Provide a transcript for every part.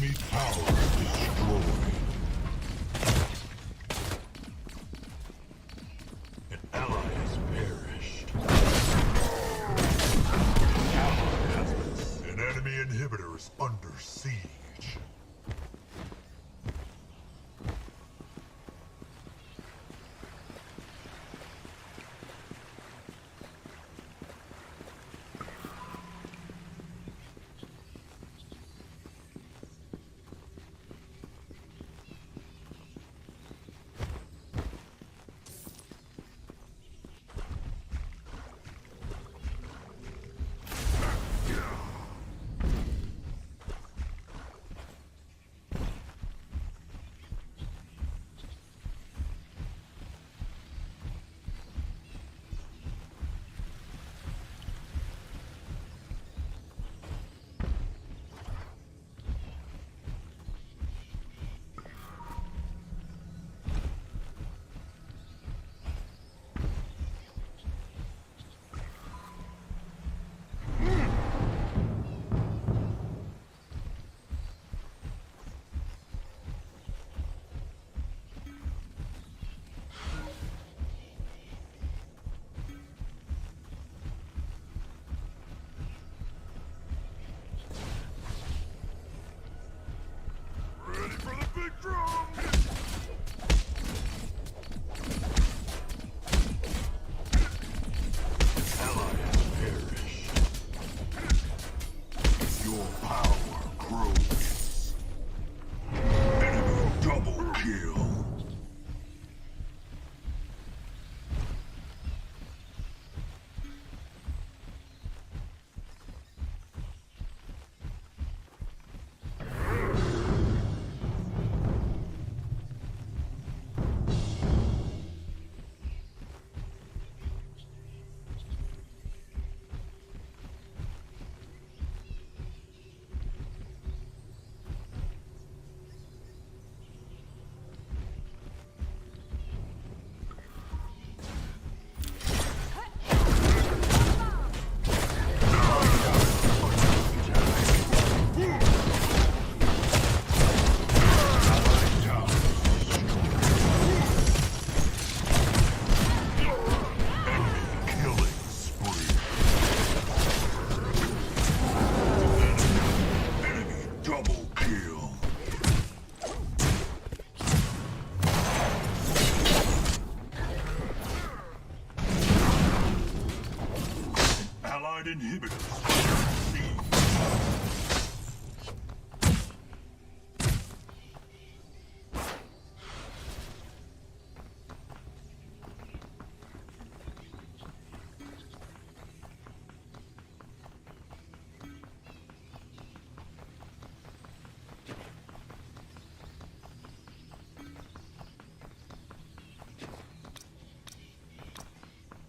Enemy tower destroyed. An ally has perished. An enemy inhibitor is under siege.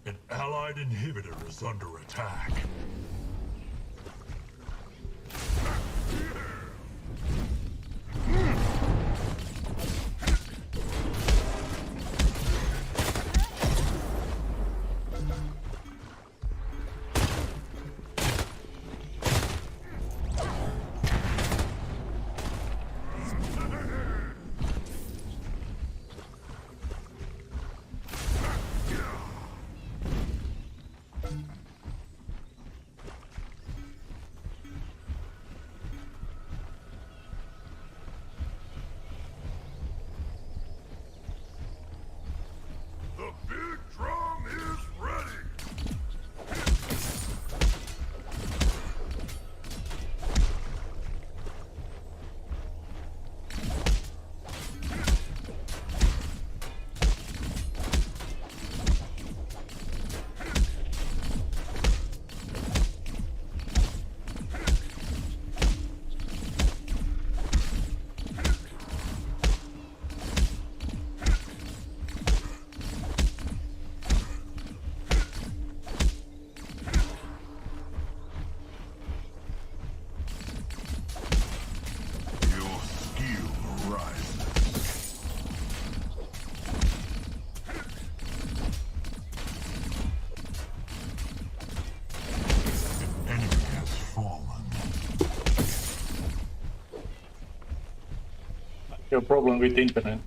An allied inhibitor is under attack. have a problem with internet.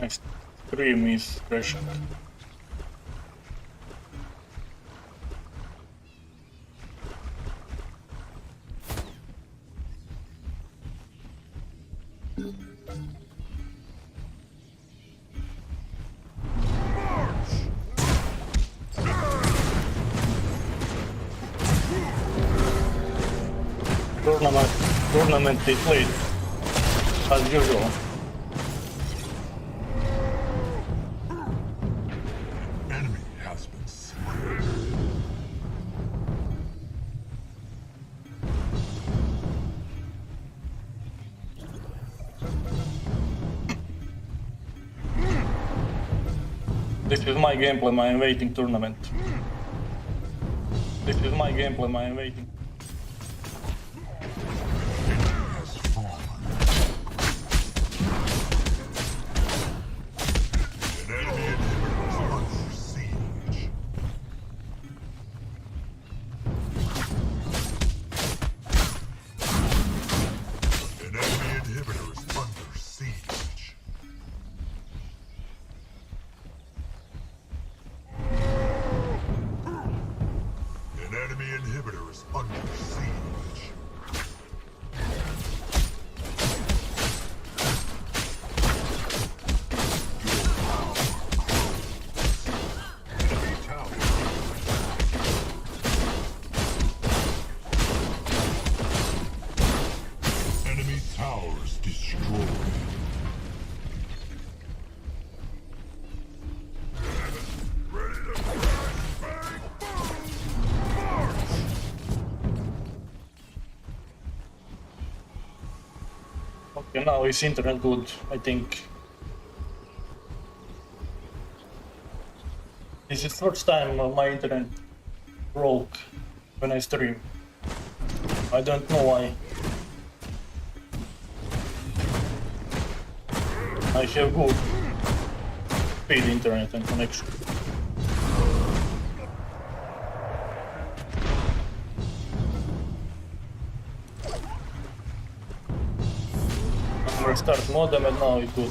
My stream is crashing. Tournament is played as usual. Enemy has been slain. This is my gameplay, my waiting tournament. This is my gameplay, my waiting. Okay, now is internet good, I think. This is the first time my internet broke when I stream. I don't know why. I have good speed internet and connection. I start modem and now it's good.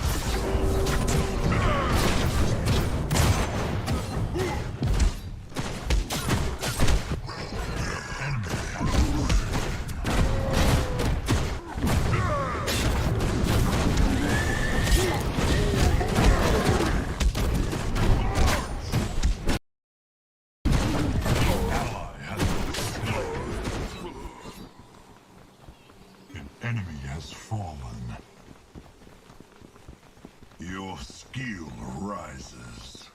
An enemy has fallen. Your skill rises.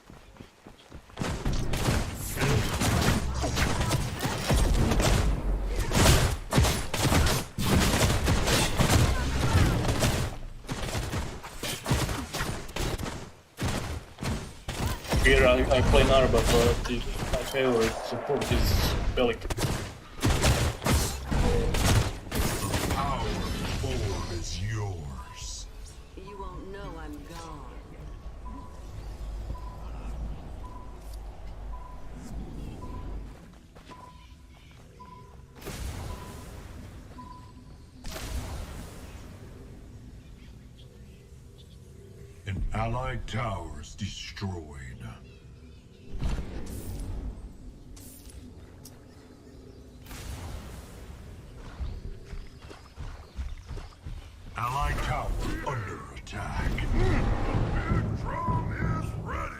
Here I play Narba, but my favorite support is Pelican. The power forward is yours. You won't know I'm gone. An allied tower is destroyed. Allied tower under attack. The big drum is ready.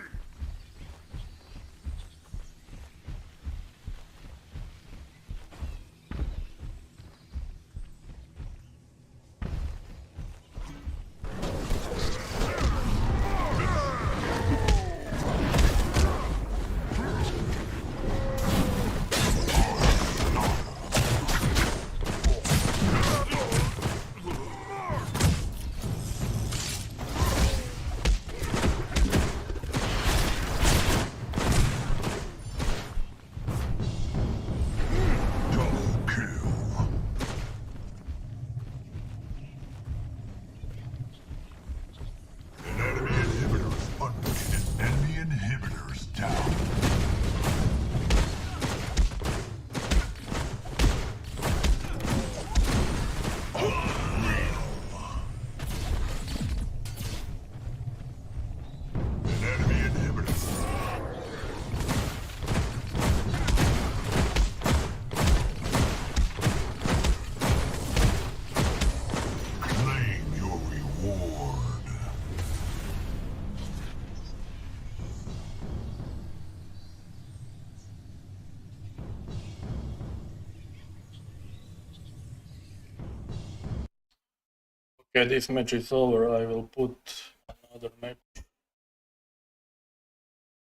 Okay, this match is over. I will put another match.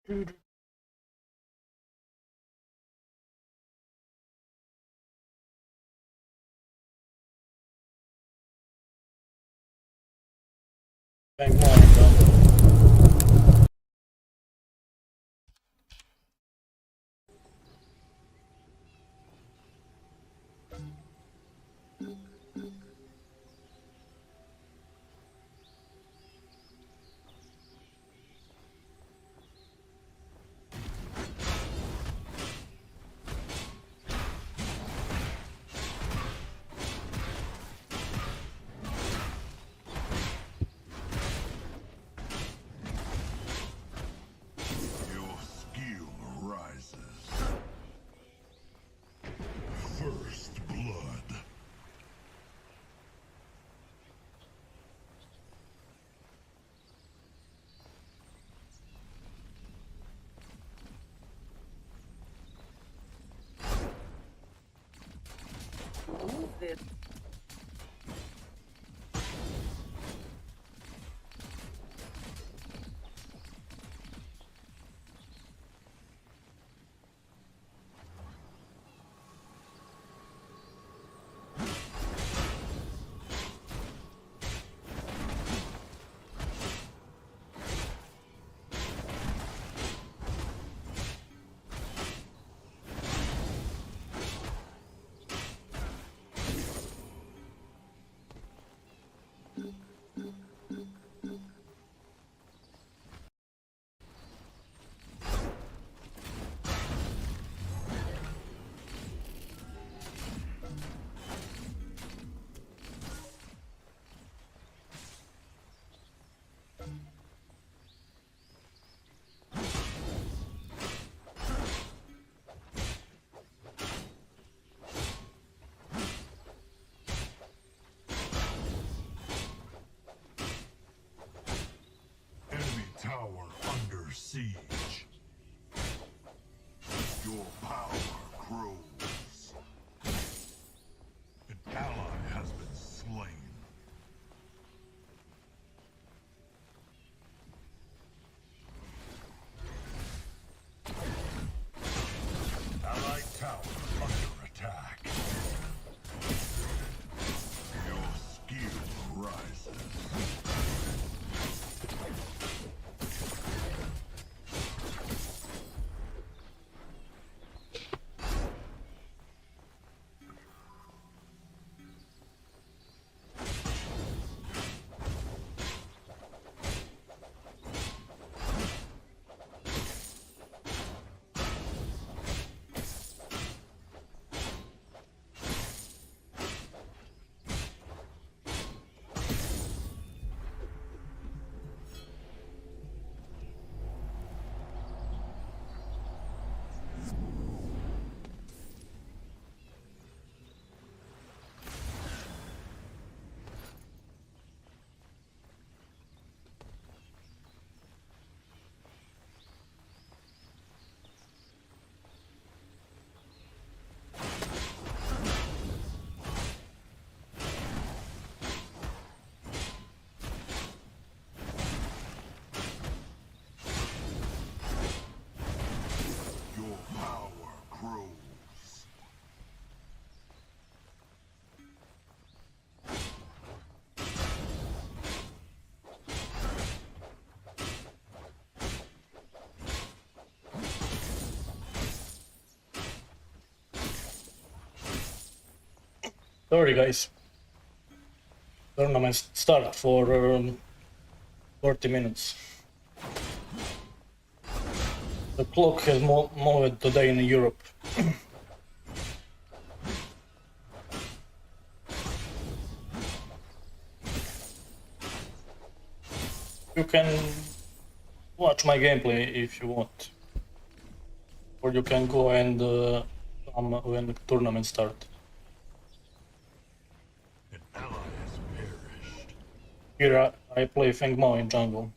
Thank you. Your skill rises. First blood. Move this. Enemy tower under siege. Your power grows. An ally has been slain. Allied tower under attack. Your skill rises. Your power grows. Sorry, guys. Tournament start for 40 minutes. The clock has moved today in Europe. You can watch my gameplay if you want, or you can go and come when the tournament start. An ally has perished. Here I play Feng Mao in jungle.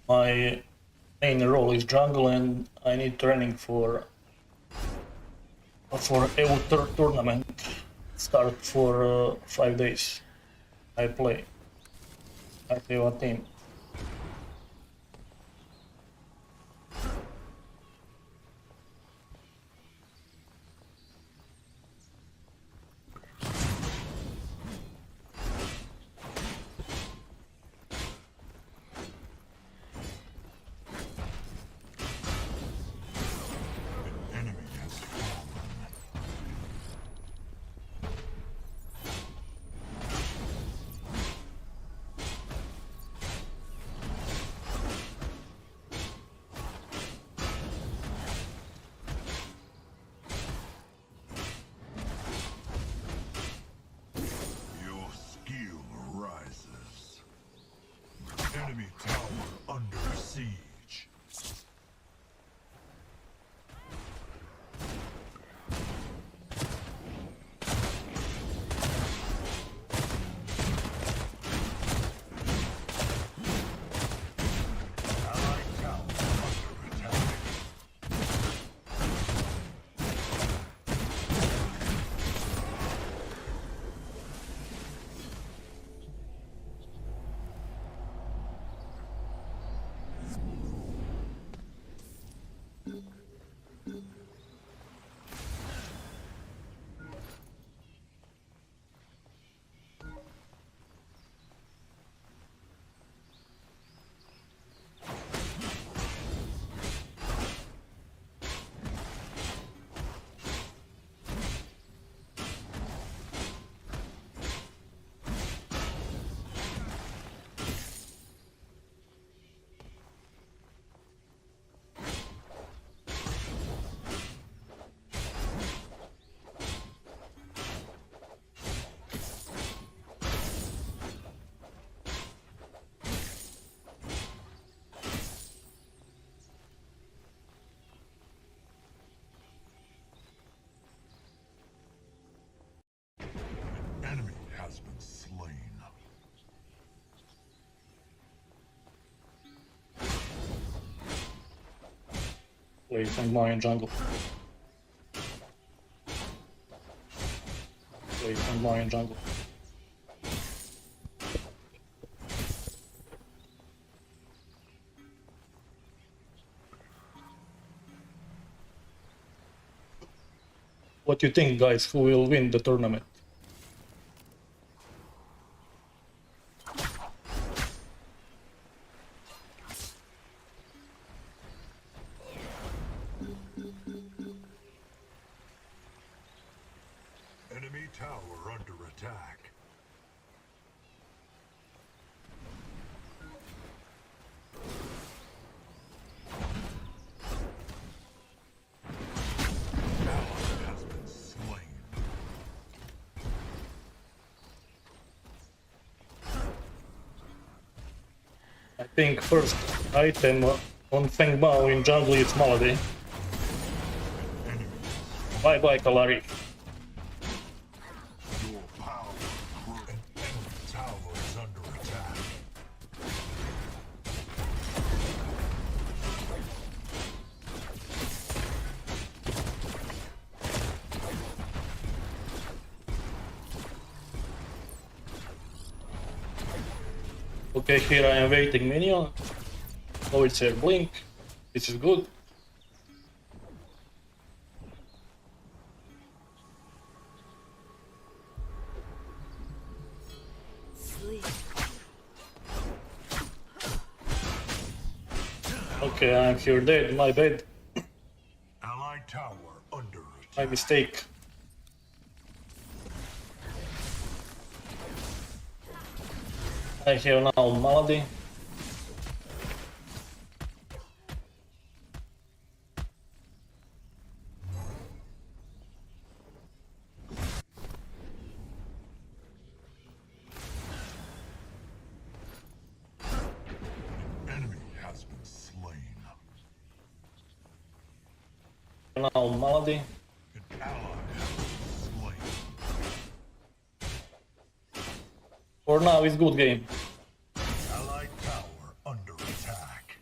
My main role is jungle and I need training for for EU tournament. Start for 5 days. I play. I have a team. Enemy has fallen. Your skill rises. Enemy tower under siege. Allied tower under attack. Enemy has been slain. Play Fengmao in jungle. Play Fengmao in jungle. What do you think, guys? Who will win the tournament? Enemy tower under attack. Ally has been slain. I think first item on Fengmao in jungle is Malady. Enemy, Bye bye, Kalari. your power grew. An enemy tower is under attack. Okay, here I am waiting minion. Oh, it's a blink. This is good. Sleep. Okay, I'm here dead. My bad. Allied tower under My attack. mistake. I have now Malady. Enemy has been slain. Now Malady. An ally has been slain. For now, it's good game. Allied tower under attack.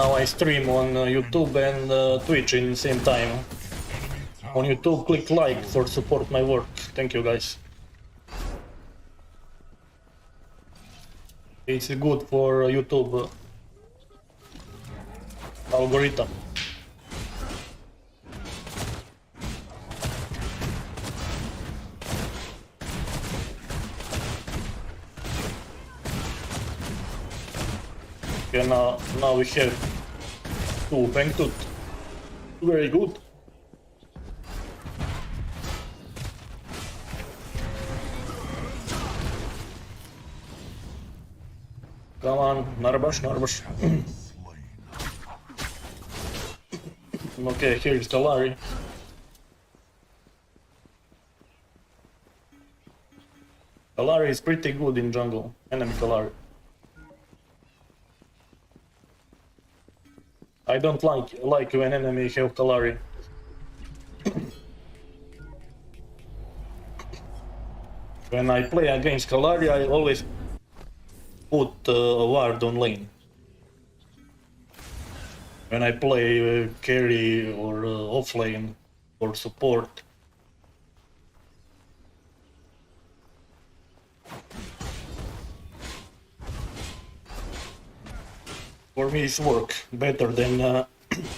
Now I stream on YouTube and Twitch in the same time. On YouTube, click like for support my work. Thank you guys. It's good for YouTube algorithm. Okay, now we have 2 Fangtooth. Very good. Come on, Narbash. Okay, here is Kalari. Kalari is pretty good in jungle. Enemy Kalari. I don't like when enemy have Kalari. When I play against Kalari, I always put a ward on lane. When I play carry or off lane or support. For me, it's work better than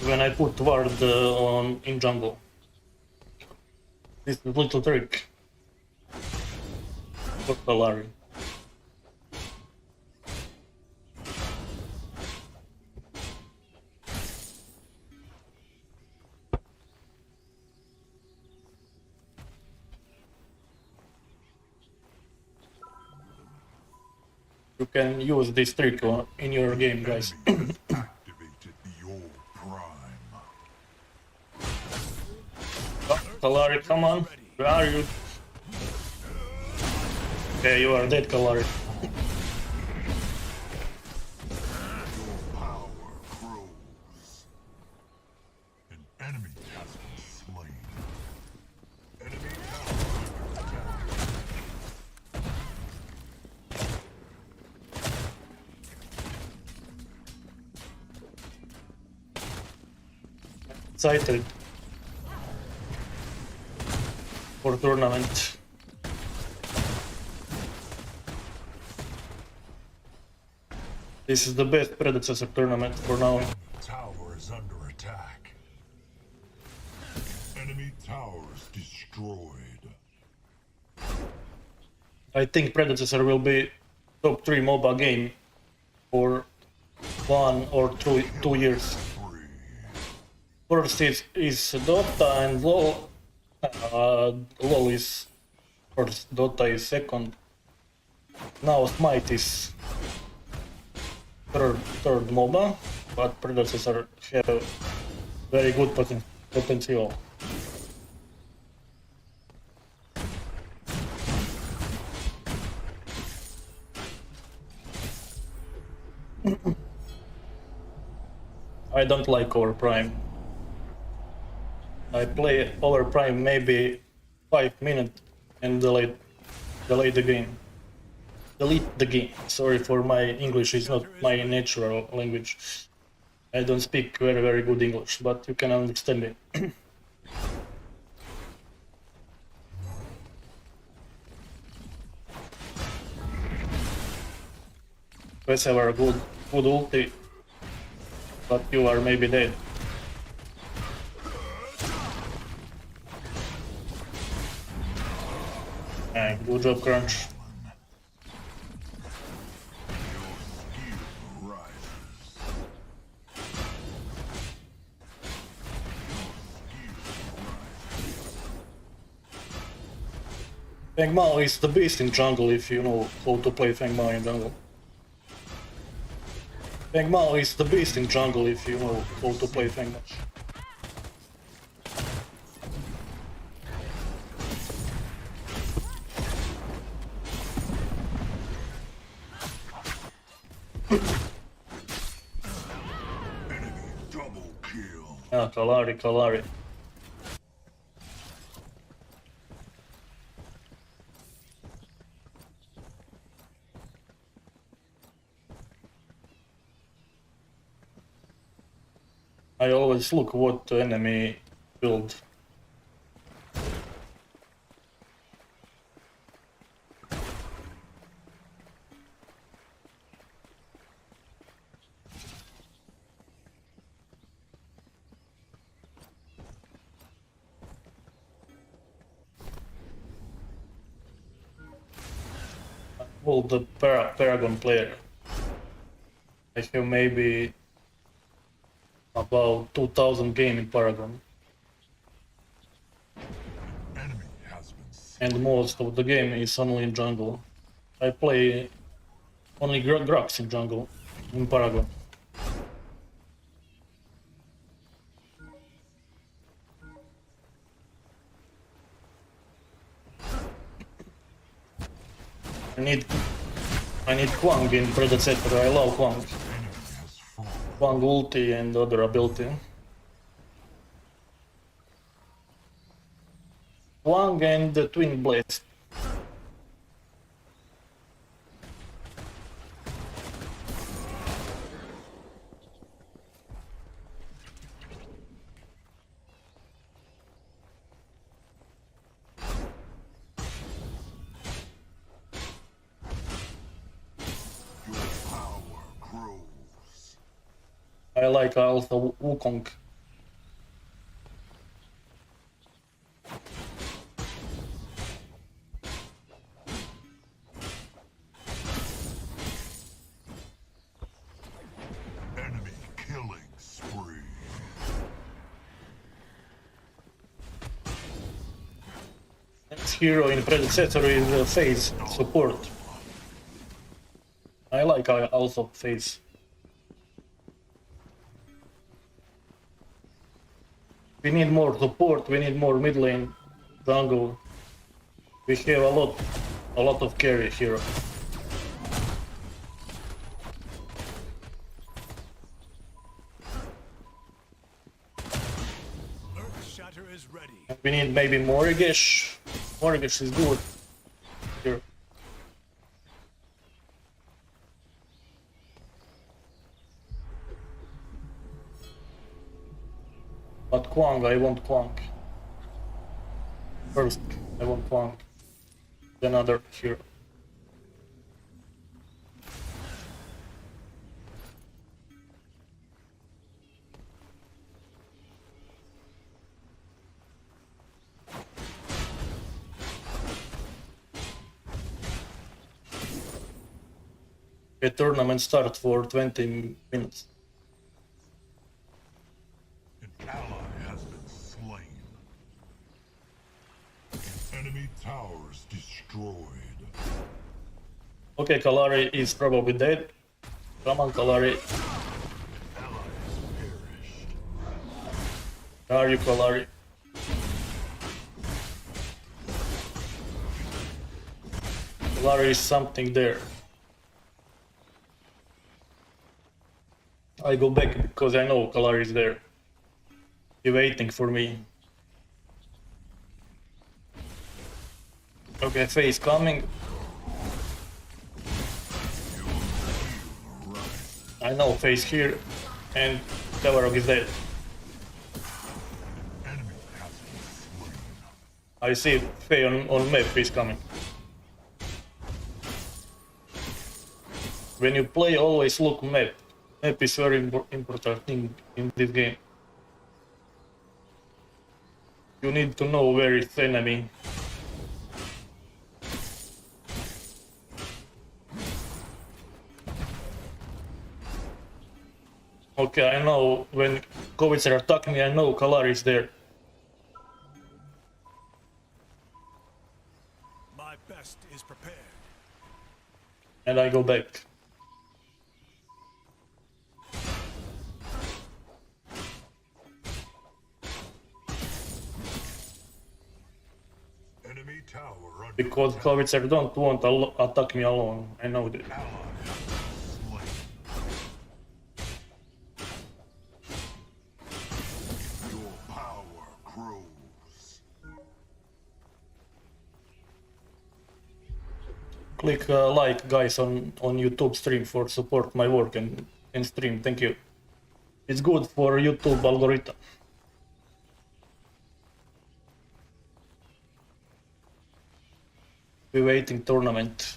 when I put ward on in jungle. This is a little trick for Kalari. You can use this trick in your game, guys. Activated your prime. Kalari, come on. Where are you? Okay, you are dead, Kalari. Your power grows. An enemy has been slain. Enemy tower attack. Excited for tournament. This is the best Predecessor tournament for now. Tower is under attack. Enemy towers destroyed. I think Predecessor will be top 3 MOBA game for 1 or 2 years. Free. First is Dota and LoL. LoL is first, Dota is second. Now Smite is third MOBA, but Predecessor have very good potential. I don't like Overprime. I play Overprime maybe 5 minutes and delete the game. Delete the game. Sorry for my English, is not my natural language. I don't speak very good English, but you can understand me. Predecessor good ulti, but you are maybe dead. Good job, Crunch. Feng Mao is the beast in jungle if you know how to play Feng Mao in jungle. Feng Mao is the beast in jungle if you know how to play Feng Mao. Enemy double kill. Ah, Kalari. I always look what the enemy build. Well, the paragon player. I have maybe about 2000 game in paragon. Enemy has been slain. And most of the game is only in jungle. I play only Grux in jungle, in paragon. I need Quang in Predecessor. I love Quang. Enemy has fallen. Quang ulti and other ability. Quang and the Twin Blast. Your power grows. I like also Wukong. Enemy killing spree. Next hero in Predecessor is Phase support. I like also Phase. We need more support, we need more mid lane, jungle. We have a lot of carry here. Earth Shatter is ready. We need maybe Morigesh. Morigesh is good here. But Quang, I want Quang. First, I want Quang. Then other hero. A tournament start for 20 minutes. An ally has been slain. Enemy towers destroyed. Okay, Kalari is probably dead. Come on, Kalari. Allies perished. Where are you, Kalari? Kalari is something there. I go back because I know Kalari is there. He's waiting for me. Okay, Faye coming. I know Faye's here, and Devarog is dead. Enemy has been slain. I see Faye on map, he's coming. When you play, always look map. Map is very important thing in this game. You need to know where is enemy. Okay, I know when Kovitzer attack me, I know Kalari is there. My best is prepared. And I go back. Enemy tower under Because Kovitzer don't want to attack me alone. I know that. ally has been slain. Your power grows. Click like guys on YouTube stream for support my work and stream. Thank you. It's good for YouTube algorithm. We waiting tournament.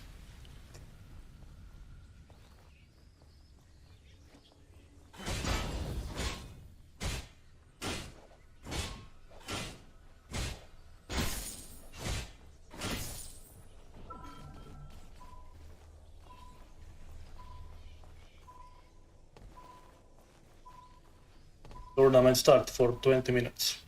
Tournament start for 20 minutes.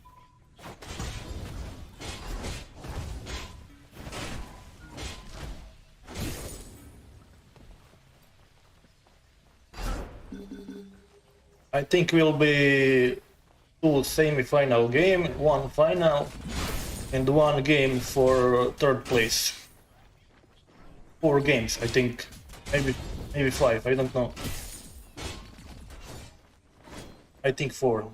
I think will be 2 semi-final game, 1 final, and 1 game for 3rd place. 4 games, I think. Maybe 5, I don't know. I think 4.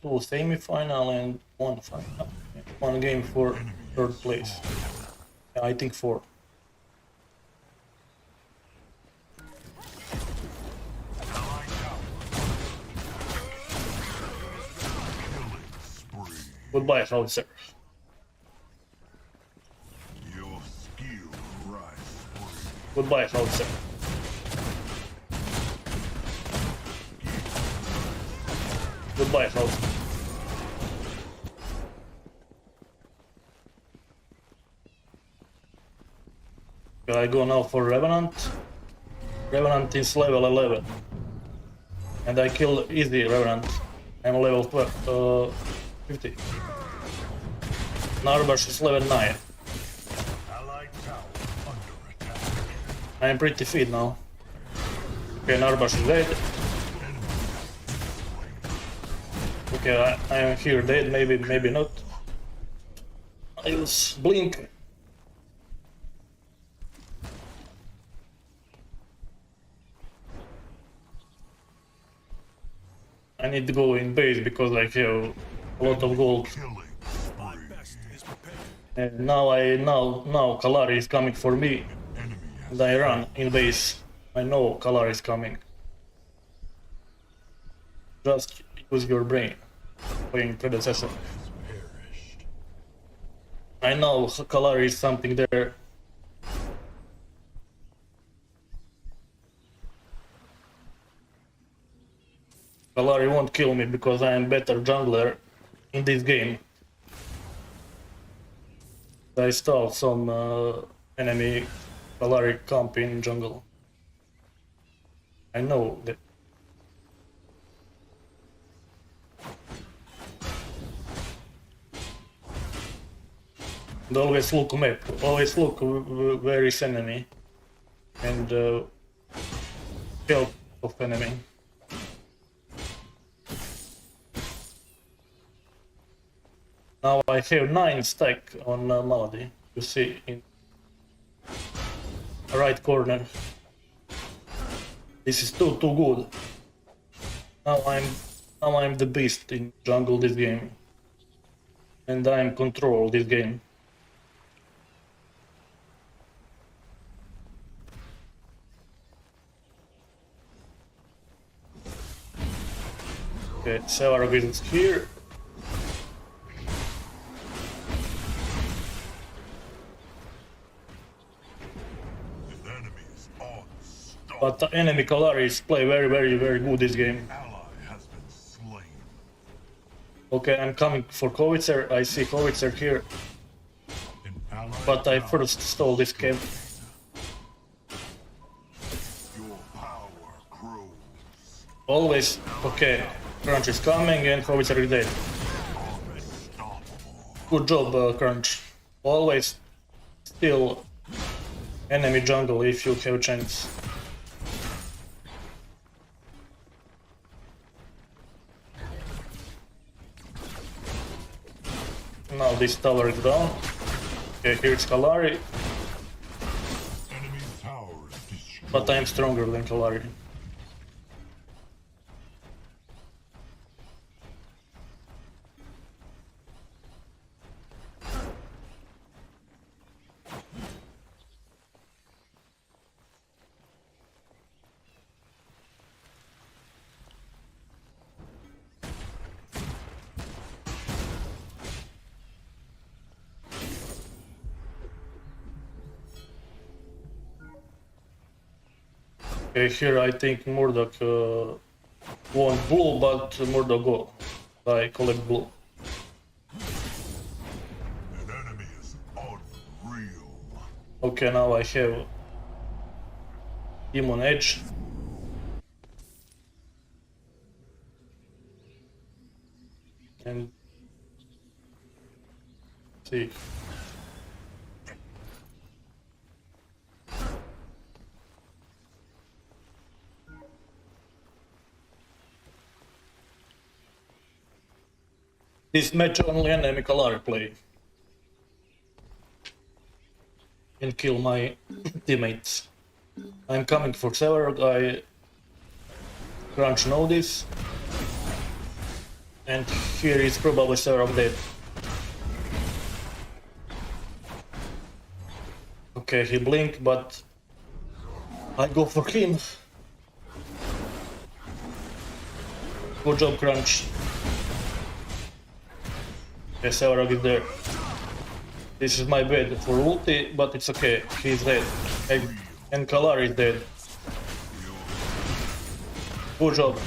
2 semi-final and 1 final. 1 game for 3rd place. Yeah, I think 4. Goodbye, Hauser. Your skill rise free. Goodbye, Hauser. Goodbye, Hauser. I go now for Revenant. Revenant is level 11. And I kill easy Revenant. I'm level 12, 50. Narbash is level 9. Allied tower under attack. I'm pretty fit now. Okay, Narbash is dead. Okay, I am here dead, maybe not. I use Blink. I need to go in base because I have a lot of gold. Killing My spree. best is prepared. And now Kalari is coming for me. Enemy has And I run in base. I know Kalari is coming. Just use your brain. Playing Predecessor. perished. I know Kalari is something there. Kalari won't kill me because I am better jungler in this game. I stole some enemy Kalari camp in jungle. I know that. And always look map, always look where is enemy and help of enemy. Now I have 9 stack on Malady, you see in right corner. This is too good. Now I'm the beast in jungle this game. And I'm control this game. Okay, Sevarog is here. The enemy is unstoppable. But the enemy Kalaris play very good this game. Ally has been slain. Okay, I'm coming for Kovitzer. I see Kovitzer here. An allied But I tower first stole this cave. Your power grows. Always, okay. Crunch is coming and Kovitzer is dead. Unstoppable. Good job, Crunch. Always steal enemy jungle if you have chance. Now this tower is down. Okay, here's Kalari, Enemy tower is destroyed. but I'm stronger than Kalari. Okay, here I think Murdoch want blue, but Murdoch go. I collect blue. An enemy is unreal. Okay, now I have Demon Edge. And see. This match only enemy color play. And kill my teammates. I'm coming for several. I crunch know this. And here is probably several dead. Okay, he blinked, but I go for him. Good job, Crunch. Okay, Sevarog is there. This is my bed for ulti, but it's okay. He's dead. And Kalar is dead. Good job.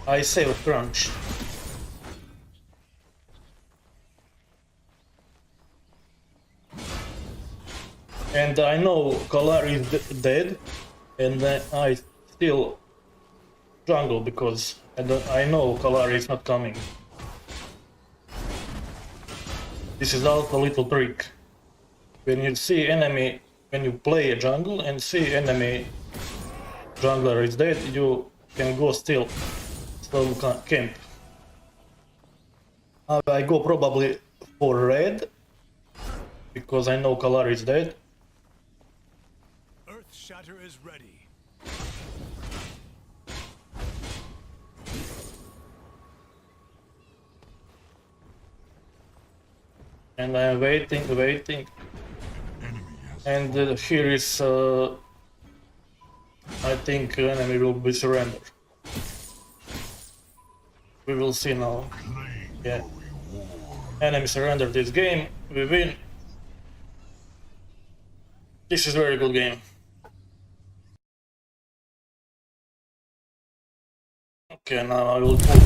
I saved Crunch. And I know Kalar is dead, and I still jungle because I know Kalar is not coming. This is also a little trick. When you see enemy, when you play a jungle and see enemy jungler is dead, you can go still camp. I go probably for red because I know Kalar is dead. Earth Shatter is ready. And I'm waiting. And here is, I think enemy will be surrendered. We will see now. Yeah. Enemy surrendered this game, we win. This is a very good game. Okay, now I will put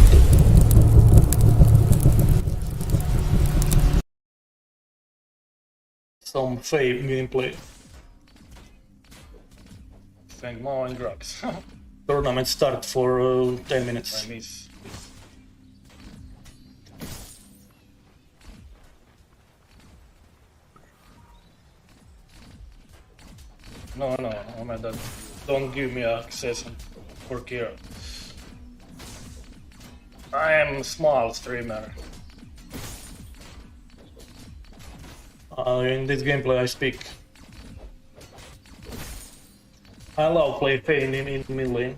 some fake gameplay. Thank Mao and drugs. Tournament start for 10 minutes. I miss. No, oh my god. Don't give me access for Kira. I am small streamer. In this gameplay I speak. I love play Fade in mid lane.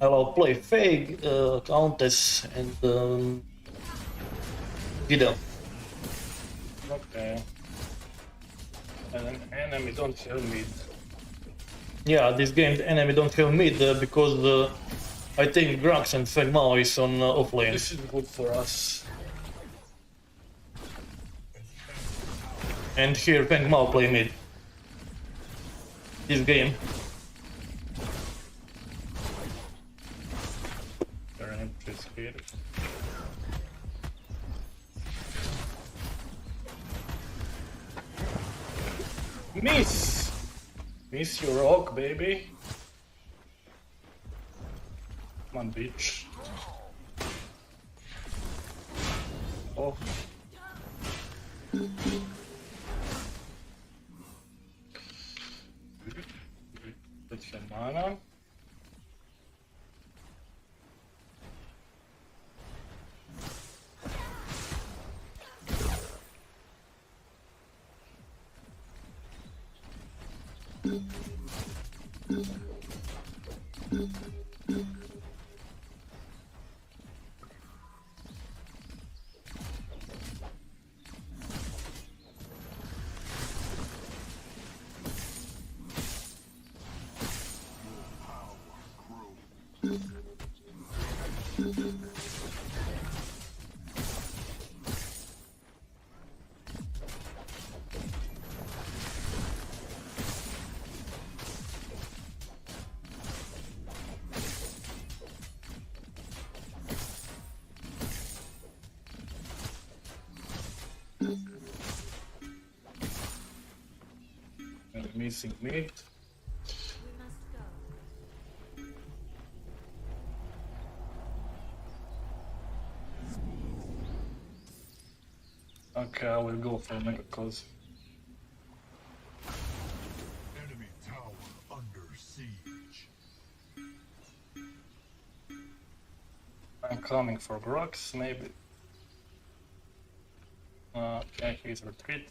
I love play Fade, Countess and Gideon. Okay. And an enemy don't have mid. Yeah, this game the enemy don't have mid because I think Grux and Fengmao is on offlane. This is good for us. And here Fengmao play mid. This game. There are entries here. Miss your rock, baby. Come on, bitch. Oh. Let's get mana. missing mid. We must go. Okay, I will go for mega cause Enemy tower under siege. I'm coming for Grox, maybe. Okay, he's retreat.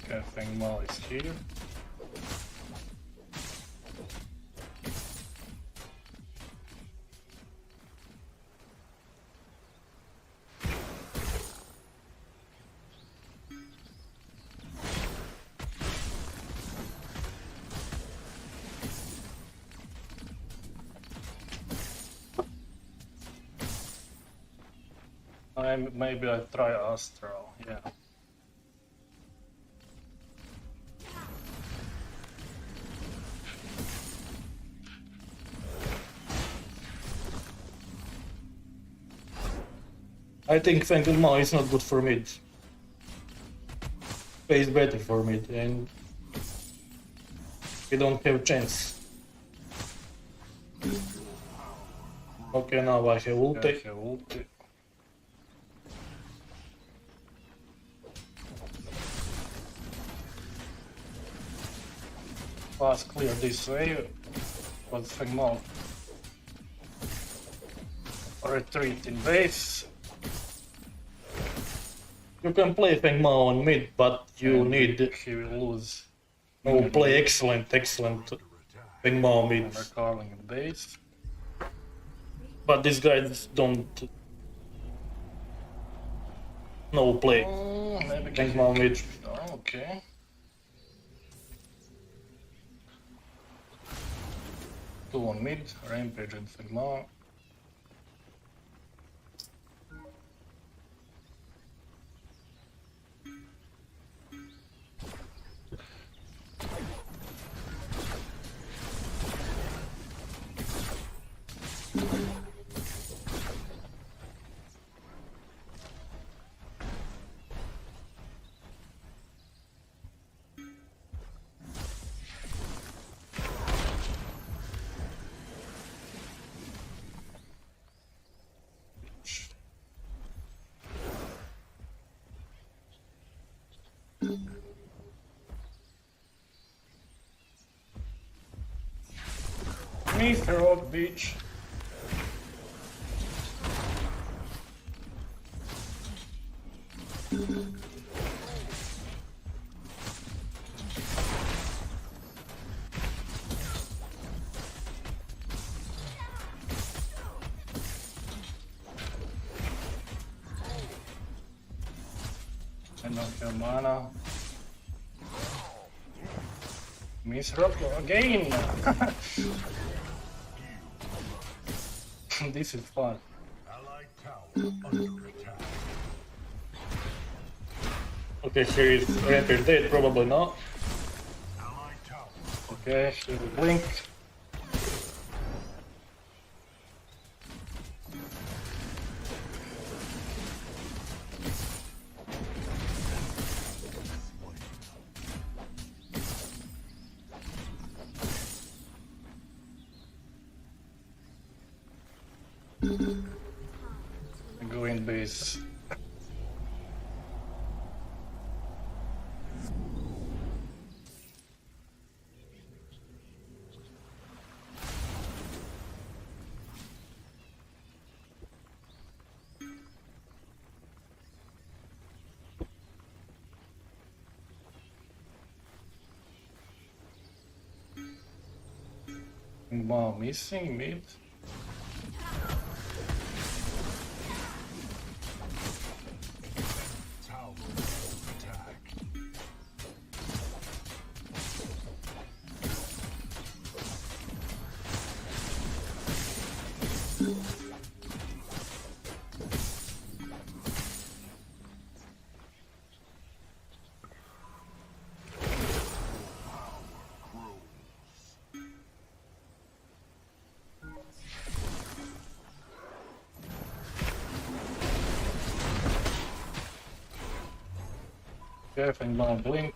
Okay, Feng Mao is here. Maybe I try Astral, yeah. I think Feng Mao is not good for mid. Plays better for mid, and we don't have chance. Okay, now I have ulti. Fast clear this way, but Feng Mao retreat in base. You can play Feng Mao on mid, but you need. He will lose. No, play excellent Feng Mao mid. Carling in base. But these guys don't. No play. Maybe Feng Mao mid. Oh, okay. Two on mid, Rampage and Feng Mao. Mr. Rock Beach. I don't have mana. Miss Rock again! This is fun. Allied tower under attack. Okay, here is Rampage dead, probably not. Allied tower. Okay, here we blink. Go in base. Wow, missing mid. Tower attack. F and down blink.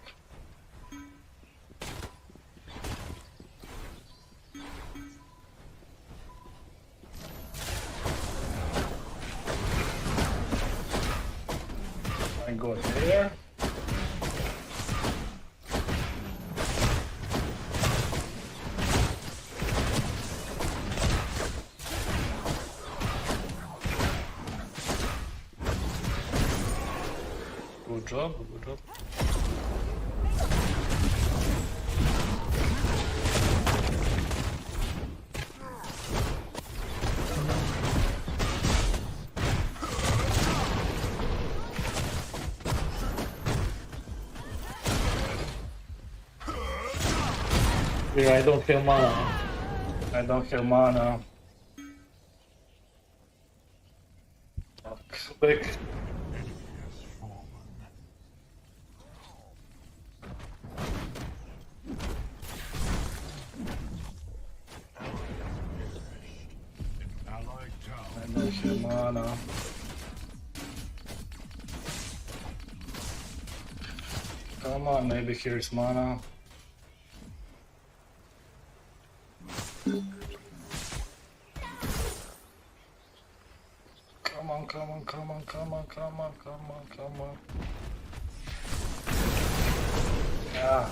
I go there. Good job, good job. Here, I don't have mana. I don't have mana. Fuck. Back. Has fallen. Allied tower. I don't have mana. Come on, maybe here's mana. Come on, come on, come on, come on, come on, come on, come on. Yeah.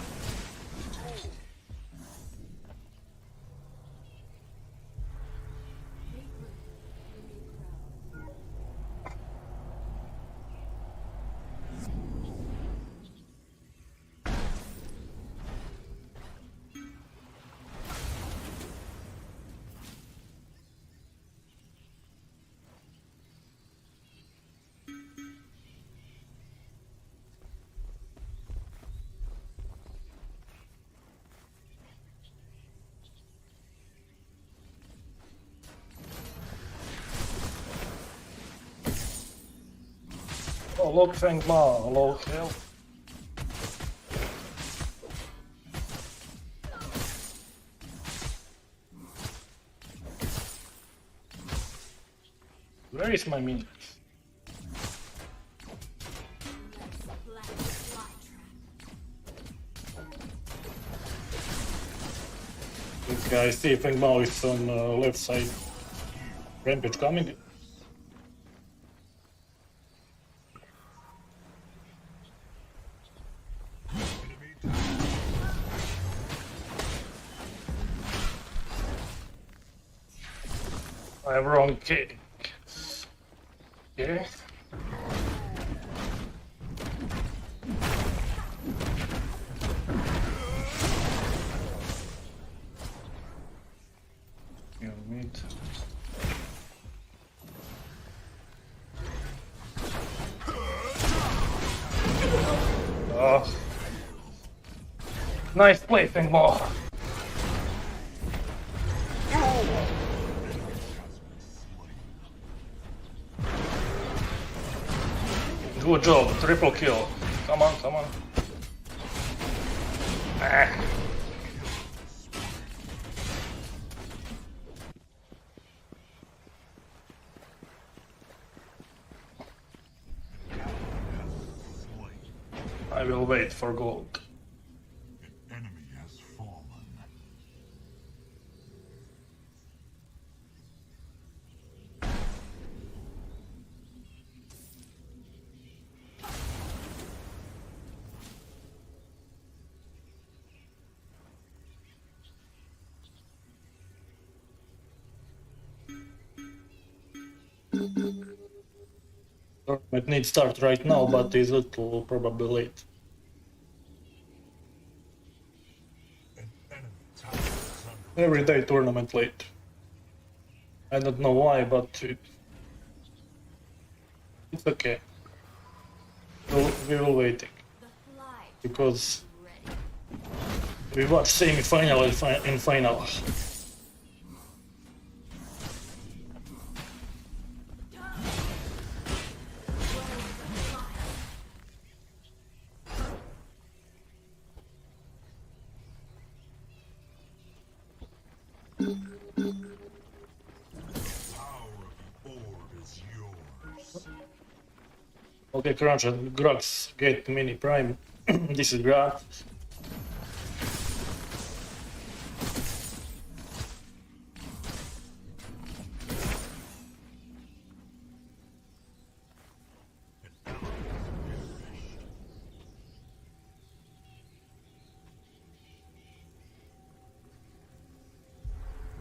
Oh, look, thank Ma, low health. Where is my minion? Okay, I see Feng Mao is on left side. Rampage coming. I'm wrong kick. Okay. You meet. Oh. Nice play, Feng Mao. Good job, triple kill. Come on, come on. Ah. I will wait for gold. An enemy has fallen. It needs start right now, but is it probably late. An enemy tower is under Every day tournament late. I don't know why, but it's okay. We will waiting because we watch semi-final and final. Okay, Crunch and Grux get mini prime. This is Grux.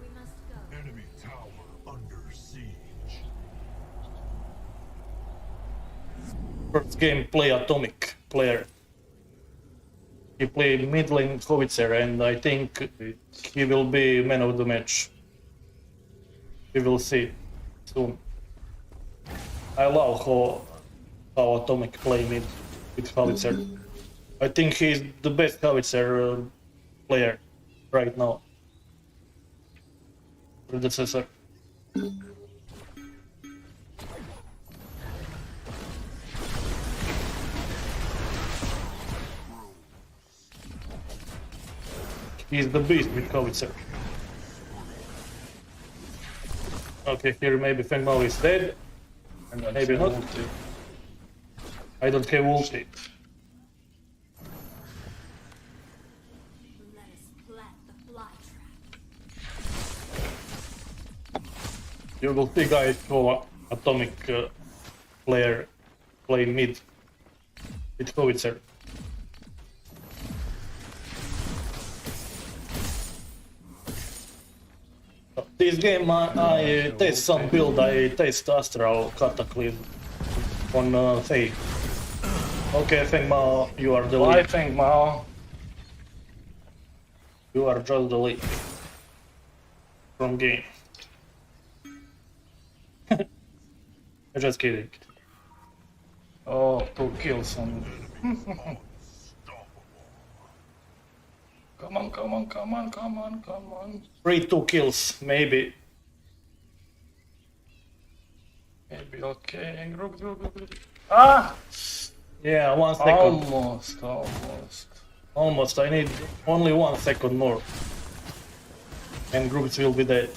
We must go. Enemy tower under siege. First game play Atomic player. He played mid lane Howitzer and I think he will be man of the match. We will see soon. I love how Atomic play mid with Howitzer. I think he's the best Howitzer player right now. Predecessor. He's the beast with Howitzer. Okay, here maybe Feng Mao is dead. And then Maybe not. ulti. I don't have ulti. Let us plant the fly trap. You will see guys how Atomic player play mid with Howitzer. This game I test some build, I test Astral Cataclysm on Faye. Okay, Feng Mao, you are the I lead. think Mao. You are just the lead from game. I'm just kidding. Oh, 2 kills on. Come on, come on, come on, come on, come on. 2 kills, maybe. Maybe okay. Group. Ah! Yeah, 1 second. Almost. Almost. I need only 1 second more. And groups will be dead.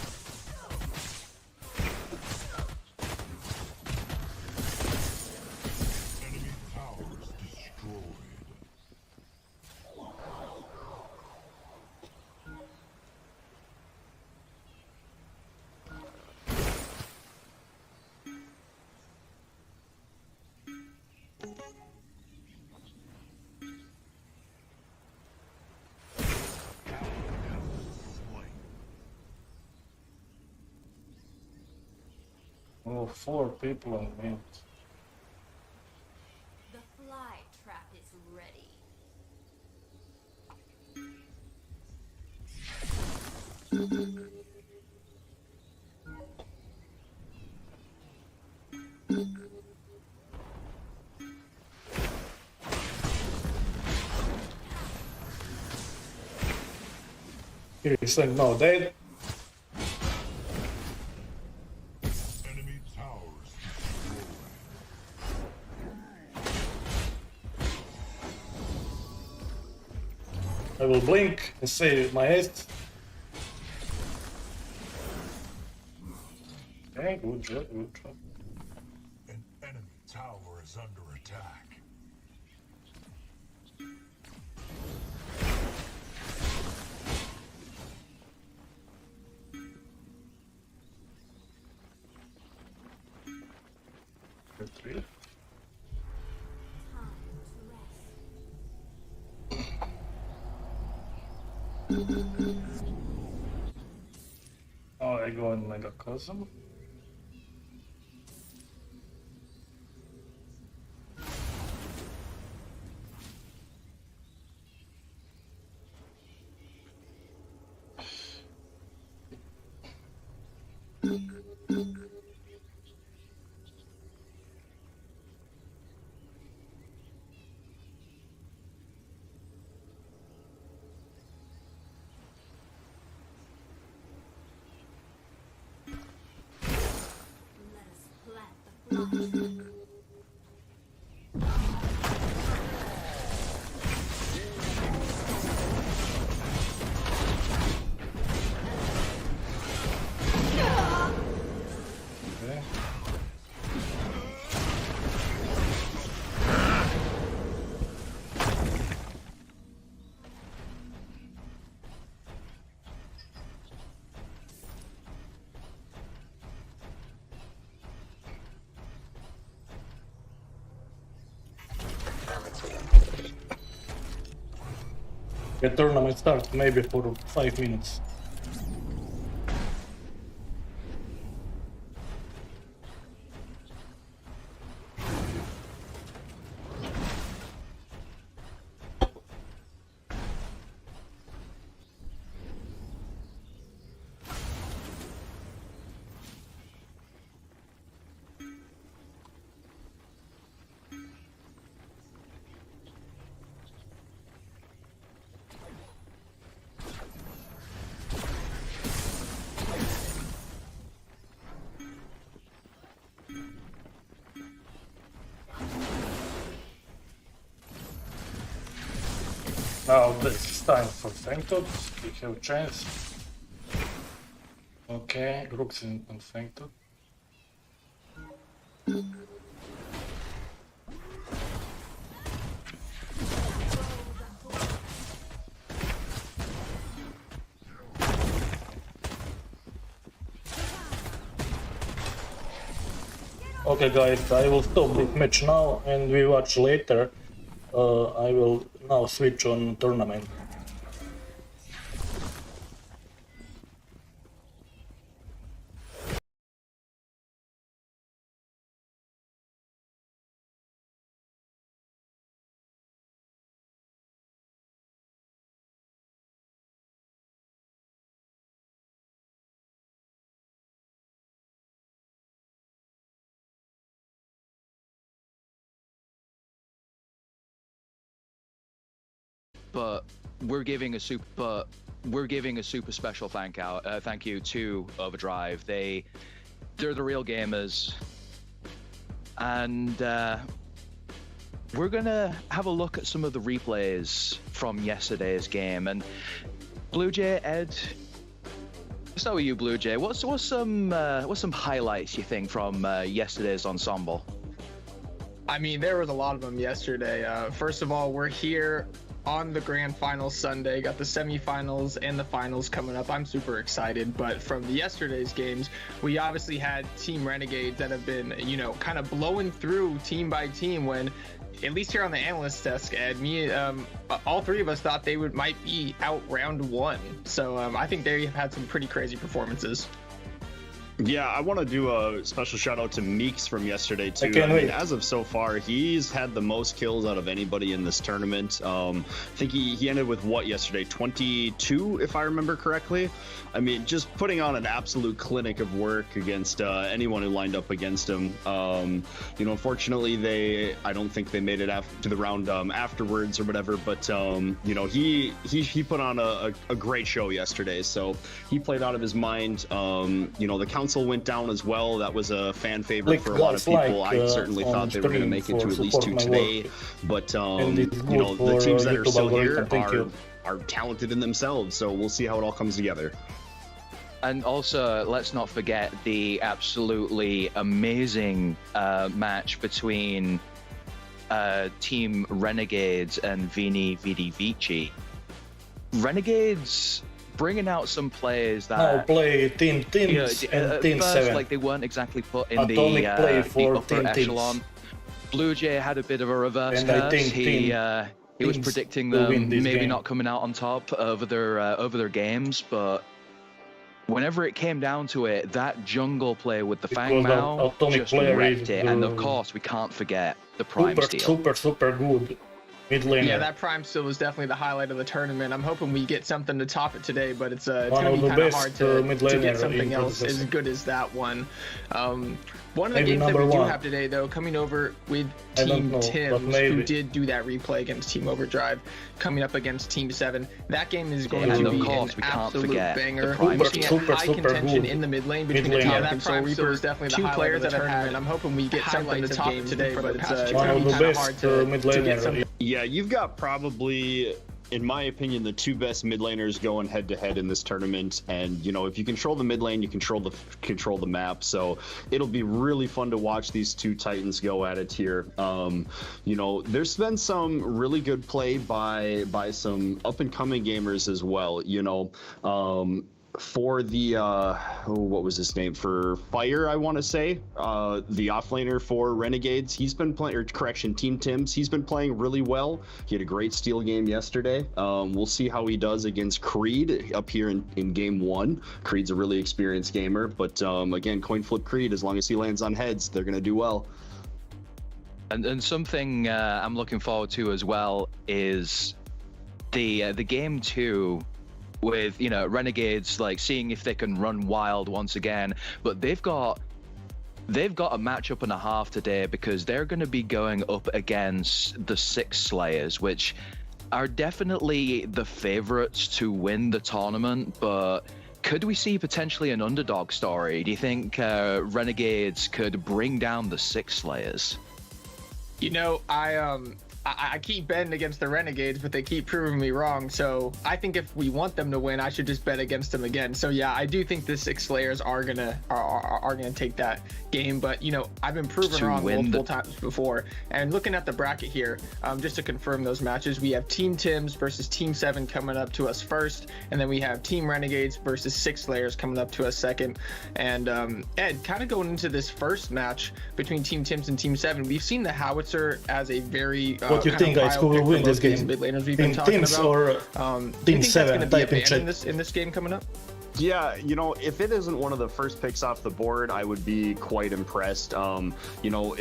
Enemy towers destroyed. Oh, 4 people on mid. The fly trap is ready. Here is Feng Mao dead. Enemy towers destroyed. I will blink and save my haste. Okay, good job, good job. An enemy tower is under attack. Good 3. Time to rest. Oh, I go in Mega Cosm. Let us plant the fly trap. Okay. The tournament starts maybe for 5 minutes. Now this time for Fainted, we have chance. Okay, Rooks in Fainted. Okay guys, I will stop this match now and we watch later. I will now switch on tournament. But we're giving a super special thank you to Overdrive. They're the real gamers, and we're gonna have a look at some of the replays from yesterday's game. And Blue Jay, Ed, let's start with you, Blue Jay. What's some highlights you think from yesterday's ensemble? I mean, there was a lot of them yesterday. First of all, we're here on the grand finals Sunday, got the semifinals and the finals coming up. I'm super excited. But from yesterday's games, we obviously had Team Renegades that have been, you know, kind of blowing through team by team when, at least here on the analyst desk, Ed, all three of us thought they might be out round one. So I think they have had some pretty crazy performances. Yeah, I want to do a special shout out to Meeks from yesterday too. I mean, as of so far, he's had the most kills out of anybody in this tournament. I think he ended with what yesterday, 22, if I remember correctly. I mean, just putting on an absolute clinic of work against anyone who lined up against him. You know, unfortunately, I don't think they made it to the round afterwards or whatever. But you know, he put on a great show yesterday. So he played out of his mind. You know, the council went down as well. That was a fan favorite for a lot of people. I certainly thought they were going to make it to at least 2 today. But you know, the teams that are still here are talented in themselves. So we'll see how it all comes together. And also, let's not forget the absolutely amazing match between Team Renegades and Vini Vidi Vici. Renegades bringing out some players that now play teams and team first, 7. like they weren't exactly put in Atomic play for the upper team echelon. teams. Blue Jay had a bit of a reverse And I curse. think He was predicting will them win this maybe game. not coming out on top over their games, but whenever it came down to it, that jungle play with the Fang Mao just wrecked it. And of course, we can't forget the Prime Steel. Super good mid laner. Yeah, that Prime Steel was definitely the highlight of the tournament. I'm hoping we get something to top it today, but it's One going to of be the kind of best, hard to mid get laner something in else Predecessor. as good as that one. One of the Maybe games that we number do one. have today, though, coming over with I don't Team know, but Tims, maybe. who did do that replay against Team Overdrive, coming up against Team 7. That game is going And to of be course, an we can't absolute forget banger. the Prime Looking Steel. at high contention good in the mid lane mid between the laner. top Yeah, and Soul Reaper. was definitely the Two highlight players of the that have had tournament. I'm hoping we get something to highlights of top games today, for but the it's past one gonna of be the kinda best hard to mid get laner. something. Yeah, you've got probably, in my opinion, the two best mid laners going head to head in this tournament. And you know, if you control the mid lane, you control the map. So it'll be really fun to watch these two titans go at it here. You know, there's been some really good play by some up and coming gamers as well. You know, for the what was his name, for Fire, I want to say, the offlaner for Renegades, he's been playing, or correction, Team Tims, he's been playing really well. He had a great steal game yesterday. We'll see how he does against Creed up here in game 1. Creed's a really experienced gamer, but again, coin flip Creed, as long as he lands on heads, they're gonna do well. And something I'm looking forward to as well is the game 2, with, you know, Renegades, like, seeing if they can run wild once again. But they've got a matchup and a half today, because they're going to be going up against the Six Slayers, which are definitely the favorites to win the tournament. But could we see potentially an underdog story? Do you think Renegades could bring down the Six Slayers? You know, I keep betting against the Renegades, but they keep proving me wrong. So I think if we want them to win, I should just bet against them again. So yeah, I do think the Six Slayers are gonna take that game. But you know, I've been proven wrong multiple times before. And looking at the bracket here, just to confirm those matches, we have Team Tims versus Team 7 coming up to us first, and then we have Team Renegades versus Six Slayers coming up to us second. And Ed, kind of going into this first match between Team Tims and Team 7, we've seen the Howitzer as a very what do you think, guys? Who will win this game? Team Tims or Team 7? Type in chat. In this game coming up. Yeah, you know, if it isn't one of the first picks off the board, I would be quite impressed. You know,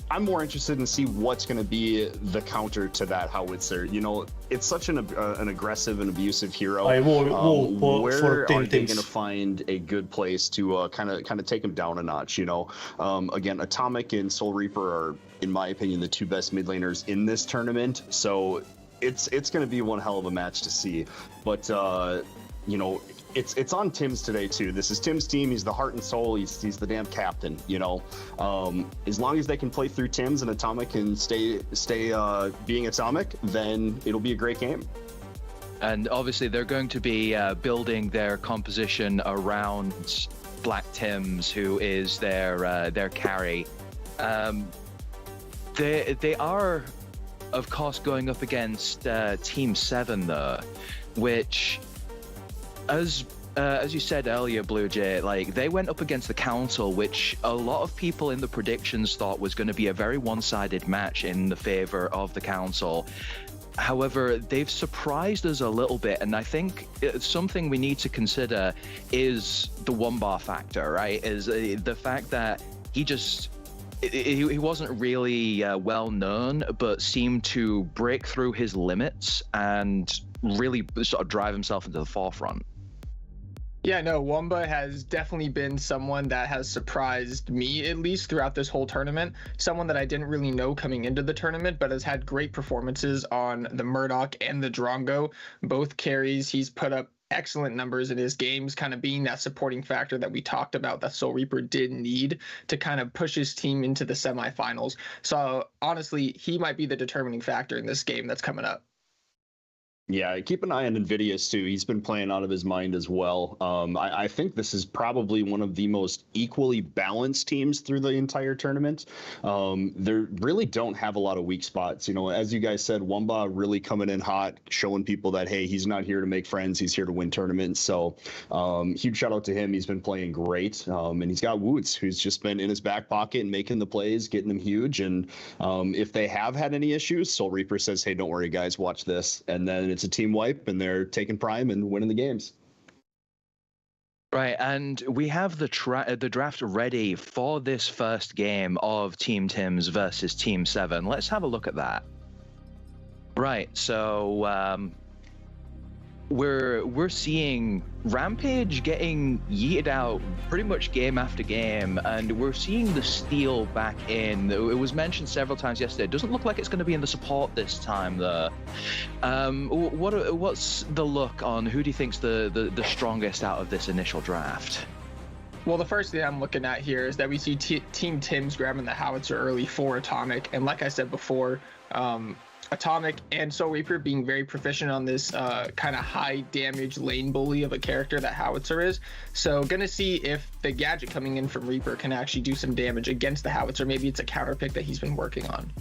I'm more interested in see what's going to be the counter to that Howitzer. You know, it's such an aggressive and abusive hero. Where are they going to find a good place to kind of take him down a notch? You know, again, Atomic and Soul Reaper are, in my opinion, the two best mid laners in this tournament. So it's going to be one hell of a match to see. But you know, it's on Tim's today too. This is Tim's team. He's the heart and soul. He's the damn captain. You know, as long as they can play through Tim's and Atomic and stay being Atomic, then it'll be a great game. And obviously, they're going to be building their composition around Black Tim's, who is their carry. They are, of course, going up against Team 7 though, which, as you said earlier, Blue Jay, like, they went up against the Council, which a lot of people in the predictions thought was going to be a very one-sided match in the favor of the Council. However, they've surprised us a little bit, and I think something we need to consider is the one-bar factor, right? Is the fact that he wasn't really well known, but seemed to break through his limits and really sort of drive himself into the forefront. Yeah, no, Wumba has definitely been someone that has surprised me, at least throughout this whole tournament. Someone that I didn't really know coming into the tournament, but has had great performances on the Murdoch and the Drongo. Both carries, he's put up excellent numbers in his games, kind of being that supporting factor that we talked about that Soul Reaper did need to kind of push his team into the semifinals. So honestly, he might be the determining factor in this game that's coming up. Yeah, keep an eye on Invidious too. He's been playing out of his mind as well. I think this is probably one of the most equally balanced teams through the entire tournament. They really don't have a lot of weak spots. You know, as you guys said, Wumba really coming in hot, showing people that, hey, he's not here to make friends. He's here to win tournaments. So huge shout out to him. He's been playing great. And he's got Woods, who's just been in his back pocket and making the plays, getting them huge. And if they have had any issues, Soul Reaper says, hey, don't worry, guys, watch this. And then it's a team wipe, and they're taking prime and winning the games. Right, and we have the draft ready for this first game of Team Tims versus Team 7. Let's have a look at that. Right, so we're seeing Rampage getting yeeted out pretty much game after game, and we're seeing the steal back in. It was mentioned several times yesterday. It doesn't look like it's going to be in the support this time, though. What's the look on who do you think's the strongest out of this initial draft? Well, the first thing I'm looking at here is that we see Team Tims grabbing the Howitzer early for Atomic, and like I said before, Atomic and Soul Reaper being very proficient on this kind of high damage lane bully of a character that Howitzer is. So gonna see if the gadget coming in from Reaper can actually do some damage against the Howitzer. Maybe it's a counter pick that he's been working on.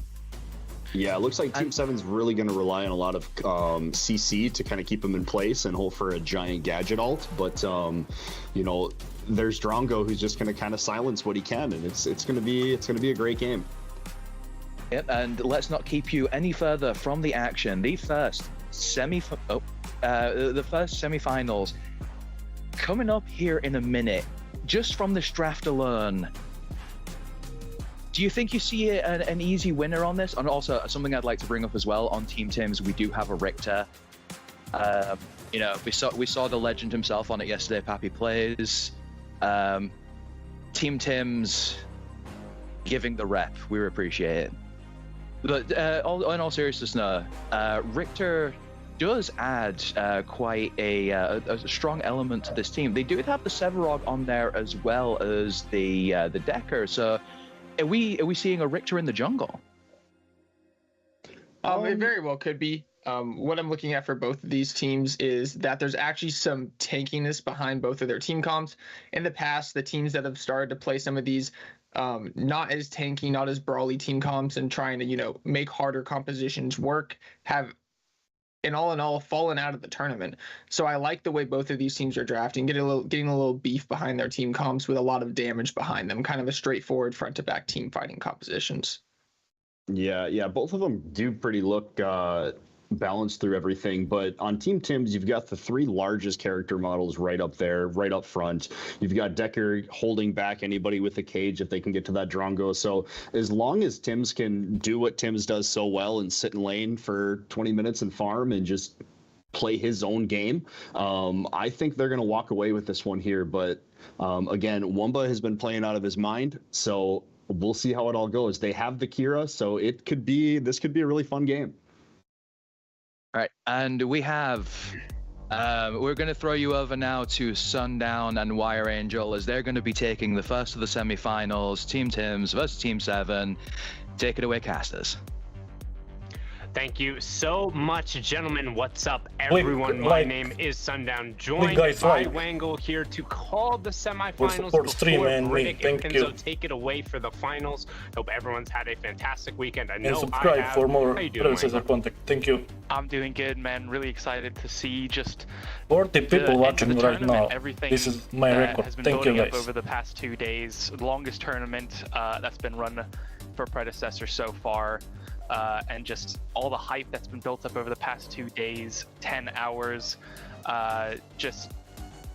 Yeah, it looks like Team 7's really going to rely on a lot of CC to kind of keep them in place and hope for a giant gadget ult. But, you know, there's Drongo who's just going to kind of silence what he can, and it's going to be a great game. Yep, and let's not keep you any further from the action. The first semifinals coming up here in a minute. Just from this draft alone, do you think you see an easy winner on this? And also something I'd like to bring up as well on Team Tims, we do have a Richter. You know, we saw the legend himself on it yesterday. Pappy Plays. Team Tims giving the rep. We appreciate it. But in all seriousness, no. Richter does add quite a strong element to this team. They do have the Severog on there as well as the Decker. So are we seeing a Richter in the jungle? It very well could be. What I'm looking at for both of these teams is that there's actually some tankiness behind both of their team comps. In the past, the teams that have started to play some of these not as tanky, not as brawly team comps and trying to, you know, make harder compositions work have, in all, fallen out of the tournament. So I like the way both of these teams are drafting, getting a little beef behind their team comps with a lot of damage behind them, kind of a straightforward front to back team fighting compositions. Yeah, both of them do pretty look balanced through everything, but on Team Tims, you've got the three largest character models right up there, right up front. You've got Decker holding back anybody with a cage if they can get to that Drongo. So as long as Tims can do what Tims does so well and sit in lane for 20 minutes and farm and just play his own game, I think they're going to walk away with this one here. But again, Wumba has been playing out of his mind, so we'll see how it all goes. They have the Kira, so this could be a really fun game. All right, and we have, we're going to throw you over now to Sundown and Wire Angel, as they're going to be taking the first of the semifinals, Team Tims versus Team 7. Take it away, casters. Thank you so much, gentlemen. What's up, everyone? My name is Sundown, joined by Wangle here to call the semifinals before Riddick and Finzo take it away for the finals. Hope everyone's had a fantastic weekend. I know and subscribe I have. for more Predecessor content. Thank you. I'm doing good, man. Really excited to see just 40 people watching right now. Everything this is my record. Has been Thank you, building guys. up over the past 2 days. The longest tournament that's been run for Predecessor so far. And just all the hype that's been built up over the past 2 days, 10 hours, just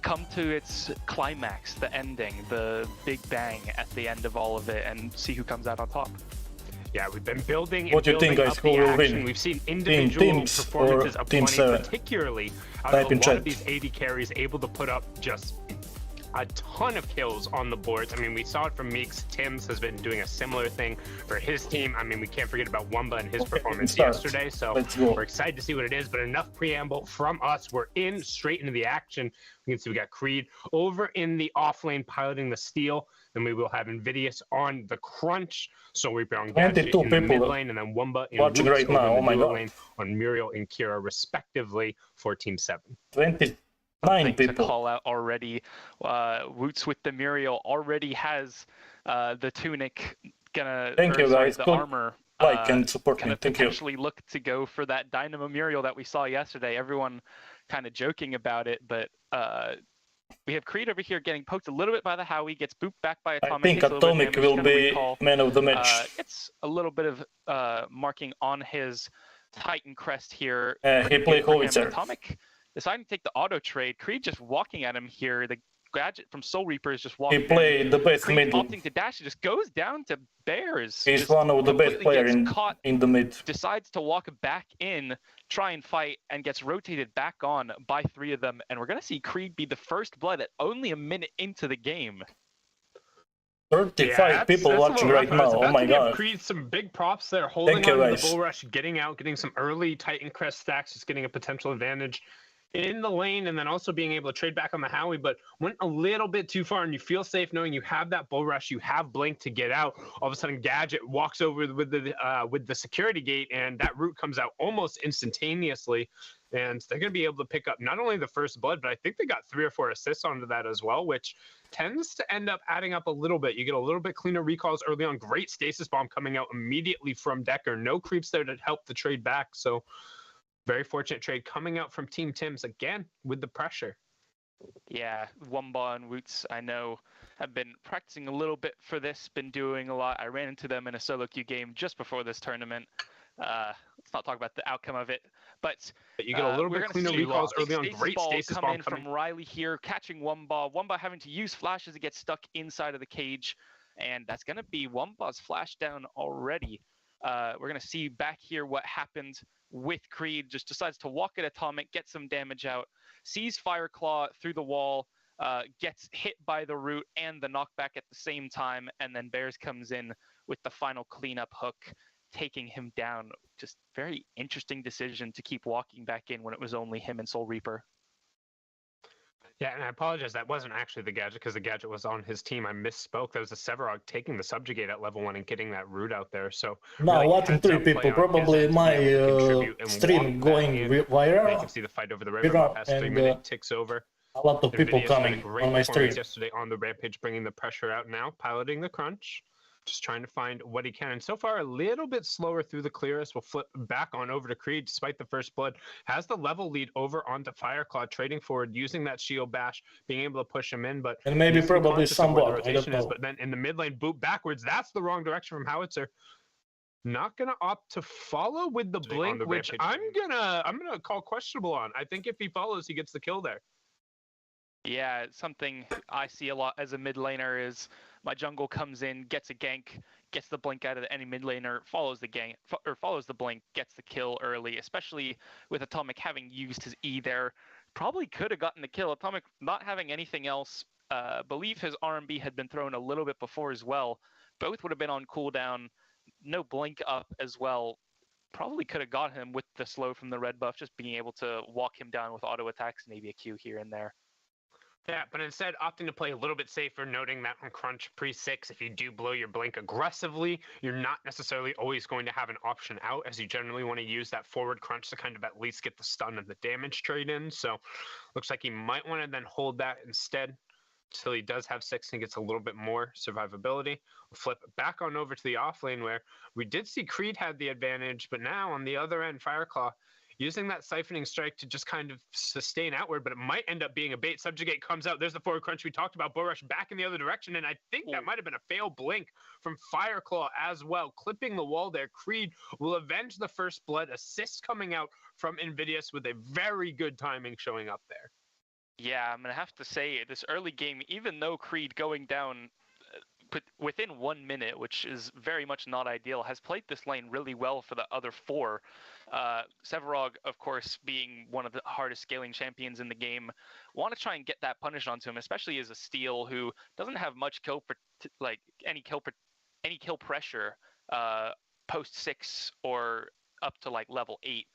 come to its climax, the ending, the big bang at the end of all of it, and see who comes out on top. Yeah, we've been building and what do you think, guys? up the action. We've seen individual performances of plenty, particularly out of a lot of these AD carries able to put up just a ton of kills on the boards. I mean, we saw it from Meeks. Tims has been doing a similar thing for his team. I mean, we can't forget about Wumba and his performance yesterday, so we're excited to see what it is, but enough preamble from us. We're straight into the action. We can see we got Creed over in the off lane piloting the steal, then we will have Invidious on the crunch, so we're on Gadget in the mid lane, and then Wumba in watching right now. Oh my god, lane on Muriel and Kira respectively for Team 7. 9 people. To call out already. Woots with the Muriel already has the tunic gonna. Thank you, guys. The armor. Like and support me. Thank you. Potentially look to go for that Dynamo Muriel that we saw yesterday. Everyone kind of joking about it, but we have Creed over here getting poked a little bit by the Howie, gets booped back by Atomic. I think Atomic will be man of the match. It's a little bit of marking on his Titan crest here. He played Howitzer. Atomic deciding to take the auto trade. Creed just walking at him here. The Gadget from Soul Reaper is just walking. He played the best mid. Opting to dash, it just goes down to Bears. He's one of the best players in the mid. Decides to walk back in, try and fight, and gets rotated back on by 3 of them. And we're going to see Creed be the first blood at only a minute into the game. 35 people watching right now. Oh my god. Creed some big props there, holding on to the bull rush, getting out, getting some early Titan crest stacks, just getting a potential advantage. in the lane and then also being able to trade back on the Howie, but went a little bit too far, and you feel safe knowing you have that bull rush, you have Blink to get out. All of a sudden, Gadget walks over with the security gate, and that root comes out almost instantaneously, and they're going to be able to pick up not only the first blood, but I think they got 3 or 4 assists onto that as well, which tends to end up adding up a little bit. You get a little bit cleaner recalls early on. Great stasis bomb coming out immediately from Decker. No creeps there to help the trade back, so very fortunate trade coming out from Team Tims again with the pressure. Yeah, Wumba and Woots, I know, have been practicing a little bit for this, been doing a lot. I ran into them in a solo queue game just before this tournament. Let's not talk about the outcome of it, but you get a little bit cleaner recalls early on. Great stasis bomb coming from Riley here, catching Wumba. Wumba having to use flash as it gets stuck inside of the cage, and that's going to be Wumba's flash down already. We're going to see back here what happened with Creed. Just decides to walk at Atomic, get some damage out, sees Fireclaw through the wall, gets hit by the root and the knockback at the same time, and then Bears comes in with the final cleanup hook, taking him down. Just very interesting decision to keep walking back in when it was only him and Soul Reaper. Yeah, and I apologize. That wasn't actually the Gadget, because the Gadget was on his team. I misspoke. That was the Severog taking the Subjugate at level 1 and getting that root out there. So now really watching 3 people, probably my stream going viral. You can see the fight over the river past 3 minutes ticks over. A lot of people coming on my stream. Yesterday on the Rampage, bringing the pressure out now, piloting the crunch. Just trying to find what he can. And so far, a little bit slower through the clearest. We'll flip back on over to Creed, despite the first blood. Has the level lead over onto Fireclaw, trading forward, using that shield bash, being able to push him in. But and maybe probably some bot, I don't know. But then in the mid lane, boot backwards. That's the wrong direction from Howitzer. Not gonna opt to follow with the blink, which I'm gonna call questionable on. I think if he follows, he gets the kill there. Yeah, something I see a lot as a mid laner is my jungle comes in, gets a gank, gets the blink out of any mid laner, follows the gank or follows the blink, gets the kill early. Especially with Atomic having used his E there, probably could have gotten the kill. Atomic not having anything else. Believe his RMB had been thrown a little bit before as well. Both would have been on cooldown. No blink up as well. Probably could have got him with the slow from the red buff, just being able to walk him down with auto attacks, maybe a Q here and there. Yeah, but instead opting to play a little bit safer, noting that on Crunch pre-6, if you do blow your blink aggressively, you're not necessarily always going to have an option out, as you generally want to use that forward Crunch to kind of at least get the stun and the damage trade in. So looks like he might want to then hold that instead until he does have 6 and he gets a little bit more survivability. We'll flip back on over to the off lane where we did see Creed had the advantage, but now on the other end, Fireclaw using that siphoning strike to just kind of sustain outward, but it might end up being a bait. Subjugate comes out. There's the forward crunch we talked about. Bull rush back in the other direction, and I think that might have been a failed blink from Fireclaw as well, clipping the wall there. Creed will avenge the first blood. Assist coming out from Invidious with a very good timing showing up there. Yeah, I'm going to have to say this early game, even though Creed going down within 1 minute, which is very much not ideal, has played this lane really well for the other 4. Severog, of course, being one of the hardest scaling champions in the game, want to try and get that punish onto him, especially as a steal who doesn't have much any kill pressure post 6 or up to like level 8.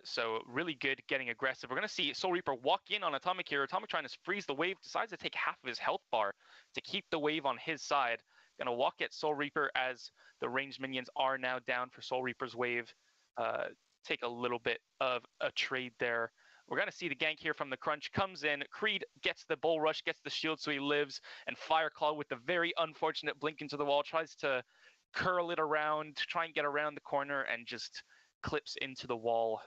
So really good getting aggressive. We're going to see Soul Reaper walk in on Atomic here. Atomic trying to freeze the wave, decides to take half of his health bar to keep the wave on his side. Going to walk at Soul Reaper as the ranged minions are now down for Soul Reaper's wave. Take a little bit of a trade there. We're going to see the gank here from the crunch. Comes in, Creed gets the bull rush, gets the shield so he lives, and Fireclaw with the very unfortunate blink into the wall tries to curl it around, try and get around the corner, and just clips into the wall.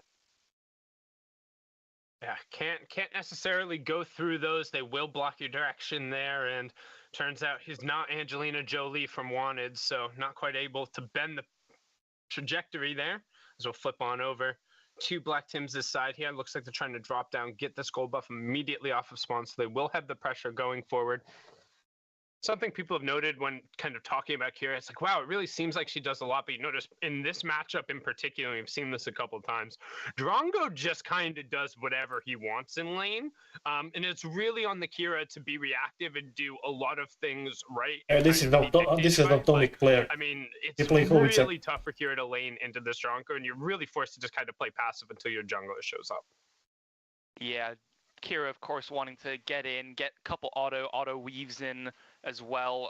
Yeah, can't necessarily go through those. They will block your direction there, and turns out he's not Angelina Jolie from Wanted, so not quite able to bend the trajectory there. As we'll flip on over to Black Tims this side here. Looks like they're trying to drop down, get this gold buff immediately off of spawn, so they will have the pressure going forward. Something people have noted when kind of talking about Kira, it's like, wow, it really seems like she does a lot, but you notice in this matchup in particular, we've seen this a couple of times, Drongo just kind of does whatever he wants in lane, and it's really on the Kira to be reactive and do a lot of things right. This is not Tonic player. I mean, it's really tough for Kira to lane into this Drongo, and you're really forced to just kind of play passive until your jungler shows up. Yeah, Kira, of course, wanting to get in, get a couple auto weaves in as well,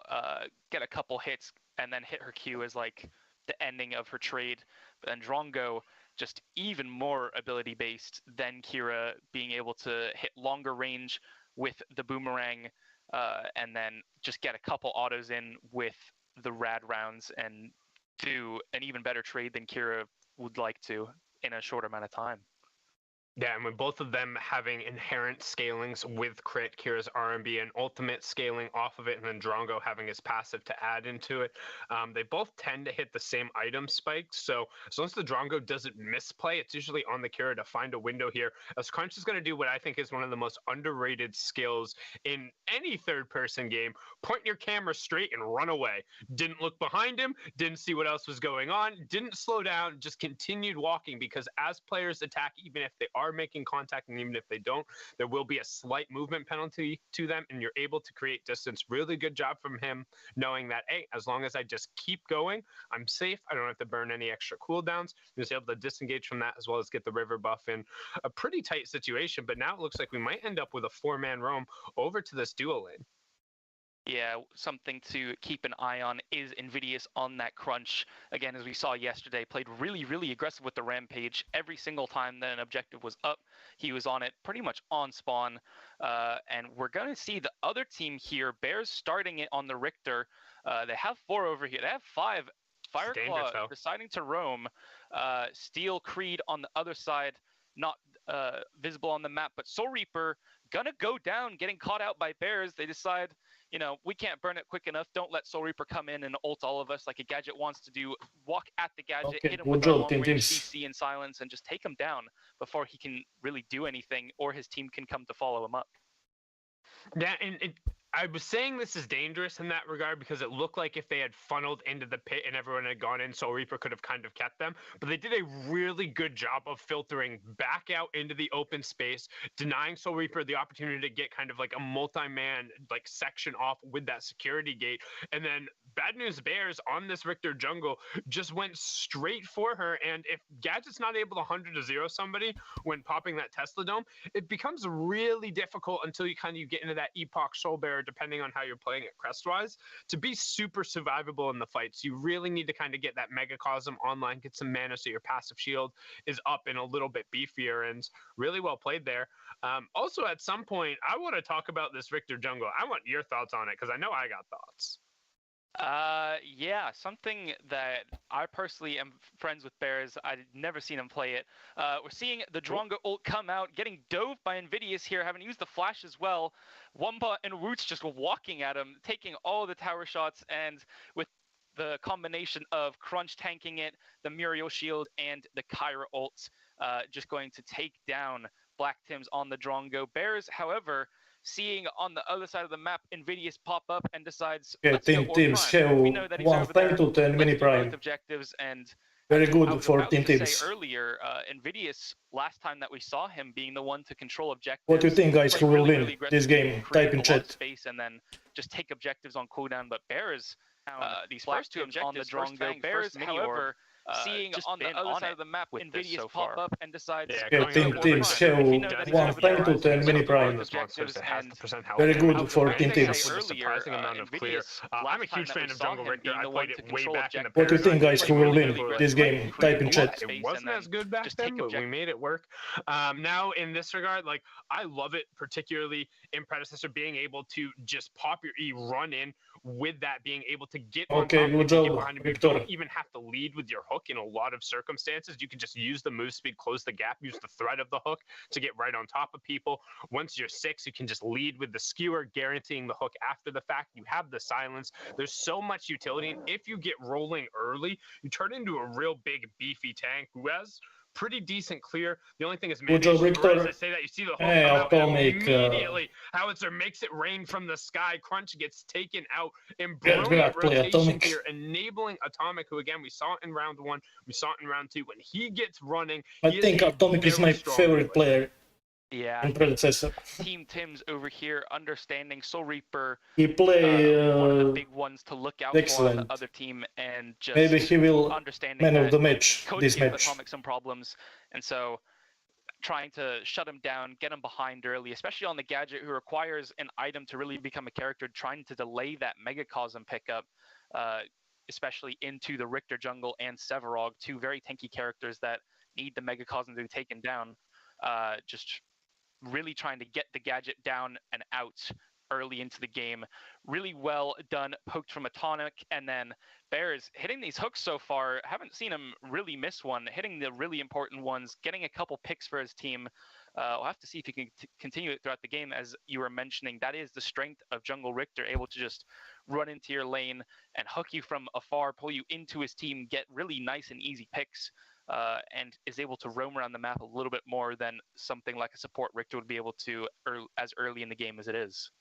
get a couple hits, and then hit her Q as like the ending of her trade. But then Drongo, just even more ability based than Kira, being able to hit longer range with the boomerang, and then just get a couple autos in with the rad rounds and do an even better trade than Kira would like to in a short amount of time. Yeah, and with both of them having inherent scalings with crit, Kira's RMB and ultimate scaling off of it, and then Drongo having his passive to add into it, they both tend to hit the same item spikes. So as long as the Drongo doesn't misplay, it's usually on the Kira to find a window here. As Crunch is going to do what I think is one of the most underrated skills in any third-person game: point your camera straight and run away. Didn't look behind him, didn't see what else was going on, didn't slow down, just continued walking, because as players attack, even if they are making contact and even if they don't, there will be a slight movement penalty to them, and you're able to create distance. Really good job from him, knowing that, hey, as long as I just keep going, I'm safe. I don't have to burn any extra cooldowns. He was able to disengage from that as well as get the river buff in a pretty tight situation. But now it looks like we might end up with a 4-man roam over to this duo lane. Yeah, something to keep an eye on is Invidious on that crunch. Again, as we saw yesterday, played really, really aggressive with the Rampage. Every single time that an objective was up, he was on it pretty much on spawn. And we're going to see the other team here, Bears starting it on the Richter. They have 4 over here. They have 5. Fireclaw deciding to roam. Steel Creed on the other side, not visible on the map, but Soul Reaper gonna go down, getting caught out by Bears. They decide, you know, we can't burn it quick enough. Don't let Soul Reaper come in and ult all of us like a Gadget wants to do. Walk at the Gadget, hit him with a long-range CC and silence, and just take him down before he can really do anything, or his team can come to follow him up. Yeah, and I was saying this is dangerous in that regard because it looked like if they had funneled into the pit and everyone had gone in, Soul Reaper could have kind of kept them. But they did a really good job of filtering back out into the open space, denying Soul Reaper the opportunity to get kind of like a multi-man like section off with that security gate. And then Bad News Bears on this Richter jungle just went straight for her. And if Gadget's not able to 100-0 somebody when popping that Tesla Dome, it becomes really difficult until you kind of get into that Epoch Soul Bearer, depending on how you're playing it crest-wise, to be super survivable in the fights. You really need to kind of get that Megacosm online, get some mana so your passive shield is up and a little bit beefier, and really well played there. Also, at some point, I want to talk about this Richter jungle. I want your thoughts on it, because I know I got thoughts. Yeah, something that I personally am friends with Bears. I've never seen him play it. We're seeing the Drongo ult come out, getting dove by Invidious here, having used the flash as well. Wumpa and Roots just walking at him, taking all the tower shots, and with the combination of Crunch tanking it, the Muriel shield, and the Kyra ult, just going to take down Black Tims on the Drongo. Bears, however, seeing on the other side of the map Invidious pop up and decides, let's go teams have we know that he's over there. 1 10 mini prime. Objectives, and very good for team teams. Earlier, Invidious, last time that we saw him being the one to control objectives. What do you think, guys? Who will win this game? Type in chat. Space and then just take objectives on cooldown. But Bears, these first 2 objectives on the Drongo. Bears, however, seeing on the other side of the map Invidious pop up and decides, teams have 1 10 mini prime. Very good for team teams. Surprising amount of clear. I'm a huge fan of Jungle Richter. I played it way back in the What do you think, guys? Who will win this game? Type in chat. It wasn't as good back then, but we made it work. Now, in this regard, like, I love it, particularly in Predecessor, being able to just pop your E, run in with that, being able to get on top, good job, behind him. You don't even have to lead with your hook in a lot of circumstances. You can just use the move speed, close the gap, use the threat of the hook to get right on top of people. Once you're 6, you can just lead with the skewer, guaranteeing the hook after the fact. You have the silence. There's so much utility, and if you get rolling early, you turn into a real big beefy tank who has pretty decent clear. The only thing is, as I say that, you see the hook come out immediately. Howitzer makes it rain from the sky. Crunch gets taken out in brilliant rotation here, enabling Atomic, who again we saw in round 1, we saw it in round 2. When he gets running, I think Atomic is my favorite player. Yeah, in Predecessor. Team Tim's over here understanding Soul Reaper. He play one of the big ones to look out for on the other team, and just maybe he will understanding man of the match this match. Atomic some problems, and so trying to shut him down, get him behind early, especially on the gadget who requires an item to really become a character, trying to delay that Megacosm pickup, especially into the Richter jungle and Sevarog, two very tanky characters that need the Megacosm to be taken down. Just really trying to get the gadget down and out early into the game. Really well done, poked from Atomic, and then Bears hitting these hooks so far. Haven't seen him really miss one, hitting the really important ones, getting a couple picks for his team. We'll have to see if he can continue it throughout the game. As you were mentioning, that is the strength of Jungle Richter, able to just run into your lane and hook you from afar, pull you into his team, get really nice and easy picks, and is able to roam around the map a little bit more than something like a support Richter would be able to as early in the game as it is.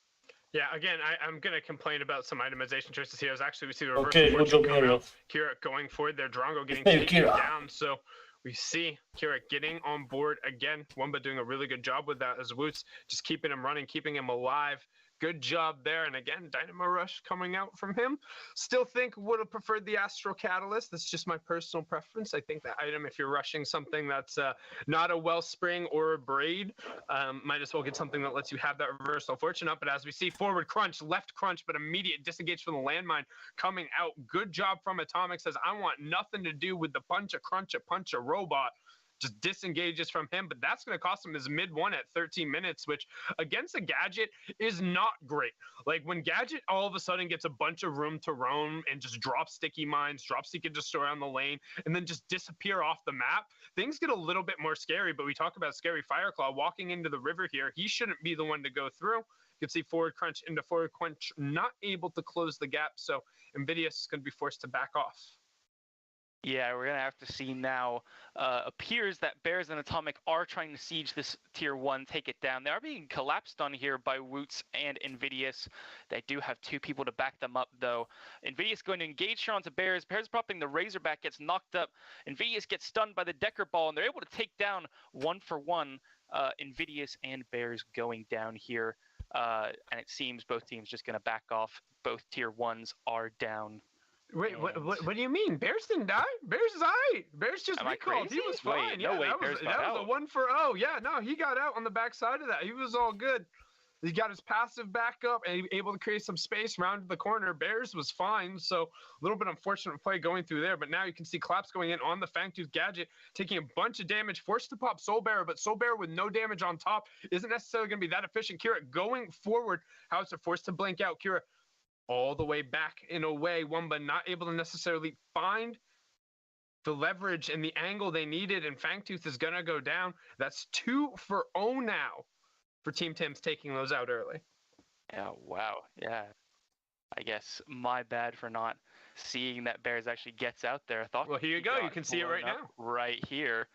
Yeah, again, I'm going to complain about some itemization choices here. As actually we see the reverse good job, Muriel. Kira going forward there, Drongo getting taken down. So we see Kira getting on board again. Wumba doing a really good job with that as Woots just keeping him running, keeping him alive. Good job there. And again, Dynamo Rush coming out from him. Still think would have preferred the Astral Catalyst. That's just my personal preference. I think that item, if you're rushing something that's not a Wellspring or a Braid, might as well get something that lets you have that reversal fortune up. But as we see, forward crunch, left crunch, but immediate disengage from the landmine coming out. Good job from Atomic. Says, I want nothing to do with the punch a robot. Just disengages from him, but that's going to cost him his mid one at 13 minutes, which against a Gadget is not great. Like when Gadget all of a sudden gets a bunch of room to roam and just drop sticky mines, drop Seek and Destroy on the lane, and then just disappear off the map, things get a little bit more scary. But we talk about scary Fireclaw walking into the river here. He shouldn't be the one to go through. You can see forward crunch into forward quench, not able to close the gap. So Invidious is going to be forced to back off. Yeah, we're going to have to see now. Appears that Bears and Atomic are trying to siege this tier 1, take it down. They are being collapsed on here by Woots and Invidious. They do have two people to back them up, though. Invidious going to engage here onto Bears. Bears popping the Razorback, gets knocked up. Invidious gets stunned by the Decker Ball, and they're able to take down 1-for-1. Invidious and Bears going down here. And it seems both teams just going to back off. Both tier 1s are down. Wait, what do you mean? Bears didn't die? Bears is alright. Bears just recalled. He was fine. Wait, no way, that was a 1-for-0. Yeah, no, he got out on the backside of that. He was all good. He got his passive back up and able to create some space, rounded the corner. Bears was fine, so a little bit unfortunate play going through there. But now you can see Claps going in on the Fangtooth Gadget, taking a bunch of damage, forced to pop Soul Bearer, but Soul Bearer with no damage on top isn't necessarily going to be that efficient. Kira going forward, Howitzer forced to blink out. Kira all the way back in a way. Wumba not able to necessarily find the leverage and the angle they needed, and Fangtooth is going to go down. That's 2-for-0 now for Team Tim's taking those out early. Yeah, wow. Yeah. I guess my bad for not seeing that Bears actually gets out there. I thought. Well, here you go. You can see it right now. Right here.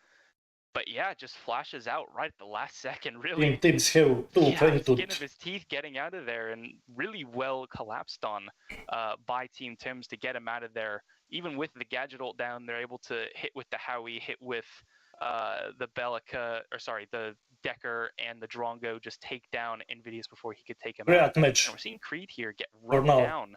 But yeah, just flashes out right at the last second, really. Teams have skin of his teeth getting out of there, and really well collapsed on by Team Tims to get him out of there. Even with the gadget ult down, they're able to hit with the Howie, hit with the the Decker and the Drongo, just take down Invidious before he could take him out. Match. And we're seeing Creed here get run down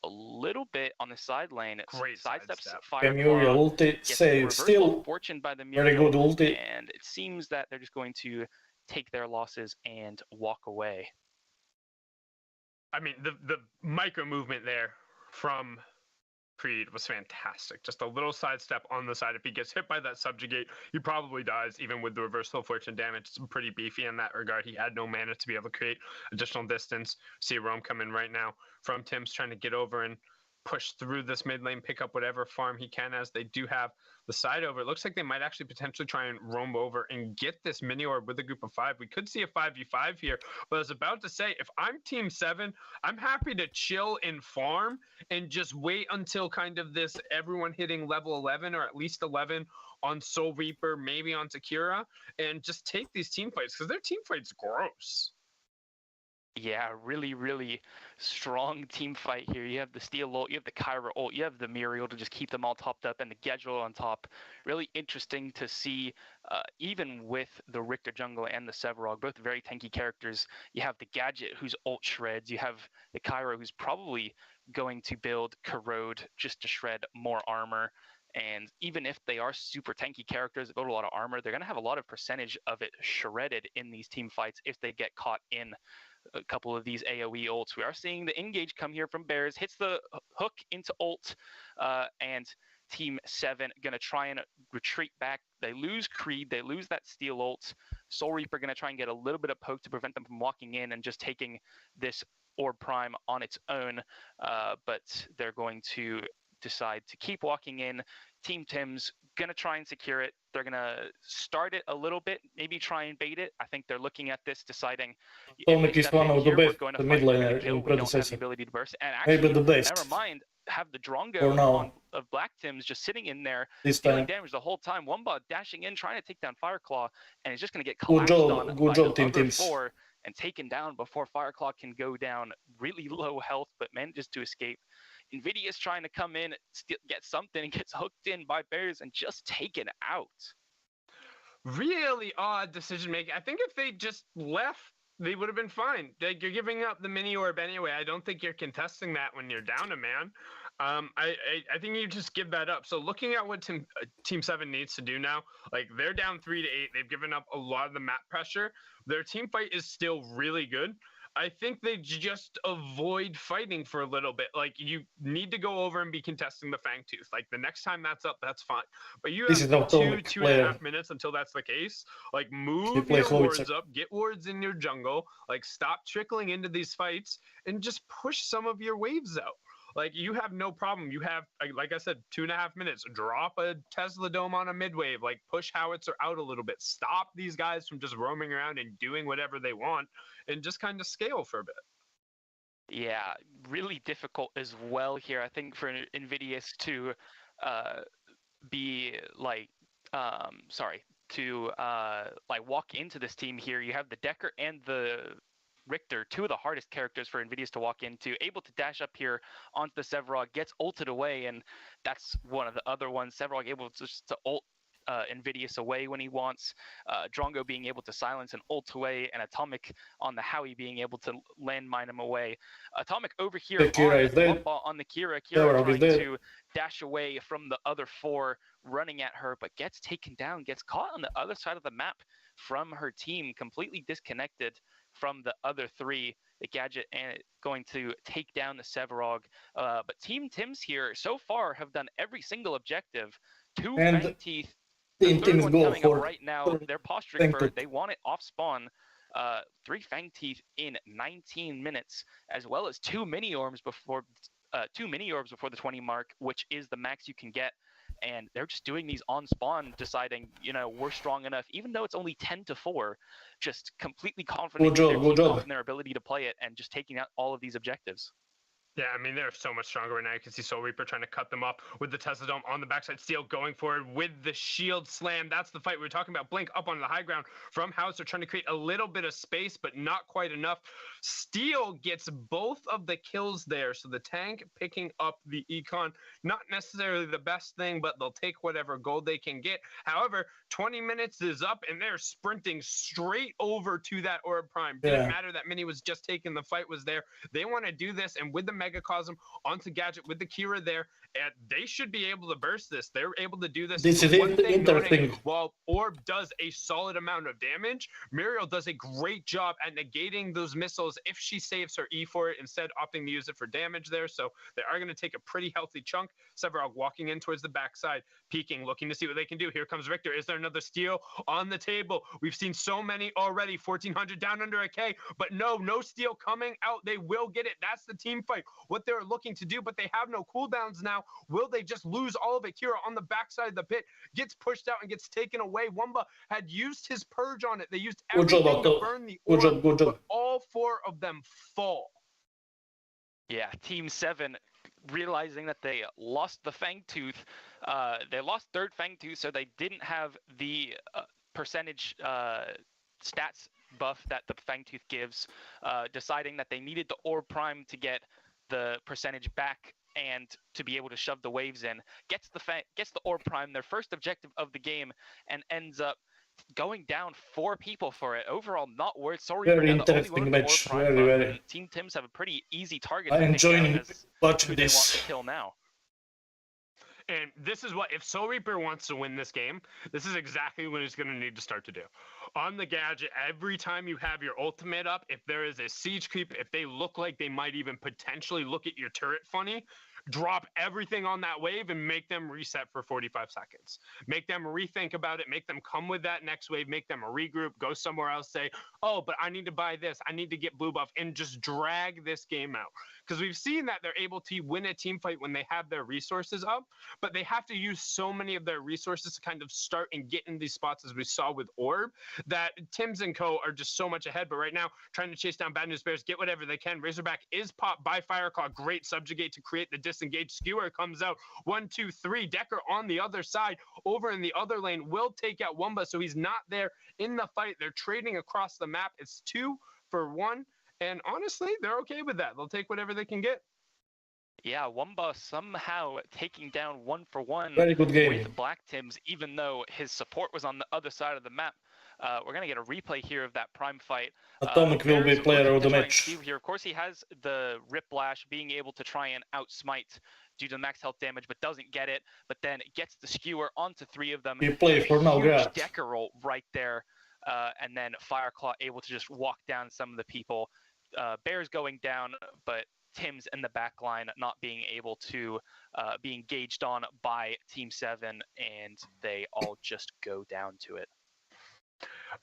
a little bit on the side lane. Great sidesteps Fire. Muriel ulti, save, still fortune by the very good ulti. And it seems that they're just going to take their losses and walk away. I mean, the micro movement there from Creed was fantastic. Just a little sidestep on the side. If he gets hit by that subjugate, he probably dies, even with the reversal fortune damage. It's pretty beefy in that regard. He had no mana to be able to create additional distance. See Rome come in right now from Tim's, trying to get over and push through this mid lane, pick up whatever farm he can, as they do have the side over. It looks like they might actually potentially try and roam over and get this mini orb with a group of 5. We could see a 5v5 here, but I was about to say, if I'm Team 7, I'm happy to chill and farm and just wait until kind of this everyone hitting level 11 or at least 11 on Soul Reaper, maybe on Takira, and just take these team fights, because their team fights gross. Yeah, really, really strong team fight here. You have the Steel ult, you have the Kyra ult, you have the Muriel to just keep them all topped up, and the Gadget on top. Really interesting to see, even with the Richter jungle and the Sevarog, both very tanky characters. You have the Gadget whose ult shreds. You have the Kyra who's probably going to build Corrode just to shred more armor. And even if they are super tanky characters that build a lot of armor, they're going to have a lot of percentage of it shredded in these team fights if they get caught in a couple of these AoE ults. We are seeing the engage come here from Bears, hits the hook into ult, and Team 7 going to try and retreat back. They lose Creed, they lose that Steel ult. Soul Reaper going to try and get a little bit of poke to prevent them from walking in and just taking this Orb Prime on its own, but they're going to decide to keep walking in. Team Tim's going to try and secure it. They're going to start it a little bit, maybe try and bait it. I think they're looking at this, deciding Tomek is one of the best mid laner in Predecessor. Maybe the best. Never mind, have the Drongo For now. of Black Tims just sitting in there, This dealing time. damage the whole time. Wumba dashing in, trying to take down Fireclaw, and he's just going to get Good collapsed job, on good by job, the Team other Tims. 4 and taken down before Fireclaw can go down. Really low health, but manages to escape. Invidious trying to come in, get something, and gets hooked in by Bears and just taken out. Really odd decision making. I think if they just left, they would have been fine. Like, you're giving up the mini orb anyway. I don't think you're contesting that when you're down a man. I think you just give that up. So looking at what Team 7 needs to do now, like they're down 3-8. They've given up a lot of the map pressure. Their team fight is still really good. I think they just avoid fighting for a little bit. Like, you need to go over and be contesting the Fangtooth. Like, the next time that's up, that's fine. But you This have is two Tomek and a player. half minutes until that's the case. Like, He move plays your Howitzer. wards up, get wards in your jungle. Like, stop trickling into these fights and just push some of your waves out. Like, you have no problem. You have, like I said, 2.5 minutes. Drop a Tesla Dome on a mid-wave. Like, push Howitzer out a little bit. Stop these guys from just roaming around and doing whatever they want, and just kind of scale for a bit. Yeah, really difficult as well here. I think for Invidious to be like, like walk into this team here. You have the Decker and the Richter, two of the hardest characters for Invidious to walk into, able to dash up here onto the Sevarog, gets ulted away, and that's one of the other ones. Sevarog able just to ult Invidious away when he wants, Drongo being able to silence and ult away, and Atomic on the Howie being able to landmine him away. Atomic over here The Kira is dead. on the Kira. Sevarog Kira is trying dead. to dash away from the other 4 running at her, but gets taken down, gets caught on the other side of the map from her team, completely disconnected from the other 3. The Gadget and going to take down the Sevarog. But Team Tims here so far have done every single objective. 2 And Fang Teeth. Team The third Tims one go coming for up right now. They're posturing Fang for Tooth. it. They want it off spawn. 3 Fang Teeth in 19 minutes, as well as 2 mini orbs before the 20 mark, which is the max you can get. And they're just doing these on spawn, deciding, we're strong enough, even though it's only 10-4, just completely confident Good job, in their good team, job. confident in their ability to play it, and just taking out all of these objectives. Yeah, I mean, they're so much stronger right now. You can see Soul Reaper trying to cut them up with the Tesla Dome on the backside. Steel going for it with the shield slam. That's the fight we were talking about. Blink up on the high ground from Howitzer, trying to create a little bit of space, but not quite enough. Steel gets both of the kills there. So the tank picking up the Econ, not necessarily the best thing, but they'll take whatever gold they can get. However, 20 minutes is up, and they're sprinting straight over to that Orb Prime. Didn't Yeah. matter that Mini was just taken. The fight was there. They want to do this, and with the Megacosm onto Gadget with the Kira there, and they should be able to burst this. They're able to do this. This is One thing interesting. noting, while Orb does a solid amount of damage, Muriel does a great job at negating those missiles if she saves her E for it, instead opting to use it for damage there. So they are going to take a pretty healthy chunk. Sevarog walking in towards the backside, peeking, looking to see what they can do. Here comes Richter. Is there another steal on the table? We've seen so many already. 1,400 down under a K, but no steal coming out. They will get it. That's the team fight. What they're looking to do, but they have no cooldowns now. Will they just lose all of it? Kira on the backside of the pit gets pushed out and gets taken away. Wumba had used his purge on it. They used Good job, everything to Otto. burn the Good orb, job, good job. but all 4 of them fall. Yeah, Team 7 realizing that they lost the Fangtooth. They lost 3rd Fangtooth, so they didn't have the percentage stats buff that the Fangtooth gives, deciding that they needed the Orb Prime to get the percentage back and to be able to shove the waves in. Gets the Orb Prime, their first objective of the game, and ends up going down 4 people for it. Overall, not worth. Sorry, Very for the only interesting one with the match. Orb Prime Very, buff, very. and Team Tims have a pretty easy target. I to am pick out enjoying as watching who they want this. to kill now. And this is what, if Soul Reaper wants to win this game, this is exactly what he's going to need to start to do. On the gadget, every time you have your ultimate up, if there is a siege creep, if they look like they might even potentially look at your turret funny, drop everything on that wave and make them reset for 45 seconds. Make them rethink about it, make them come with that next wave, make them regroup, go somewhere else, say, oh, but I need to buy this, I need to get blue buff, and just drag this game out. Because we've seen that they're able to win a team fight when they have their resources up, but they have to use so many of their resources to kind of start and get in these spots, as we saw with Orb, that Tim's and co are just so much ahead. But right now, trying to chase down Bad News Bears, get whatever they can. Razorback is popped by Fireclaw. Great subjugate to create the disengage. Skewer comes out. 1, 2, 3. Decker on the other side. Over in the other lane will take out Wumba, so he's not there in the fight. They're trading across the map. It's 2 for 1. And honestly, they're okay with that. They'll take whatever they can get. Yeah, Wumba somehow taking down 1 for 1 Very good game. with Black Tims, even though his support was on the other side of the map. We're going to get a replay here of that prime fight. Atomic will be player of the match. Here. Of course, he has the Riplash, being able to try and outsmite due to the max health damage, but doesn't get it. But then gets the skewer onto 3 of them. You play for now, Grab. Decker roll right there. And then Fireclaw able to just walk down some of the people. Bears going down, but Tim's in the back line not being able to be engaged on by Team 7, and they all just go down to it.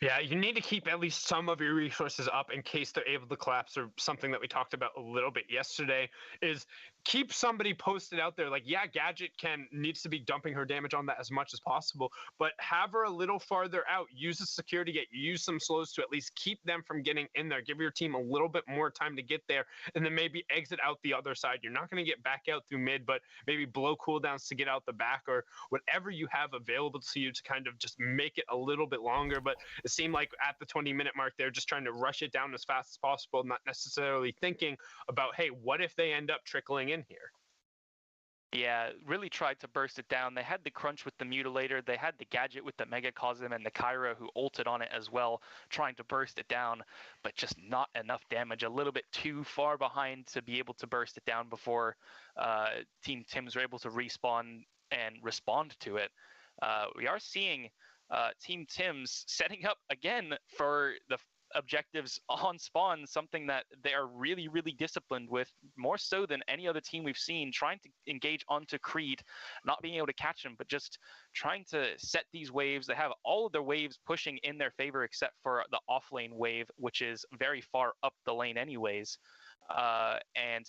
Yeah, you need to keep at least some of your resources up in case they're able to collapse, or something that we talked about a little bit yesterday is keep somebody posted out there. Like, yeah, Gadget needs to be dumping her damage on that as much as possible, but have her a little farther out. Use the security gate, use some slows to at least keep them from getting in there. Give your team a little bit more time to get there, and then maybe exit out the other side. You're not going to get back out through mid, but maybe blow cooldowns to get out the back, or whatever you have available to you to kind of just make it a little bit longer. But it seemed like at the 20-minute mark, they're just trying to rush it down as fast as possible, not necessarily thinking about, hey, what if they end up trickling in here? Yeah, really tried to burst it down. They had the crunch with the Mutilator. They had the gadget with the Megacosm and the Kyra who ulted on it as well, trying to burst it down, but just not enough damage. A little bit too far behind to be able to burst it down before Team Tims were able to respawn and respond to it. We are seeing Team Tims setting up again for the objectives on spawn, something that they are really, really disciplined with, more so than any other team we've seen, trying to engage onto Creed, not being able to catch him, but just trying to set these waves. They have all of their waves pushing in their favor except for the off lane wave, which is very far up the lane anyways. And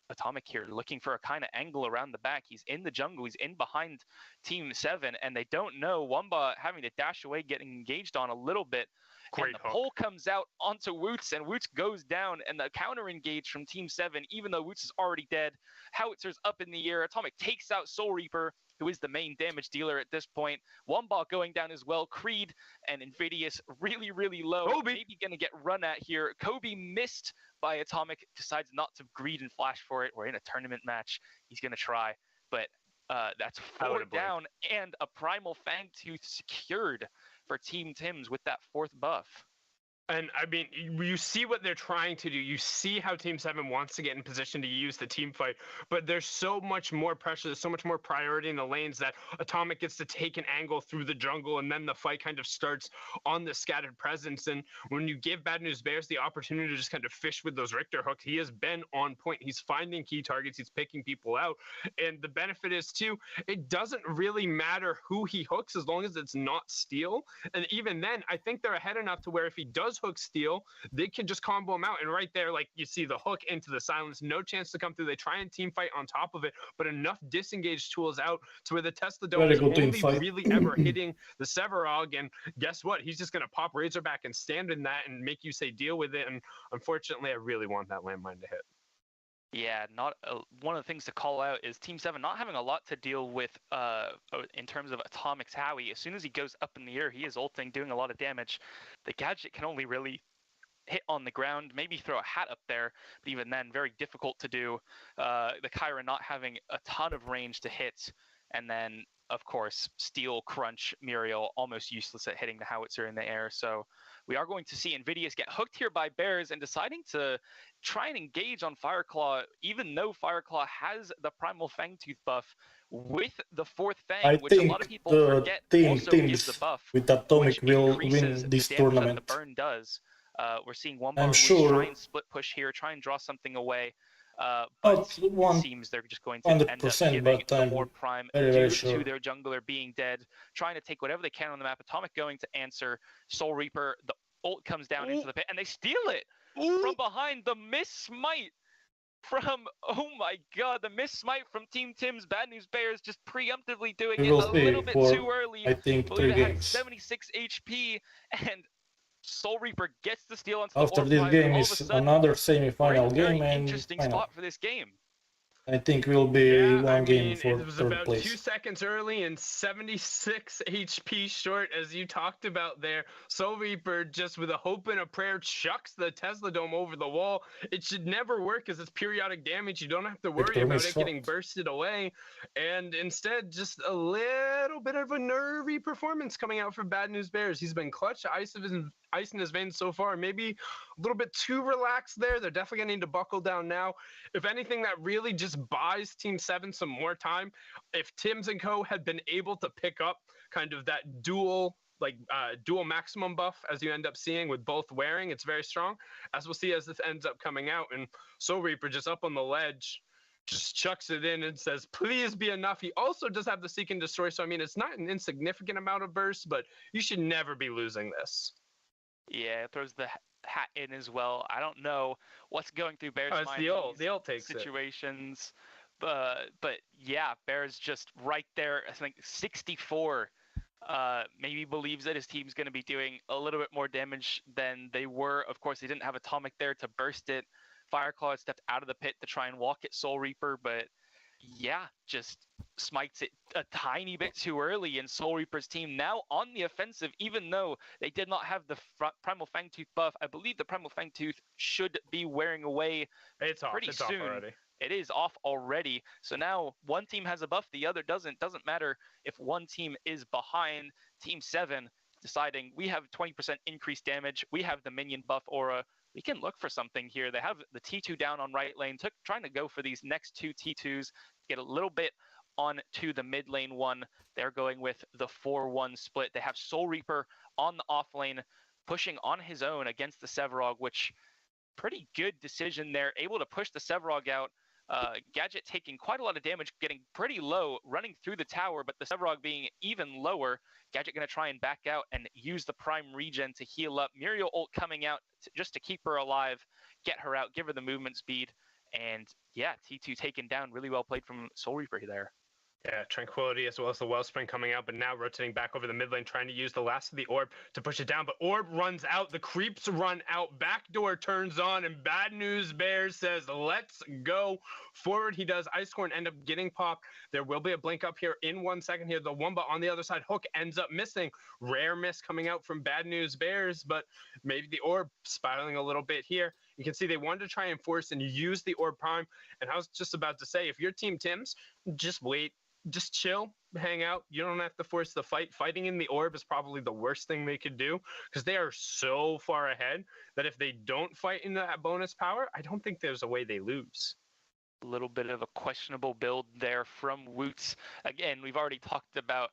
Atomic here looking for a kind of angle around the back. He's in the jungle. He's in behind Team 7, and they don't know. Wumba having to dash away, getting engaged on a little bit. Great and the hook. pole comes out onto Woots, and Woots goes down, and the counter engage from Team 7, even though Woots is already dead. Howitzer's up in the air. Atomic takes out Soul Reaper, who is the main damage dealer at this point. Wumba going down as well. Creed and Invidious really, really low. Kobe. Maybe going to get run at here. Kobe missed by Atomic, decides not to greed and flash for it. We're in a tournament match. He's going to try, but that's 4 down, and a Primal Fangtooth secured for Team Tims with that 4th buff. And I mean, you see what they're trying to do. You see how Team 7 wants to get in position to use the team fight, but there's so much more pressure. There's so much more priority in the lanes that Atomic gets to take an angle through the jungle, and then the fight kind of starts on the scattered presence. And when you give Bad News Bears the opportunity to just kind of fish with those Richter hooks, he has been on point. He's finding key targets. He's picking people out. And the benefit is, too, it doesn't really matter who he hooks as long as it's not Steel. And even then, I think they're ahead enough to where if he does hook Steel, they can just combo him out. And right there, like, you see the hook into the silence, no chance to come through. They try and team fight on top of it, but enough disengage tools out to where the Tesla Dome is only really ever hitting the Severog. And guess what? He's just going to pop Razorback and stand in that and make you say deal with it. And unfortunately, I really want that landmine to hit. Yeah, not one of the things to call out is Team 7 not having a lot to deal with in terms of Atomic's Howie. As soon as he goes up in the air, he is ulting, doing a lot of damage. The gadget can only really hit on the ground, maybe throw a hat up there, but even then, very difficult to do. The Kyra not having a ton of range to hit, and then, of course, Steel, Crunch, Muriel, almost useless at hitting the Howitzer in the air. So we are going to see Invidious get hooked here by Bears and deciding to try and engage on Fireclaw, even though Fireclaw has the Primal Fangtooth buff with the fourth Fang, which a lot of people forget also gives the buff, with Atomic which will increases win this the damage tournament. that the burn does. We're seeing one I'm bar sure try and split push here, try and draw something away. But it seems they're just going to end up 100%, giving but the I'm more prime very, due very to sure. their jungler being dead, trying to take whatever they can on the map. Atomic going to answer. Soul Reaper, the ult comes down into the pit, and they steal it from behind. The miss smite from, oh my god, the miss smite from Team Tim's. Bad News Bears just preemptively doing We it will a see little bit for, too early. I think, I believe 3 it had games. 76 HP, and Soul Reaper gets the steal onto After the this Orb game all is of a sudden, another we're semi-final in a very game and interesting final. spot for this game. I think will be one game it for was third about place. 2 seconds early and 76 HP short, as you talked about there. Soul Reaper, just with a hope and a prayer, chucks the Tesla Dome over the wall. It should never work because it's periodic damage. You don't have to worry about it getting bursted away. And instead, just a little bit of a nervy performance coming out for Bad News Bears. He's been clutch, ice in his veins so far. Maybe a little bit too relaxed there. They're definitely going to need to buckle down now. If anything, that really just buys Team 7 some more time. If Tim's and Co. had been able to pick up kind of that dual maximum buff, as you end up seeing with both wearing, it's very strong, as we'll see as this ends up coming out. And Soul Reaper just up on the ledge, just chucks it in and says, please be enough. He also does have the Seek and Destroy, so I mean, it's not an insignificant amount of burst, but you should never be losing this. Yeah, it throws the hat in as well. I don't know what's going through Bears' it's mind the ult. in The ult takes situations. But yeah, Bears just right there, I think 64 maybe believes that his team's going to be doing a little bit more damage than they were. Of course, they didn't have Atomic there to burst it. Fireclaw had stepped out of the pit to try and walk at Soul Reaper, but yeah, just smites it a tiny bit too early, and Soul Reaper's team now on the offensive, even though they did not have the Primal Fangtooth buff. I believe the Primal Fangtooth should be wearing away pretty soon. Off already. It is off already. So now one team has a buff, the other doesn't. Doesn't matter if one team is behind. Team 7 deciding we have 20% increased damage. We have the minion buff aura. We can look for something here. They have the T2 down on right lane, trying to go for these next 2 T2s, get a little bit on to the mid lane one. They're going with the 4-1 split. They have Soul Reaper on the off lane, pushing on his own against the Sevarog, which pretty good decision there. Able to push the Sevarog out. Gadget taking quite a lot of damage, getting pretty low, running through the tower, but the Sevarog being even lower. Gadget going to try and back out and use the Prime Regen to heal up. Muriel ult coming out just to keep her alive, get her out, give her the movement speed. And yeah, T2 taken down. Really well played from Soul Reaper there. Yeah, Tranquility as well as the Wellspring coming out, but now rotating back over the mid lane, trying to use the last of the Orb to push it down. But Orb runs out, the creeps run out, backdoor turns on, and Bad News Bears says, let's go forward. He does. Icecorn end up getting popped. There will be a blink up here in 1 second here. The Wumba on the other side, Hook ends up missing. Rare miss coming out from Bad News Bears, but maybe the Orb spiraling a little bit here. You can see they wanted to try and force and use the Orb Prime. And I was just about to say, if you're Team Tims, just wait. Just chill, hang out. You don't have to force the fight. Fighting in the Orb is probably the worst thing they could do because they are so far ahead that if they don't fight in that bonus power, I don't think there's a way they lose. A little bit of a questionable build there from Woots. Again, we've already talked about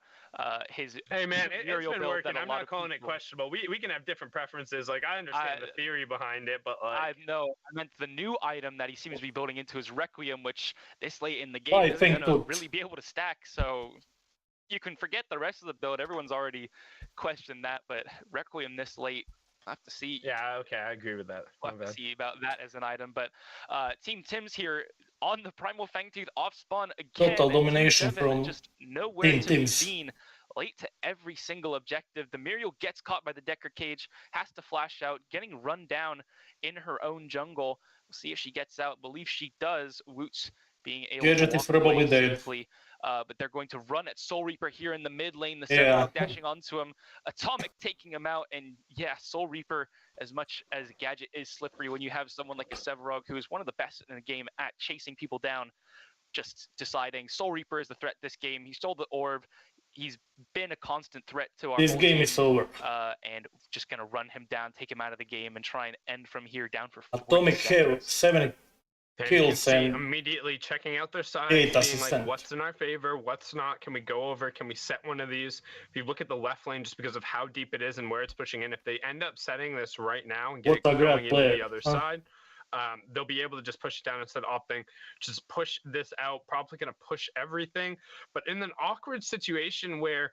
his Hey man, it's been working. I'm not calling it people... questionable. We can have different preferences. Like I understand the theory behind it, but like I meant the new item that he seems to be building into his Requiem, which this late in the game isn't gonna really be able to stack. So you can forget the rest of the build. Everyone's already questioned that, but Requiem this late. I'll have to see. Yeah, okay, I agree with that. We'll have to see about that as an item. But Team Tim's here on the Primal Fangtooth off spawn again. Total domination from just nowhere to be Tim's. seen. Late to every single objective. The Muriel gets caught by the Decker Cage, has to flash out, getting run down in her own jungle. We'll see if she gets out. Believe she does. Woots being able Gadget to is probably dead. safely. But they're going to run at Soul Reaper here in the mid lane. The Sevarog dashing onto him. Atomic taking him out. And yeah, Soul Reaper, as much as Gadget is slippery, when you have someone like a Sevarog who is one of the best in the game at chasing people down, just deciding Soul Reaper is the threat this game. He stole the Orb. he's been a constant threat to our This whole game team, is over. and just gonna run him down, take him out of the game, and try and end from here down for 40 Atomic have seconds. 7 And you can kills see and immediately checking out their sides, 8 being assistants. like, what's in our favor, what's not, can we go over, can we set one of these? If you look at the left lane, just because of how deep it is and where it's pushing in, if they end up setting this right now and get it What a great going into player, the other huh? side, they'll be able to just push it down instead of opting, just push this out, probably going to push everything. But in an awkward situation where,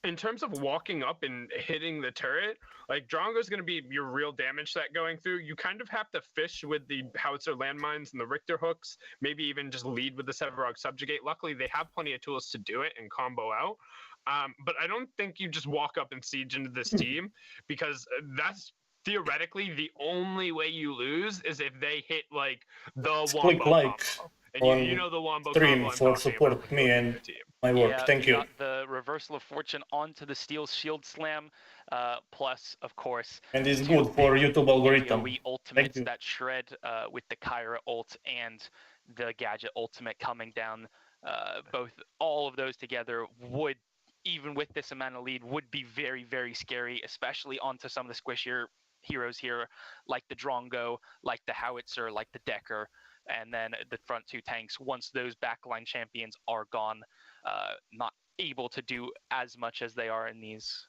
in terms of walking up and hitting the turret, like Drongo's going to be your real damage set going through. You kind of have to fish with the howitzer landmines and the Richter hooks, maybe even just lead with the Sevarog subjugate. Luckily, they have plenty of tools to do it and combo out. But I don't think you just walk up and siege into this team, because that's theoretically the only way you lose is if they hit like the click wombo like combo. on And you know the wombo stream combo I'm for talking support about, me and my work. Yeah, Thank we you. got the reversal of fortune onto the steel shield slam, plus of course. And it's two good for big YouTube algorithm. AoE Thank ultimates you. that shred with the Kyra ult and the gadget ultimate coming down. All of those together would, even with this amount of lead, would be very, very scary, especially onto some of the squishier heroes here, like the Drongo, like the Howitzer, like the Decker, and then the front two tanks. Once those backline champions are gone, not able to do as much as they are in these.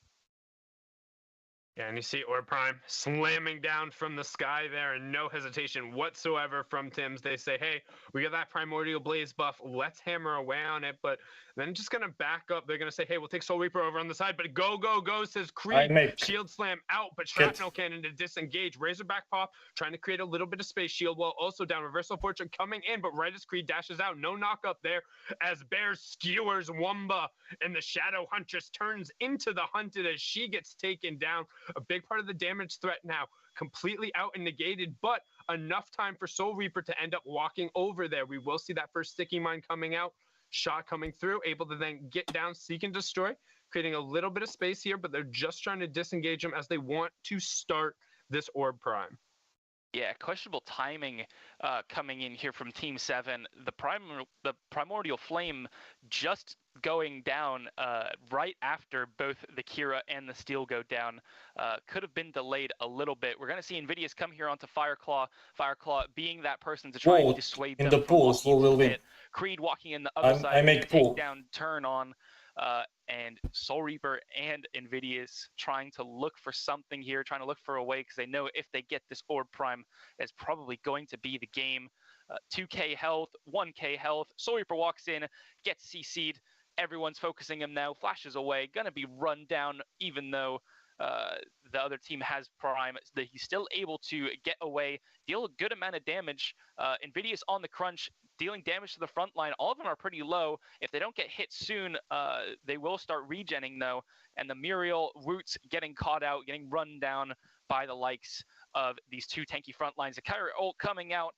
Yeah, and you see Orb Prime slamming down from the sky there, and no hesitation whatsoever from Tims. They say, hey, we got that Primordial Blaze buff, let's hammer away on it. But then just going to back up. They're going to say, hey, we'll take Soul Reaper over on the side. But go, go, go, says Creed. Shield Slam out, but Shrapnel Cannon to disengage. Razorback Pop trying to create a little bit of space. Shield Wall also down. Reversal Fortune coming in, but right as Creed dashes out, no knock up there as Bear skewers Wumba, and the Shadow Huntress turns into the Hunted as she gets taken down. A big part of the damage threat now completely out and negated, but enough time for Soul Reaper to end up walking over there. We will see that first sticky mine coming out, shot coming through, able to then get down, seek and destroy, creating a little bit of space here, but they're just trying to disengage them as they want to start this Orb Prime. Yeah, questionable timing coming in here from Team 7. The Primordial Flame just going down right after both the Kira and the Steel go down. Could have been delayed a little bit. We're going to see Invidious come here onto Fireclaw. Fireclaw being that person to try and dissuade them in the from pools, who will win? Creed walking in the other side, I make pool. takedown, turn on. And Soul Reaper and Invidious trying to look for something here, trying to look for a way, because they know if they get this Orb Prime, it's probably going to be the game. 2k health, 1k health. Soul Reaper walks in, gets CC'd. Everyone's focusing him now, flashes away, gonna be run down, even though the other team has Prime. He's still able to get away, deal a good amount of damage. Invidious on the crunch, dealing damage to the front line. All of them are pretty low. If they don't get hit soon, they will start regenning though. And the Muriel Roots getting caught out, getting run down by the likes of these two tanky front lines. The Kyra ult coming out,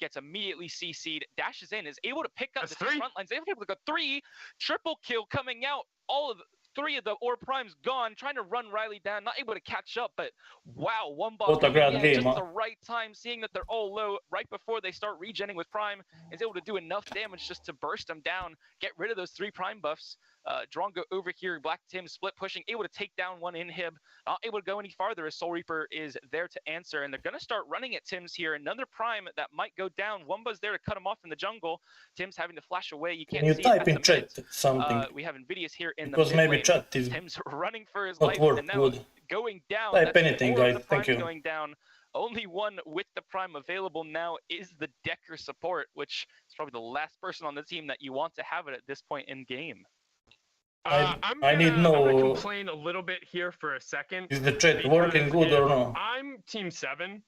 gets immediately CC'd, dashes in, is able to pick up the two front lines. They're able to go 3, triple kill coming out. All of 3 of the Orb Primes gone, trying to run Riley down, not able to catch up, but wow, one ball coming in just at the right time, seeing that they're all low right before they start regenning with Prime, is able to do enough damage just to burst them down, get rid of those 3 Prime buffs. Drongo over here, Black Tim split pushing, able to take down one inhib, not able to go any farther as Soul Reaper is there to answer, and they're going to start running at Tim's here. Another Prime that might go down. Wumba's there to cut him off in the jungle. Tim's having to flash away. You can't see type it in chat something? We have Invidious here in because the maybe mid chat is Tim's running for his not life, and now good. going down. Type That's anything, 4 of guys. the Thank Primes you. going down. Only one with the Prime available now is the Decker support, which is probably the last person on the team that you want to have it at this point in game. I'm gonna complain a little bit here for a second. Is the chat working good or no? I'm Team 7,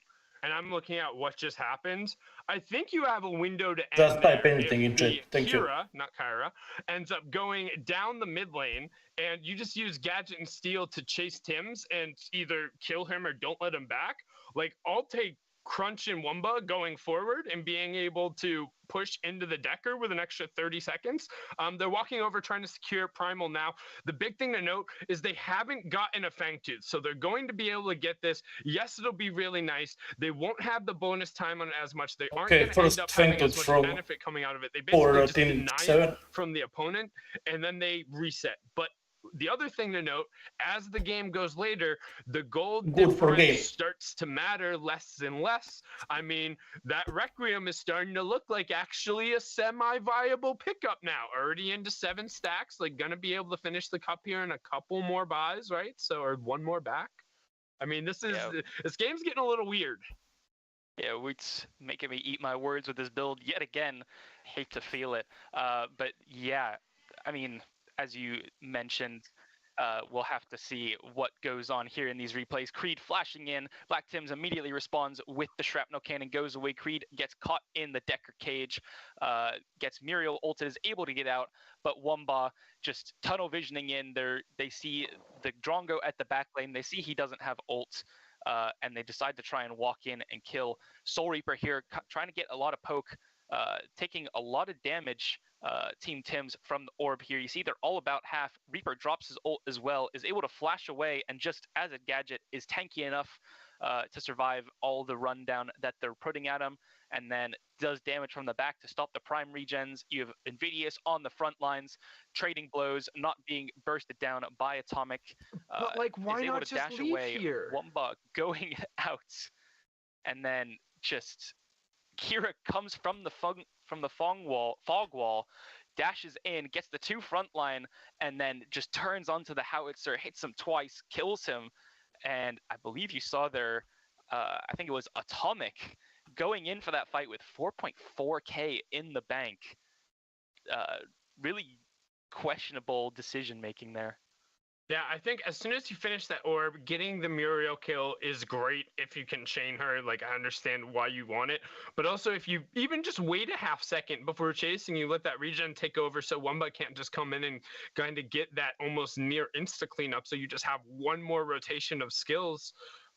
and I'm looking at what just happened. I think you have a window to end. Just type there anything if in chat. Thank you. Kira, not Kyra, ends up going down the mid lane, and you just use Gadget and Steel to chase Tims and either kill him or don't let him back. Like, I'll take Crunch and Wumba going forward and being able to push into the Decker with an extra 30 seconds. They're walking over trying to secure Primal now. The big thing to note is they haven't gotten a Fangtooth, so they're going to be able to get this. Yes, it'll be really nice. They won't have the bonus time on it as much. They aren't going to end up having as much benefit coming out of it. They basically just deny it from the opponent, and then they reset. But the other thing to note, as the game goes later, the gold difference starts to matter less and less. I mean, that Requiem is starting to look like actually a semi-viable pickup now. Already into 7 stacks, like gonna be able to finish the cup here in a couple more buys, right? So, or one more back. I mean, this game's getting a little weird. Yeah, it's making me eat my words with this build yet again. Hate to feel it. But yeah, I mean, as you mentioned, we'll have to see what goes on here in these replays. Creed flashing in. Black Tims immediately responds with the shrapnel cannon, goes away. Creed gets caught in the Decker cage, gets Muriel ulted, is able to get out, but Wumba just tunnel visioning in. They see the Drongo at the back lane. They see he doesn't have ult, and they decide to try and walk in and kill Soul Reaper here, trying to get a lot of poke, taking a lot of damage. Team Tims from the orb here. You see they're all about half. Reaper drops his ult as well, is able to flash away, and just as a gadget is tanky enough to survive all the rundown that they're putting at him, and then does damage from the back to stop the prime regens. You have Invidious on the front lines, trading blows, not being bursted down by Atomic. But like, why is able not to just dash leave away. here? Wumba going out, and then just Kira comes from the fog wall, dashes in, gets the 2 front line, and then just turns onto the howitzer, hits him twice, kills him. And I believe you saw there, I think it was Atomic going in for that fight with 4.4k in the bank. Really questionable decision making there. Yeah, I think as soon as you finish that orb, getting the Muriel kill is great if you can chain her. Like, I understand why you want it. But also, if you even just wait a half second before chasing, you let that regen take over so Wumba can't just come in and kind of get that almost near insta cleanup. So you just have one more rotation of skills.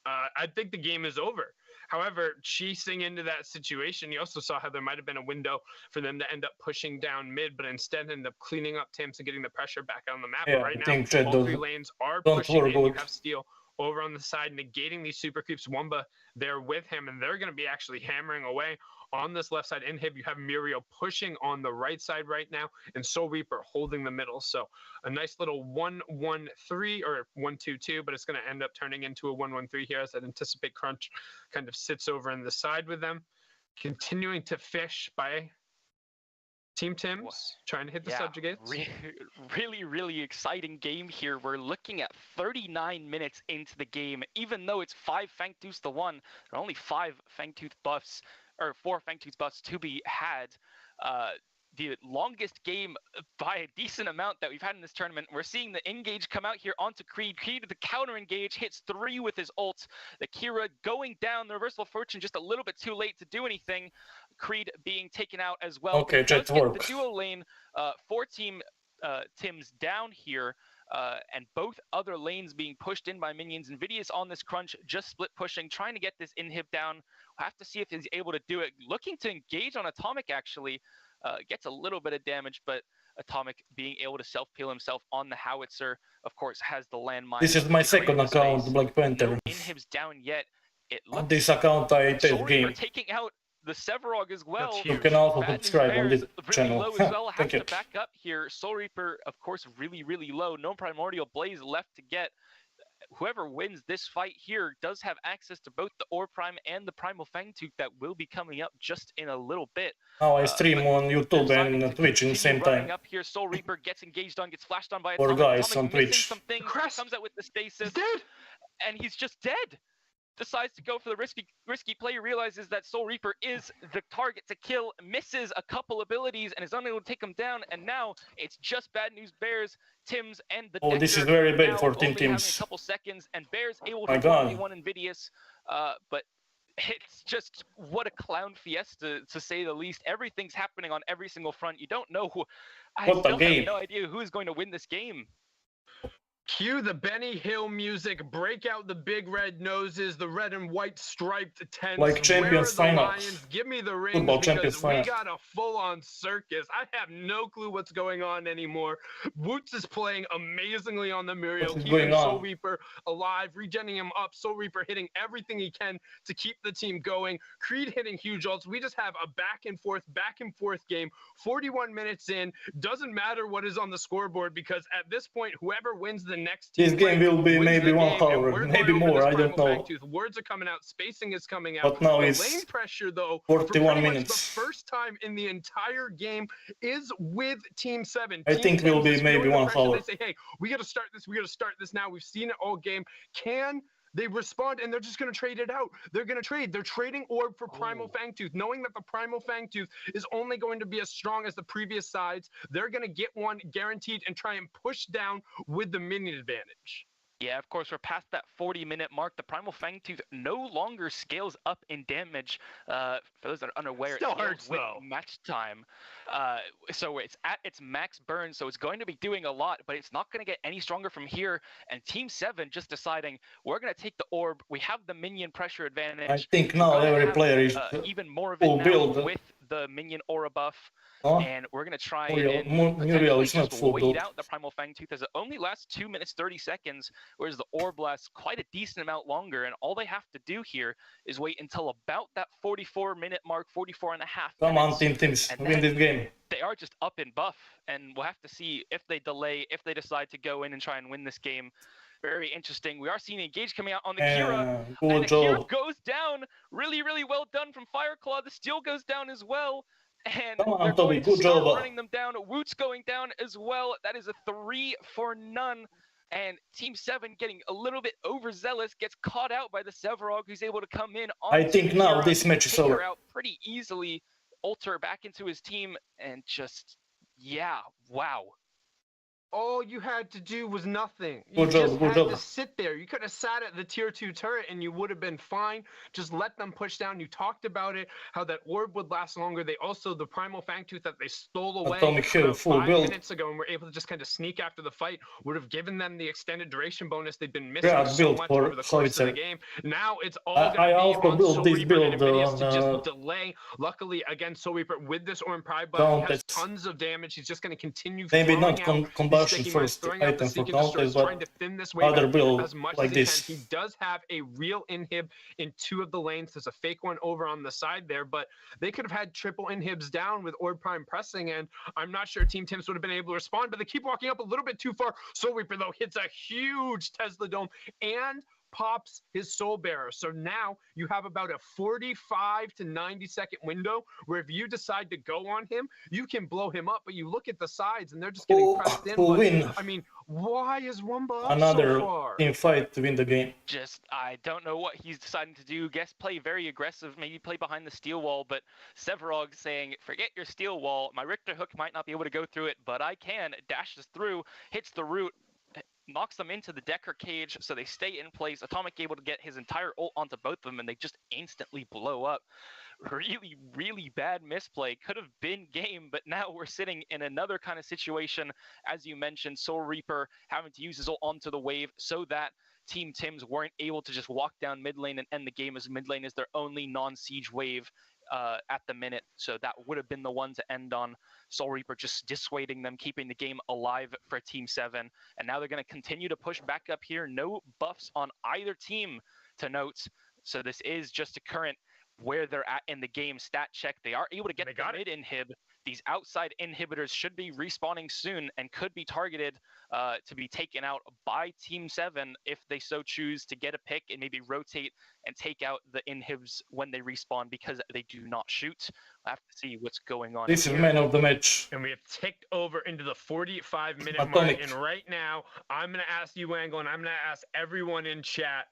I think the game is over. However, chasing into that situation, you also saw how there might have been a window for them to end up pushing down mid, but instead end up cleaning up Tims and getting the pressure back on the map. Yeah, but right I think now, all 3 lanes are pushing in. You have Steel over on the side, negating these super creeps. Wumba there with him, and they're going to be actually hammering away on this left side. Inhib, you have Muriel pushing on the right side right now, and Soul Reaper holding the middle. So a nice little 1-1-3 or 1-2-2, but it's going to end up turning into a 1-1-3 here as that Anticipate Crunch kind of sits over in the side with them. Continuing to fish by Team Tims, trying to hit the subjugates. Really exciting game here. We're looking at 39 minutes into the game. Even though it's 5 Fangtooths to 1, there are only 5 Fangtooth buffs, or 4 Fangtooth buffs to be had. The longest game by a decent amount that we've had in this tournament. We're seeing the engage come out here onto Creed. Creed, the counter engage, hits 3 with his ult. The Kira going down, the reversal fortune just a little bit too late to do anything. Creed being taken out as well. Okay, Jet work. The duo lane for Team Tims down here, and both other lanes being pushed in by minions. Invidious on this crunch, just split pushing, trying to get this inhib down. We'll have to see if he's able to do it. Looking to engage on Atomic, actually. Gets a little bit of damage, but Atomic being able to self-peel himself on the howitzer, of course, has the landmine. This is my second account, Black Panther. No inhibs down yet. On this account I take game. Taking out the Severog as well. You can also subscribe on this channel. Low as well. Thank Has you. to back up here. Soul Reaper, of course, really low. No Primordial Blaze left to get. Whoever wins this fight here does have access to both the Orb Prime and the Primal Fangtooth that will be coming up just in a little bit. Now I stream on YouTube and Twitch in the same time. Up here, Soul Reaper gets engaged on, gets flashed on by Or Atomic. guys on Atomic Twitch. Something, comes out with the stasis, and he's just dead. Decides to go for the risky play, realizes that Soul Reaper is the target to kill, misses a couple abilities, and is unable to take him down, and now it's just bad news Bears, Tims, and the Oh, this is Decker very bad now for Team only having Tims. a couple seconds, and Bears able My to God. 1v1 Invidious, but it's just what a clown fiesta, to say the least. Everything's happening on every single front. You don't know who. I What a still have game. no idea who is going to win this game. Cue the Benny Hill music, break out the big red noses, the red and white striped tents. Like Champions Where are the Finals. Lions? Give me the rings Football because Champions we Finals. got a full-on circus. I have no clue what's going on anymore. Woots is playing amazingly on the Muriel, What is keeping going Soul on? Reaper alive, regenning him up. Soul Reaper hitting everything he can to keep the team going. Creed hitting huge ults. We just have a back and forth game. 41 minutes in. Doesn't matter what is on the scoreboard because at this point, whoever wins the next team This game will be wins maybe the 1 game, and hour, we're maybe going over more, this I don't Primal know. Fangtooth. Words are coming out, spacing is coming out. But now the it's lane pressure, though, for 41 pretty much minutes. the first time in the entire game is with Team 7. I Team think will 10 be is maybe feeling the 1 pressure. hour. They say, hey, we got to start this now. We've seen it all game. Can they respond, and they're just going to trade it out. They're going to trade. They're trading Orb for Primal Fangtooth, knowing that the Primal Fangtooth is only going to be as strong as the previous sides. They're going to get one guaranteed and try and push down with the minion advantage. Yeah, of course, we're past that 40-minute mark. The Primal Fangtooth no longer scales up in damage. For those that are unaware, Still it scales hurts, with though. match time. So it's at its max burn, so it's going to be doing a lot, but it's not going to get any stronger from here. And Team 7 just deciding, we're going to take the orb. We have the minion pressure advantage. I think We're now gonna every have, player is even more of it full now build. with the minion aura buff. Huh? And we're going to try Muriel and Muriel is potentially not just full wait build. out the Primal Fangtooth as it only lasts 2 minutes 30 seconds, whereas the orb lasts quite a decent amount longer. And all they have to do here is wait until about that 44-minute mark, 44 and a half Come minutes. on, Teams, and win this game. They are just up in buff, and we'll have to see if they delay, if they decide to go in and try and win this game. Very interesting. We are seeing Engage coming out on the Kira, good and the Kira job. goes down. Really, really well done from Fireclaw. The Steel goes down as well. And Come on, they're Toby, going to good start job. running them down. Woot's going down as well. That is a 3 for none. And Team 7 getting a little bit overzealous, gets caught out by the Sevarog, who's able to come in on I think now Kira, this match is take her over. out pretty easily, alter back into his team, and just, yeah, wow. All you had to do was nothing. Good You job, just good had job. to sit there. You could have sat at the tier 2 turret and you would have been fine. Just let them push down. You talked about it, how that orb would last longer. They also, the Primal Fangtooth that they stole away Atomic Hill, about full 5 build. minutes ago and were able to just kind of sneak after the fight, would have given them the extended duration bonus they've been missing Yeah, so build much for over the course of the Howitzer. game. Now it's all I going to be also on built Soul this Reaper and build Invidious to on just delay. Luckily, again, Soul Reaper with this Orm Pride buff, he has Countess. tons of damage. He's just going to continue Maybe throwing not out these combustion sticky mines, first throwing out the item for Seek and Destroys, Countess, trying but to thin this wave other out build as much like as he this. can. He does have a real inhib in 2 of the lanes. There's a fake one over on the side there, but they could have had triple inhibs down with Orb Prime pressing, and I'm not sure Team Tims would have been able to respond, but they keep walking up a little bit too far. Soul Reaper, though, hits a huge Tesla Dome and pops his Soul Bearer. So now you have about a 45 to 90 second window where if you decide to go on him, you can blow him up, but you look at the sides and they're just getting pressed in. Who But, win? I mean, why is Wumba up Another so far? team fight to win the game. Just, I don't know what he's deciding to do. Guess play very aggressive, maybe play behind the steel wall, but Sevarog saying, forget your steel wall. My Richter hook might not be able to go through it, but I can. Dashes through, hits the root, knocks them into the Decker cage, so they stay in place. Atomic able to get his entire ult onto both of them, and they just instantly blow up. Really, really bad misplay. Could have been game, but now we're sitting in another kind of situation. As you mentioned, Soul Reaper having to use his ult onto the wave so that Team Tims weren't able to just walk down mid lane and end the game, as mid lane is their only non-siege wave at the minute. So that would have been the one to end on. Soul Reaper just dissuading them, keeping the game alive for Team 7. And now they're going to continue to push back up here. No buffs on either team to note. So this is just a current where they're at in the game stat check. They are able to get the mid inhib. These outside inhibitors should be respawning soon and could be targeted to be taken out by Team 7 if they so choose to get a pick and maybe rotate and take out the inhibs when they respawn, because they do not shoot. We'll have to see what's going on. This is man of the match. And we have ticked over into the 45-minute mark. Atomic. And right now, I'm going to ask you, Angle, and I'm going to ask everyone in chat,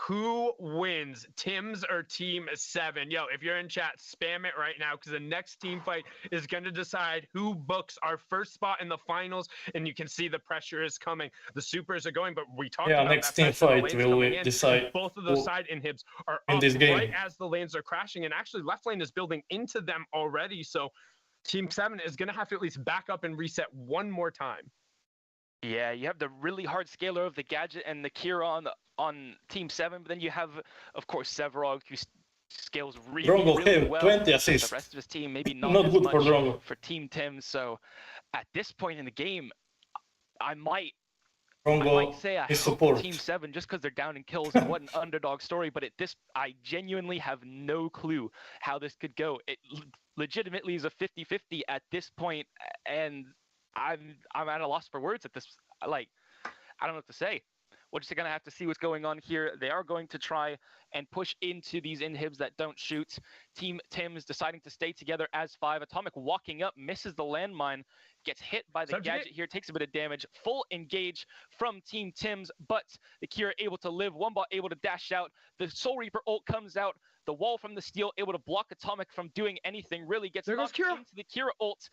who wins, Tims or Team 7? Yo, if you're in chat, spam it right now, because the next team fight is going to decide who books our first spot in the finals, and you can see the pressure is coming. The supers are going, but we talked about next that team pressure, the fight lanes will coming in. decide Both of those who side inhibs are in up this game. right as the lanes are crashing, and actually left lane is building into them already, so Team 7 is going to have to at least back up and reset one more time. Yeah, you have the really hard scaler of the Gadget and the Kira on Team 7, but then you have, of course, Severog, who scales really, Drongo really have well. 20 The assists. rest of his team, maybe not, Not as good much for Drongo. for Team Tim. So at this point in the game, I might Drongo say I is hope support. Team 7 just because they're down in kills and what an underdog story. But I genuinely have no clue how this could go. It legitimately is a 50-50 at this point, and I'm at a loss for words at this. Like, I don't know what to say. We're just gonna have to see what's going on here. They are going to try and push into these inhibs that don't shoot. Team Tim is deciding to stay together as 5. Atomic walking up, misses the landmine, gets hit by the Gadget here, takes a bit of damage. Full engage from Team Tim's, but the Kira able to live. One bot able to dash out. The Soul Reaper ult comes out. The wall from the steel able to block Atomic from doing anything. Really gets knocked into the Kira ult.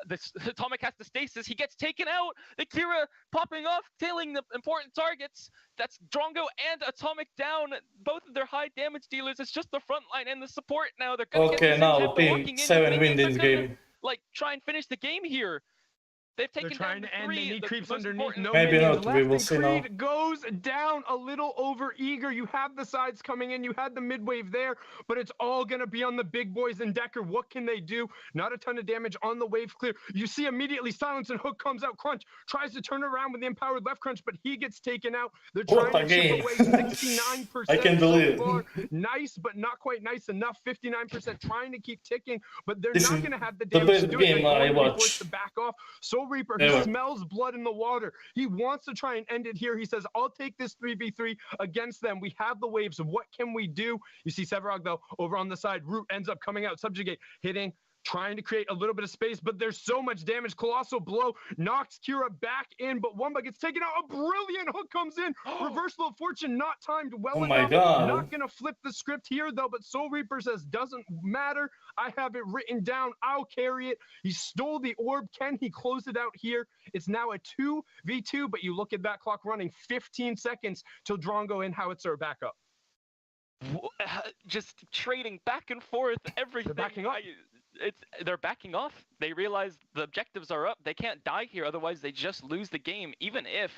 The Atomic has the stasis. He gets taken out. The Kira popping off, tailing the important targets. That's Drongo and Atomic down. Both of their high damage dealers. It's just the front line and the support now. They're gonna Okay, get now Team 7 win this game. Like, try and finish the game here. They've taken trying down to end. three. They need The creeps most underneath. important- No Maybe minions not, we left, will and see now. Creed goes down a little over eager. You have the sides coming in. You had the mid wave there, but it's all going to be on the big boys and Decker. What can they do? Not a ton of damage on the wave clear. You see immediately Silence and Hook comes out. Crunch tries to turn around with the empowered left Crunch, but he gets taken out. They're What trying a to chip game. away 69% I can so believe. far. Nice, but not quite nice enough. 59% trying to keep ticking, but they're This not is going to have the the damage best to do it. game They're I going to be watched. forced to back off. Soul Reaper, he Ever. smells blood in the water. He wants to try and end it here. He says, I'll take this 3v3 against them. We have the waves. What can we do? You see Severog, though, over on the side. Root ends up coming out. Subjugate, hitting, trying to create a little bit of space, but there's so much damage. Colossal blow knocks Kira back in, but Wumba gets taken out. A brilliant hook comes in. Reversal of fortune, not timed well Oh enough. my God. Not going to flip the script here, though, but Soul Reaper says, doesn't matter. I have it written down. I'll carry it. He stole the orb. Can he close it out here? It's now a 2v2, but you look at that clock running 15 seconds till Drongo and Howitzer are back up. Just trading back and forth, everything. They're backing up. They're backing off. They realize the objectives are up. They can't die here, otherwise they just lose the game. Even if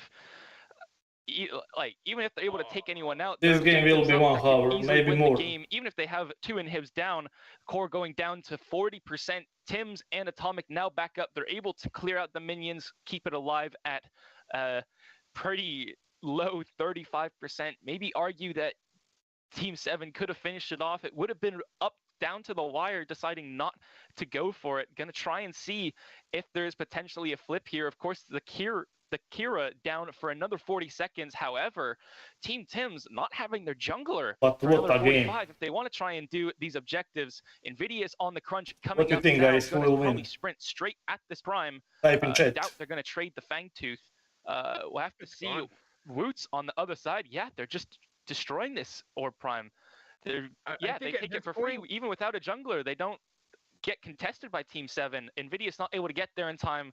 they're able to take anyone out, This their game will objectives be up, 1 they can hour, easily maybe win more. the game. Even if they have 2 inhibs down, core going down to 40%. Tim's and Atomic now back up. They're able to clear out the minions, keep it alive at pretty low 35%. Maybe argue that Team 7 could have finished it off. It would have been up down to the wire, deciding not to go for it. Gonna try and see if there's potentially a flip here. Of course, the Kira down for another 40 seconds. However, Team Tim's not having their jungler But for what another a game. 45. If they want to try and do these objectives, Invidious on the crunch coming What do you up think, now, guys? Who gonna will probably win? sprint straight at this prime. Type in chat. Doubt they're gonna trade the Fangtooth. We'll have to see. fun. Roots on the other side. Yeah, they're just destroying this orb prime. They think take at it this for free. point- Even without a jungler, they don't get contested by Team 7. Nvidia's not able to get there in time.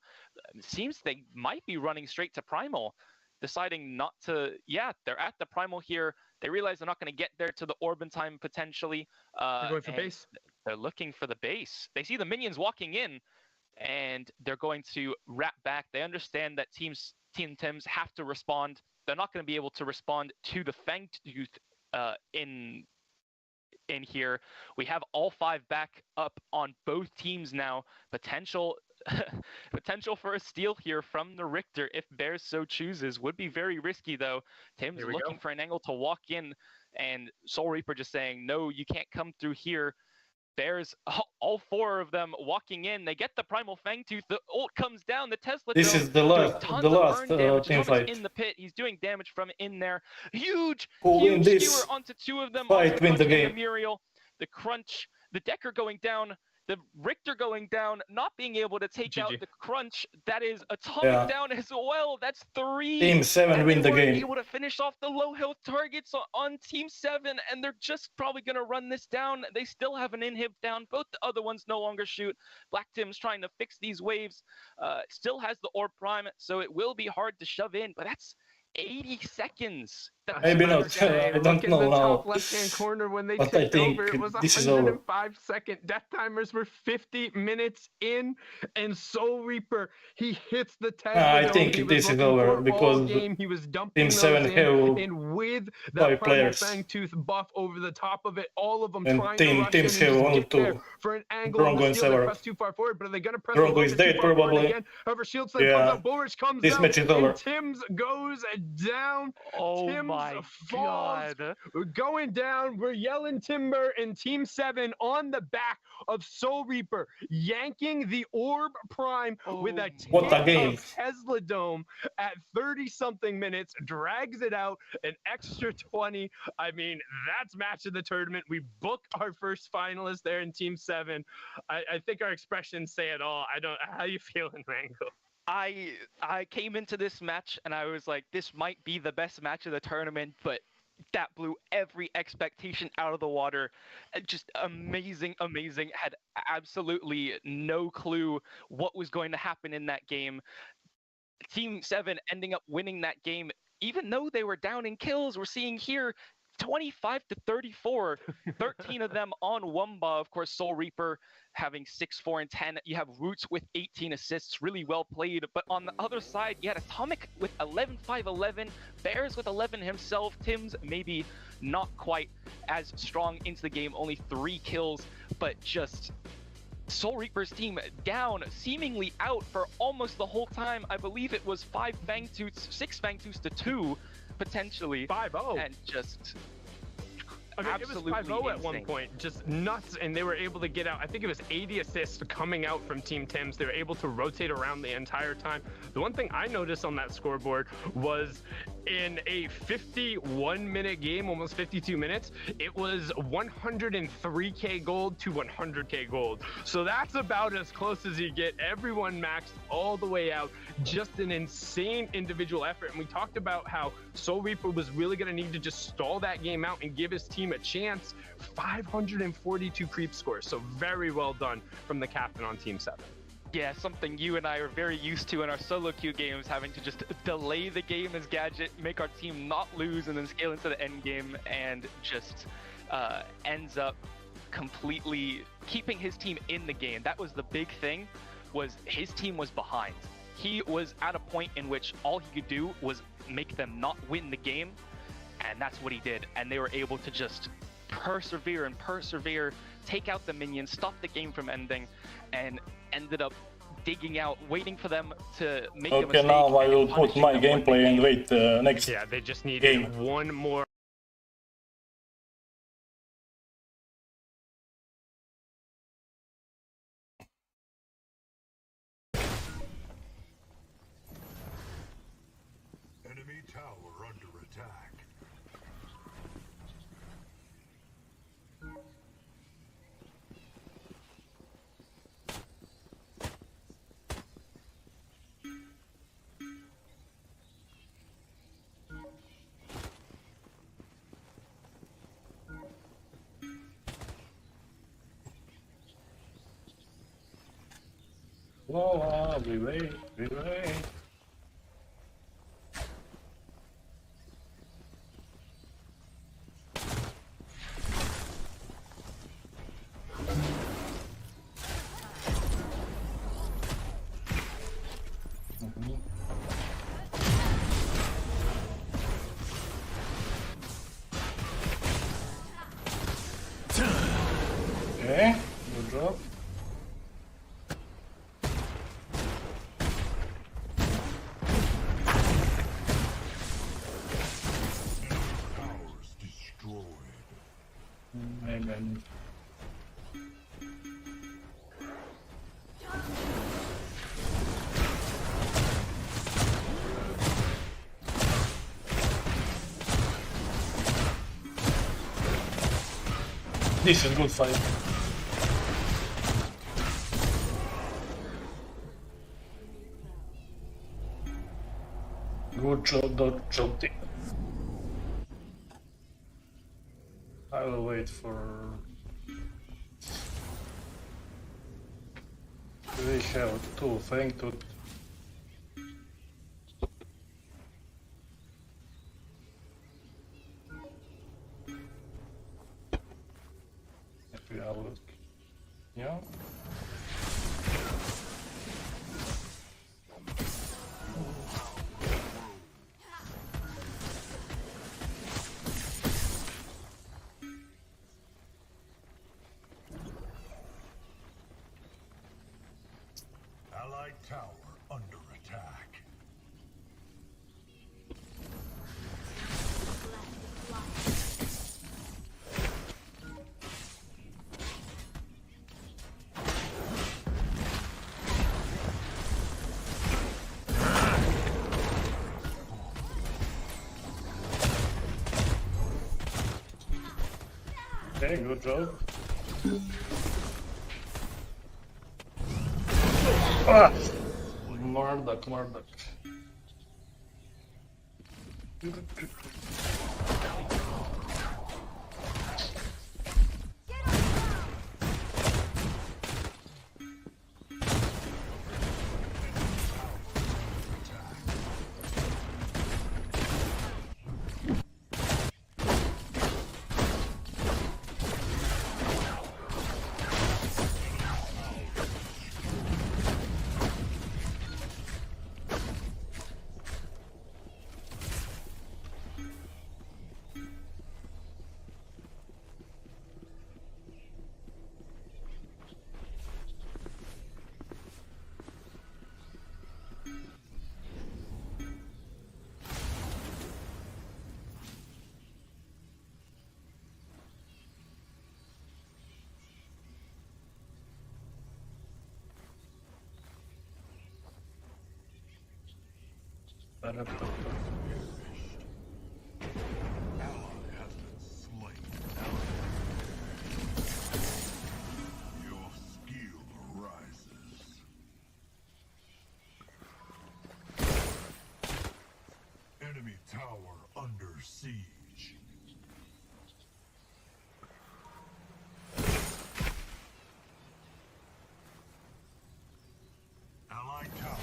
Seems they might be running straight to Primal, deciding not to. Yeah, they're at the Primal here. They realize they're not going to get there to the orb in time potentially. They're going for and base. They're looking for the base. They see the minions walking in, and they're going to wrap back. They understand that Team Tims have to respond. They're not going to be able to respond to the Fangtooth in here. We have all 5 back up on both teams now. Potential for a steal here from the Richter if Bears so chooses. Would be very risky though. Tim's Here we looking go. for an angle to walk in, and Soul Reaper just saying, no, you can't come through here. Bears, all 4 of them walking in. They get the Primal Fangtooth. The ult comes down. The Tesla This Dome is the doing last, tons the of last burn damage. team Atomic's fight. in the pit. He's doing damage from in there. Huge Who win this skewer onto 2 of them. fight onto win the Crunch and game. Muriel. The Crunch, the Decker going down. The Richter going down, not being able to take out GG. the Crunch. That is Atomic Yeah. down as well. That's 3. Team 7 And win they the weren't game. able to finish off the low health targets on Team 7, and they're just probably going to run this down. They still have an inhib down. Both the other ones no longer shoot. Black Tim's trying to fix these waves. Still has the Orb Prime, so it will be hard to shove in, but that's 80 seconds Maybe not. I don't know in the top now. left-hand corner when they But I tipped think over, it was this is over. 105-second. Death timers were 50 minutes in, and Soul Reaper, he hits the Tesla I Dome. think He was this is looking over for all because game. He was dumping Team those 7 in, have and with that 5 Primal players. Fangtooth buff over the top of it, all of them And trying to rush teams in and have just only get there 2. for an angle Drongo on the and shield. They Sever. press too far forward, but are they going to press Drongo a little is bit too dead far forward probably. again? However, shield slip comes Yeah. out, Bullrich comes This out, match is over. and Tim's goes down. Oh Tim's my falls. god. We're going down. We're yelling timber, and Team 7 on the back of Soul Reaper, yanking the Orb Prime with a What a game. of Tesla Dome at 30-something minutes, drags it out an extra 20. I mean, that's match of the tournament. We book our first finalist there in Team 7. I think our expressions say it all. How you feeling, Mango? I came into this match and I was like, this might be the best match of the tournament, but that blew every expectation out of the water. Just amazing. Had absolutely no clue what was going to happen in that game. Team 7 ending up winning that game, even though they were down in kills. We're seeing here 25 to 34, 13 of them on Wumba. Of course, Soul Reaper having 6, 4, and 10. You have Roots with 18 assists, really well played. But on the other side, you had Atomic with 11, 5, 11, Bears with 11 himself. Tim's maybe not quite as strong into the game, only 3 kills, but just Soul Reaper's team down, seemingly out for almost the whole time. I believe it was 6 Fangtooths to 2, potentially. 5-0. And just I mean, it was 5-0 at one point, just nuts, and they were able to get out. I think it was 80 assists coming out from Team Tim's. They were able to rotate around the entire time. The one thing I noticed on that scoreboard was in a 51-minute game, almost 52 minutes, it was 103k gold to 100k gold. So that's about as close as you get. Everyone maxed all the way out. Just an insane individual effort. And we talked about how Soul Reaper was really going to need to just stall that game out and give his team a chance. 542 creep scores. So very well done from the captain on Team 7. Yeah, something you and I are very used to in our solo queue games, having to just delay the game as Gadget, make our team not lose, and then scale into the end game, and just ends up completely keeping his team in the game. That was the big thing, was his team was behind. He was at a point in which all he could do was make them not win the game, and that's what he did. And they were able to just persevere, take out the minions, stop the game from ending, and ended up digging out, waiting for them to make a mistake. Okay, now I will put my gameplay and wait next Yeah, they just needed game. one more. Enemy tower under attack. Voila, we wait. Okay, good job. Towers destroyed. Amen. This is good fight. Good job team. I will wait for... We have 2 Fangtooth. Allied tower under attack. Okay, good job. Ah! Murdoch. Ally has been slain. Your skill rises. Enemy tower under siege. Allied tower.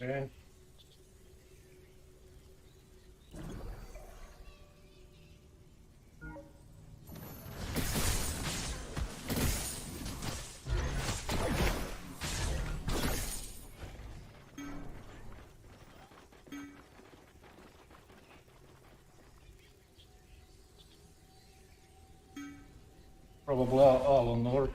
Okay. Probably all on orb.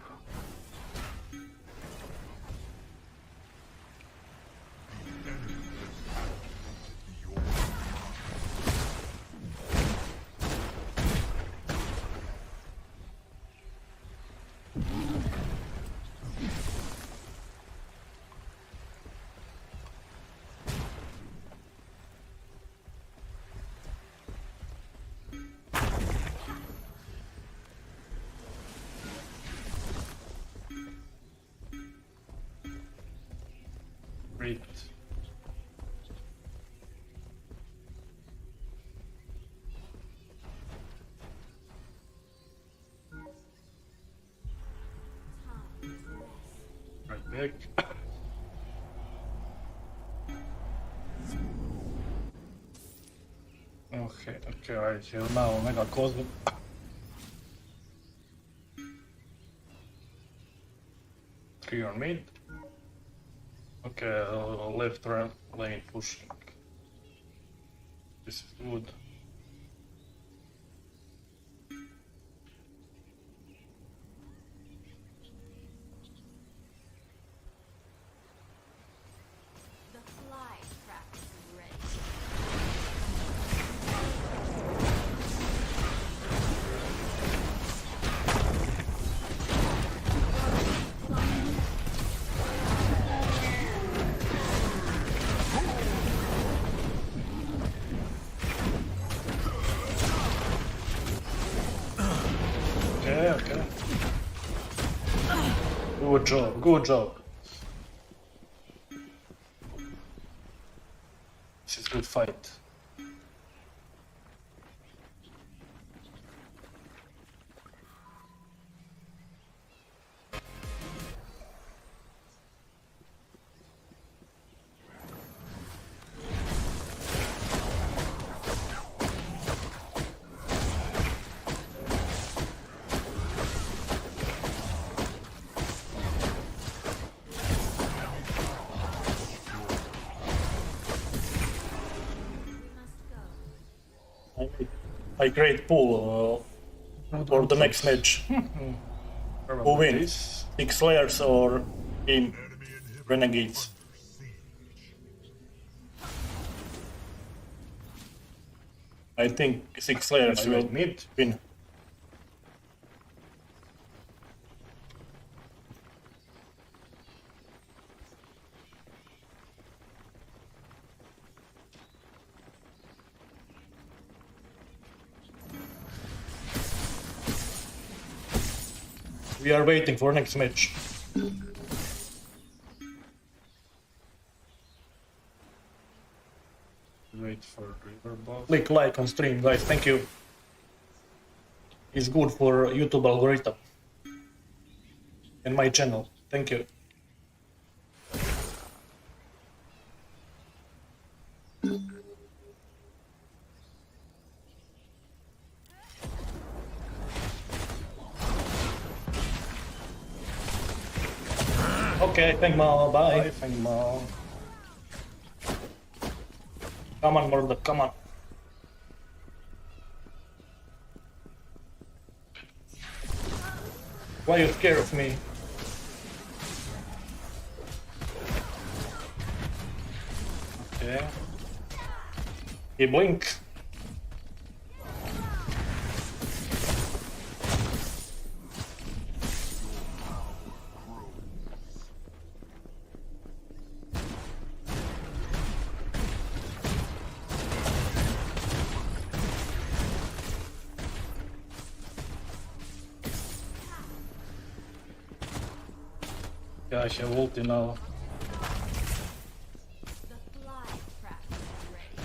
Great. Right back. Okay, I have now Mega Cosmic. 3 on mid. Okay, left lane pushing. This is good. The fly trap is ready. Okay. Good job. This is good fight. I create pool for the next match. Who wins? 6 layers or Team Renegades? I think 6 layers will win. We are waiting for next match. Wait for river boss. Click like on stream, guys. Thank you. It's good for YouTube algorithm and my channel. Thank you. Okay, thank Mao. Bye. Thank Mao. Come on, Murdoch, come on. Why are you scared of me? Okay. He blink. Yeah, I have ulti now. The fly trap is ready.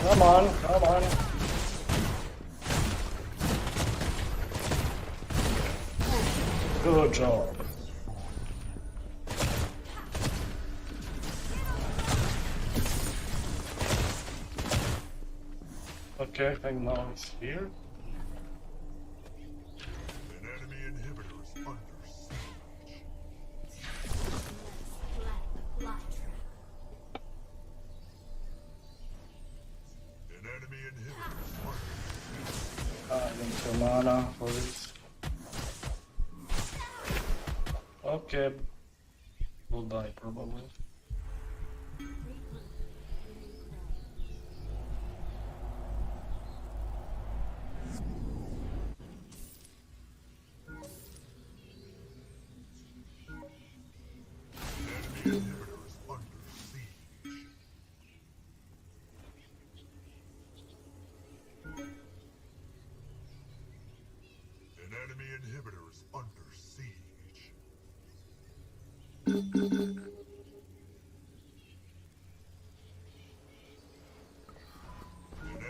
Come on, come on. Good job. Okay, I think now it's here. An enemy inhibitor is under siege. Let us plant the fly trap. An enemy inhibitor is under I need some mana for this. Okay. We'll die probably. inhibitor is under siege. An enemy inhibitor is under siege. An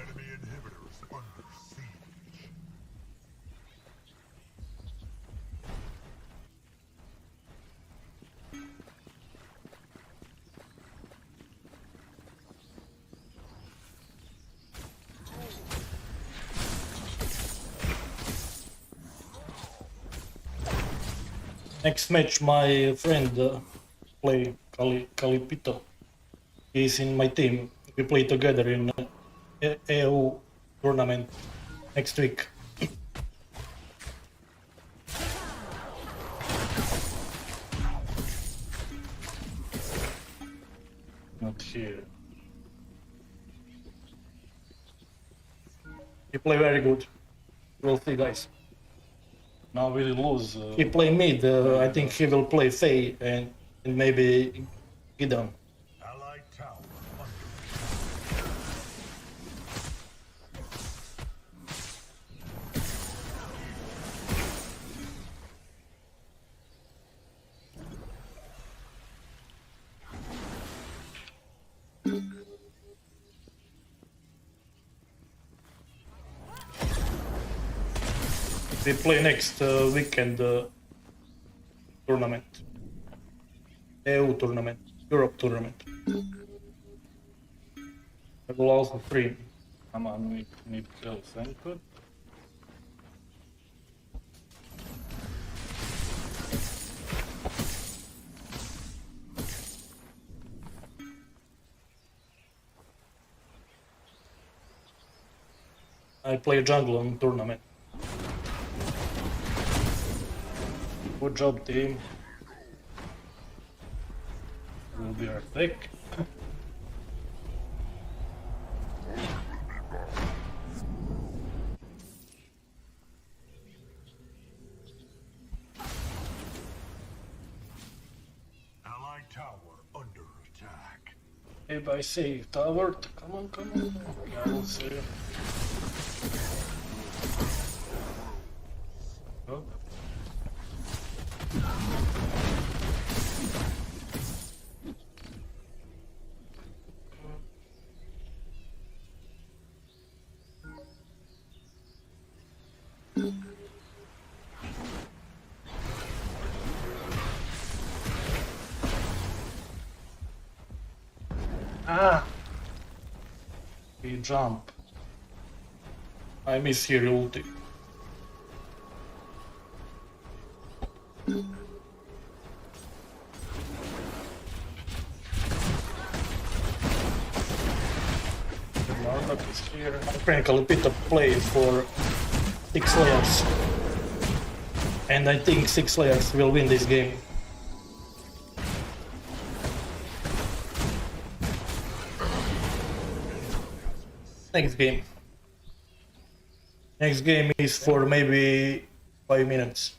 enemy inhibitor is under siege. Next match, my friend play Calipito. He's in my team. We play together in EU tournament next week. Not here. He play very good. We'll see, guys. Now we lose. He play mid. I think he will play Faye and maybe Gideon. Allied tower under We play next weekend tournament. EU tournament. Europe tournament. I will also stream. Come on, we need kills input. I play jungle on tournament. Good job, team. Will be our pick. Allied tower under attack. If I say tower, come on, come on. Yeah, we'll see. Oh. Ah! We jump. I miss here ulti. Marlock is here. I'm frankly bit of play for 6 layers. And I think 6 layers will win this game. Next game. Next game is for maybe 5 minutes.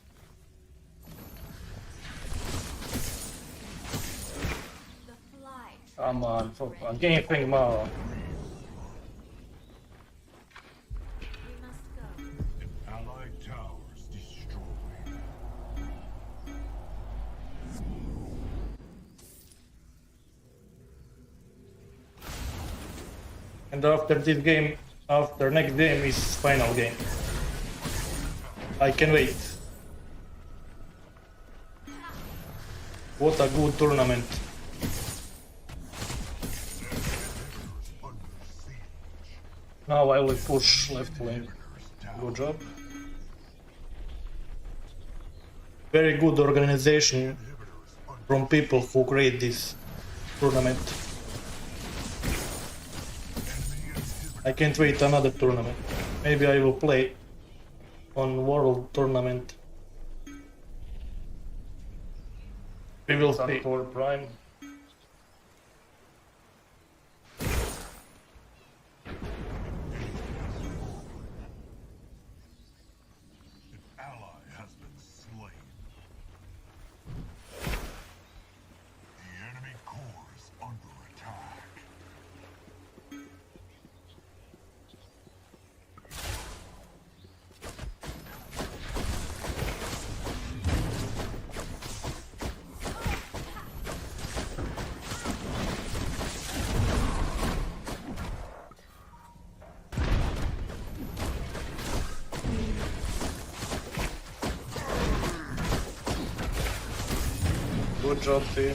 Come on, football. Game thing more. Allied towers destroyed. And after this game, after next game is final game. I can wait. What a good tournament. Now I will push left lane. Good job. Very good organization from people who create this tournament. I can't wait another tournament. Maybe I will play on World Tournament. We will see. For Prime. Ally has been slain. The enemy core is under attack. Good job, team.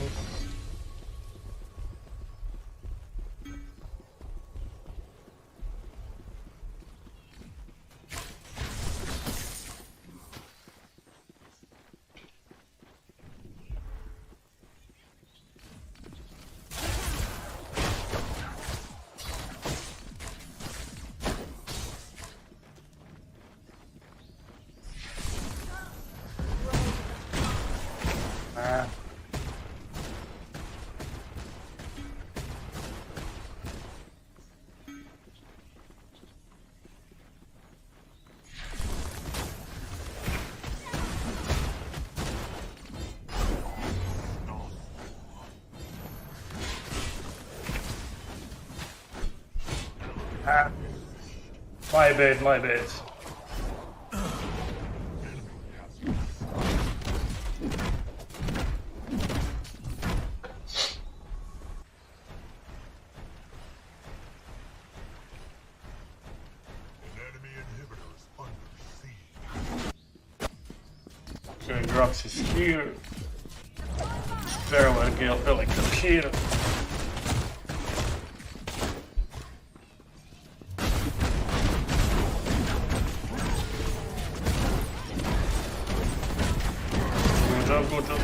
My bad, my bad. Okay, Grox is here. Very well, Gale here. Good job.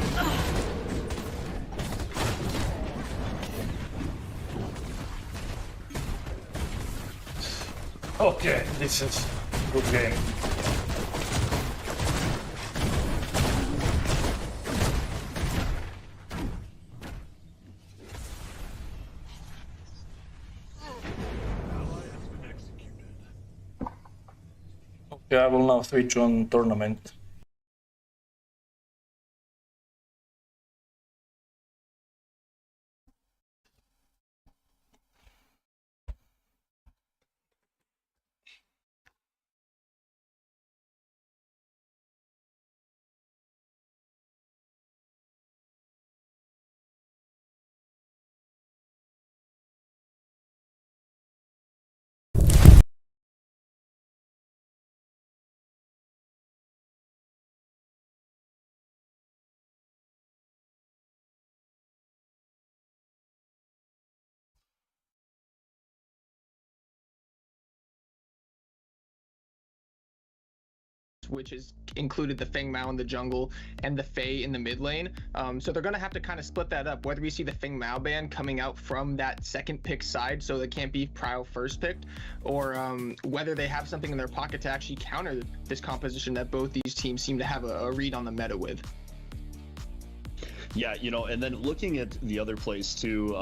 Okay, this is Good game. Okay, I will now switch on tournament. Which is included the Feng Mao in the jungle and the Fei in the mid lane. So they're going to have to kind of split that up, whether we see the Feng Mao ban coming out from that second pick side, so they can't be Prio first picked, or whether they have something in their pocket to actually counter this composition that both these teams seem to have a read on the meta with. Yeah, you know, and then looking at the other plays too,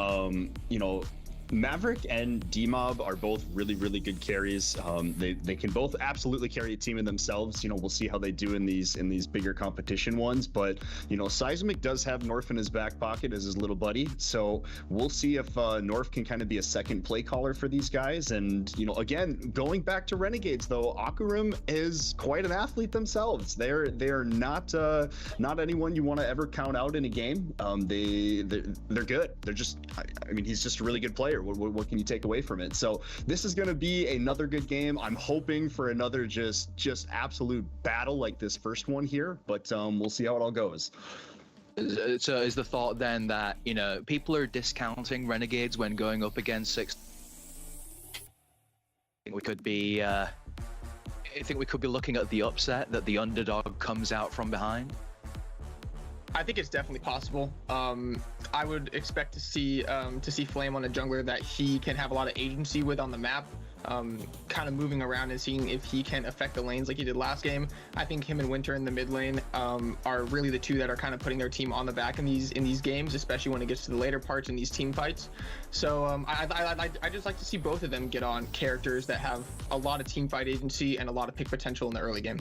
you know, Maverick and D-Mob are both really, really good carries. They can both absolutely carry a team in themselves. You know, we'll see how they do in these bigger competition ones. But you know, Seismic does have Norf in his back pocket as his little buddy, so we'll see if Norf can kind of be a second play caller for these guys. And you know, again, going back to Renegades though, Akurum is quite an athlete themselves. They're not anyone you want to ever count out in a game. They're good. They're just, I mean, he's just a really good player. What can you take away from it? So this is going to be another good game. I'm hoping for another just absolute battle like this first one here, but we'll see how it all goes. So is the thought then that, you know, people are discounting Renegades when going up against 6? We could be I think we could be looking at the upset, that the underdog comes out from behind. I think it's definitely possible. I would expect to see Flame on a jungler that he can have a lot of agency with on the map, kind of moving around and seeing if he can affect the lanes like he did last game. I think him and Winter in the mid lane are really the two that are kind of putting their team on the back in these games, especially when it gets to the later parts in these team fights. So I just like to see both of them get on characters that have a lot of team fight agency and a lot of pick potential in the early game.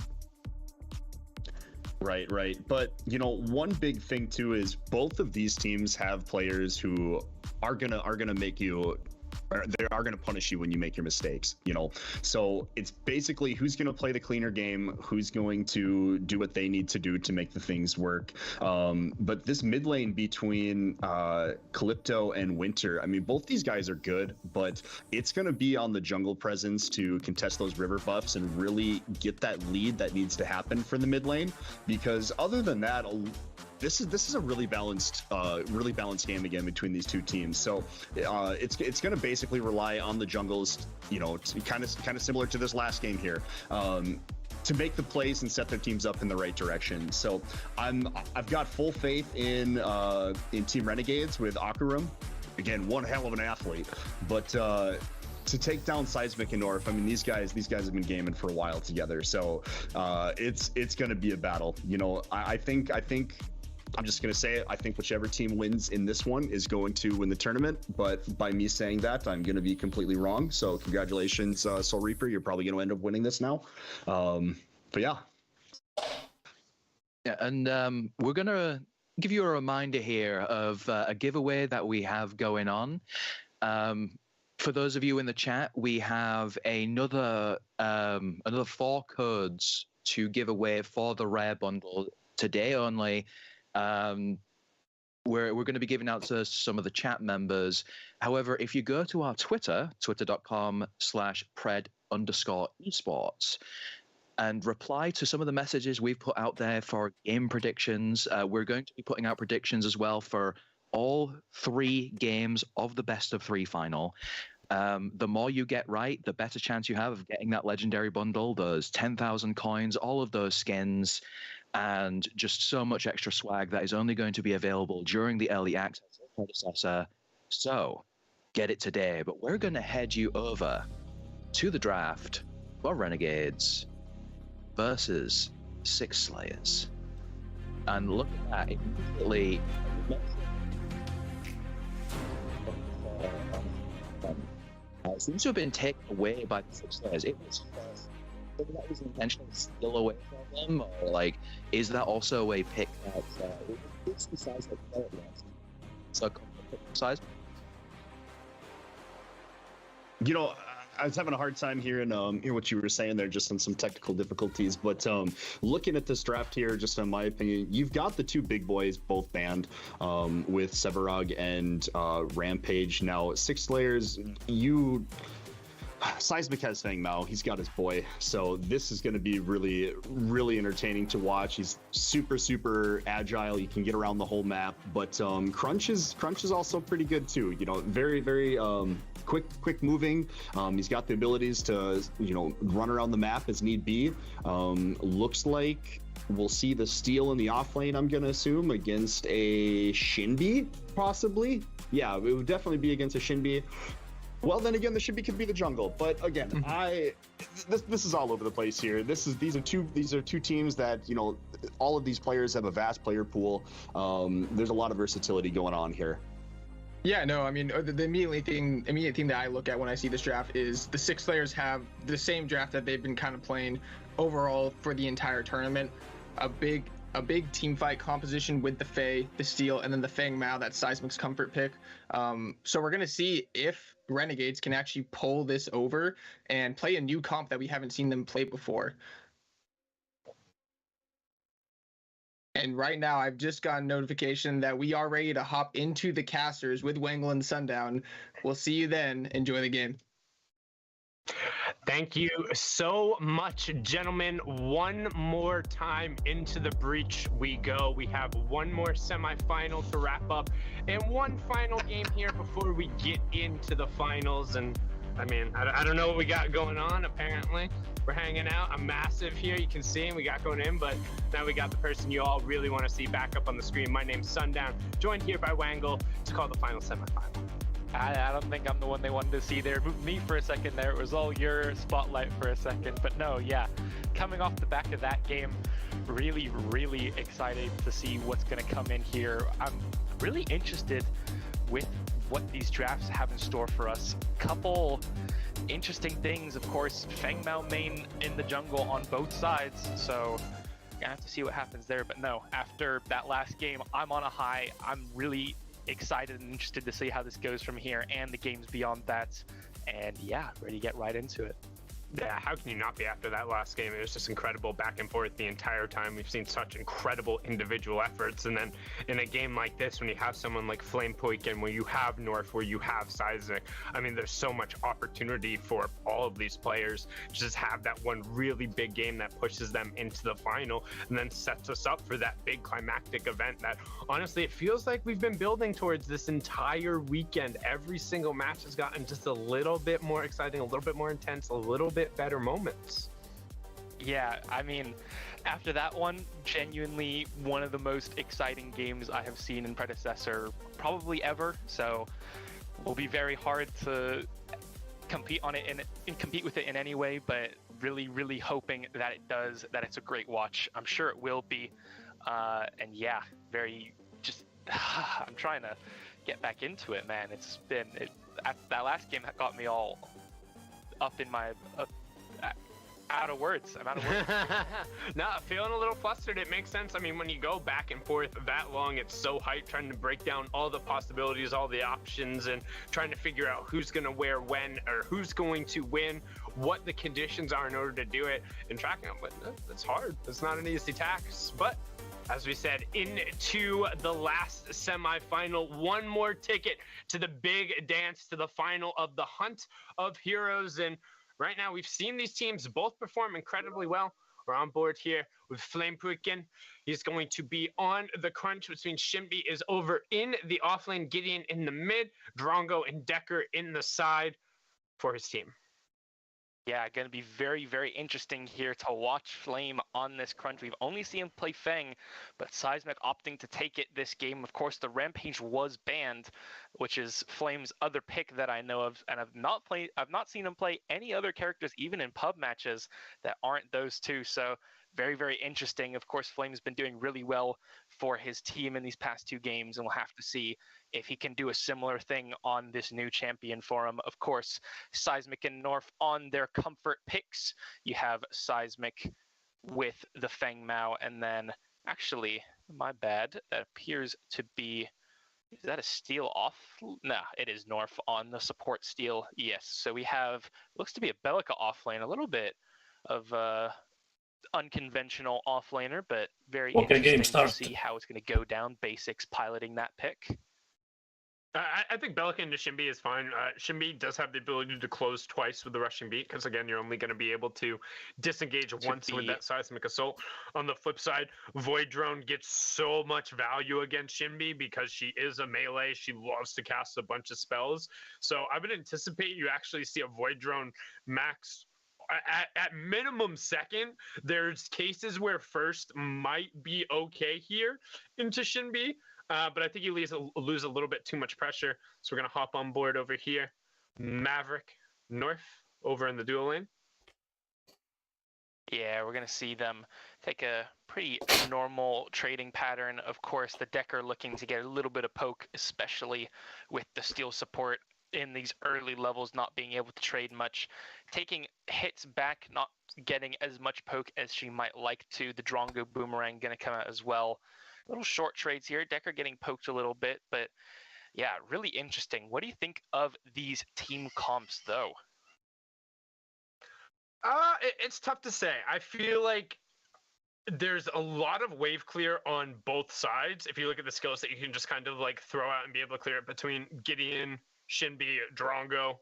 Right. But, you know, one big thing too is both of these teams have players who are gonna make you, or they are going to punish you when you make your mistakes, you know. So it's basically who's going to play the cleaner game, who's going to do what they need to do to make the things work. But this mid lane between Calypto and Winter, I mean, both these guys are good, but it's going to be on the jungle presence to contest those river buffs and really get that lead that needs to happen for the mid lane, because other than that, this is a really balanced game again between these two teams. So it's going to basically rely on the jungles, you know, kind of similar to this last game here, to make the plays and set their teams up in the right direction. So I've got full faith in Team Renegades with Akurum. Again, one hell of an athlete, but to take down Seismic and Norf, I mean, these guys have been gaming for a while together. So it's going to be a battle. You know, I think I'm just going to say it. I think whichever team wins in this one is going to win the tournament. But by me saying that, I'm going to be completely wrong. So congratulations, Soul Reaper. You're probably going to end up winning this now. But yeah. Yeah, and we're going to give you a reminder here of a giveaway that we have going on. For those of you in the chat, we have another 4 codes to give away for the rare bundle today only. We're going to be giving out to some of the chat members. However, if you go to our Twitter, twitter.com/pred_esports, and reply to some of the messages we've put out there for game predictions, we're going to be putting out predictions as well for all 3 games of the best of 3 final. The more you get right, the better chance you have of getting that legendary bundle, those 10,000 coins, all of those skins, and just so much extra swag that is only going to be available during the early access of Predecessor. So get it today. But we're going to head you over to the draft 12 Renegades versus 6 Slayers. And look at that, immediately. It seems to have been taken away by the 6 Slayers. It was whether that was intentionally still away from them, or like, is that also a pick that it's the size that it was? So size. You know, I was having a hard time hearing what you were saying there, just on some technical difficulties. But looking at this draft here, just in my opinion, you've got the two big boys both banned, with Sevarog and Rampage. Now, 6 Slayers, Seismic has Fang Mao. He's got his boy. So this is going to be really, really entertaining to watch. He's super, super agile. You can get around the whole map. But Crunch is also pretty good too. You know, very, very quick moving. He's got the abilities to, you know, run around the map as need be. Looks like we'll see the steal in the off lane, I'm going to assume, against a Shinbi, possibly. Yeah, it would definitely be against a Shinbi. Well, then again, the Shinbi could be the jungle. But again, this is all over the place here. These are two teams that, you know, all of these players have a vast player pool. There's a lot of versatility going on here. Yeah, no, I mean, the immediate thing that I look at when I see this draft is the 6 Slayers have the same draft that they've been kind of playing overall for the entire tournament. A big team fight composition with the Fae, the Steel, and then the Fang Mao, that Seismic's comfort pick. So we're going to see if Renegades can actually pull this over and play a new comp that we haven't seen them play before. And right now, I've just gotten notification that we are ready to hop into the casters with Wangle and Sundown. We'll see you then. Enjoy the game. Thank you so much, gentlemen. One more time into the breach we go. We have one more semifinal to wrap up and one final game here before we get into the finals. And I mean, I don't know what we got going on. Apparently we're hanging out. I'm massive here. You can see him. We got going in, but now we got the person you all really want to see back up on the screen. My name's Sundown, joined here by Wangle to call the final semifinal. I don't think I'm the one they wanted to see there. Moved me for a second there. It was all your spotlight for a second. But no, yeah. Coming off the back of that game, really, really excited to see what's going to come in here. I'm really interested with what these drafts have in store for us. Couple interesting things, of course. Fang Mao main in the jungle on both sides. So gonna have to see what happens there. But no, after that last game, I'm on a high. I'm really excited and interested to see how this goes from here and the games beyond that. And yeah, ready to get right into it. Yeah, how can you not be after that last game? It was just incredible back and forth the entire time. We've seen such incredible individual efforts. And then in a game like this, when you have someone like Flame Poikin, where you have North, where you have Seismic, I mean, there's so much opportunity for all of these players to just have that one really big game that pushes them into the final and then sets us up for that big climactic event that, honestly, it feels like we've been building towards this entire weekend. Every single match has gotten just a little bit more exciting, a little bit more intense, a little bit better moments. Yeah, I mean, after that one, genuinely one of the most exciting games I have seen in Predecessor probably ever. So will be very hard to compete on it and compete with it in any way, but really, really hoping that it does, that it's a great watch. I'm sure it will be. And yeah, very just I'm trying to get back into it, man. It's been that last game got me all up in my out of words. I'm out of words. Nah, feeling a little flustered. It makes sense. I mean, when you go back and forth that long, it's so hyped trying to break down all the possibilities, all the options, and trying to figure out who's going to wear when, or who's going to win, what the conditions are in order to do it, and tracking them. But it's hard. It's not an easy task. But as we said, into the last semifinal, one more ticket to the big dance, to the final of the Hunt of Heroes. And right now, we've seen these teams both perform incredibly well. We're on board here with Flame Puikin. He's going to be on the crunch, which means Shimbi is over in the offlane, Gideon in the mid, Drongo and Decker in the side for his team. Yeah, going to be very, very interesting here to watch Flame on this crunch. We've only seen him play Feng, but Seismic opting to take it this game. Of course, the Rampage was banned, which is Flame's other pick that I know of, and I've not seen him play any other characters, even in pub matches, that aren't those two. So very, very interesting. Of course, Flame's been doing really well for his team in these past 2 games, and we'll have to see if he can do a similar thing on this new champion for him. Of course, Seismic and Norf on their comfort picks. You have Seismic with the Feng Mao, and then actually, my bad, that appears to be, is that a steal off? Nah, it is Norf on the support steal. Yes, so we have, looks to be a Belica offlane, a little bit of unconventional offlaner, but very interesting to see how it's going to go down. Basics piloting that pick. I think Belica into Shinbi is fine. Shinbi does have the ability to close twice with the rushing beat, because again, you're only going to be able to disengage once with that seismic assault. On the flip side, Void Drone gets so much value against Shinbi because she is a melee. She loves to cast a bunch of spells. So I would anticipate you actually see a Void Drone max at minimum second. There's cases where first might be okay here into Shinbi. But I think you lose a little bit too much pressure. So we're going to hop on board over here. Maverick North over in the dual lane. Yeah, we're going to see them take a pretty normal trading pattern. Of course, the Decker looking to get a little bit of poke, especially with the steel support in these early levels, not being able to trade much. Taking hits back, not getting as much poke as she might like to. The Drongo Boomerang going to come out as well. Little short trades here. Decker getting poked a little bit, but yeah, really interesting. What do you think of these team comps, though? It's tough to say. I feel like there's a lot of wave clear on both sides. If you look at the skills that you can just kind of like throw out and be able to clear it between Gideon, Shinbi, Drongo,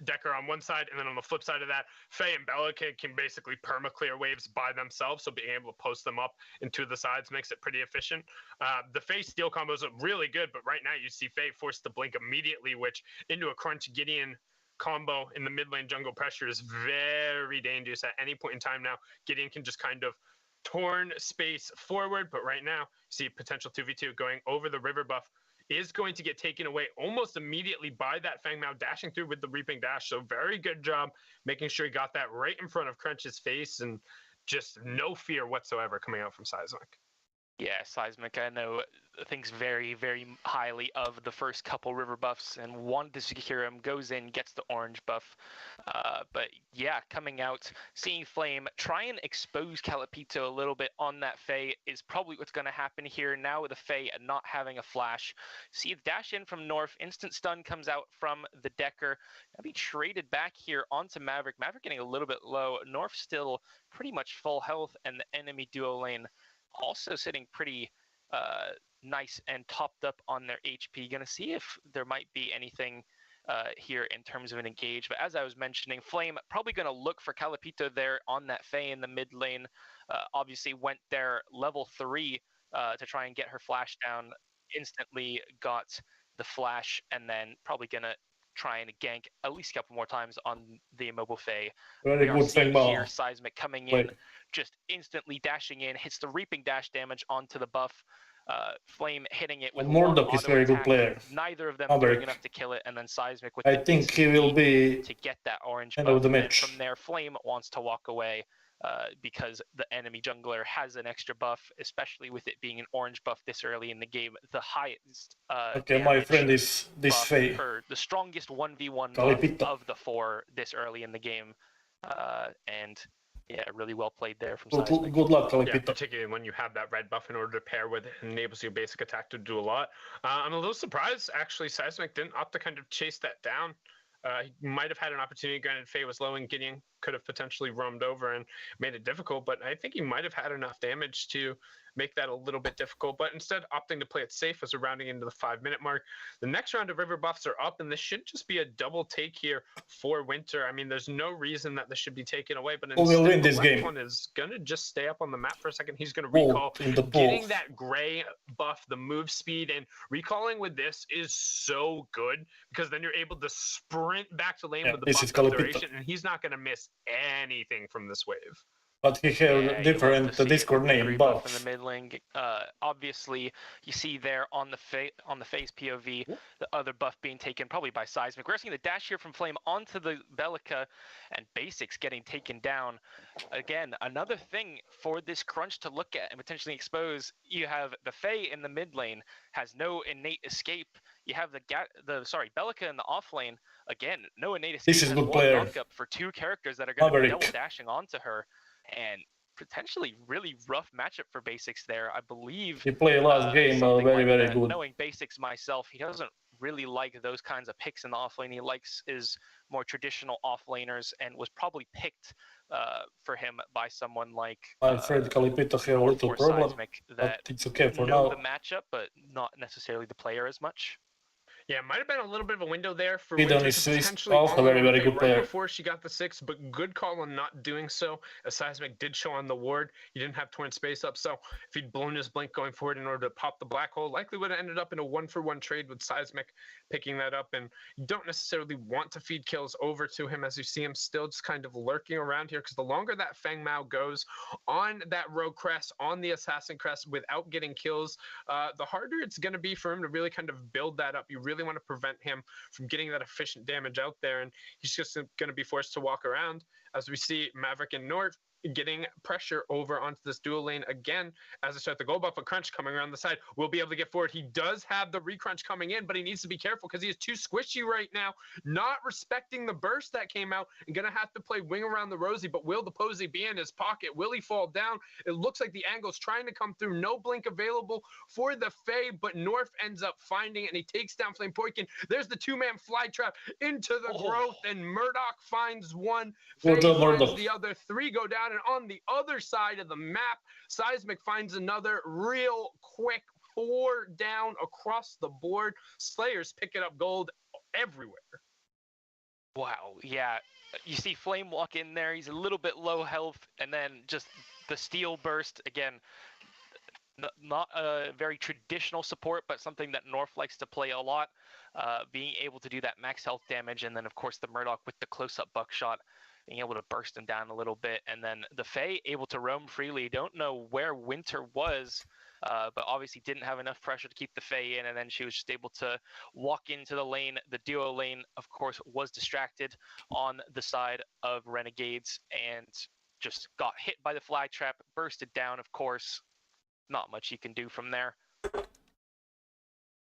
Decker on one side, and then on the flip side of that, Faye and Belica can basically perma-clear waves by themselves, so being able to post them up into the sides makes it pretty efficient. The Faye steal combos are really good, but right now you see Faye forced to blink immediately, which into a crunch Gideon combo in the mid lane jungle pressure is very dangerous at any point in time now. Gideon can just kind of torn space forward, but right now, see potential 2v2 going over the river buff is going to get taken away almost immediately by that Feng Mao dashing through with the Reaping Dash. So very good job making sure he got that right in front of Crunch's face, and just no fear whatsoever coming out from Seismic. Yeah, Seismic, I know, thinks very, very highly of the first couple river buffs and wanted to secure him, goes in, gets the orange buff. But yeah, coming out, seeing Flame try and expose Calipito a little bit on that Faye is probably what's going to happen here. Now with the Faye not having a flash. See the dash in from North, instant stun comes out from the Decker. That'll be traded back here onto Maverick. Maverick getting a little bit low. North still pretty much full health, and the enemy duo lane also sitting pretty nice and topped up on their HP. Gonna see if there might be anything here in terms of an engage. But as I was mentioning, Flame probably gonna look for Calipito there on that Faye in the mid lane. Obviously went there level 3 to try and get her flash down. Instantly got the flash, and then probably gonna try and gank at least a couple more times on the immobile Faye. Very good Feng Mao. Here, Seismic coming in, just instantly dashing in, hits the Reaping Dash damage onto the buff. Flame hitting it with Mordok is very good player. Neither of them Maverick. doing enough to kill it, and then Seismic with I think he will be to get that orange end buff. of the And then match. from there, Flame wants to walk away because the enemy jungler has an extra buff, especially with it being an orange buff this early in the game. The highest Okay, my friend is this Faye. the strongest 1v1 Calipito. buff of the 4 this early in the game. And yeah, really well played there from Good, Seismic. good luck, Yeah, Calipito. particularly when you have that red buff in order to pair with it, it enables your basic attack to do a lot. I'm a little surprised, actually, Seismic didn't opt to kind of chase that down. He might have had an opportunity, granted Faye was low and Gideon could have potentially roamed over and made it difficult, but I think he might have had enough damage to make that a little bit difficult, but instead opting to play it safe as we're rounding into the 5-minute mark. The next round of river buffs are up, and this should just be a double take here for Winter. I mean, there's no reason that this should be taken away, but instead will win the this left game? one is going to just stay up on the map for a second. He's going to Whoa, recall. in the Getting pool. that gray buff, the move speed, and recalling with this is so good because then you're able to sprint back to lane Yeah, with the this buff is Calipito. duration, and he's not going to miss anything from this wave. But he have Yeah, different you love to see it Discord with the name, gray buff buff. in the mid lane. Obviously, you see there on the phase POV, the other buff being taken probably by Seismic. We're seeing the dash here from Flame onto the Bellica, and Basics getting taken down. Again, another thing for this crunch to look at and potentially expose. You have the Fae in the mid lane, has no innate escape. You have the Bellica in the off lane. Again, no innate escape. This is has good one player. knock-up for 2 characters that are going to be Maverick. double dashing onto her. And potentially really rough matchup for Basics there. I believe He played last game something very, like very that. good. Knowing Basics myself, he doesn't really like those kinds of picks in the offlane. He likes his more traditional offlaners, and was probably picked for him by someone like I'm afraid Calipito have a little or problem, Seismic but that it's okay for know now. the matchup, but not necessarily the player as much. Yeah, it might have been a little bit of a window there for Speed on Winter his to fist, potentially also very, very good right player. before she got the 6, but good call on not doing so, as Seismic did show on the ward. He didn't have torn space up, so if he'd blown his blink going forward in order to pop the black hole, likely would have ended up in a 1-for-1 trade with Seismic picking that up, and you don't necessarily want to feed kills over to him as you see him still just kind of lurking around here, because the longer that Feng Mao goes on that rogue crest, on the assassin crest, without getting kills, the harder it's going to be for him to really kind of build that up. You really want to prevent him from getting that efficient damage out there, and he's just going to be forced to walk around as we see Maverick and North getting pressure over onto this dual lane again as they start the gold buff. A crunch coming around the side will be able to get forward. He does have the recrunch coming in, but he needs to be careful because he is too squishy right now, not respecting the burst that came out, and gonna have to play wing around the Rosie. But will the Posey be in his pocket? Will he fall down? It looks like the angle's trying to come through. No blink available for the Fae, but North ends up finding it, and he takes down Flame Poikin. There's the 2-man fly trap into the growth, and Murdoch finds one. Fae finds the other. 3 go down, and on the other side of the map, Seismic finds another real quick 4 down across the board. Slayers picking up gold everywhere. Wow, yeah. You see Flame walk in there. He's a little bit low health, and then just the steel burst again. Not a very traditional support, but something that North likes to play a lot. Being able to do that max health damage, and then of course the Murdoch with the close-up buckshot, being able to burst him down a little bit, and then the Fae able to roam freely. Don't know where Winter was, but obviously didn't have enough pressure to keep the Fae in, and then she was just able to walk into the lane. The duo lane, of course, was distracted on the side of Renegades, and just got hit by the fly trap, bursted down, of course. Not much you can do from there.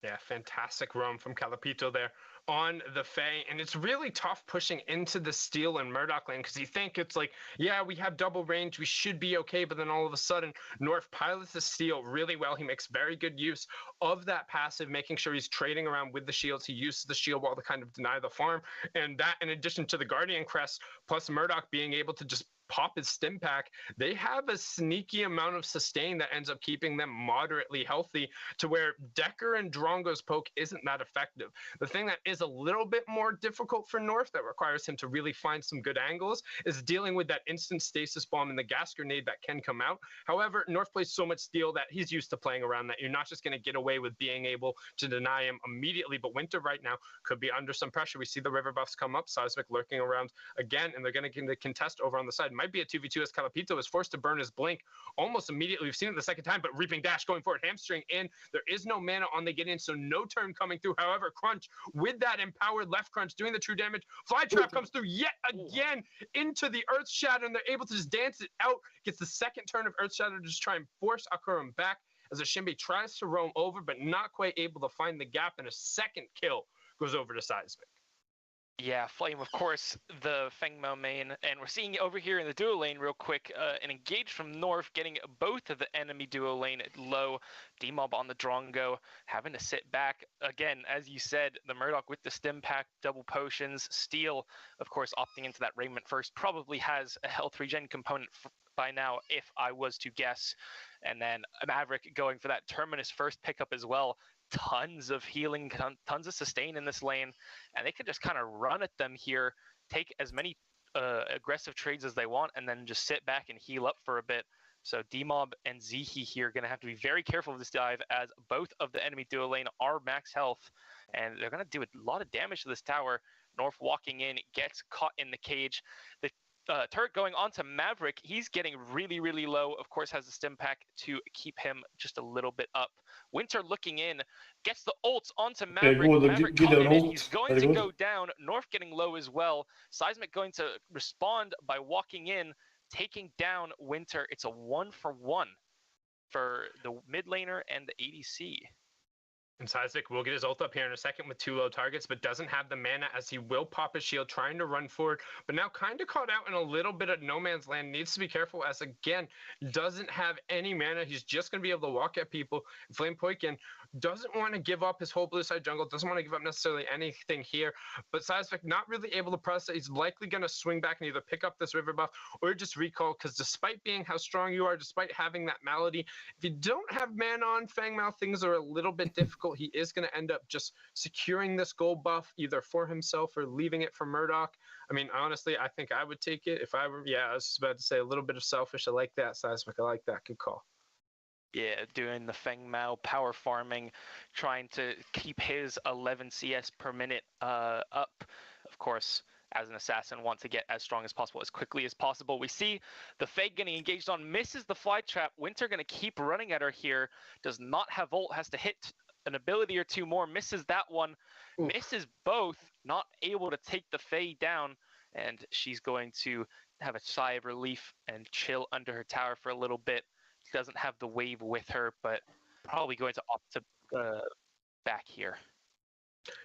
Yeah, fantastic roam from Calipito there on the Fae, and it's really tough pushing into the Steel and Murdoch lane because you think it's like, yeah, we have double range, we should be okay, but then all of a sudden, North pilots the Steel really well. He makes very good use of that passive, making sure he's trading around with the shields. He uses the shield wall to kind of deny the farm, and that in addition to the Guardian Crest, plus Murdoch being able to just pop his stim pack, they have a sneaky amount of sustain that ends up keeping them moderately healthy to where Decker and Drongo's poke isn't that effective. The thing that is a little bit more difficult for North that requires him to really find some good angles is dealing with that instant stasis bomb and the gas grenade that can come out. However, North plays so much steel that he's used to playing around that. You're not just going to get away with being able to deny him immediately, but Winter right now could be under some pressure. We see the river buffs come up, Seismic lurking around again, and they're going to contest over on the side. Might be a 2v2 as Calipito is forced to burn his blink almost immediately. We've seen it the second time, but Reaping Dash going forward, hamstring in. There is no mana on the get in, so no turn coming through. However, Crunch with that empowered left crunch doing the true damage. Fly Trap comes through yet again into the Earth Shatter, and they're able to just dance it out. Gets the second turn of Earth Shatter to just try and force Akurum back as Ashimbe tries to roam over, but not quite able to find the gap, and a second kill goes over to Seismic. Yeah, Flame, of course, the Fengmao main, and we're seeing over here in the duo lane real quick, an engage from North, getting both of the enemy duo lane low, Demob on the Drongo, having to sit back. Again, as you said, the Murdoch with the stim pack, double potions, Steel, of course, opting into that Raiment first, probably has a health regen component by now, if I was to guess. And then Maverick going for that Terminus first pickup as well. Tons of healing, tons of sustain in this lane, and they could just kind of run at them here, take as many aggressive trades as they want, and then just sit back and heal up for a bit. So Demob and Zihi here are going to have to be very careful of this dive, as both of the enemy duo lane are max health, and they're going to do a lot of damage to this tower. North walking in, gets caught in the cage. The turret going on to Maverick, he's getting really, really low. Of course, has the stim pack to keep him just a little bit up. Winter looking in, gets the ult onto Maverick. Good, Maverick give caught an in it. ult. He's going Very to good. go down. North getting low as well. Seismic going to respond by walking in, taking down Winter. It's a 1-for-1 for the mid laner and the ADC. And Seismic will get his ult up here in a second with 2 low targets, but doesn't have the mana, as he will pop his shield, trying to run forward, but now kind of caught out in a little bit of no man's land. Needs to be careful, as again, doesn't have any mana. He's just going to be able to walk at people. Flame Poikin doesn't want to give up his whole blue side jungle, doesn't want to give up necessarily anything here, but Seismic not really able to press it. He's likely going to swing back and either pick up this river buff or just recall, because despite being how strong you are, despite having that malady, if you don't have mana on Fangmao, things are a little bit difficult. He is going to end up just securing this gold buff either for himself or leaving it for Murdoch. I mean, honestly, I think I would take it if I were, I was just about to say a little bit of selfish. I like that, Seismic. I like that. Good call. Yeah, doing the Feng Mao power farming, trying to keep his 11 CS per minute up. Of course, as an assassin, want to get as strong as possible, as quickly as possible. We see the Faye getting engaged on, misses the fly trap. Winter going to keep running at her here. Does not have ult, has to hit an ability or two more. Misses that one, misses both. Not able to take the Faye down, and she's going to have a sigh of relief and chill under her tower for a little bit. Doesn't have the wave with her, but probably going to opt to back here.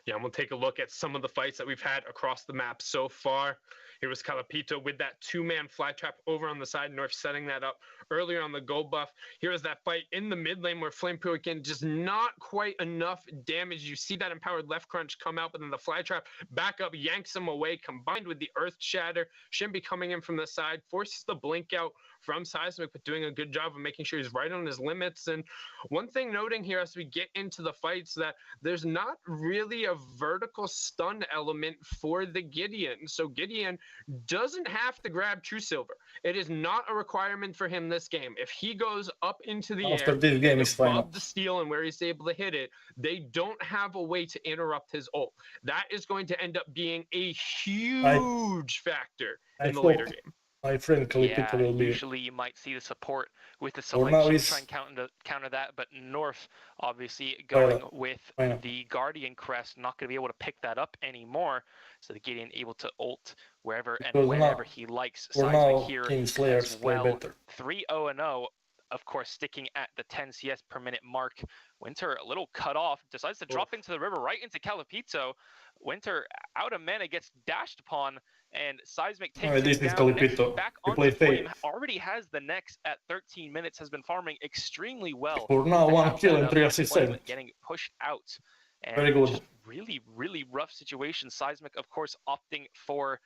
Yeah, and we'll take a look at some of the fights that we've had across the map so far. Here was Calapito with that 2-man fly trap over on the side, North setting that up earlier on the gold buff. Here was that fight in the mid lane where Flame Purican just not quite enough damage. You see that empowered left crunch come out, but then the fly trap back up, yanks him away, combined with the earth shatter. Shinbi coming in from the side, forces the blink out from Seismic, but doing a good job of making sure he's right on his limits. And one thing noting here as we get into the fights, that there's not really a vertical stun element for the Gideon. So Gideon doesn't have to grab True Silver. It is not a requirement for him this game. If he goes up into the After air, this game is final. above the steel and where he's able to hit it, they don't have a way to interrupt his ult. That is going to end up being a huge factor in the later game. My friend Calipito will be. Usually you might see the support with the For now selection is- to try and counter that, but North obviously going Final. with Final. the Guardian crest, not going to be able to pick that up anymore. So the Gideon able to ult wherever and Because wherever now- he likes. For Seismic now, here King Slayers as play well. better. 3-0-0, of course, sticking at the 10 CS per minute mark. Winter a little cut off, decides to drop into the river right into Calipito. Winter out of mana, gets dashed upon, and Seismic takes Alright, this him is down. Next, Calipito. back We onto play Flame, Faye. already has the next at 13 minutes, has been farming extremely well. For now, to 1 have kill that and up, 3 but assists Flame saved. getting pushed out. And Very good. just really, really rough situation. Seismic, of course, opting for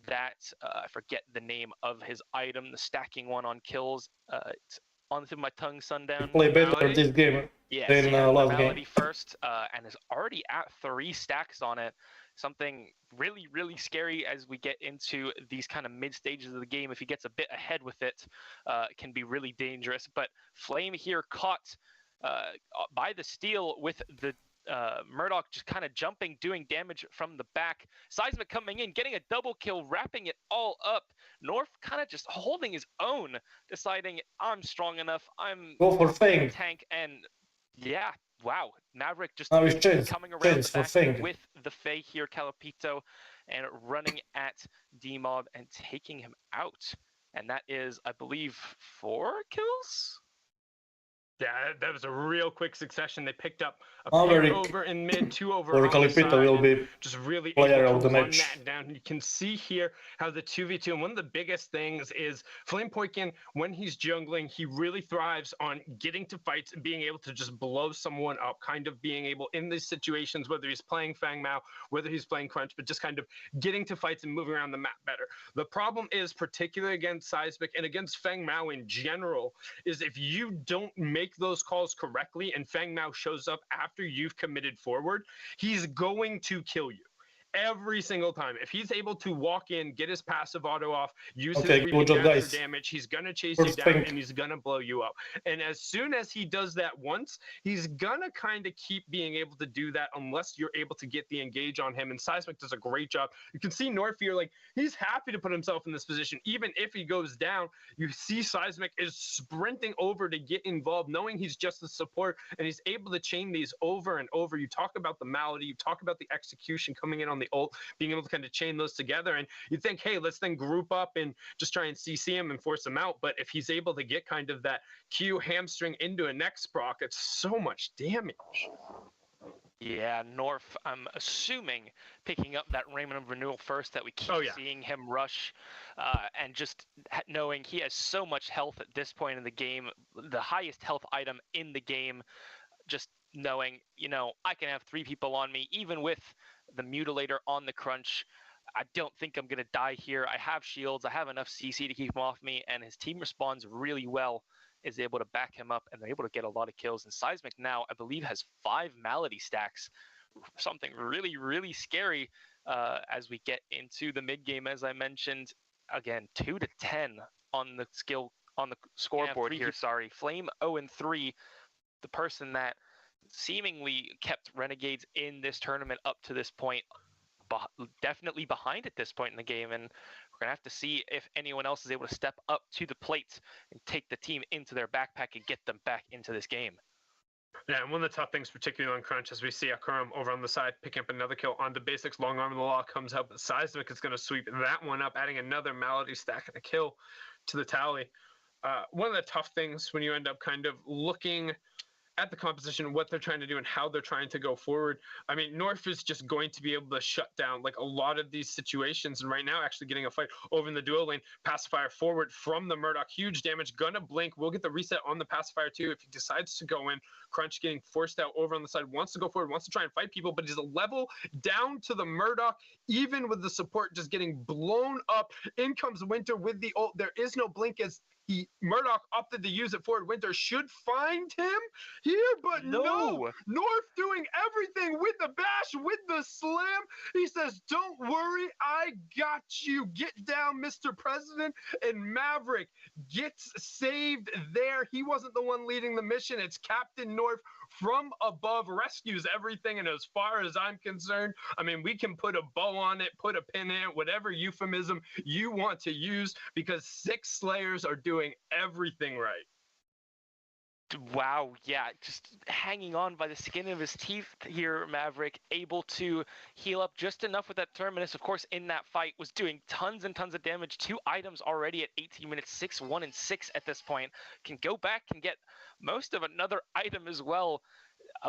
that, I forget the name of his item, the stacking one on kills. It's on the tip of my tongue, Sundown. Play better Malady? this game Yes, than yeah, last Malady game. first, and is already at 3 stacks on it. Something really, really scary as we get into these kind of mid stages of the game. If he gets a bit ahead with it, it can be really dangerous. But Flame here caught by the steal with the Murdoch just kind of jumping, doing damage from the back. Seismic coming in, getting a double kill, wrapping it all up. North kind of just holding his own, deciding I'm strong enough, I'm Go for Fang. tank, and yeah, wow. Maverick just Now it's chance. coming around Chance the for back Fang. with the Faye here, Calipito, and running at Demob and taking him out. And that is, I believe, 4 kills? Yeah, that was a real quick succession. They picked up a Maverick pair over in mid, 2 over or on the Calipito side, will and be just really player able of to the run match. that down. You can see here how the 2v2, and one of the biggest things is Flame Poikin, when he's jungling, he really thrives on getting to fights and being able to just blow someone up, kind of being able in these situations, whether he's playing Fang Mao, whether he's playing Crunch, but just kind of getting to fights and moving around the map better. The problem is, particularly against Seismic and against Fang Mao in general, is if you don't make those calls correctly and Fang Mao shows up after you've committed forward, he's going to kill you. Every single time. If he's able to walk in, get his passive auto off, use his creeping dash for damage, he's going to chase you down and he's going to blow you up. And as soon as he does that once, he's going to kind of keep being able to do that unless you're able to get the engage on him. And Seismic does a great job. You can see North here, like, he's happy to put himself in this position. Even if he goes down, you see Seismic is sprinting over to get involved, knowing he's just the support, and he's able to chain these over and over. You talk about the malady, you talk about the execution coming in on the ult, being able to kind of chain those together, and you think, hey, let's then group up and just try and CC him and force him out. But if he's able to get kind of that Q hamstring into a next proc, it's so much damage. Yeah, North, I'm assuming, picking up that Raymond of Renewal first, that we keep seeing him rush, and just knowing he has so much health at this point in the game, the highest health item in the game, just knowing, you know, I can have 3 people on me, even with the Mutilator on the Crunch. I don't think I'm going to die here. I have shields. I have enough CC to keep him off me, and his team responds really well, is able to back him up, and they're able to get a lot of kills. And Seismic now, I believe, has 5 Malady stacks, something really, really scary as we get into the mid-game, as I mentioned. Again, 2 to 10 on the scoreboard here, sorry. Flame 0-3, the person that seemingly kept Renegades in this tournament up to this point, definitely behind at this point in the game, and we're gonna have to see if anyone else is able to step up to the plate and take the team into their backpack and get them back into this game. Yeah, and one of the tough things, particularly on Crunch, is we see Akurum over on the side picking up another kill on the basics. Long Arm of the Law comes out, but Seismic is going to sweep that one up, adding another Malady stack and a kill to the tally. One of the tough things when you end up kind of looking at the composition, what they're trying to do and how they're trying to go forward. I mean, North is just going to be able to shut down like a lot of these situations. And right now, actually getting a fight over in the duo lane, pacifier forward from the Murdoch, huge damage, gonna blink. We'll get the reset on the pacifier too if he decides to go in. Crunch getting forced out over on the side, wants to go forward, wants to try and fight people, but he's a level down to the Murdoch, even with the support just getting blown up. In comes Winter with the ult. There is no blink as Murdoch opted to use it forward. Winter should find him here, but no. North doing everything with the bash, with the slam. He says, don't worry, I got you. Get down, Mr. President. And Maverick gets saved there. He wasn't the one leading the mission. It's Captain North from above, rescues everything. And as far as I'm concerned, I mean, we can put a bow on it, put a pin in it, whatever euphemism you want to use, because 6 Slayers are doing everything right. Wow, yeah, just hanging on by the skin of his teeth here, Maverick, able to heal up just enough with that Terminus. Of course, in that fight, was doing tons and tons of damage. 2 items already at 18 minutes, 6, 1, and 6 at this point. Can go back and get most of another item as well.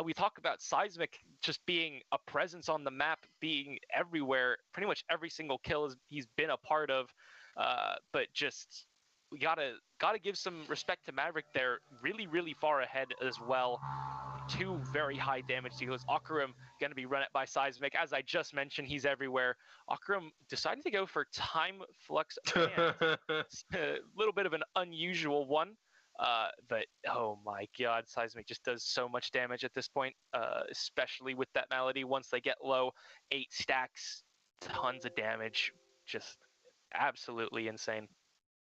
We talk about Seismic just being a presence on the map, being everywhere. Pretty much every single kill he's been a part of, but just... we gotta give some respect to Maverick there. Really, really far ahead as well. 2 very high damage dealers. Akurum gonna be run at by Seismic. As I just mentioned, he's everywhere. Akurum decided to go for Time Flux. A little bit of an unusual one. But oh my god, Seismic just does so much damage at this point, especially with that Malady. Once they get low, 8 stacks, tons of damage. Just absolutely insane.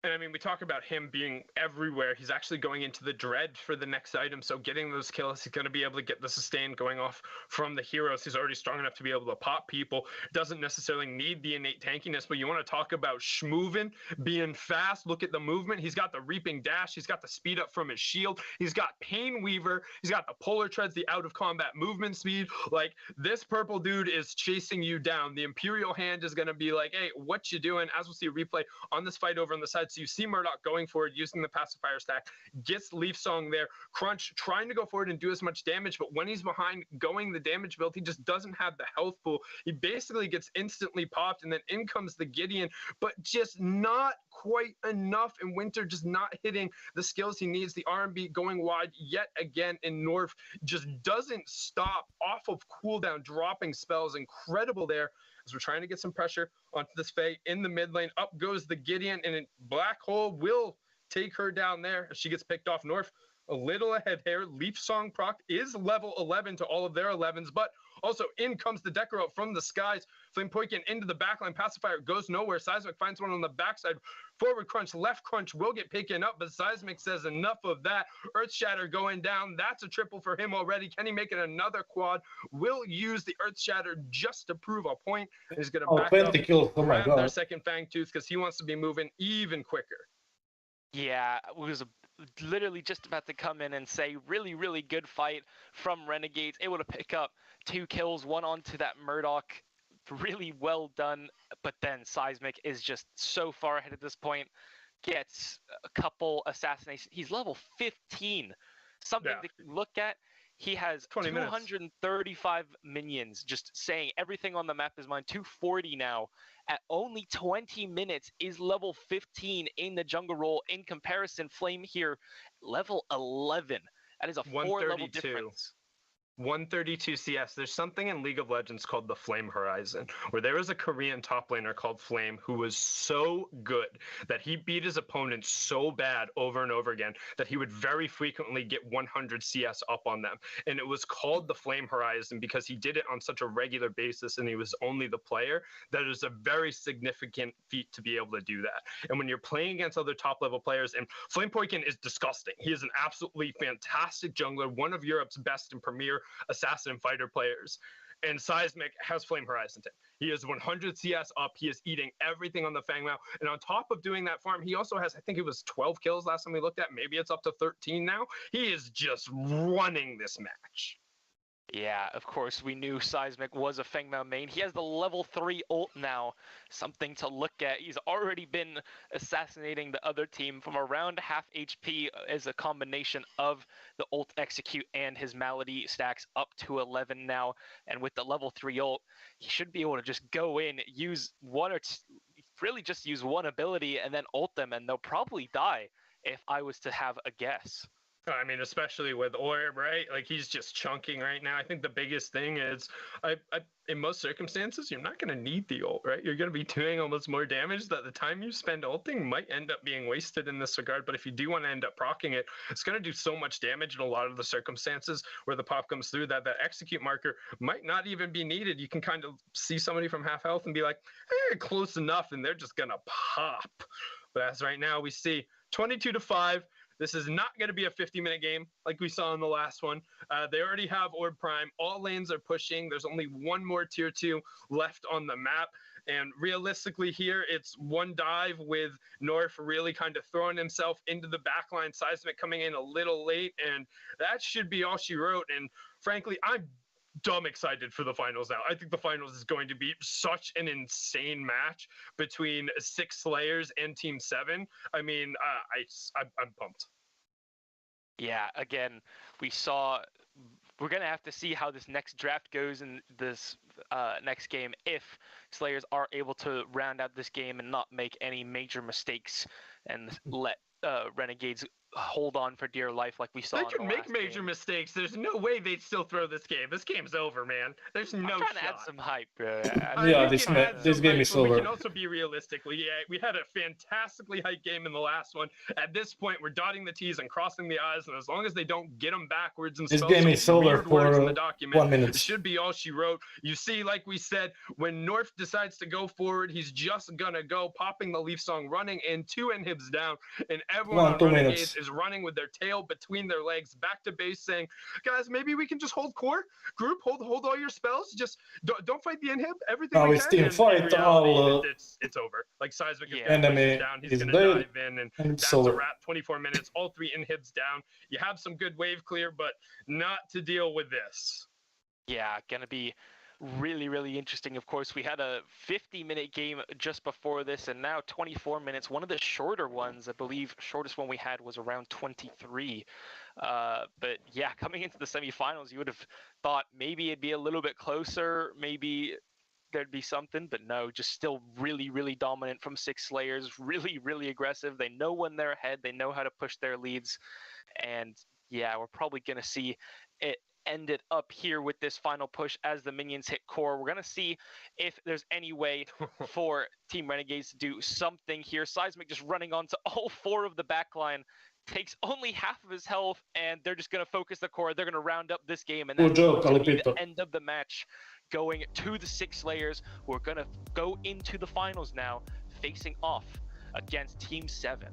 And I mean, we talk about him being everywhere. He's actually going into the Dread for the next item. So getting those kills, he's going to be able to get the sustain going off from the heroes. He's already strong enough to be able to pop people. Doesn't necessarily need the innate tankiness, but you want to talk about schmovin', being fast. Look at the movement. He's got the Reaping Dash. He's got the speed up from his shield. He's got Pain Weaver. He's got the Polar Treads, the out of combat movement speed. Like, this purple dude is chasing you down. The Imperial Hand is going to be like, hey, what you doing? As we'll see a replay on this fight over on the side. ahead. So you see Murdoch going forward, using the pacifier stack, gets Leaf Song there. Crunch trying to go forward and do as much damage, but when he's behind going the damage build, he just doesn't have the health pool. He basically gets instantly popped, and then in comes the Gideon, but just not quite enough, and Winter just not hitting the skills he needs. The R&B going wide yet again, and North just doesn't stop off of cooldown, dropping spells. Incredible there as we're trying to get some pressure onto this Faye in the mid lane. Up goes the Gideon, and Black Hole will take her down there as she gets picked off. North a little ahead here. Leaf Song proc is level 11 to all of their 11s, but also in comes the Decker out from the skies. Flame Poikin into the backline. Pacifier goes nowhere. Seismic finds one on the backside. Forward crunch, left crunch will get taken up, but Seismic says enough of that. Earth Shatter going down. That's a triple for him already. Can he make it another quad? Will use the Earth Shatter just to prove a point. He's going to back 20 up, kills. Oh my grab their god. second Fang Tooth because he wants to be moving even quicker. Yeah, it was literally just about to come in and say really, really good fight from Renegades, able to pick up 2 kills, one onto that Murdoch. Really well done, but then Seismic is just so far ahead at this point, gets a couple assassinations. He's level 15. Something to look at. He has 235 minions just saying everything on the map is mine. 240 now. At only 20 minutes is level 15 in the jungle role. In comparison, Flame here, level 11. That is a 4-level difference. 132 CS. There's something in League of Legends called the Flame Horizon, where there was a Korean top laner called Flame who was so good that he beat his opponent so bad over and over again that he would very frequently get 100 CS up on them. And it was called the Flame Horizon because he did it on such a regular basis and he was only the player. That is a very significant feat to be able to do that. And when you're playing against other top level players, and Flame Poikin is disgusting. He is an absolutely fantastic jungler, one of Europe's best and premier assassin and fighter players, and Seismic has Flame Horizon. He is 100 CS up. He is eating everything on the Fang Mao, and on top of doing that farm, he also has, I think it was 12 kills last time we looked at. Maybe it's up to 13 now. He is just running this match. Yeah, of course, we knew Seismic was a Feng Mao main. He has the level 3 ult now, something to look at. He's already been assassinating the other team from around half HP as a combination of the ult execute and his malady stacks up to 11 now. And with the level 3 ult, he should be able to just go in, use one or really just use one ability and then ult them, and they'll probably die if I was to have a guess. I mean, especially with Orb, right? Like, he's just chunking right now. I think the biggest thing is, in most circumstances, you're not going to need the ult, right? You're going to be doing almost more damage that the time you spend ulting might end up being wasted in this regard. But if you do want to end up proccing it, it's going to do so much damage in a lot of the circumstances where the pop comes through that execute marker might not even be needed. You can kind of see somebody from half health and be like, close enough, and they're just going to pop. But as right now, we see 22-5. This is not going to be a 50-minute game like we saw in the last one. They already have Orb Prime. All lanes are pushing. There's only one more Tier 2 left on the map. And realistically here, it's one dive with North really kind of throwing himself into the backline. Seismic coming in a little late, and that should be all she wrote. And frankly, I'm dumb excited for the finals now. I think the finals is going to be such an insane match between 6 Slayers and Team 7. I mean, I'm pumped. Yeah, again, we're going to have to see how this next draft goes in this next game if Slayers are able to round out this game and not make any major mistakes and let Renegades hold on for dear life like we saw. They could make major mistakes. There's no way they'd still throw this game. This game's over, man. There's no shot. To add some hype. Yeah, this game is over. We can also be realistic. We had a fantastically hyped game in the last one. At this point, we're dotting the T's and crossing the I's, and as long as they don't get them backwards and this game is over for 1 minute. It should be all she wrote. You see, like we said, when North decides to go forward, he's just gonna go, popping the Leaf Song, running in, 2 inhibs down, and everyone on Renegades is running with their tail between their legs back to base, saying, guys, maybe we can just hold core group, hold all your spells, just don't fight the inhib, everything. No, it's team fight. It's over. Like, Seismic is enemy down, he's is gonna dead, dive in, and that's over. a wrap. 24 minutes, all 3 inhibs down. You have some good wave clear, but not to deal with this. Yeah, gonna be really, really interesting. Of course, we had a 50-minute game just before this, and now 24 minutes. One of the shorter ones, I believe, shortest one we had was around 23. But yeah, coming into the semifinals, you would have thought maybe it'd be a little bit closer, maybe there'd be something, but no, just still really, really dominant from Six Slayers, really, really aggressive. They know when they're ahead, they know how to push their leads, and yeah, we're probably going to see it ended up here with this final push as the minions hit core. We're going to see if there's any way for Team Renegades to do something here. Seismic just running onto all 4 of the backline, takes only half of his health, and they're just going to focus the core. They're going to round up this game, and that's going to be the end of the match, going to the Six Slayers. We're going to go into the finals now, facing off against Team 7.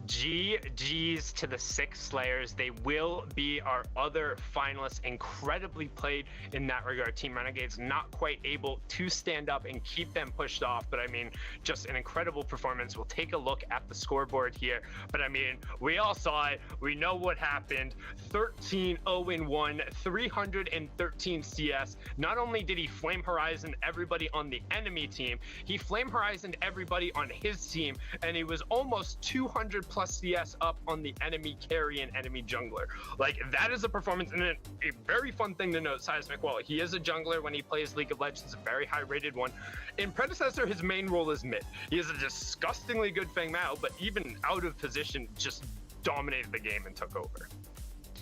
GG's to the Six Slayers. They will be our other finalists. Incredibly played in that regard. Team Renegades not quite able to stand up and keep them pushed off, but I mean, just an incredible performance. We'll take a look at the scoreboard here, but I mean, we all saw it. We know what happened. 13-0-1, 313 CS. Not only did he Flame Horizon everybody on the enemy team, he Flame Horizoned everybody on his team, and he was almost 200 plus CS up on the enemy carry and enemy jungler. Like, that is a performance, and a very fun thing to note. Seismic, well, he is a jungler when he plays League of Legends, a very high rated one. In Predecessor, his main role is mid. He is a disgustingly good Feng Mao, but even out of position, just dominated the game and took over.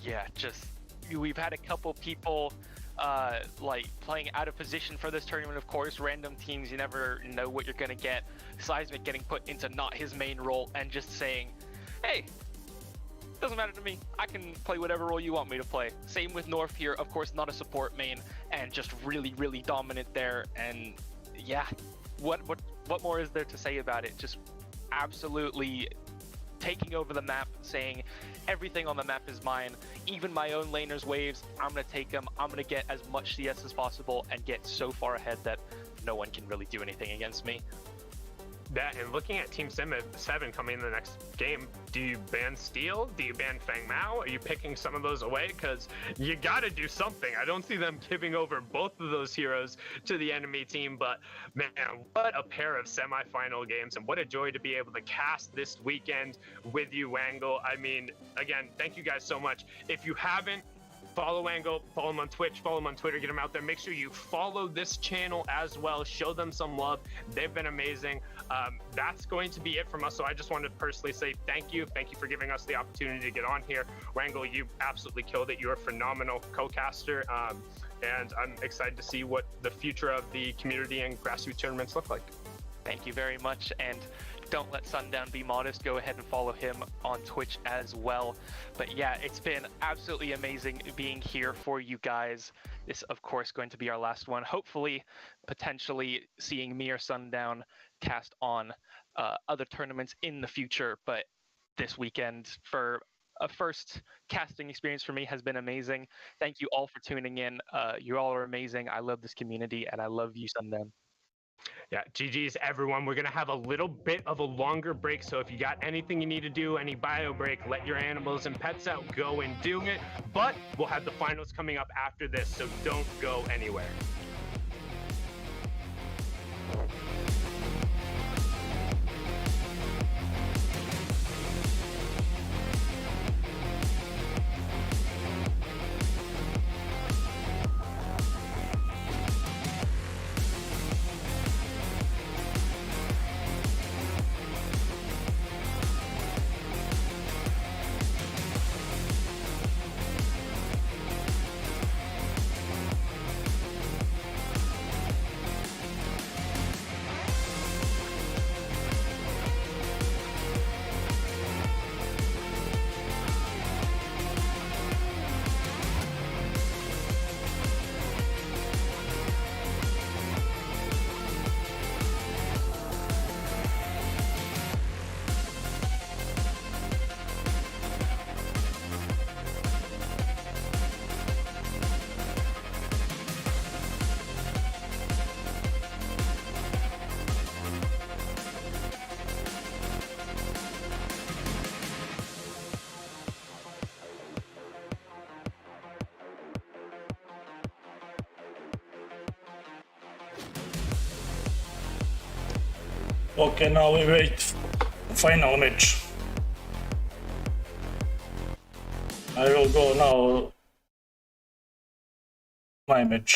Yeah, just, we've had a couple people like playing out of position for this tournament. Of course, random teams, you never know what you're gonna get. Seismic getting put into not his main role and just saying, hey, doesn't matter to me, I can play whatever role you want me to play. Same with North here, of course, not a support main, and just really, really dominant there. And yeah, what more is there to say about it? Just absolutely taking over the map, saying everything on the map is mine. Even my own laner's waves, I'm going to take them. I'm going to get as much CS as possible and get so far ahead that no one can really do anything against me. That, and looking at Team 7 coming in the next game, do you ban Steel? Do you ban Feng Mao? Are you picking some of those away? Because you got to do something. I don't see them giving over both of those heroes to the enemy team, but man, what a pair of semifinal games, and what a joy to be able to cast this weekend with you, Wangle. I mean, again, thank you guys so much. If you haven't, follow Angle, follow him on Twitch, follow him on Twitter, get him out there. Make sure you follow this channel as well. Show them some love. They've been amazing. That's going to be it from us. So I just wanted to personally say thank you. Thank you for giving us the opportunity to get on here. Wangle, you absolutely killed it. You're a phenomenal co-caster. And I'm excited to see what the future of the community and grassroots tournaments look like. Thank you very much. And don't let Sundown be modest. Go ahead and follow him on Twitch as well. But yeah, it's been absolutely amazing being here for you guys. This, of course, going to be our last one. Hopefully, potentially seeing me or Sundown cast on other tournaments in the future. But this weekend, for a first casting experience for me, has been amazing. Thank you all for tuning in. You all are amazing. I love this community, and I love you, Sundown. Yeah, GG's everyone. We're going to have a little bit of a longer break, so if you got anything you need to do, any bio break, let your animals and pets out, go and do it. But we'll have the finals coming up after this, so don't go anywhere. Okay, now we wait. Final match. I will go now. My match.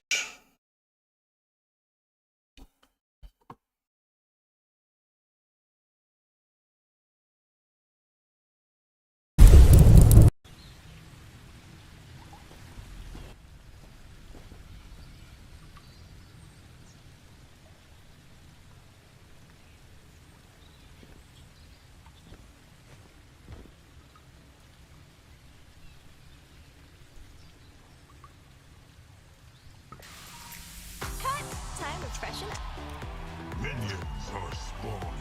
Cut! Time to freshen up. Minions are spawning.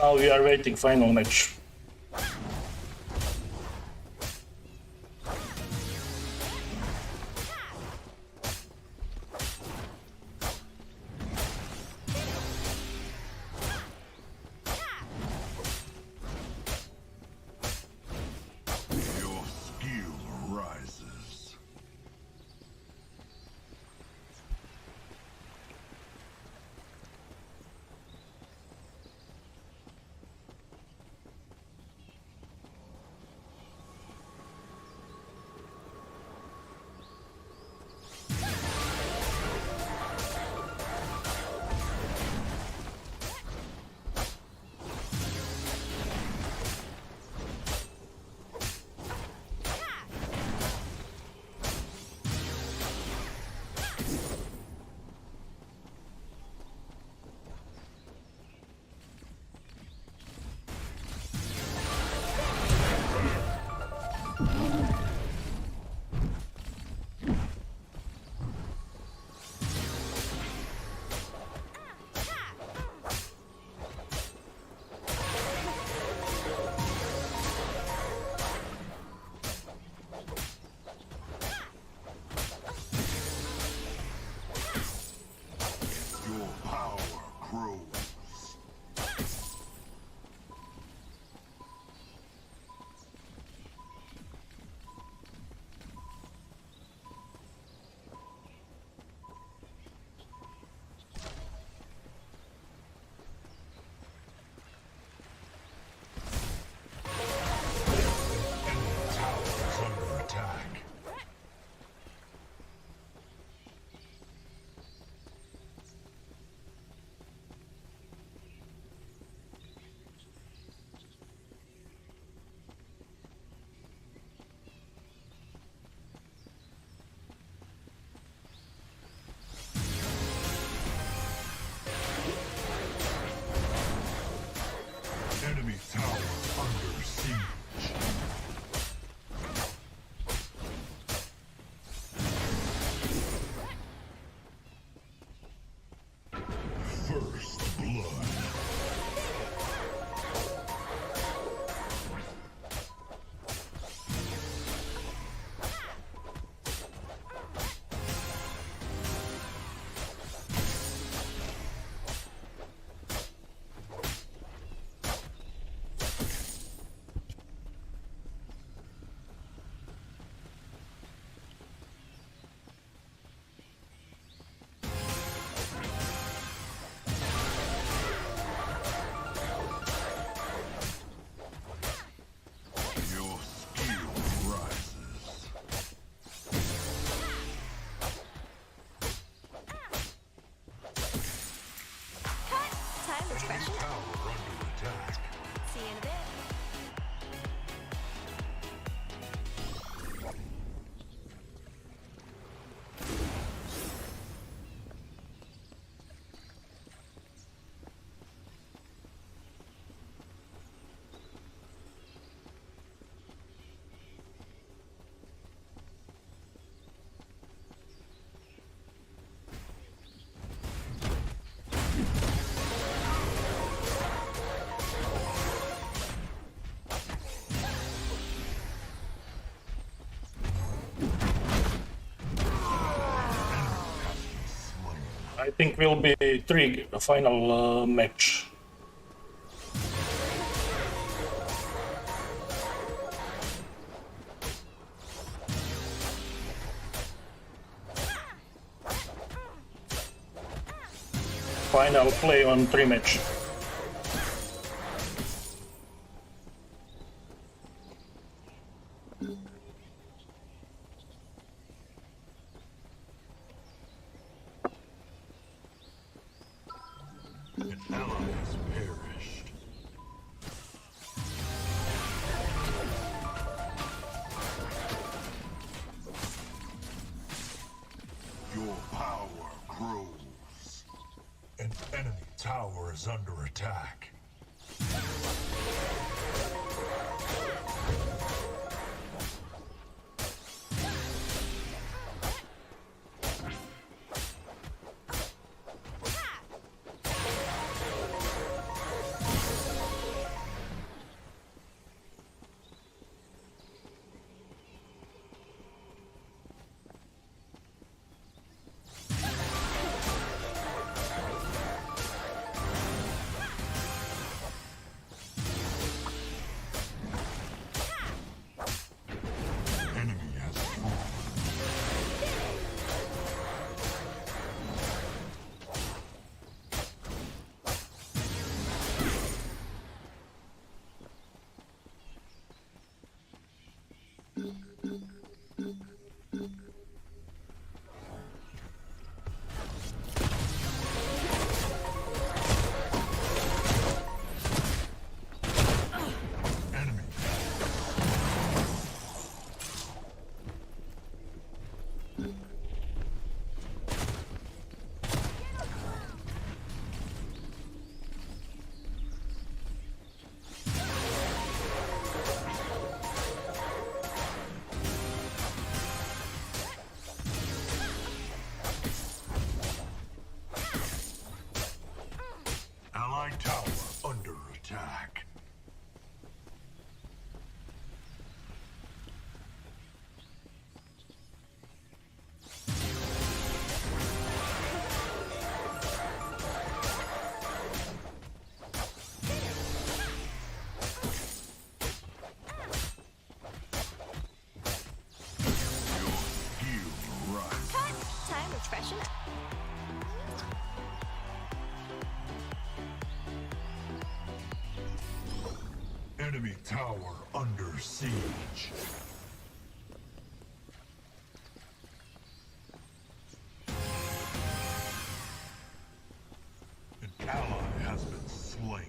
Now we are waiting final match. Your skill rises. think will be 3 final match. Final play on 3 match. An ally has perished. Your power grows. An enemy tower is under attack. Allied tower under attack. Time to freshen up. Enemy tower under siege. An ally has been slain.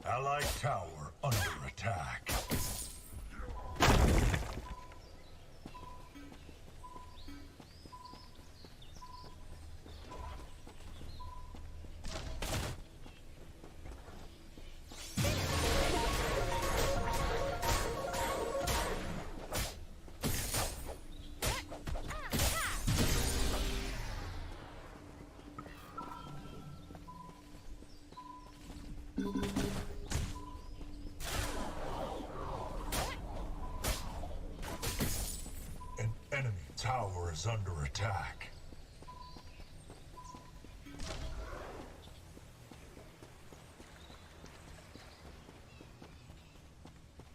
Allied tower under attack. An enemy tower is under attack.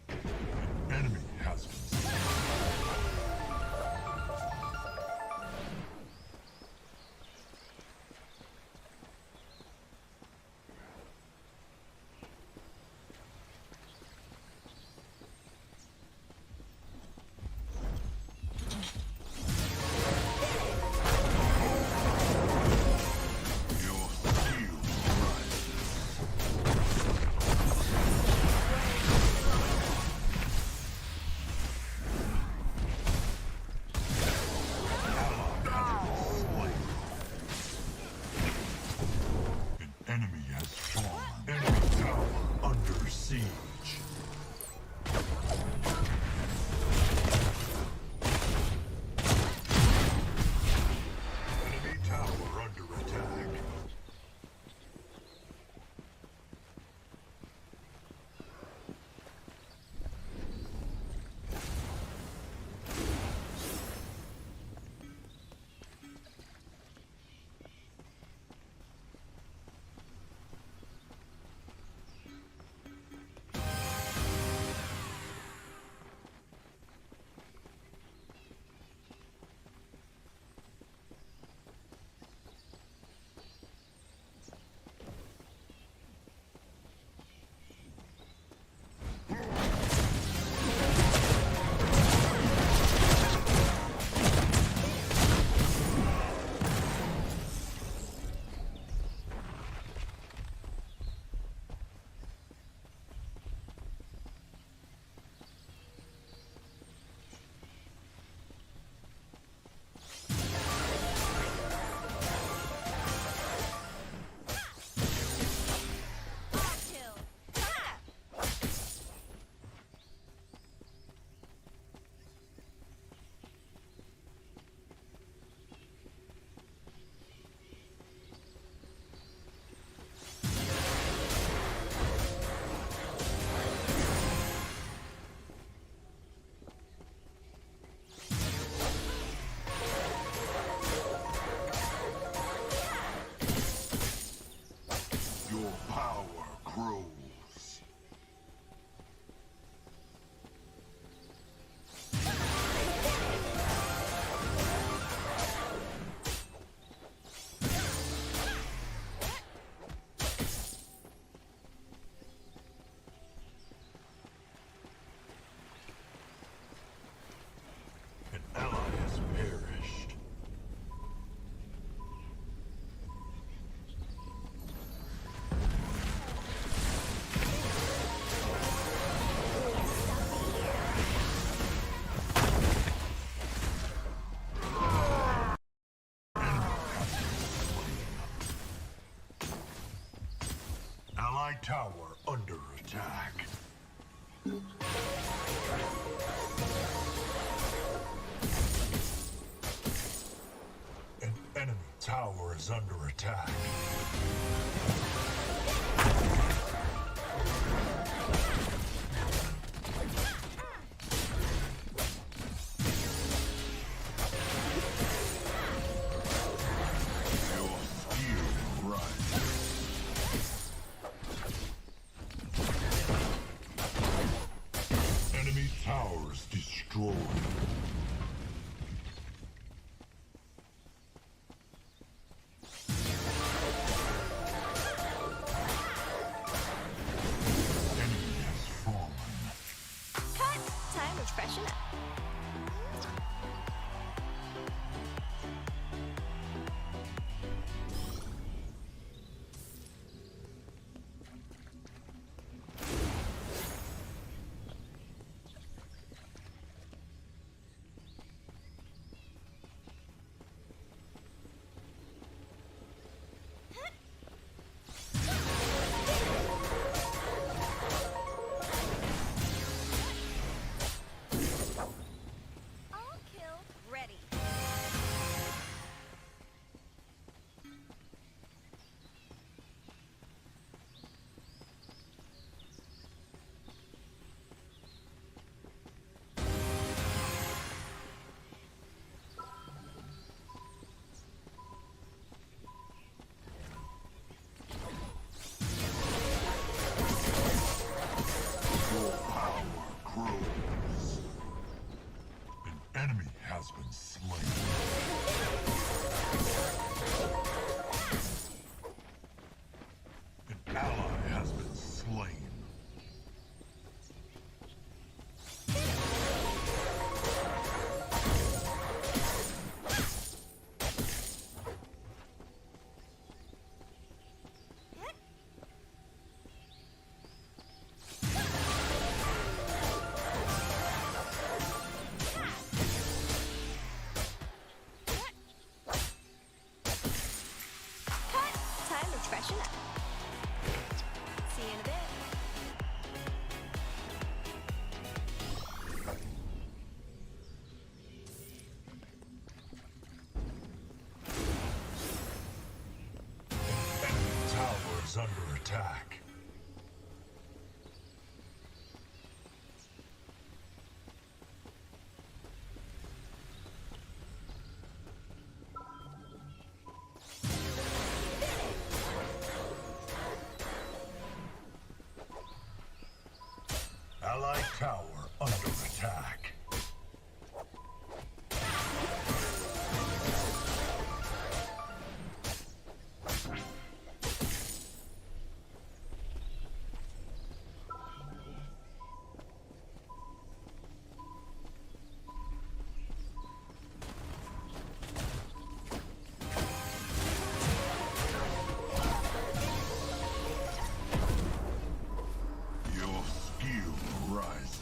An enemy has been slain. Your shield rises. An enemy has fallen. Enemy tower under siege. Enemy tower under attack. Your power grows. An ally has perished. Allied tower under attack. An enemy tower is under attack. Your skill rises. Enemy towers destroyed. has been slain. An ally has been slain. Time to freshen up. See you in a bit. Enemy tower is under attack. Allied tower under attack. Your skill rises.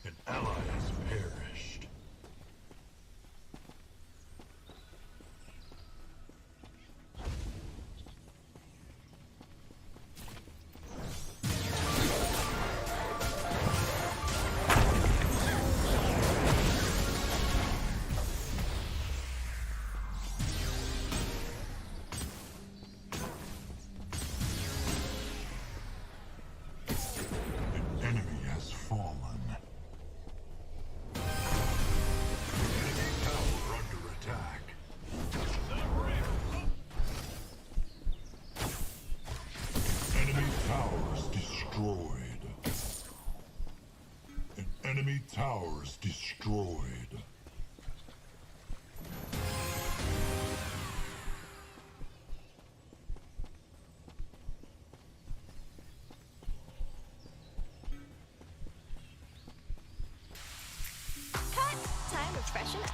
An ally has perished. An enemy has fallen. Enemy tower under attack. Enemy towers destroyed. An enemy towers destroyed. Cut. Time to freshen up.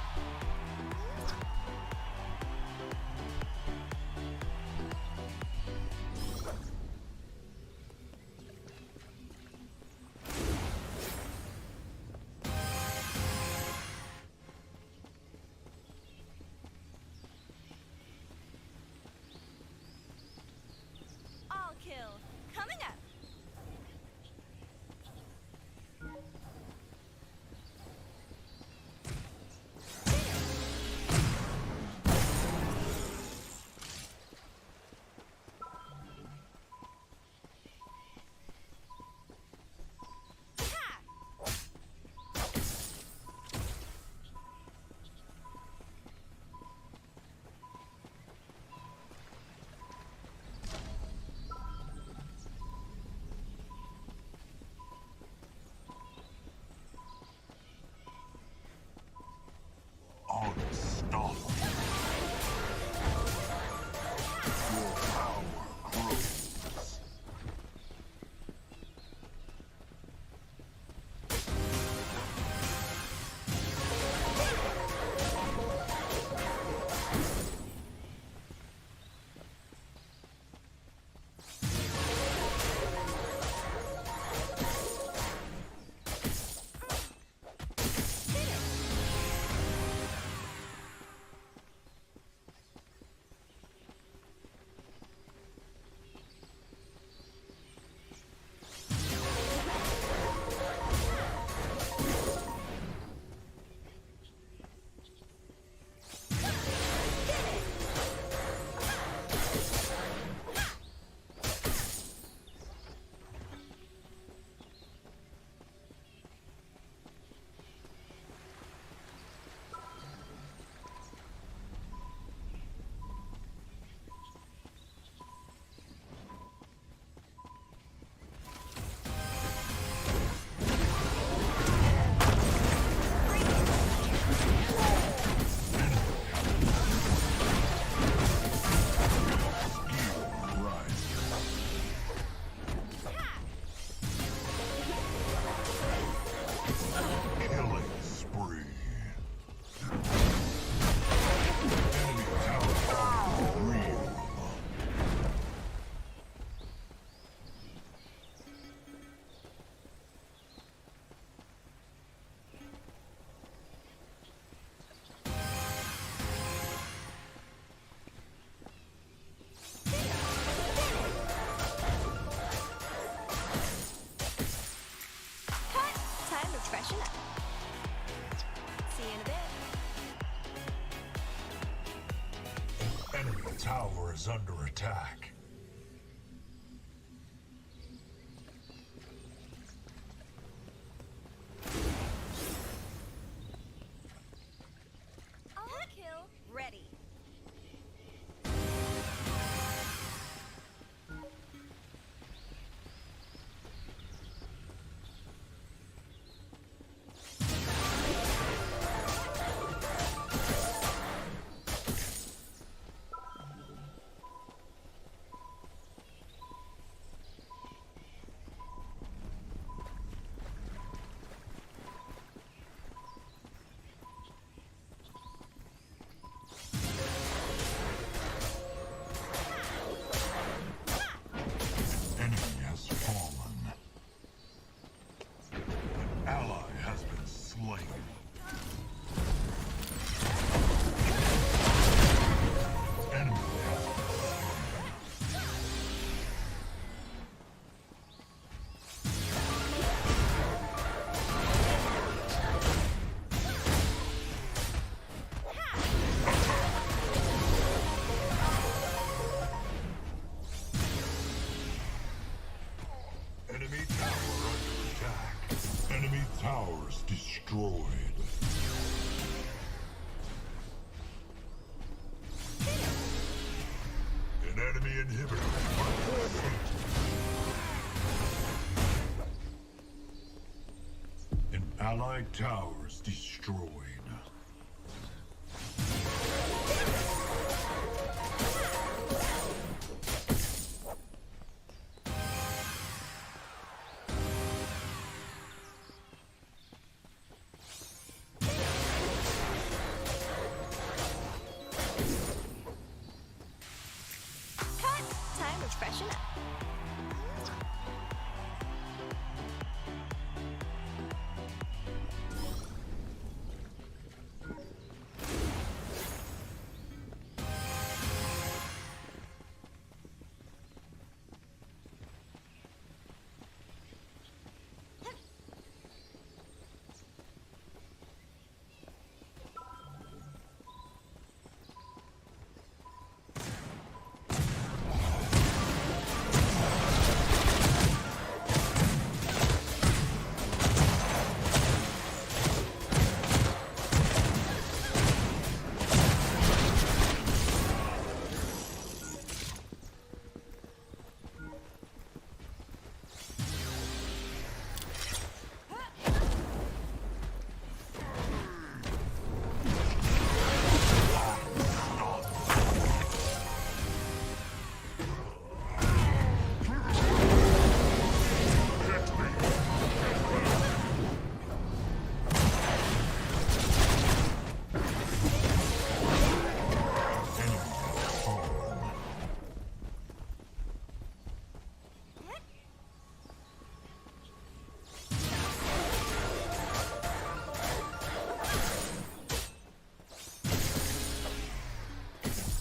Enemy tower is under attack. Overkill. Ready. Enemy has fallen. An ally has been slain. Enemy has been slain. Enemy tower under attack. Enemy towers destroyed. An enemy inhibitor under siege. An allied towers destroyed. Cut. Time to freshen up.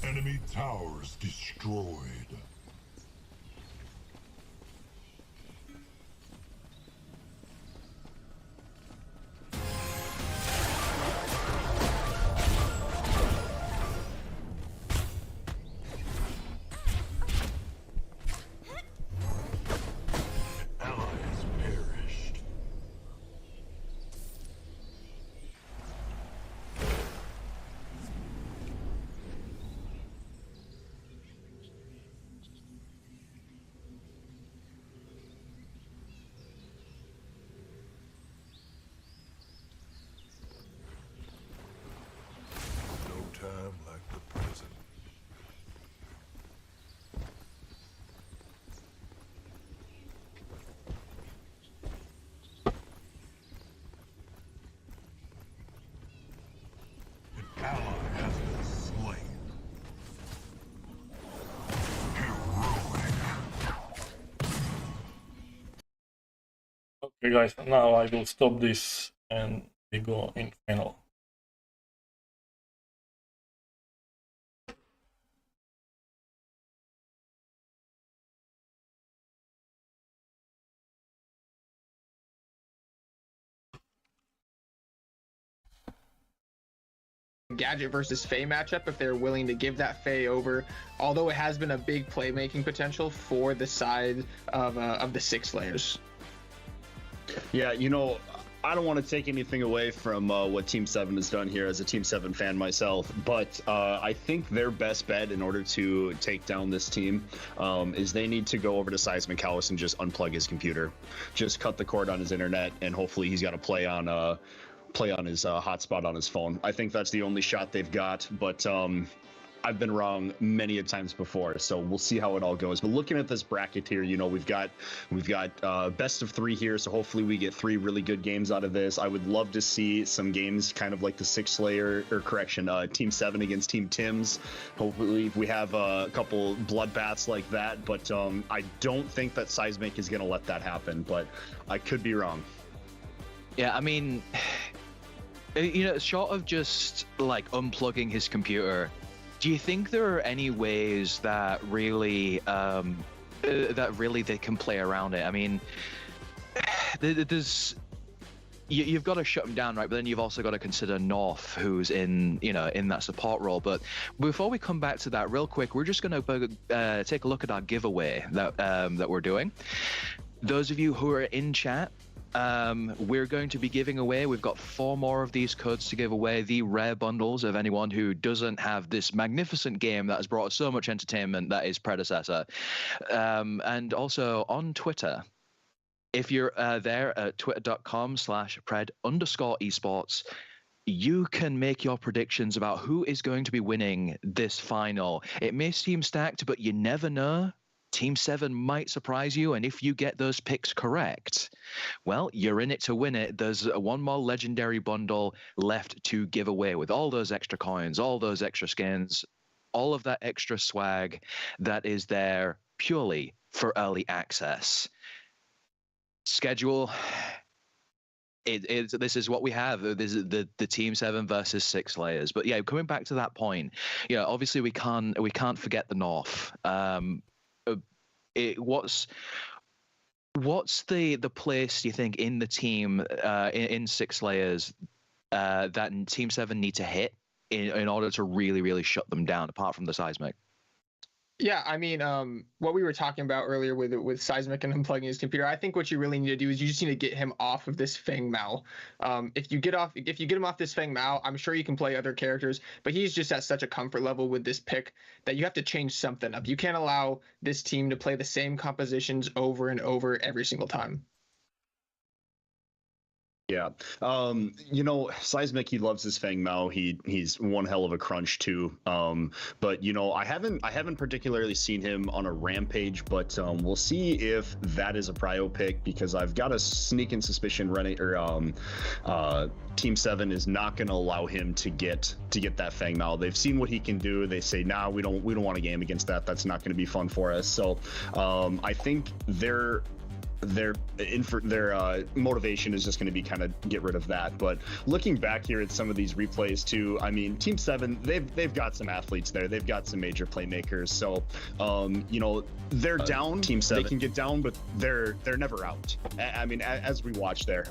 Enemy towers destroyed. An ally has perished. No time like the present. An ally has been slain. Heroic. Okay, guys, now I will stop this and we go in final. Gadget versus Faye matchup if they're willing to give that Faye over, although it has been a big playmaking potential for the side of the Six Slayers. Yeah, you know, I don't want to take anything away from what Team 7 has done here as a Team 7 fan myself, but I think their best bet in order to take down this team is they need to go over to Seismic House and just unplug his computer. Just cut the cord on his internet, and hopefully he's got to play on his hotspot on his phone. I think that's the only shot they've got, but I've been wrong many a times before, so we'll see how it all goes. But looking at this bracket here, you know, we've got best of 3 here, so hopefully we get 3 really good games out of this. I would love to see some games kind of like the Team 7 against Team Tim's. Hopefully we have a couple bloodbaths like that, but I don't think that Seismic is going to let that happen, but I could be wrong. Yeah, I mean, you know, short of just like unplugging his computer, do you think there are any ways that really they can play around it? I mean, you've got to shut him down, right? But then you've also got to consider North, who's in that support role. But before we come back to that, real quick, we're just going to take a look at our giveaway that we're doing. Those of you who are in chat, we're going to be giving away, we've got 4 more of these codes to give away, the rare bundles of anyone who doesn't have this magnificent game that has brought us so much entertainment that is Predecessor. And also on Twitter, if you're there at twitter.com/pred_esports, you can make your predictions about who is going to be winning this final. It may seem stacked, but you never know. Team 7 might surprise you, and if you get those picks correct, well, you're in it to win it. There's one more legendary bundle left to give away with all those extra coins, all those extra skins, all of that extra swag that is there purely for early access. Schedule. This is what we have. This is the Team 7 versus Six Slayers. But yeah, coming back to that point, yeah, obviously we can't forget the North. What's the place, do you think, in the team in Six Slayers that Team 7 need to hit in order to really shut them down, apart from the Seismic? Yeah, I mean, what we were talking about earlier with Seismic and unplugging his computer, I think what you really need to do is you just need to get him off of this Feng Mao. If you get him off this Feng Mao, I'm sure you can play other characters, but he's just at such a comfort level with this pick that you have to change something up. You can't allow this team to play the same compositions over and over every single time. Yeah. You know, Seismic, he loves his Feng Mao. He's one hell of a crunch too. But you know, I haven't particularly seen him on a rampage, but we'll see if that is a prio pick, because I've got a sneaking suspicion Team 7 is not going to allow him to get that Feng Mao. They've seen what he can do. They say, nah, we don't want a game against that. That's not going to be fun for us. So I think their motivation is just going to be kind of get rid of that. But looking back here at some of these replays too, I mean, Team 7, they've got some athletes there. They've got some major playmakers. So you know, they're down. Team 7, they can get down, but they're never out. I mean, as we watch there,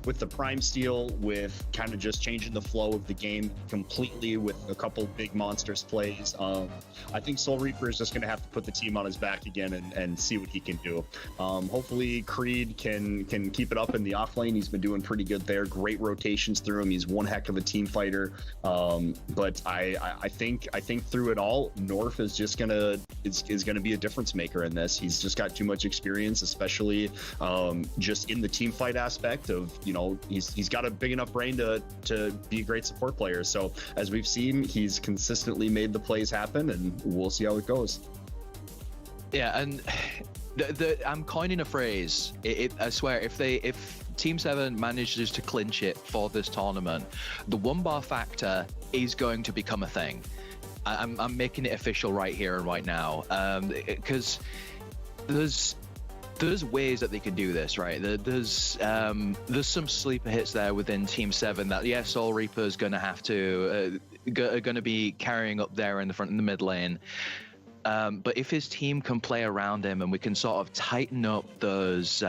with the Prime Steal, with kind of just changing the flow of the game completely with a couple big monstrous plays, I think Soul Reaper is just going to have to put the team on his back again and see what he can do. Hopefully Creed can keep it up in the off lane. He's been doing pretty good there. Great rotations through him. He's one heck of a team fighter. But I think through it all, North is just gonna be a difference maker in this. He's just got too much experience, especially just in the team fight aspect of, you know, he's got a big enough brain to be a great support player. So as we've seen, he's consistently made the plays happen, and we'll see how it goes. Yeah, and I'm coining a phrase. I swear, if Team 7 manages to clinch it for this tournament, the 1-bar factor is going to become a thing. I'm making it official right here and right now, because there's ways that they can do this, right? There's some sleeper hits there within Team 7 that, yeah, Soul Reaper's going to have to going to be carrying up there in the mid lane. But if his team can play around him, and we can sort of tighten up those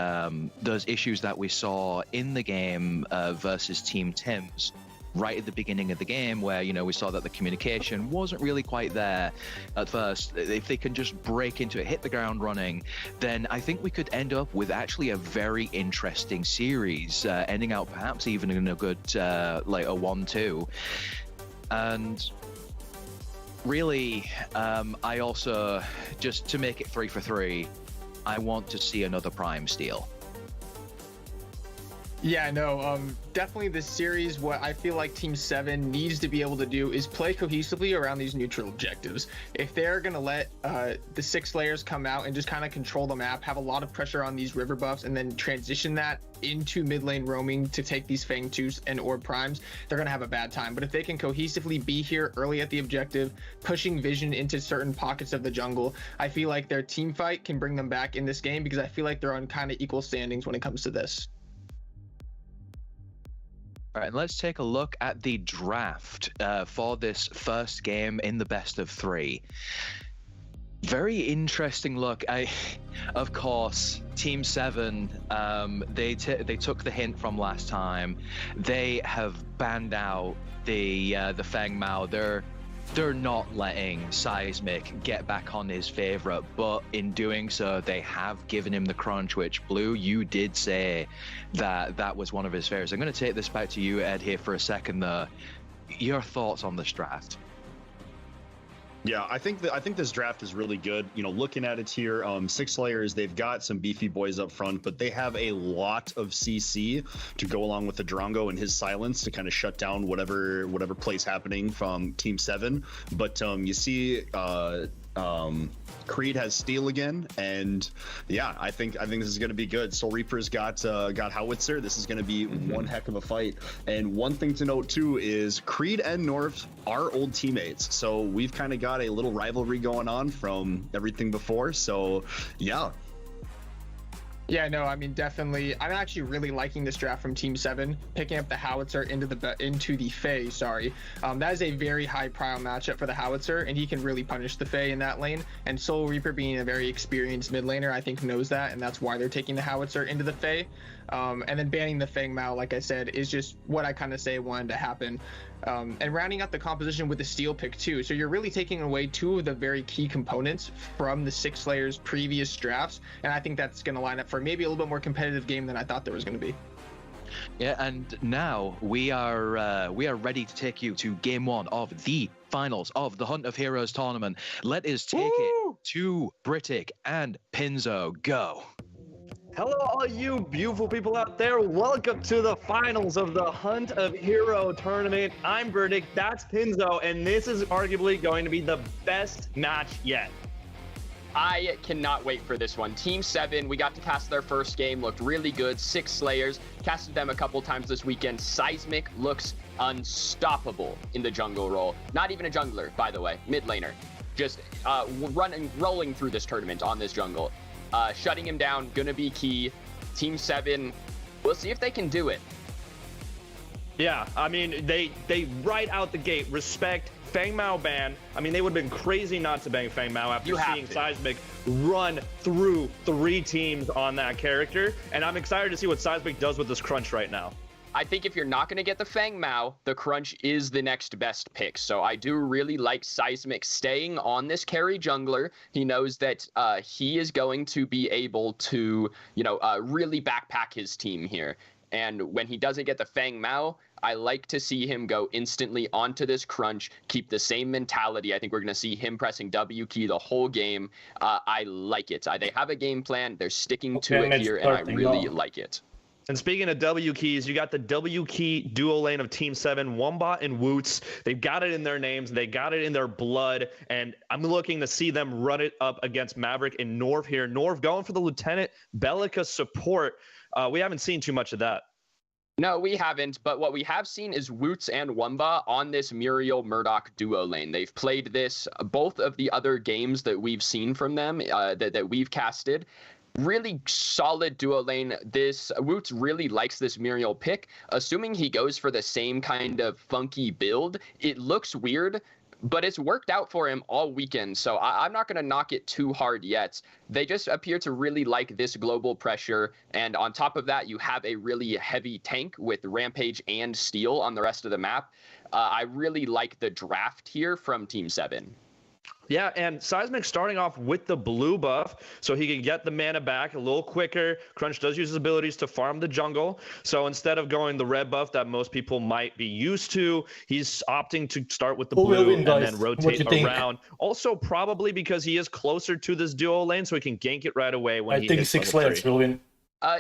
issues that we saw in the game versus Team Tim's, right at the beginning of the game where, you know, we saw that the communication wasn't really quite there at first. If they can just break into it, hit the ground running, then I think we could end up with actually a very interesting series, ending out perhaps even in a good, like a 1-2. And really, I also, just to make it 3 for 3, I want to see another Prime steal. Yeah, no, definitely this series, what I feel like Team 7 needs to be able to do is play cohesively around these neutral objectives. If they're going to let the 6 layers come out and just kind of control the map, have a lot of pressure on these river buffs, and then transition that into mid lane roaming to take these Fang 2s and Orb Primes, they're going to have a bad time. But if they can cohesively be here early at the objective, pushing vision into certain pockets of the jungle, I feel like their team fight can bring them back in this game, because I feel like they're on kind of equal standings when it comes to this. All right, let's take a look at the draft for this first game in the best of 3. Very interesting look. Of course, Team 7, they took the hint from last time. They have banned out the Feng Mao. They're not letting Seismic get back on his favorite, but in doing so, they have given him the crunch, which, Blue, you did say that was one of his favorites. I'm going to take this back to you, Ed, here for a second, though. Your thoughts on this draft? Yeah, I think this draft is really good. You know, looking at it here, 6 layers, they've got some beefy boys up front, but they have a lot of CC to go along with the Drongo and his silence to kind of shut down whatever plays happening from Team 7. But you see Creed has Steel again, and yeah, I think this is going to be good. Soul Reaper's got Howitzer. This is going to be one heck of a fight. And one thing to note too is Creed and North are old teammates, so we've kind of got a little rivalry going on from everything before. So yeah. Yeah, no, I mean, definitely. I'm actually really liking this draft from Team 7, picking up the Howitzer into the Fae, sorry. That is a very high prio matchup for the Howitzer, and he can really punish the Fae in that lane. And Soul Reaper, being a very experienced mid laner, I think knows that, and that's why they're taking the Howitzer into the Fae. And then banning the Feng Mao, like I said, is just what I kind of say wanted to happen. And rounding out the composition with the Steel pick too. So you're really taking away 2 of the very key components from the 6 layers previous drafts. And I think that's going to line up for maybe a little bit more competitive game than I thought there was going to be. Yeah, and now we are ready to take you to game 1 of the finals of the Hunt of Heroes tournament. Let us take it to Britic and Pinzo. Go. Hello, all you beautiful people out there. Welcome to the finals of the Hunt of Hero tournament. I'm Burdick, that's Pinzo, and this is arguably going to be the best match yet. I cannot wait for this one. Team 7, we got to cast their first game, looked really good. 6 Slayers, casted them a couple times this weekend. Seismic looks unstoppable in the jungle role. Not even a jungler, by the way, mid laner. Just rolling through this tournament on this jungle. Shutting him down, gonna be key. Team 7, we'll see if they can do it. Yeah, I mean, they right out the gate respect Feng Mao ban. I mean, they would have been crazy not to bang Feng Mao after seeing Seismic run through 3 teams on that character. And I'm excited to see what Seismic does with this crunch right now. I think if you're not going to get the Feng Mao, the crunch is the next best pick. So I do really like Seismic staying on this carry jungler. He knows that he is going to be able to, really backpack his team here. And when he doesn't get the Feng Mao, I like to see him go instantly onto this crunch, keep the same mentality. I think we're going to see him pressing W key the whole game. I like it. They have a game plan. They're sticking to it here, and I really like it. And speaking of W keys, you got the W key duo lane of Team 7, Wombat and Woots. They've got it in their names. They got it in their blood. And I'm looking to see them run it up against Maverick and Norv here. Norv going for the Lieutenant Bellica support. We haven't seen too much of that. No, we haven't, but what we have seen is Woots and Wumba on this Muriel Murdoch duo lane. They've played this, both of the other games that we've seen from them, that we've casted. Really solid duo lane. This Woots really likes this Muriel pick. Assuming he goes for the same kind of funky build, it looks weird. but it's worked out for him all weekend, so I'm not going to knock it too hard yet. They just appear to really like this global pressure, and on top of that, you have a really heavy tank with Rampage and Steel on the rest of the map. I really like the draft here from Team 7. Yeah, and Seismic starting off with the blue buff, so he can get the mana back a little quicker. Crunch does use his abilities to farm the jungle, so instead of going the red buff that most people might be used to, he's opting to start with the blue and then rotate around. Also, probably because he is closer to this duo lane, so he can gank it right away when he hits level 3. I think 6 layers will win.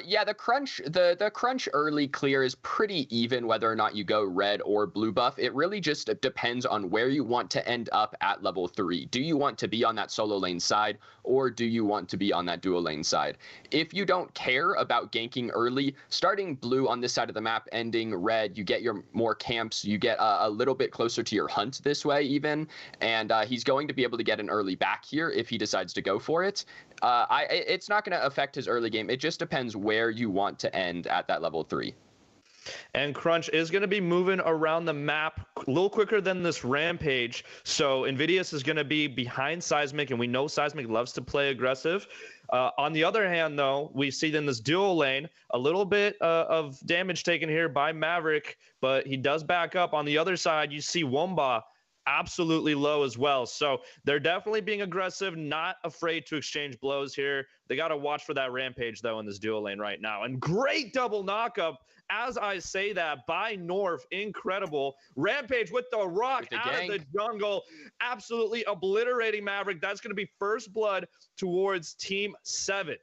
Yeah, the crunch early clear is pretty even whether or not you go red or blue buff. It really just depends on where you want to end up at level 3. Do you want to be on that solo lane side, or do you want to be on that duo lane side? If you don't care about ganking early, starting blue on this side of the map, ending red, you get your more camps, you get a little bit closer to your hunt this way even, and he's going to be able to get an early back here if he decides to go for it. It's not going to affect his early game. It just depends where you want to end at that level 3. And Crunch is going to be moving around the map a little quicker than this Rampage. So Invidious is going to be behind Seismic, and we know Seismic loves to play aggressive. On the other hand, though, we see in this duo lane a little bit of damage taken here by Maverick, but he does back up. On the other side, you see Womba absolutely low as well. So they're definitely being aggressive, not afraid to exchange blows here. They got to watch for that Rampage, though, in this duo lane right now. And great double knockup, as I say that, by North. Incredible. Rampage with the rock out of the jungle, absolutely obliterating Maverick. That's going to be first blood towards Team 7.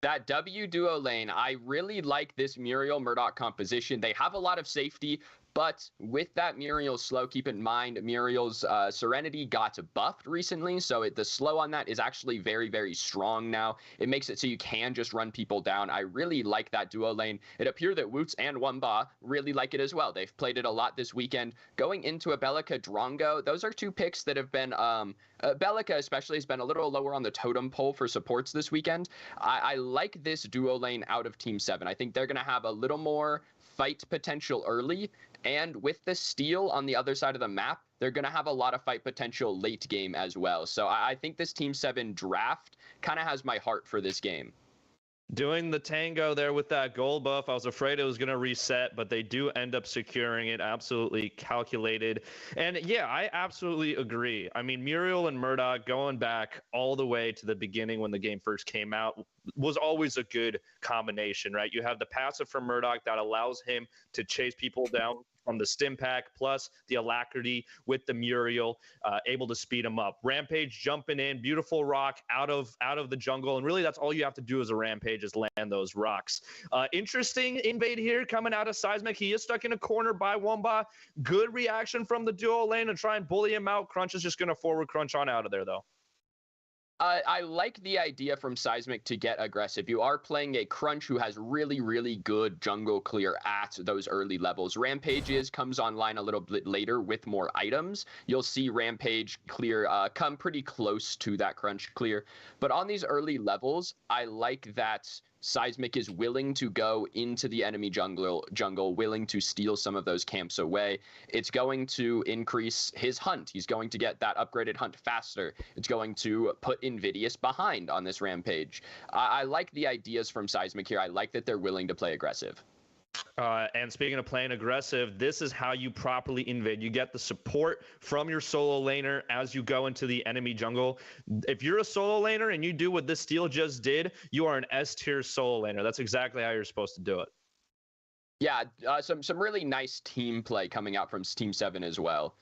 That W duo lane, I really like this Muriel Murdoch composition. They have a lot of safety, but with that Muriel slow, keep in mind Muriel's Serenity got buffed recently, so the slow on that is actually very, very strong now. It makes it so you can just run people down. I really like that duo lane. It appears that Woots and Wumba really like it as well. They've played it a lot this weekend. Going into a Belica Drongo, those are two picks that have been Belica especially has been a little lower on the totem pole for supports this weekend. I like this duo lane out of Team 7. I think they're going to have a little more fight potential early, and with the Steel on the other side of the map, they're going to have a lot of fight potential late game as well. So I think this Team 7 draft kind of has my heart for this game. Doing the tango there with that gold buff, I was afraid it was going to reset, but they do end up securing it. Absolutely calculated. And yeah, I absolutely agree. I mean, Muriel and Murdoch going back all the way to the beginning when the game first came out was always a good combination, right? You have the passive from Murdoch that allows him to chase people down from the stim pack, plus the alacrity with the Muriel, able to speed him up. Rampage jumping in, beautiful rock out of the jungle, and really that's all you have to do as a Rampage is land those rocks. Interesting invade here coming out of Seismic. He is stuck in a corner by Womba. Good reaction from the duo lane to try and bully him out. Crunch is just going to forward crunch on out of there, though. I like the idea from Seismic to get aggressive. You are playing a Crunch who has really, really good jungle clear at those early levels. Rampages comes online a little bit later with more items. You'll see Rampage clear come pretty close to that Crunch clear. But on these early levels, I like that Seismic is willing to go into the enemy jungle, willing to steal some of those camps away. It's going to increase his hunt. He's going to get that upgraded hunt faster. It's going to put Invidious behind on this Rampage. I like the ideas from Seismic here. I like that they're willing to play aggressive. And speaking of playing aggressive, this is how you properly invade. You get the support from your solo laner as you go into the enemy jungle. If you're a solo laner and you do what this Steel just did, you are an S-tier solo laner. That's exactly how you're supposed to do it. Yeah, some really nice team play coming out from Team 7 as well.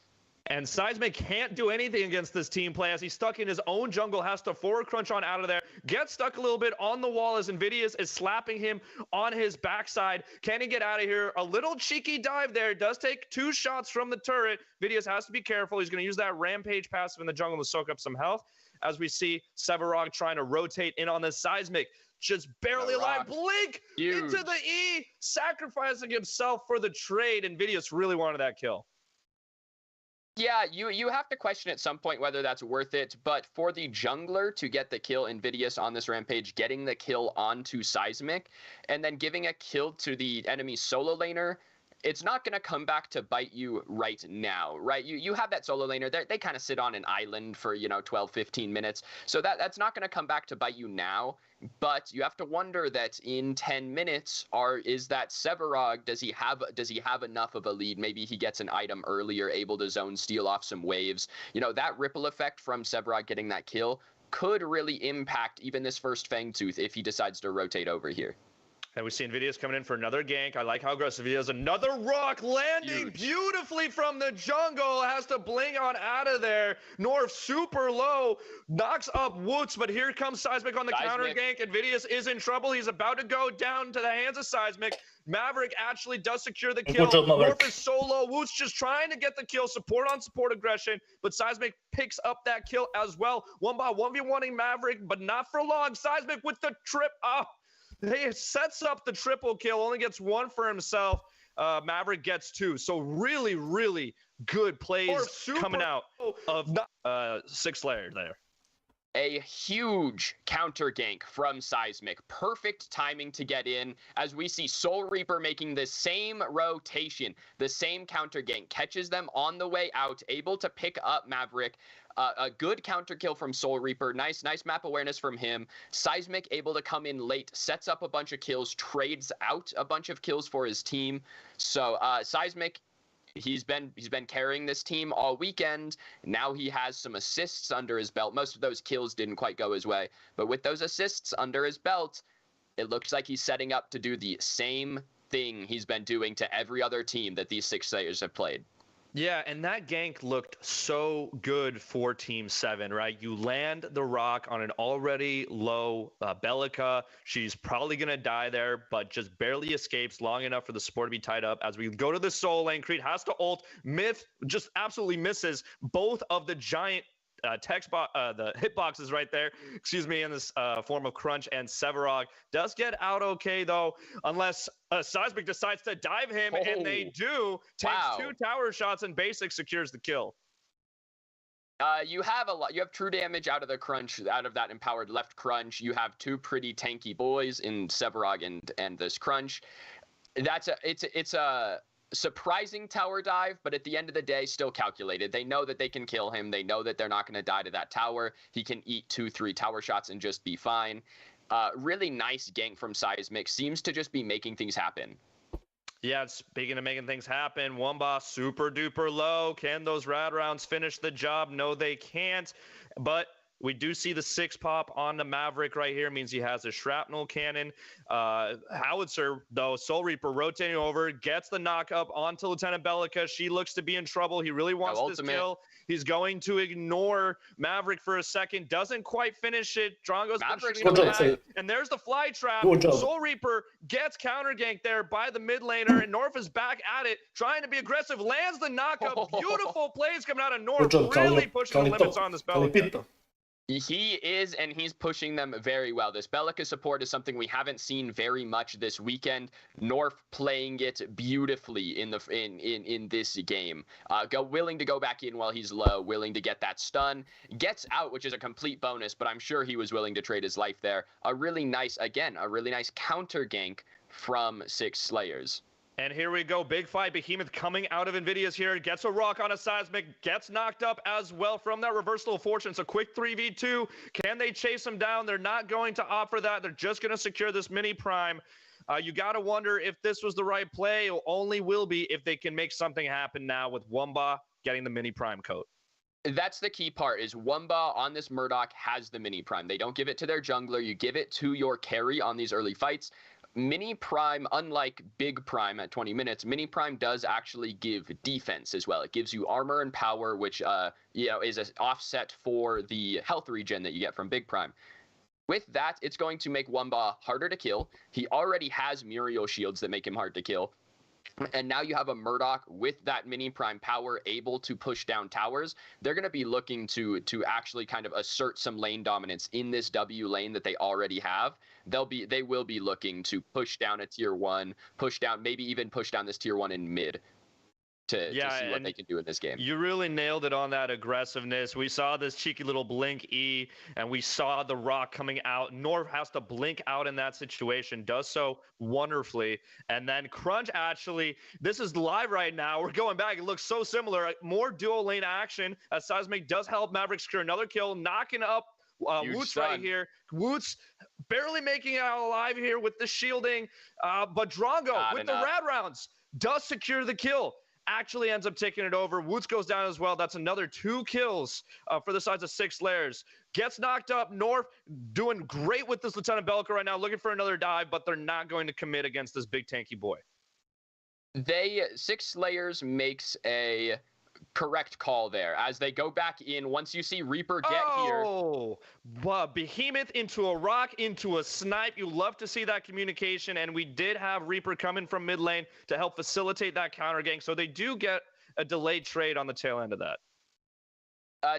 And Seismic can't do anything against this team play as he's stuck in his own jungle, has to forward crunch on out of there, gets stuck a little bit on the wall as Invidious is slapping him on his backside. Can he get out of here? A little cheeky dive there. Does take 2 shots from the turret. Invidious has to be careful. He's going to use that Rampage passive in the jungle to soak up some health. As we see Sevarog trying to rotate in on this Seismic. Just barely alive. Blink into the E, sacrificing himself for the trade. Invidious really wanted that kill. Yeah, you have to question at some point whether that's worth it, but for the jungler to get the kill Invidious on this Rampage, getting the kill onto Seismic, and then giving a kill to the enemy solo laner, it's not going to come back to bite you right now, right? You have that solo laner. They kind of sit on an island for, 12, 15 minutes. So that's not going to come back to bite you now. But you have to wonder that in 10 minutes, is that Sevarog, does he have enough of a lead? Maybe he gets an item earlier, able to zone steal off some waves. That ripple effect from Sevarog getting that kill could really impact even this first Fangtooth if he decides to rotate over here. And we've seen videos coming in for another gank. I like how aggressive he is. Another rock landing beautifully from the jungle. Has to bling on out of there. North super low. Knocks up Woots, but here comes Seismic on the counter gank. And Vidius is in trouble. He's about to go down to the hands of Seismic. Maverick actually does secure the kill. North is solo. Woots just trying to get the kill. Support on support aggression. But Seismic picks up that kill as well. 1v1ing Maverick, but not for long. Seismic with the trip up. He sets up the triple kill, only gets one for himself. Maverick gets two. So really, really good plays coming out of 6 Slayer there. A huge counter gank from Seismic. Perfect timing to get in as we see Soul Reaper making the same rotation, the same counter gank, catches them on the way out, able to pick up Maverick. A good counter kill from Soul Reaper. Nice map awareness from him. Seismic able to come in late, sets up a bunch of kills, trades out a bunch of kills for his team. So Seismic, he's been carrying this team all weekend. Now he has some assists under his belt. Most of those kills didn't quite go his way, but with those assists under his belt, it looks like he's setting up to do the same thing he's been doing to every other team that these 6 Slayers have played. Yeah, and that gank looked so good for Team 7, right? You land the rock on an already low Bellica. She's probably going to die there, but just barely escapes long enough for the support to be tied up. As we go to the soul lane, Creed has to ult. Myth just absolutely misses both of the giant the hitboxes right there, in this form of Crunch, and Sevarog does get out okay, though, unless Seismic decides to dive him, and they do. Takes 2 tower shots, and Basic secures the kill. You have true damage out of the Crunch, out of that empowered left Crunch. You have 2 pretty tanky boys in Sevarog and this Crunch. It's a surprising tower dive, but at the end of the day, still calculated. They know that they can kill him. They know that they're not going to die to that tower. He can eat 2-3 tower shots and just be fine. Really nice gank from Seismic. Seems to just be making things happen. Yeah, speaking of making things happen, Wumba super duper low. Can those rad rounds finish the job? No, they can't. But we do see the 6 pop on the Maverick right here. Means he has a shrapnel cannon. Howitzer, though, Soul Reaper rotating over, gets the knock up onto Lieutenant Bellica. She looks to be in trouble. He really wants this kill. He's going to ignore Maverick for a second. Doesn't quite finish it. Drongo's been shooting back, and there's the fly trap. Soul Reaper gets counter ganked there by the mid laner, and North is back at it, trying to be aggressive. Lands the knockup. Beautiful plays coming out of North. Really pushing the limits on this Bellica. He is, and he's pushing them very well. This Bellica support is something we haven't seen very much this weekend. North playing it beautifully in this game. Willing to go back in while he's low, willing to get that stun. Gets out, which is a complete bonus, but I'm sure he was willing to trade his life there. A really nice counter gank from 6 Slayers. And here we go, big fight. Behemoth coming out of Nvidia's here, gets a rock on a Seismic, gets knocked up as well from that reversal of fortune. It's a quick 3v2. Can they chase him down? They're not going to opt for that. They're just going to secure this mini prime. You got to wonder if this was the right play. It only will be if they can make something happen now with Wumba getting the mini prime coat. That's the key part, is Wumba on this Murdoch has the mini prime. They don't give it to their jungler. You give it to your carry on these early fights. Mini Prime, unlike Big Prime at 20 minutes, Mini Prime does actually give defense as well. It gives you armor and power, which is an offset for the health regen that you get from Big Prime. With that, it's going to make Wumba harder to kill. He already has Muriel shields that make him hard to kill. And now you have a Murdoch with that mini prime power able to push down towers. They're going to be looking to actually kind of assert some lane dominance in this W lane that they already have. They will be looking to push down a tier 1, maybe even push down this tier 1 in mid to see what they can do in this game. You really nailed it on that aggressiveness. We saw this cheeky little blink E, and we saw the rock coming out. Norv has to blink out in that situation, does so wonderfully. And then Crunch actually, this is live right now. We're going back. It looks so similar. More dual lane action as Seismic does help Maverick secure another kill, knocking up Woots right here. Woots barely making it out alive here with the shielding, but Drongo with the rad rounds does secure the kill. Actually ends up taking it over. Woots goes down as well. That's another 2 kills for the sides of 6 layers. Gets knocked up. North doing great with this Lieutenant Bellica right now, looking for another dive, but they're not going to commit against this big tanky boy. 6 layers makes a correct call there as they go back in. Once you see Reaper get here. Oh, Behemoth into a rock, into a snipe. You love to see that communication, and we did have Reaper coming from mid lane to help facilitate that counter gang, so they do get a delayed trade on the tail end of that.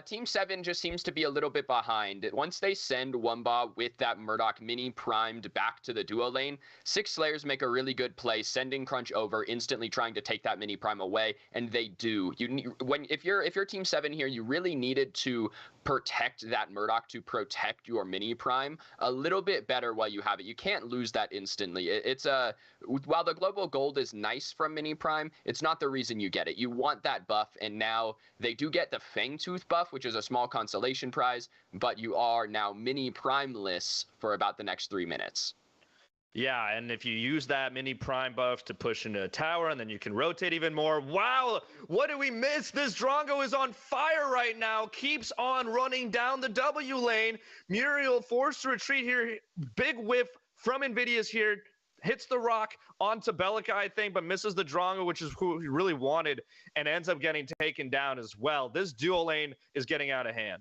Team 7 just seems to be a little bit behind. Once they send Wumba with that Murdoch mini primed back to the duo lane, 6 Slayers make a really good play, sending Crunch over, instantly trying to take that mini prime away, and they do. If you're Team 7 here, you really needed to protect that Murdoch, to protect your mini prime a little bit better while you have it. You can't lose that instantly. While the global gold is nice from mini prime, it's not the reason you get it. You want that buff, and now they do get the Fangtooth buff, which is a small consolation prize, but you are now mini primeless for about the next 3 minutes. Yeah, and if you use that mini prime buff to push into a tower, and then you can rotate even more. Wow, what did we miss? This Drongo is on fire right now. Keeps on running down the W lane. Muriel forced to retreat here. Big whiff from Invidious here. Hits the rock onto Bellica, I think, but misses the Drongo, which is who he really wanted, and ends up getting taken down as well. This dual lane is getting out of hand.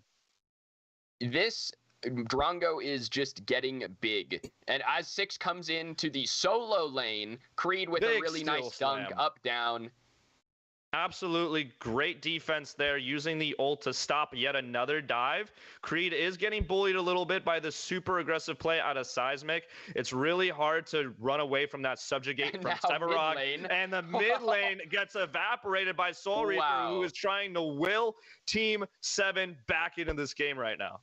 This Drongo is just getting big. And as 6 comes into the solo lane, Creed with a really nice dunk, up, down. Absolutely great defense there, using the ult to stop yet another dive. Creed is getting bullied a little bit by the super aggressive play out of Seismic. It's really hard to run away from that subjugate from Sevarog. And the mid lane gets evaporated by Soul Reaper, who is trying to will Team 7 back into this game right now.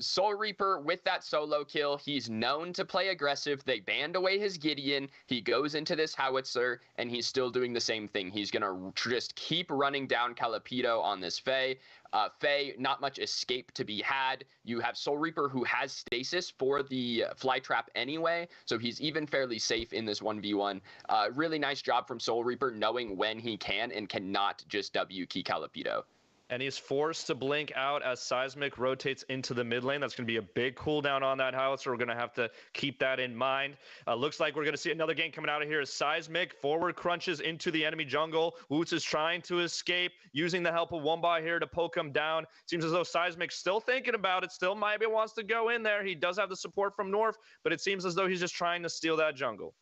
Soul Reaper with that solo kill, he's known to play aggressive. They banned away his Gideon. He goes into this howitzer, and he's still doing the same thing. He's going to just keep running down Calipito on this Faye. Faye, not much escape to be had. You have Soul Reaper, who has stasis for the fly trap anyway, so he's even fairly safe in this 1v1. Really nice job from Soul Reaper, knowing when he can and cannot just W key Calipito. And he's forced to blink out as Seismic rotates into the mid lane. That's going to be a big cooldown on that howitzer. We're going to have to keep that in mind. Looks like we're going to see another game coming out of here as Seismic forward crunches into the enemy jungle. Woots is trying to escape, using the help of Wumba here to poke him down. Seems as though Seismic's still thinking about it, still maybe wants to go in there. He does have the support from North, but it seems as though he's just trying to steal that jungle.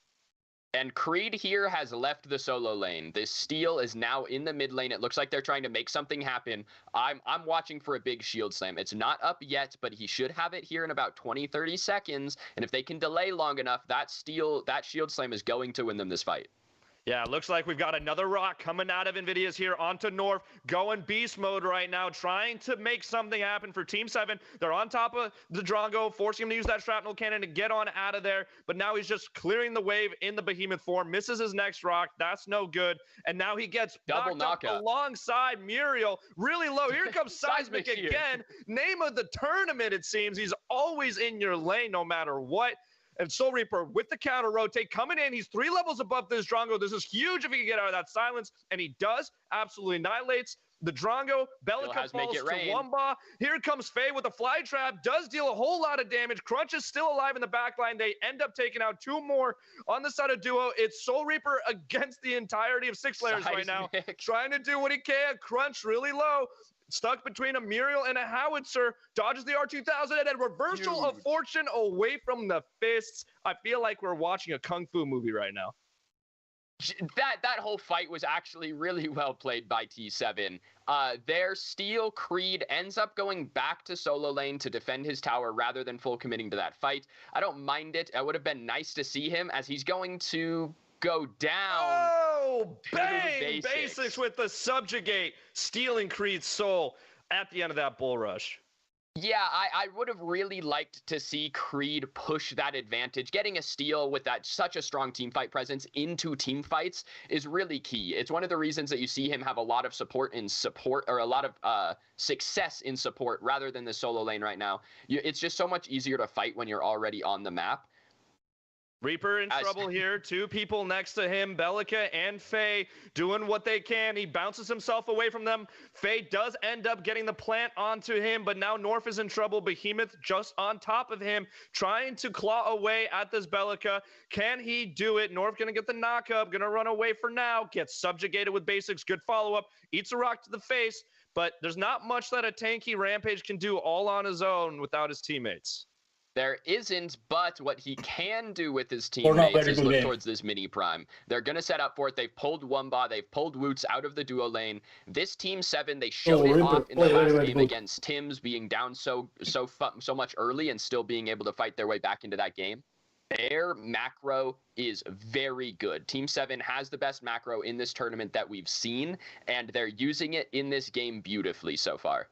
And Creed here has left the solo lane. This steal is now in the mid lane. It looks like they're trying to make something happen. I'm watching for a big shield slam. It's not up yet, but he should have it here in about 20-30 seconds. And if they can delay long enough, that shield slam is going to win them this fight. Yeah, it looks like we've got another rock coming out of Invidious here onto North, going beast mode right now, trying to make something happen for Team 7. They're on top of the Drongo, forcing him to use that shrapnel cannon to get on out of there, but now he's just clearing the wave in the Behemoth form, misses his next rock. That's no good, and now he gets double knocked up alongside Muriel, really low. Here comes Seismic again. Name of the tournament, it seems. He's always in your lane no matter what. And Soul Reaper with the counter rotate coming in. He's 3 levels above this Drongo. This is huge if he can get out of that silence. And he does. Absolutely annihilates the Drongo. Bellica falls to Wumba. Here comes Faye with a fly trap. Does deal a whole lot of damage. Crunch is still alive in the back line. They end up taking out 2 more on the side of Duo. It's Soul Reaper against the entirety of 6 layers right now. Trying to do what he can. Crunch really low. Stuck between a Muriel and a howitzer, dodges the R2000, and then reversal of fortune away from the fists. I feel like we're watching a kung fu movie right now. That whole fight was actually really well played by T7. Their Steel Creed ends up going back to solo lane to defend his tower rather than full committing to that fight. I don't mind it. It would have been nice to see him, as he's going to go down. Oh, to bang! Basics with the subjugate, stealing Creed's soul at the end of that bull rush. Yeah, I would have really liked to see Creed push that advantage. Getting a steal with that such a strong team fight presence into team fights is really key. It's one of the reasons that you see him have a lot of or a lot of success in support rather than the solo lane right now. It's just so much easier to fight when you're already on the map. Reaper in trouble here. Two people next to him, Bellica and Faye, doing what they can. He bounces himself away from them. Faye does end up getting the plant onto him, but now Norf is in trouble. Behemoth just on top of him, trying to claw away at this Bellica. Can he do it? Norf gonna get the knock up, gonna run away for now. Gets subjugated with basics. Good follow-up. Eats a rock to the face, but there's not much that a tanky Rampage can do all on his own without his teammates. There isn't, but what he can do with his teammates is look towards this mini prime. They're going to set up for it. They've pulled Wumba. They've pulled Woots out of the duo lane. This Team 7, they showed it off in the last game against Tim's, being down so much early and still being able to fight their way back into that game. Their macro is very good. Team 7 has the best macro in this tournament that we've seen, and they're using it in this game beautifully so far.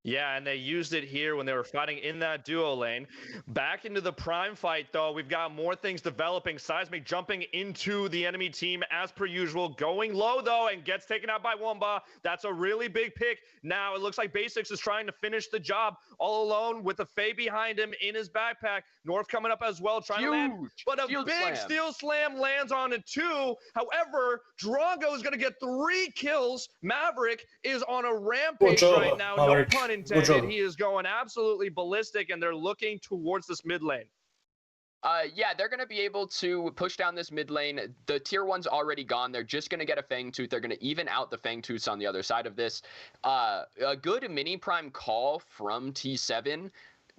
Yeah, and they used it here when they were fighting in that duo lane. Back into the prime fight, though, we've got more things developing. Seismic jumping into the enemy team as per usual. Going low, though, and gets taken out by Wumba. That's a really big pick. Now it looks like Basics is trying to finish the job all alone with the Faye behind him in his backpack. North coming up as well, trying to land. But a big steel slam lands on it, too. However, Drago is going to get 3 kills. Maverick is on a rampage right now. No pun intended. He is going absolutely ballistic, and they're looking towards this mid lane. Yeah, they're going to be able to push down this mid lane. The tier 1's already gone. They're just going to get a Fangtooth. They're going to even out the Fangtooths on the other side of this. A good mini prime call from T7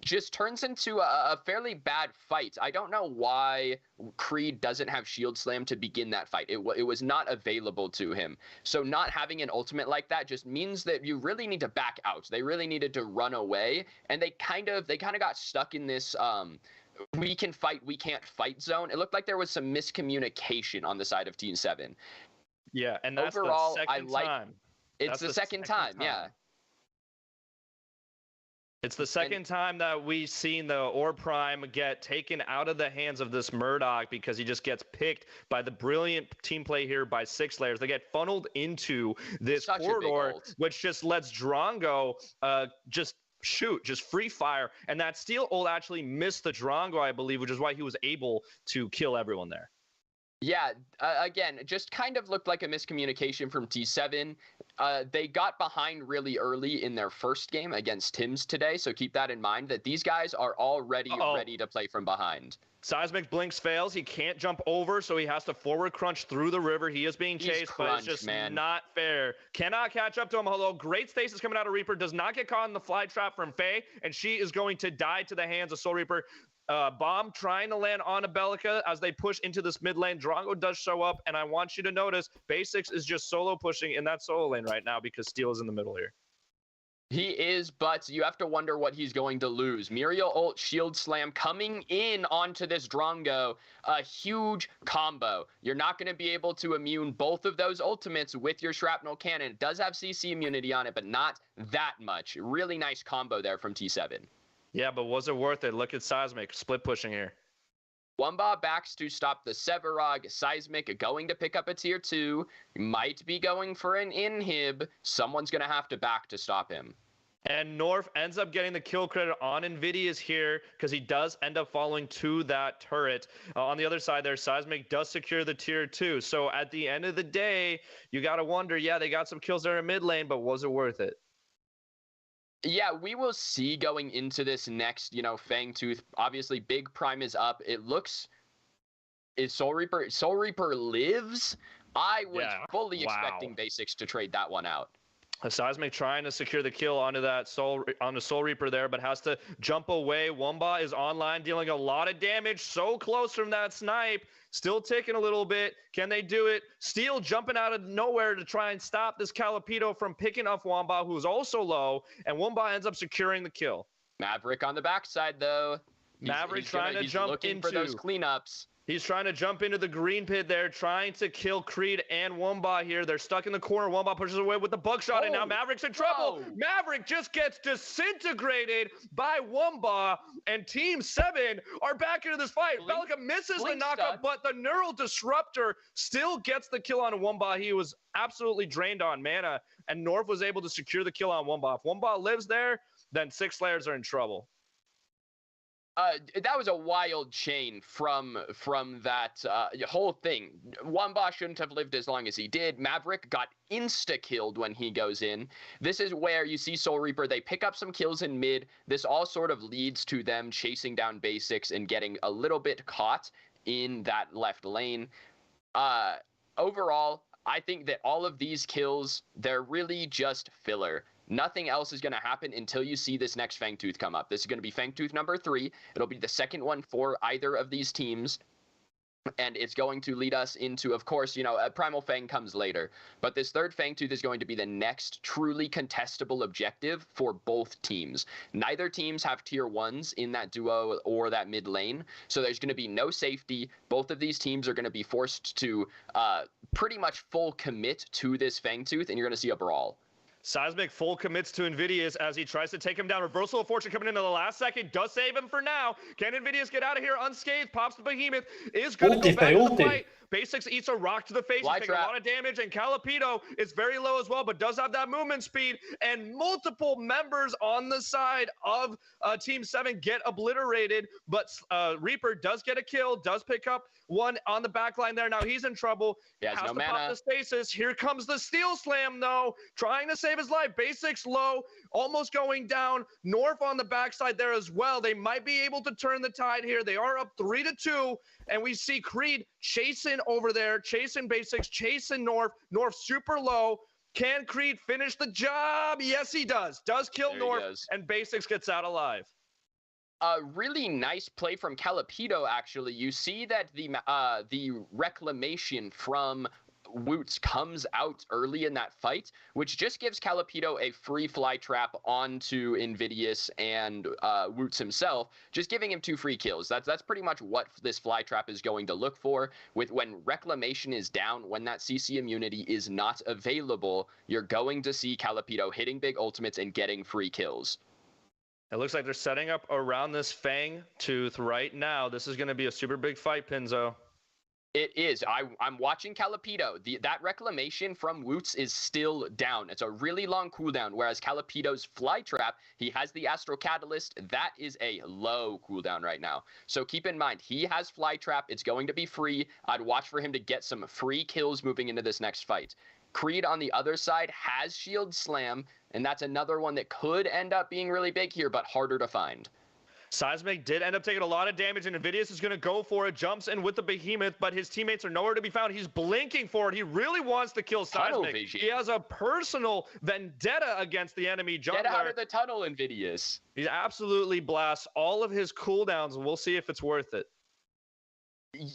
just turns into a fairly bad fight. I don't know why Creed doesn't have Shield Slam to begin that fight. It was not available to him. So not having an ultimate like that just means that you really need to back out. They really needed to run away, and they kind of got stuck in this we can fight, we can't fight zone. It looked like there was some miscommunication on the side of Team 7. Yeah, and that's overall, the second time. It's the second time, yeah. It's the second time that we've seen the Orb Prime get taken out of the hands of this Murdoch because he just gets picked by the brilliant team play here by 6 layers. They get funneled into this corridor, which just lets Drongo just free fire. And that steel ult actually missed the Drongo, I believe, which is why he was able to kill everyone there. Yeah, again, just kind of looked like a miscommunication from T7. They got behind really early in their first game against Tim's today, so keep that in mind that these guys are already ready to play from behind. Seismic Blinks fails. He can't jump over, so he has to forward crunch through the river. He is being chased, but it's just not fair. Cannot catch up to him, although great stasis coming out of Reaper. Does not get caught in the fly trap from Faye, and she is going to die to the hands of Soul Reaper. Bomb trying to land on a Bellica as they push into this mid lane. Drongo does show up, and I want you to notice Basics is just solo pushing in that solo lane right now because Steel is in the middle here. He is, but you have to wonder what he's going to lose. Muriel ult, Shield Slam coming in onto this Drongo. A huge combo. You're not going to be able to immune both of those ultimates with your Shrapnel Cannon. It does have CC immunity on it, but not that much. Really nice combo there from T7. Yeah, but was it worth it? Look at Seismic split pushing here. Wumba backs to stop the Sevarog. Seismic going to pick up a tier 2. Might be going for an inhib. Someone's going to have to back to stop him. And Norf ends up getting the kill credit on Nvidia's here because he does end up following to that turret. On the other side there, Seismic does secure the tier 2. So at the end of the day, you got to wonder, yeah, they got some kills there in mid lane, but was it worth it? Yeah, we will see going into this next, Fangtooth. Obviously, Big Prime is up. It looks... Is Soul Reaper lives? I was fully expecting Basics to trade that one out. Seismic trying to secure the kill onto that Soul Reaper there, but has to jump away. Wumba is online, dealing a lot of damage. So close from that snipe. Still ticking a little bit. Can they do it? Steel jumping out of nowhere to try and stop this Calipito from picking up Wumba, who's also low, and Wumba ends up securing the kill. Maverick on the backside, though. Maverick trying to jump looking into for those cleanups. He's trying to jump into the green pit there, trying to kill Creed and Wumba here. They're stuck in the corner. Wumba pushes away with the buckshot, and now Maverick's in trouble. Maverick just gets disintegrated by Wumba, and Team 7 are back into this fight. Belica misses the knockup, but the Neural Disruptor still gets the kill on Wumba. He was absolutely drained on mana, and North was able to secure the kill on Wumba. If Wumba lives there, then Six Slayers are in trouble. That was a wild chain from that whole thing. Wumba shouldn't have lived as long as he did. Maverick got insta-killed when he goes in. This is where you see Soul Reaper. They pick up some kills in mid. This all sort of leads to them chasing down basics and getting a little bit caught in that left lane. Overall, I think that all of these kills, they're really just filler. Nothing else is going to happen until you see this next Fangtooth come up. This is going to be Fangtooth number 3. It'll be the second one for either of these teams. And it's going to lead us into, of course, Primal Fang comes later. But this third Fangtooth is going to be the next truly contestable objective for both teams. Neither teams have tier 1s in that duo or that mid lane. So there's going to be no safety. Both of these teams are going to be forced to pretty much full commit to this Fangtooth, and you're going to see a brawl. Seismic full commits to Invidious as he tries to take him down. Reversal of Fortune coming into the last second. Does save him for now. Can Invidious get out of here unscathed? Pops the Behemoth. Is going to go back to the fight. Basics eats a rock to the face. He's taking a lot of damage, and Calipito is very low as well, but does have that movement speed. And multiple members on the side of Team 7 get obliterated, but Reaper does get a kill, does pick up one on the back line there. Now he's in trouble. He has no mana. Pop the stasis. Here comes the Steel Slam, though, trying to save his life. Basics low, almost going down. North on the backside there as well. They might be able to turn the tide here. They are up 3-2, and we see Creed chasing over there, chasing Basics, chasing North. North super low. Can Creed finish the job? Yes, he does. Does kill North, and Basics gets out alive. A really nice play from Calipito, actually. You see that the reclamation from Woots comes out early in that fight, which just gives Calipito a free fly trap onto Invidious and Woots himself, just giving him 2 free kills. That's pretty much what this fly trap is going to look for. When reclamation is down, when that CC immunity is not available, you're going to see Calipito hitting big ultimates and getting free kills. It looks like they're setting up around this Fangtooth right now. This is going to be a super big fight, Pinzo. It is. I'm watching Calipito. That reclamation from Woots is still down. It's a really long cooldown, whereas Calipito's fly trap, he has the Astral Catalyst. That is a low cooldown right now. So keep in mind, he has fly trap. It's going to be free. I'd watch for him to get some free kills moving into this next fight. Creed on the other side has Shield Slam, and that's another one that could end up being really big here, but harder to find. Seismic did end up taking a lot of damage, and Invidious is going to go for it. Jumps in with the Behemoth, but his teammates are nowhere to be found. He's blinking for it. He really wants to kill Seismic. He has a personal vendetta against the enemy jungler. Get out of the tunnel, Invidious. He absolutely blasts all of his cooldowns, and we'll see if it's worth it.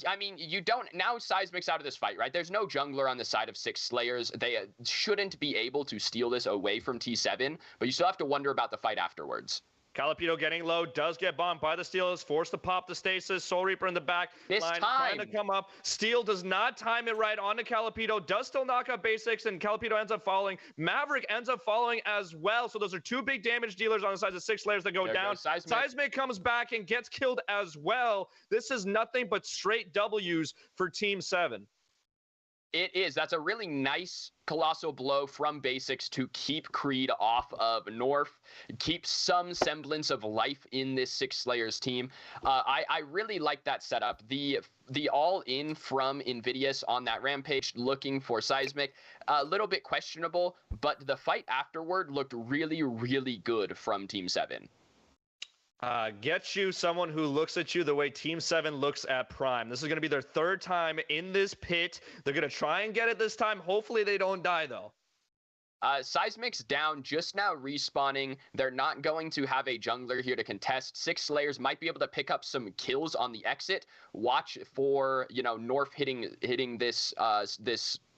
I mean, you don't... Now Seismic's out of this fight, right? There's no jungler on the side of Six Slayers. They shouldn't be able to steal this away from T7, but you still have to wonder about the fight afterwards. Calipito getting low, does get bombed by the Steelers, forced to pop the stasis. Soul Reaper in the back line, trying to come up. Steel does not time it right onto Calipito, does still knock out Basics, and Calipito ends up falling. Maverick ends up falling as well, so those are 2 big damage dealers on the sides of Six Slayers that go down. Seismic comes back and gets killed as well. This is nothing but straight W's for Team 7. It is. That's a really nice colossal blow from Basics to keep Creed off of North, keep some semblance of life in this Six Slayers team. I really like that setup. The all-in from Invidious on that rampage looking for Seismic, a little bit questionable, but the fight afterward looked really, really good from Team 7. Get you someone who looks at you the way Team 7 looks at Prime. This is going to be their 3rd time in this pit. They're going to try and get it this time. Hopefully they don't die, though. Seismic's down, just now respawning. They're not going to have a jungler here to contest. Six Slayers might be able to pick up some kills on the exit. Watch for, North hitting this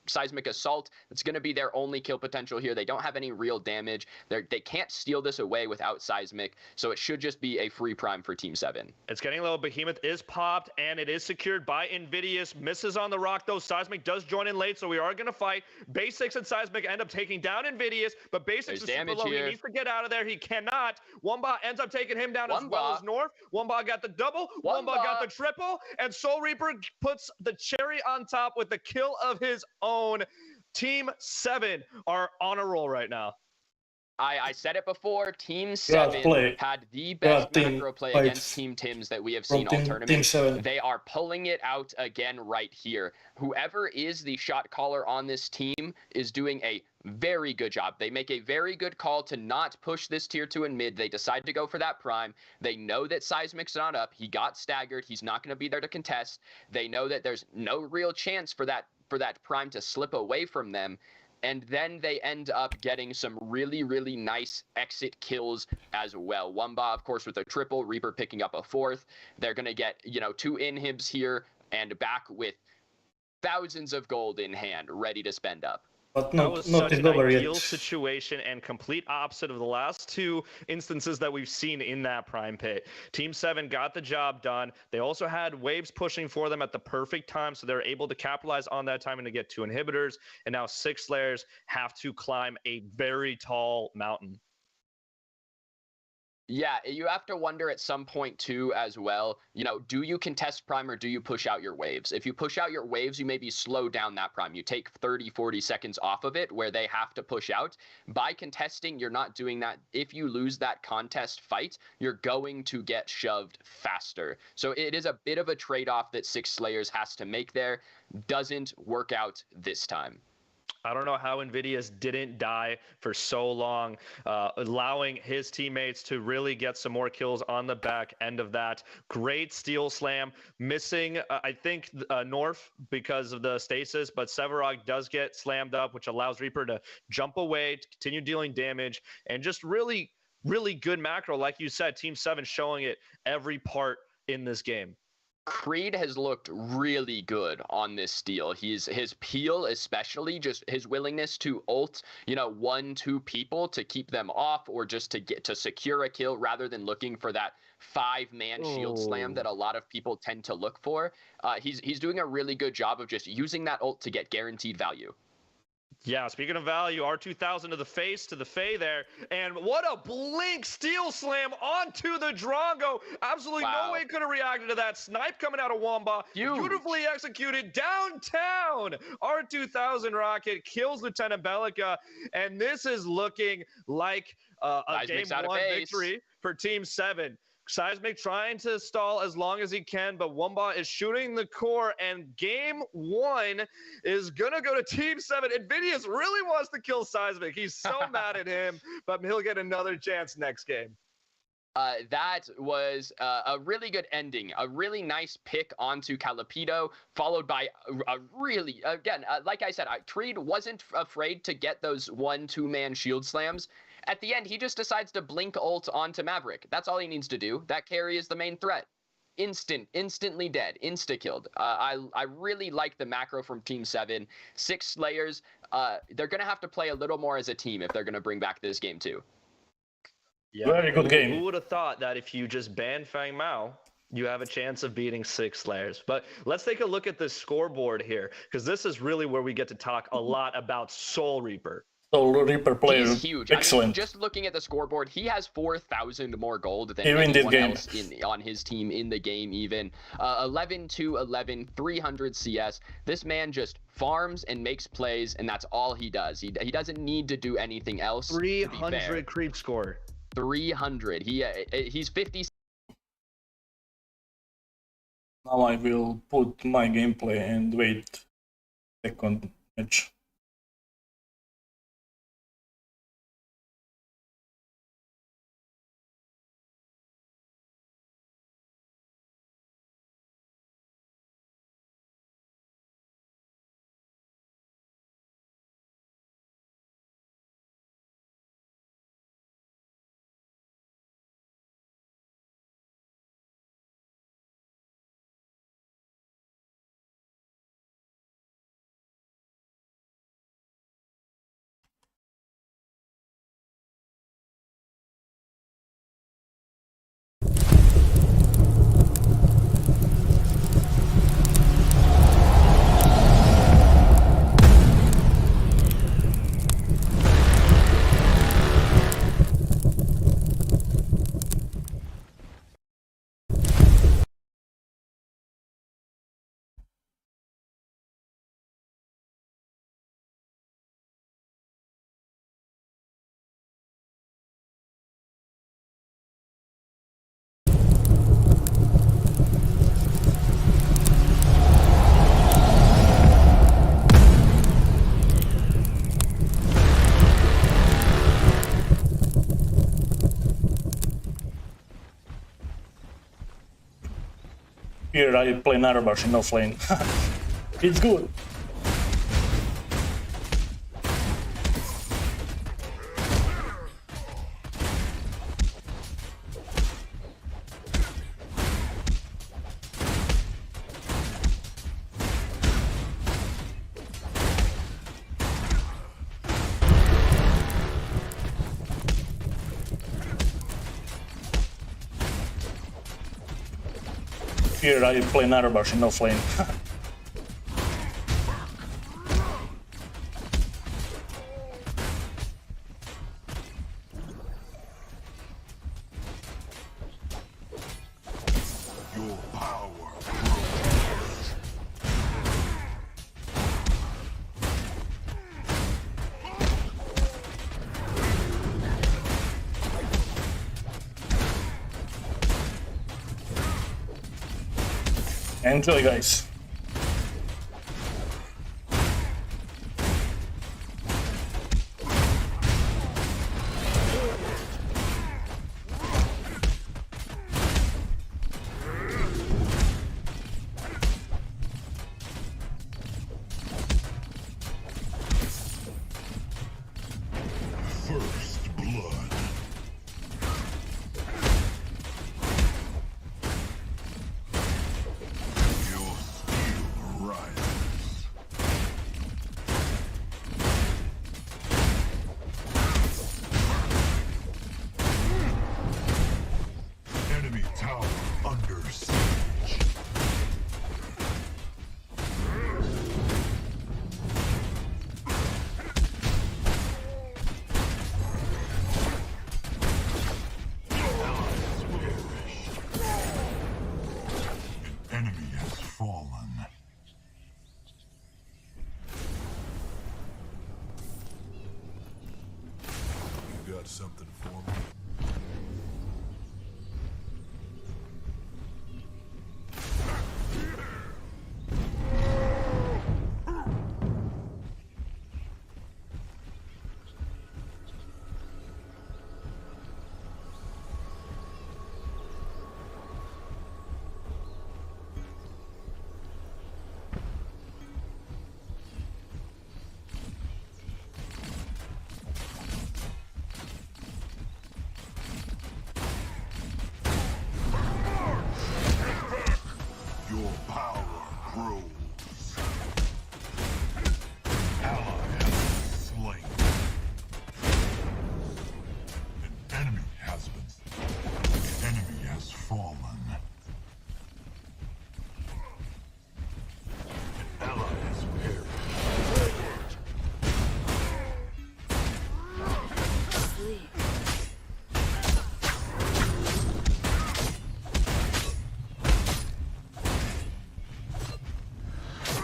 Seismic Assault. It's going to be their only kill potential here. They don't have any real damage. They can't steal this away without Seismic, so it should just be a free prime for Team 7. It's getting low. Behemoth is popped, and it is secured by Invidious. Misses on the rock, though. Seismic does join in late, so we are going to fight. Basics and Seismic end up taking down Invidious, but Basics is super low. He needs to get out of there. He cannot. Womba ends up taking him down as well as North. Womba got the double. Womba got the triple, and Soul Reaper puts the cherry on top with the kill of his own. Team 7 are on a roll right now. I said it before, Team 7 had the best macro play against Team Tims that we have seen all tournament. They are pulling it out again right here. Whoever is the shot caller on this team is doing a very good job. They make a very good call to not push this tier 2 in mid. They decide to go for that prime. They know that Seismic's not up. He got staggered. He's not going to be there to contest. They know that there's no real chance for that prime to slip away from them. And then they end up getting some really, really nice exit kills as well. Womba, of course, with a triple, Reaper picking up a 4th. They're going to get, 2 inhibs here and back with thousands of gold in hand, ready to spend up. But that was such an ideal situation and complete opposite of the last 2 instances that we've seen in that prime pit. Team 7 got the job done. They also had waves pushing for them at the perfect time, so they're able to capitalize on that time and to get 2 inhibitors. And now 6 Slayers have to climb a very tall mountain. Yeah, you have to wonder at some point too as well, do you contest prime or do you push out your waves? If you push out your waves, you maybe slow down that prime. You take 30, 40 seconds off of it where they have to push out. By contesting, you're not doing that. If you lose that contest fight, you're going to get shoved faster. So it is a bit of a trade-off that 6 Slayers has to make there. Doesn't work out this time. I don't know how Invidious didn't die for so long, allowing his teammates to really get some more kills on the back end of that. Great steal slam, missing, I think, North because of the stasis, but Sevarog does get slammed up, which allows Reaper to jump away, to continue dealing damage, and just really, really good macro. Like you said, Team 7 showing it every part in this game. Creed has looked really good on this steal. His peel, especially just his willingness to ult, 1-2 people to keep them off or just to get to secure a kill rather than looking for that 5-man shield slam that a lot of people tend to look for. He's doing a really good job of just using that ult to get guaranteed value. Yeah, speaking of value, R2000 to the face, to the Fae there. And what a blink steel slam onto the Drongo. Absolutely no way could have reacted to that. Snipe coming out of Womba. Beautifully executed downtown. R2000 rocket kills Lieutenant Bellica. And this is looking like a game 1 victory for Team 7. Seismic trying to stall as long as he can, but Womba is shooting the core, and game 1 is going to go to Team 7. Invidious really wants to kill Seismic. He's so mad at him, but he'll get another chance next game. That was a really good ending, a really nice pick onto Calapido, followed by a really, again, like I said, Creed wasn't afraid to get those 1-2-man shield slams. At the end, he just decides to blink ult onto Maverick. That's all he needs to do. That carry is the main threat. Instantly dead, insta-killed. I really like the macro from Team 7. 6 Slayers, they're going to have to play a little more as a team if they're going to bring back this game too. Yeah. Very good game. Who would have thought that if you just ban Fang Mao, you have a chance of beating 6 Slayers? But let's take a look at the scoreboard here, because this is really where we get to talk a lot about Soul Reaper. Soul Reaper player, he's huge. Excellent. I mean, just looking at the scoreboard, he has 4,000 more gold than anyone else on his team in the game even. 11-11, 300 CS. This man just farms and makes plays, and that's all he does. He doesn't need to do anything else. 300 creep score. 300. He's 50. Now I will put my gameplay and wait second match. Here I play Narabash in offlane. It's good. Here I play Narabash in offlane. Your power Enjoy, guys. first blood. Your skill rises. Enemy tower under siege. Enemy has fallen. You got something for me? Your power grows. Ally has been slain. An enemy has been. The enemy has fallen. An ally has perished.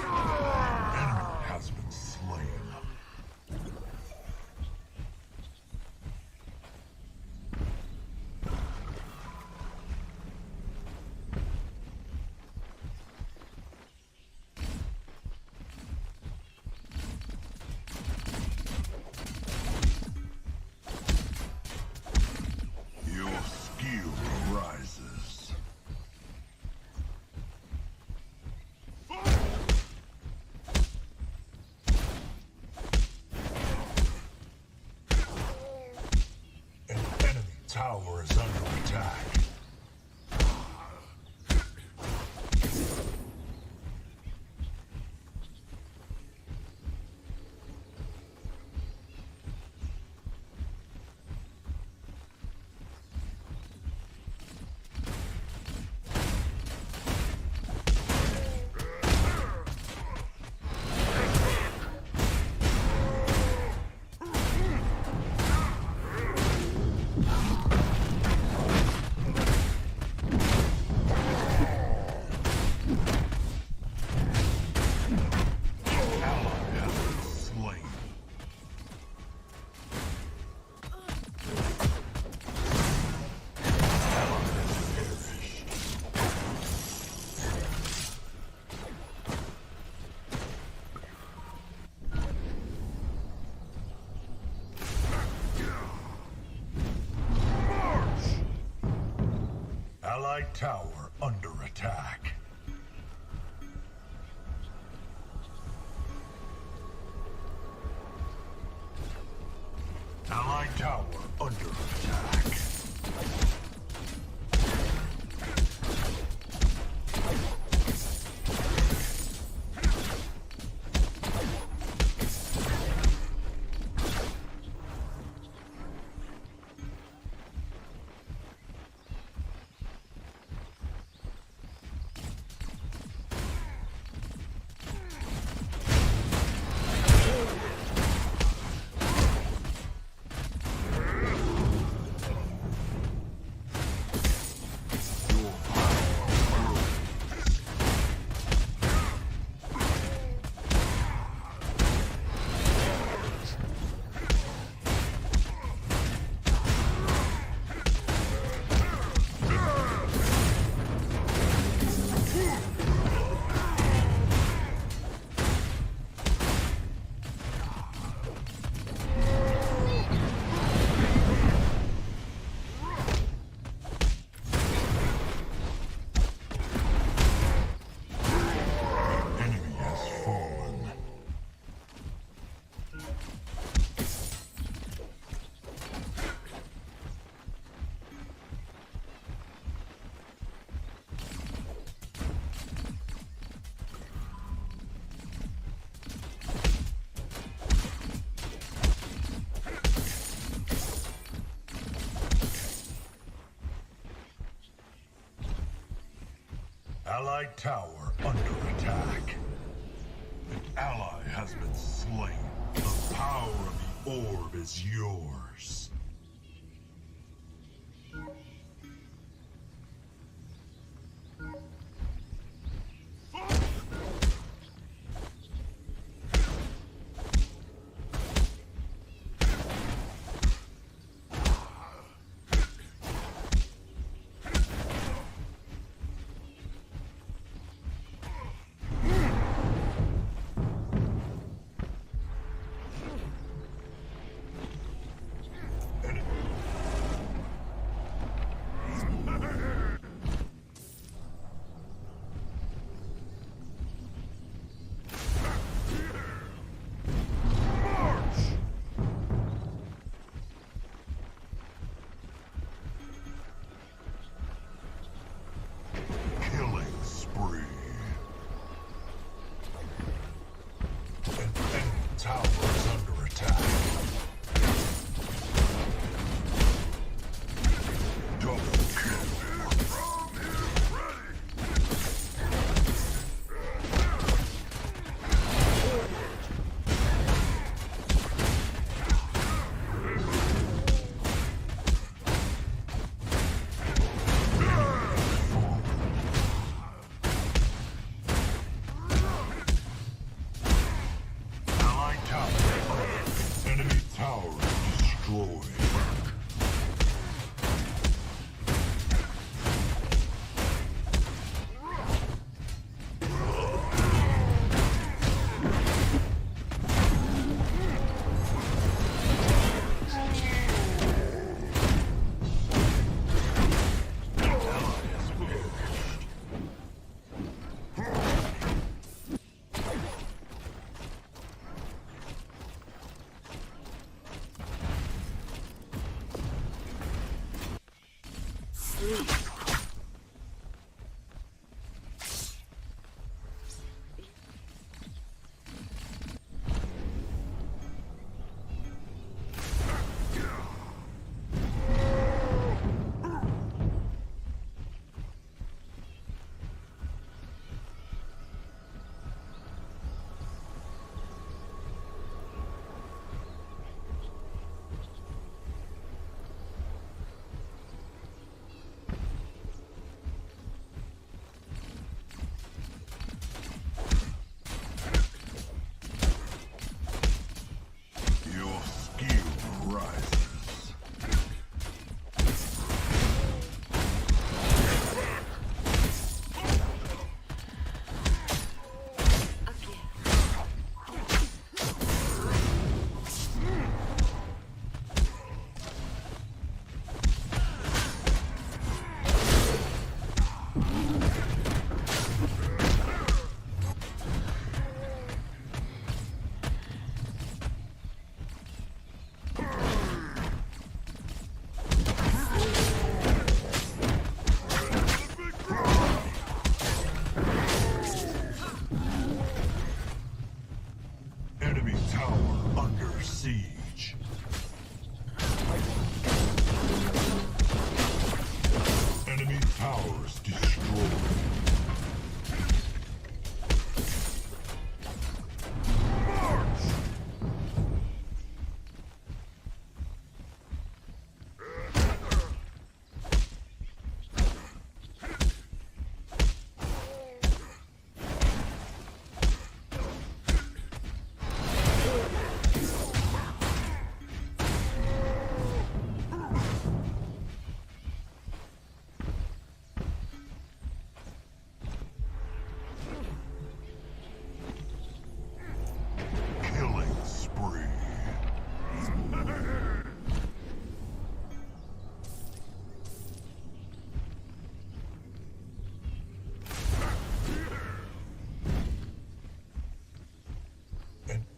Enemy has been slain. Your skill rises. An enemy tower is under attack. Ally has been slain. Ally has perished. March! Allied tower under attack. Allied tower under attack. An ally has been slain. The power of the orb is yours.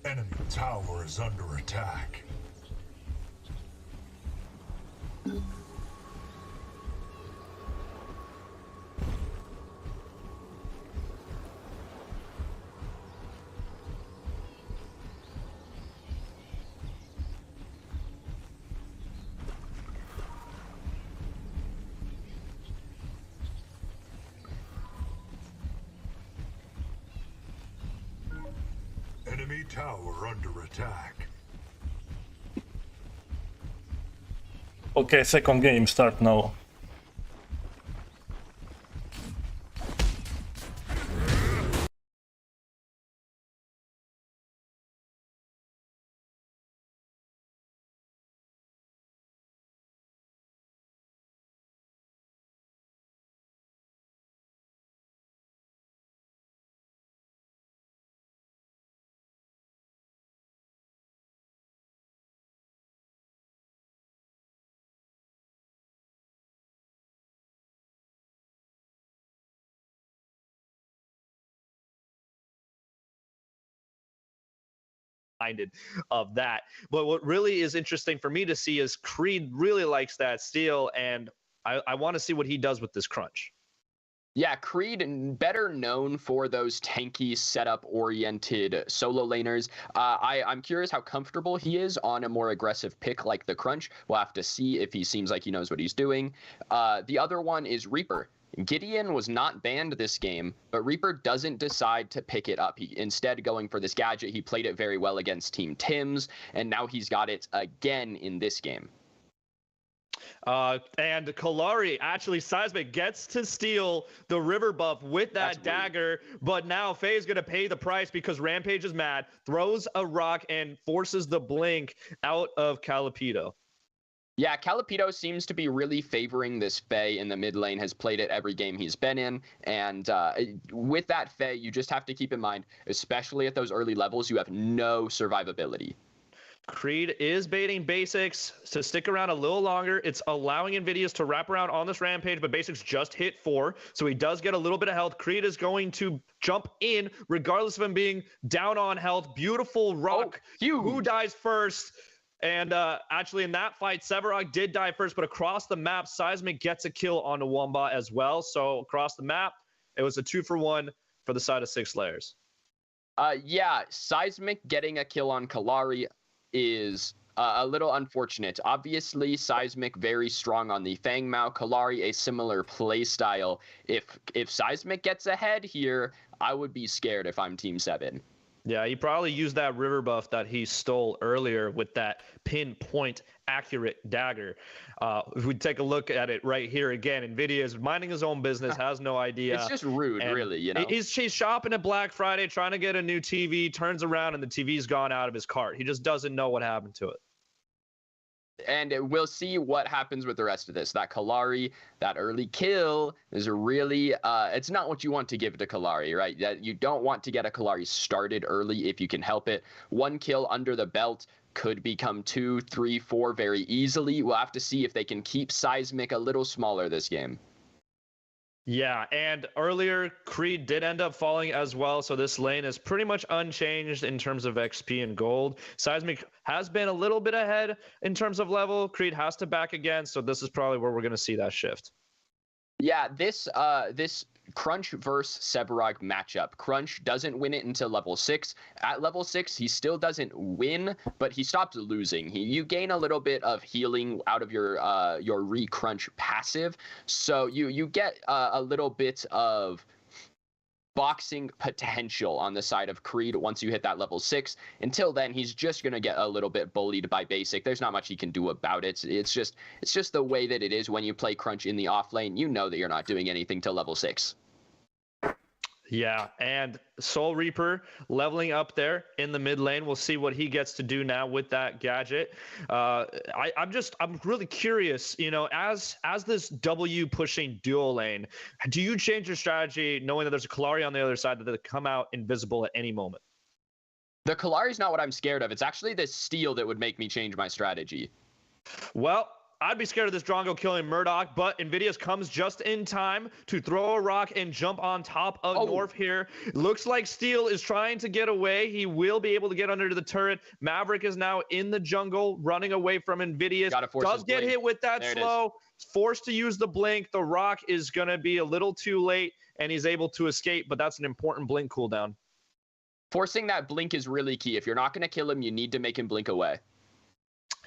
Enemy tower is under attack. Enemy tower under attack. Okay, second game start now. Of that. But what really is interesting for me to see is Creed really likes that steal, and I want to see what he does with this crunch. Yeah, Creed, better known for those tanky setup-oriented solo laners. I'm curious how comfortable he is on a more aggressive pick like the Crunch. We'll have to see if he seems like he knows what he's doing. The other one is Reaper. Gideon was not banned this game, but Reaper doesn't decide to pick it up. He instead going for this gadget. He played it very well against Team Tim's, and now he's got it again in this game. And Kalari, actually, Seismic gets to steal the river buff with that dagger, but now Faye's going to pay the price because Rampage is mad, throws a rock, and forces the blink out of Calipito. Yeah, Calipito seems to be really favoring this Faye in the mid lane, has played it every game he's been in, and with that Faye, you just have to keep in mind, especially at those early levels, you have no survivability. Creed is baiting Basics to stick around a little longer. It's allowing Invidious to wrap around on this Rampage, but Basics just hit 4, so he does get a little bit of health. Creed is going to jump in, regardless of him being down on health. Beautiful rock. Who dies first? And actually, in that fight, Sevarog did die first, but across the map, Seismic gets a kill on the Wombat as well. So across the map, it was a 2-for-1 for the side of 6 layers. Yeah, Seismic getting a kill on Kalari is a little unfortunate. Obviously, Seismic very strong on the Fang Mao. Kalari a similar play style. If Seismic gets ahead here, I would be scared if I'm Team 7. Yeah, he probably used that river buff that he stole earlier with that pinpoint accurate dagger. If we take a look at it right here again, Nvidia is minding his own business, has no idea. It's just rude, really, you know? He's shopping at Black Friday, trying to get a new TV, turns around, and the TV's gone out of his cart. He just doesn't know what happened to it. And we'll see what happens with the rest of this. That Kalari, that early kill is really, it's not what you want to give to Kalari, right? That you don't want to get a Kalari started early if you can help it. 1 kill under the belt could become 2, 3, 4 very easily. We'll have to see if they can keep Seismic a little smaller this game. Yeah, and earlier, Creed did end up falling as well, so this lane is pretty much unchanged in terms of XP and gold. Seismic has been a little bit ahead in terms of level. Creed has to back again, so this is probably where we're going to see that shift. Yeah, this Crunch versus Sevarog matchup. Crunch doesn't win it until level 6. At level 6, he still doesn't win, but he stops losing. You gain a little bit of healing out of your re-Crunch passive, so you get a little bit of boxing potential on the side of Creed once you hit that level 6. Until then, he's just going to get a little bit bullied by Basic. There's not much he can do about it. It's just the way that it is when you play Crunch in the off lane. You know that you're not doing anything till level 6. Yeah, and Soul Reaper leveling up there in the mid lane. We'll see what he gets to do now with that gadget. I'm really curious, you know, as this W pushing dual lane, do you change your strategy knowing that there's a Kalari on the other side that they come out invisible at any moment? The Kalari's not what I'm scared of. It's actually the steal that would make me change my strategy. Well, I'd be scared of this Drongo killing Murdoch, but Invidious comes just in time to throw a rock and jump on top of North here. Looks like Steel is trying to get away. He will be able to get under the turret. Maverick is now in the jungle, running away from Invidious. Does get hit with that slow. Forced to use the blink. The rock is going to be a little too late, and he's able to escape, but that's an important blink cooldown. Forcing that blink is really key. If you're not going to kill him, you need to make him blink away.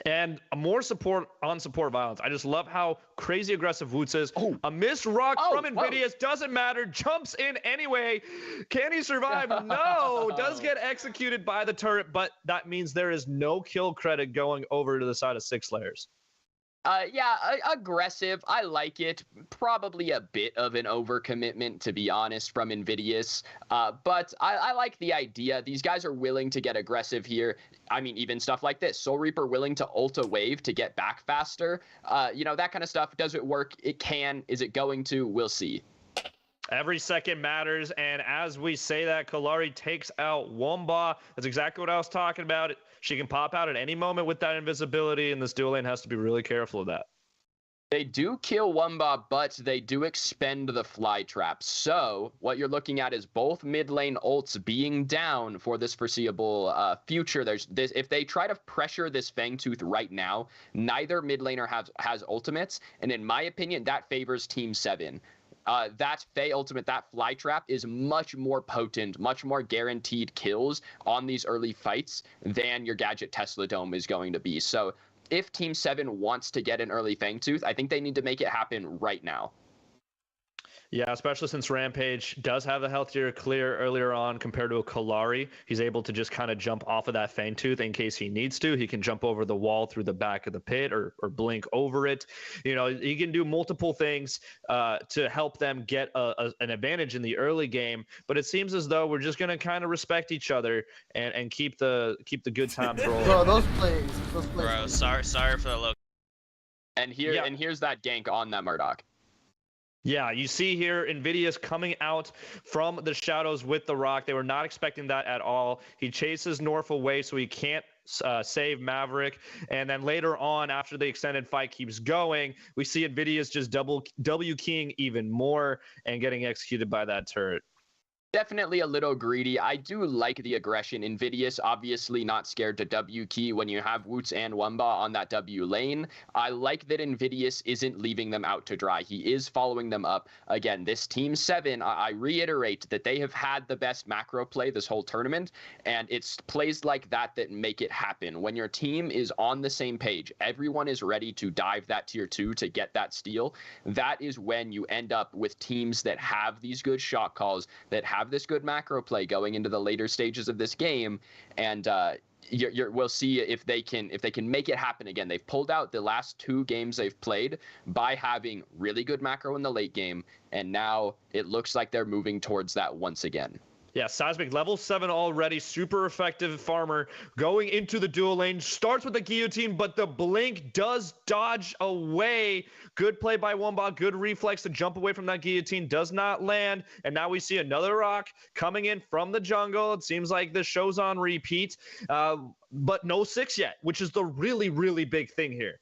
And more support on support violence. I just love how crazy aggressive Woots is. A missed rock from Invidious, doesn't matter, jumps in anyway. Can he survive? No, does get executed by the turret, but that means there is no kill credit going over to the side of 6 layers. Yeah, aggressive. I like it. Probably a bit of an overcommitment, to be honest, from Invidious. But I like the idea. These guys are willing to get aggressive here. I mean, even stuff like this. Soul Reaper willing to ult a wave to get back faster. You know, that kind of stuff. Does it work? It can. Is it going to? We'll see. Every second matters, and as we say that, Kallari takes out Womba. That's exactly what I was talking about. She can pop out at any moment with that invisibility, and this dual lane has to be really careful of that. They do kill Womba, but they do expend the fly trap. So what you're looking at is both mid lane ults being down for this foreseeable future. There's this, if they try to pressure this Fangtooth right now, neither mid laner has ultimates, and in my opinion, that favors Team 7. That Faye ultimate, that fly trap is much more potent, much more guaranteed kills on these early fights than your Gadget Tesla Dome is going to be. So if Team 7 wants to get an early Fangtooth, I think they need to make it happen right now. Yeah, especially since Rampage does have a healthier clear earlier on compared to a Kallari. He's able to just kind of jump off of that Fangtooth in case he needs to. He can jump over the wall through the back of the pit or blink over it. You know, he can do multiple things to help them get an advantage in the early game. But it seems as though we're just going to kind of respect each other and keep the good times rolling. Bro, those plays. Bro, sorry for the look. And here's that gank on that Murdoch. Yeah, you see here Invidious coming out from the shadows with the rock. They were not expecting that at all. He chases North away so he can't save Maverick. And then later on, after the extended fight keeps going, we see Invidious just W keying even more and getting executed by that turret. Definitely a little greedy. I do like the aggression. Invidious obviously not scared to W key when you have Woots and Wumba on that W lane. I like that Invidious isn't leaving them out to dry. He is following them up. Again, this Team 7, I reiterate that they have had the best macro play this whole tournament, and it's plays like that that make it happen. When your team is on the same page, everyone is ready to dive that tier 2 to get that steal. That is when you end up with teams that have these good shot calls, that have this good macro play going into the later stages of this game, and we'll see if they can make it happen again. They've pulled out the last 2 games they've played by having really good macro in the late game, and now it looks like they're moving towards that once again. Yeah, Seismic level 7 already, super effective farmer going into the dual lane, starts with the guillotine, but the blink does dodge away. Good play by Womba, good reflex to jump away from that guillotine, does not land, and now we see another rock coming in from the jungle. It seems like the show's on repeat, but no 6 yet, which is the really, really big thing here.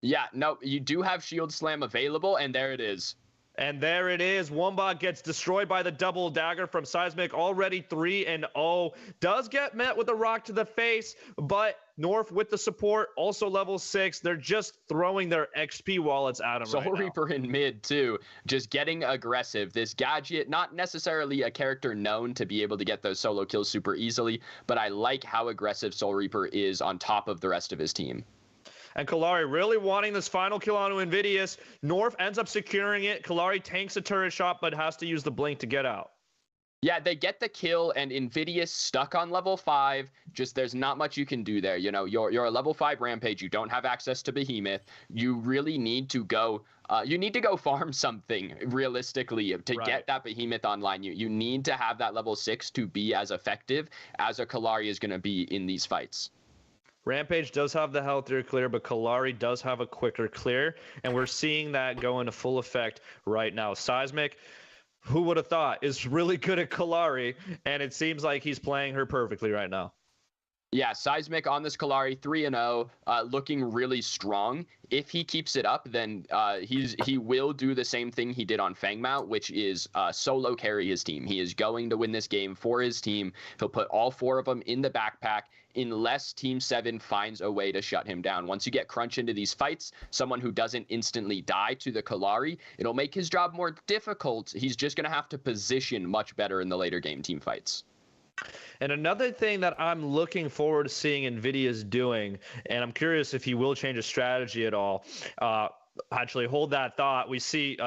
Yeah, no, you do have Shield Slam available, and there it is. And there it is. Womba gets destroyed by the double dagger from Seismic, already 3-0. Does get met with a rock to the face, but North with the support, also level 6. They're just throwing their XP wallets at him. Soul Reaper in mid, too. Just getting aggressive. This Gadget, not necessarily a character known to be able to get those solo kills super easily, but I like how aggressive Soul Reaper is on top of the rest of his team. And Kallari really wanting this final kill onto Invidious. North ends up securing it. Kallari tanks a turret shot, but has to use the blink to get out. Yeah, they get the kill, and Invidious stuck on level 5. Just there's not much you can do there. You know, you're a level 5 Rampage. You don't have access to Behemoth. You really need to go. You need to go farm something realistically to get that Behemoth online. You need to have that level 6 to be as effective as a Kallari is going to be in these fights. Rampage does have the healthier clear, but Kallari does have a quicker clear, and we're seeing that go into full effect right now. Seismic, who would have thought, is really good at Kallari, and it seems like he's playing her perfectly right now. Yeah, Seismic on this Kallari 3-0, looking really strong. If he keeps it up, then he will do the same thing he did on Fangmao, which is solo carry his team. He is going to win this game for his team. He'll put all 4 of them in the backpack unless Team 7 finds a way to shut him down. Once you get Crunch into these fights, someone who doesn't instantly die to the Kallari, it'll make his job more difficult. He's just going to have to position much better in the later game team fights. And another thing that I'm looking forward to seeing NVIDIA's doing, and I'm curious if he will change his strategy at all. Actually, hold that thought. We see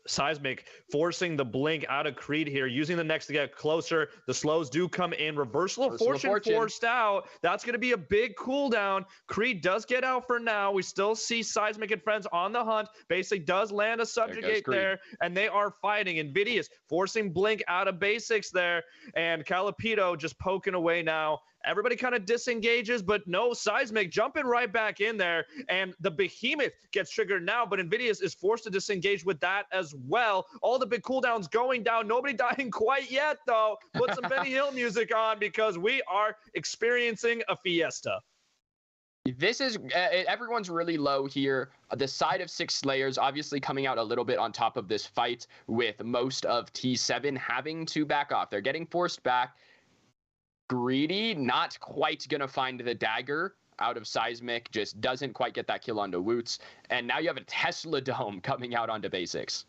Seismic forcing the blink out of Creed here, using the next to get closer. The slows do come in. Reversal of fortune forced out. That's going to be a big cooldown. Creed does get out for now. We still see Seismic and friends on the hunt. Basic does land a subjugate there, and they are fighting. NVIDIA's forcing blink out of basics there, and Calipito just poking away now. Everybody kind of disengages, but no, Seismic jumping right back in there, and the Behemoth gets triggered now, but NVIDIA is forced to disengage with that as well. All the big cooldowns going down. Nobody dying quite yet, though. Put some Benny Hill music on because we are experiencing a fiesta. This is everyone's really low here. The side of 6 Slayers obviously coming out a little bit on top of this fight, with most of T7 having to back off. They're getting forced back. Greedy, not quite going to find the dagger out of Seismic, just doesn't quite get that kill onto Woots. And now you have a Tesla Dome coming out onto basics.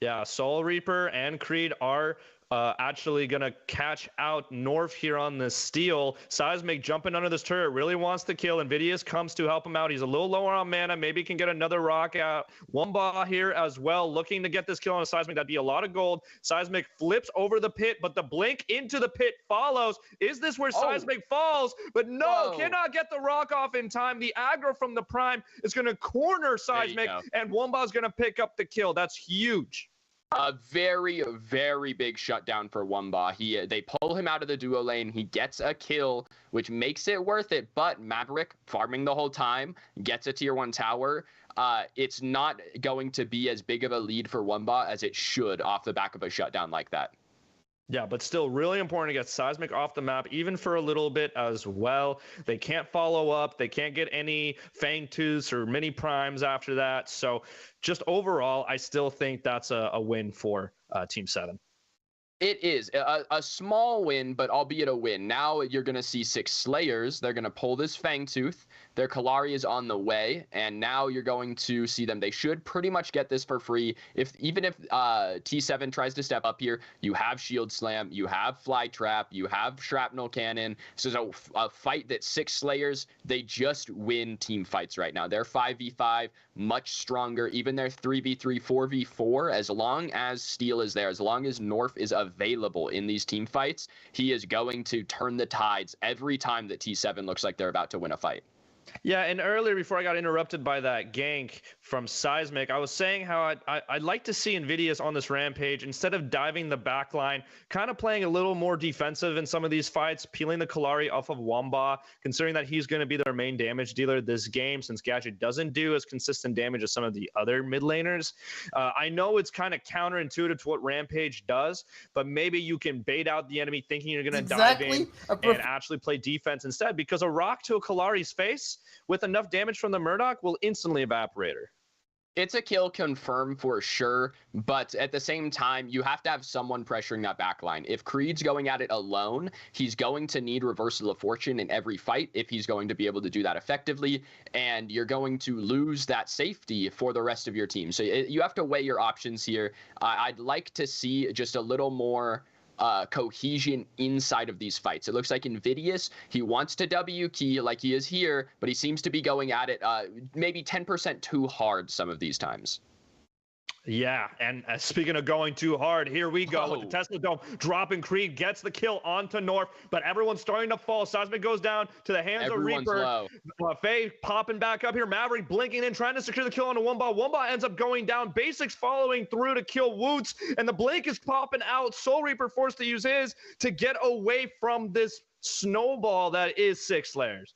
Yeah, Soul Reaper and Creed are actually going to catch out North here on this steal. Seismic jumping under this turret, really wants to kill. NVIDIA's comes to help him out. He's a little lower on mana. Maybe he can get another rock out. Wumba here as well, looking to get this kill on a Seismic. That'd be a lot of gold. Seismic flips over the pit, but the blink into the pit follows. Is this where Seismic falls? But no, cannot get the rock off in time. The aggro from the Prime is going to corner Seismic, and Wumba's going to pick up the kill. That's huge. A very, very big shutdown for Wumba. They pull him out of the duo lane. He gets a kill, which makes it worth it. But Maverick, farming the whole time, gets a tier 1 tower. It's not going to be as big of a lead for Wumba as it should off the back of a shutdown like that. Yeah, but still really important to get Seismic off the map, even for a little bit as well. They can't follow up. They can't get any Fang Tooths or mini primes after that. So just overall, I still think that's a win for Team 7. It is a small win, but albeit a win. Now you're going to see 6 Slayers. They're going to pull this Fangtooth. Their Kalari is on the way, and now you're going to see them. They should pretty much get this for free. Even if T7 tries to step up here, you have Shield Slam, you have Fly Trap, you have Shrapnel Cannon. So it's a fight that 6 Slayers, they just win team fights right now. They're 5v5, much stronger. Even their 3v3, 4v4, as long as Steel is there, as long as North is available in these team fights, he is going to turn the tides every time that T7 looks like they're about to win a fight. Yeah, and earlier, before I got interrupted by that gank from Seismic, I was saying how I'd like to see NVIDIA's on this rampage, instead of diving the backline, kind of playing a little more defensive in some of these fights, peeling the Kalari off of Wumba, considering that he's going to be their main damage dealer this game, since Gadget doesn't do as consistent damage as some of the other mid laners. I know it's kind of counterintuitive to what Rampage does, but maybe you can bait out the enemy thinking you're going to dive in and actually play defense instead, because a rock to a Kalari's face with enough damage from the Murdoch will instantly evaporate her. It's a kill confirmed for sure, but at the same time, you have to have someone pressuring that backline. If Creed's going at it alone, he's going to need Reversal of Fortune in every fight if he's going to be able to do that effectively, and you're going to lose that safety for the rest of your team. So you have to weigh your options here. I'd like to see just a little more cohesion inside of these fights. It looks like Invidious, he wants to W key like he is here, but he seems to be going at it maybe 10% too hard some of these times. Yeah, and speaking of going too hard, here we go with the Tesla Dome. Dropping Creed gets the kill onto North, but everyone's starting to fall. Seismic goes down to the hands of Reaper. Faye popping back up here. Maverick blinking in, trying to secure the kill onto Wumba. Wumba ends up going down. Basics following through to kill Woots, and the blink is popping out. Soul Reaper forced to use his to get away from this snowball that is 6 Slayers.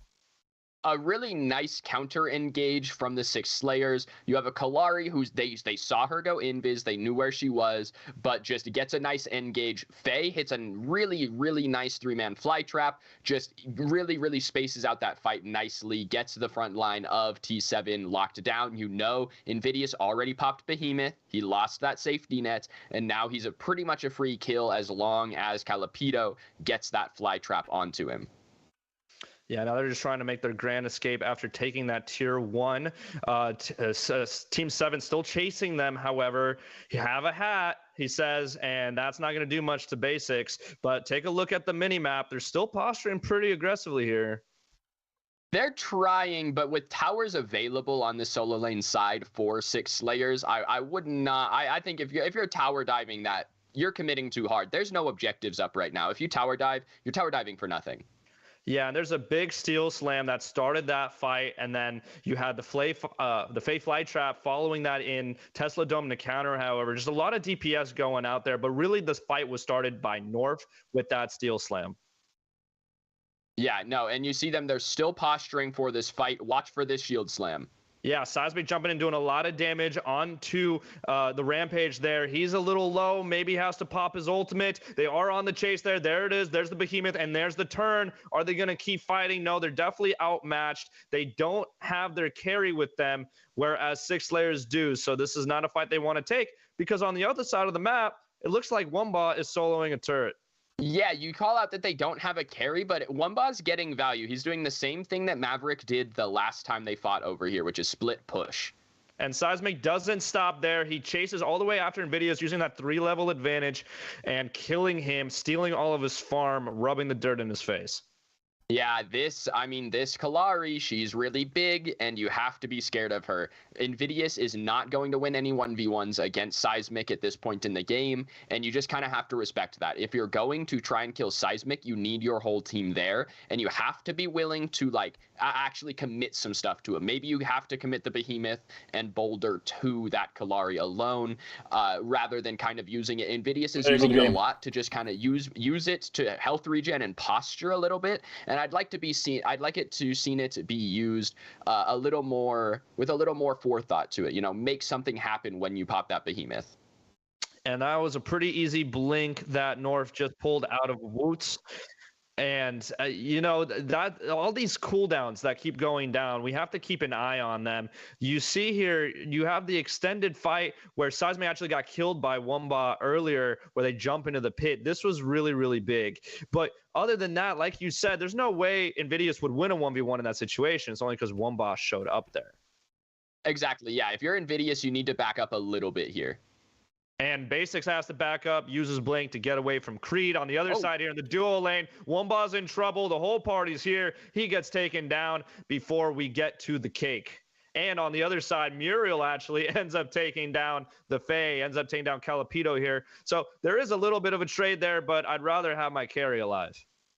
A really nice counter engage from the 6 Slayers. You have a Kalari who's they saw her go invis, they knew where she was, but just gets a nice engage. Faye hits a really, really nice 3-man fly trap, just really, really spaces out that fight nicely, gets the front line of T7 locked down. You know, Invidious already popped Behemoth, he lost that safety net, and now he's pretty much a free kill as long as Calipito gets that fly trap onto him. Yeah, now they're just trying to make their grand escape after taking that tier 1. Team 7 still chasing them, however. You have a hat, he says, and that's not going to do much to basics. But take a look at the mini-map. They're still posturing pretty aggressively here. They're trying, but with towers available on the solo lane side for 6 Slayers, I would not. I think if you're tower diving that, you're committing too hard. There's no objectives up right now. If you tower dive, you're tower diving for nothing. Yeah, and there's a big steel slam that started that fight, and then you had the Fey Fly Trap following that in Tesla Dome to counter, however. Just a lot of DPS going out there, but really this fight was started by North with that steel slam. Yeah, no, and you see them, they're still posturing for this fight. Watch for this shield slam. Yeah, Seismic jumping and doing a lot of damage onto the Rampage there. He's a little low, maybe has to pop his ultimate. They are on the chase there. There it is. There's the Behemoth, and there's the turn. Are they going to keep fighting? No, they're definitely outmatched. They don't have their carry with them, whereas 6 Slayers do. So this is not a fight they want to take, because on the other side of the map, it looks like Wumba is soloing a turret. Yeah, you call out that they don't have a carry, but Wumba's getting value. He's doing the same thing that Maverick did the last time they fought over here, which is split push. And Seismic doesn't stop there. He chases all the way after Invidious, using that 3-level advantage and killing him, stealing all of his farm, rubbing the dirt in his face. Yeah, this Kalari, she's really big, and you have to be scared of her. Invidious is not going to win any 1v1s against Seismic at this point in the game, and you just kind of have to respect that. If you're going to try and kill Seismic, you need your whole team there, and you have to be willing to, like, actually commit some stuff to it. Maybe you have to commit the Behemoth and Boulder to that Kalari alone, rather than kind of using it. Invidious is using it a lot to just kind of use it to health regen and posture a little bit. And I'd like it to seen it be used a little more, with a little more forethought to it. You know, make something happen when you pop that Behemoth. And that was a pretty easy blink that North just pulled out of Woots. And you know, that all these cooldowns that keep going down, we have to keep an eye on them. You see here, you have the extended fight where Seismic actually got killed by Wumba earlier, where they jump into the pit. This was really, really big. But other than that, like you said, there's no way Invidious would win a 1v1 in that situation. It's only because Wumba showed up there. Exactly, yeah. If you're Invidious, you need to back up a little bit here. And Basics has to back up, uses Blink to get away from Creed. On the other side here in the duo lane, Wumba's in trouble. The whole party's here. He gets taken down before we get to the cake. And on the other side, Muriel actually ends up taking down the Fae, ends up taking down Calipito here. So there is a little bit of a trade there, but I'd rather have my carry alive.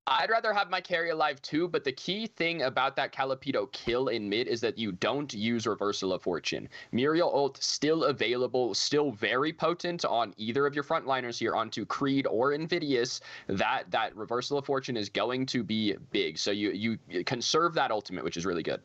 I'd rather have my carry alive too, but the key thing about that Calipito kill in mid is that you don't use Reversal of Fortune. Muriel ult still available, still very potent on either of your frontliners here, onto Creed or Invidious. That Reversal of Fortune is going to be big, so you conserve that ultimate, which is really good.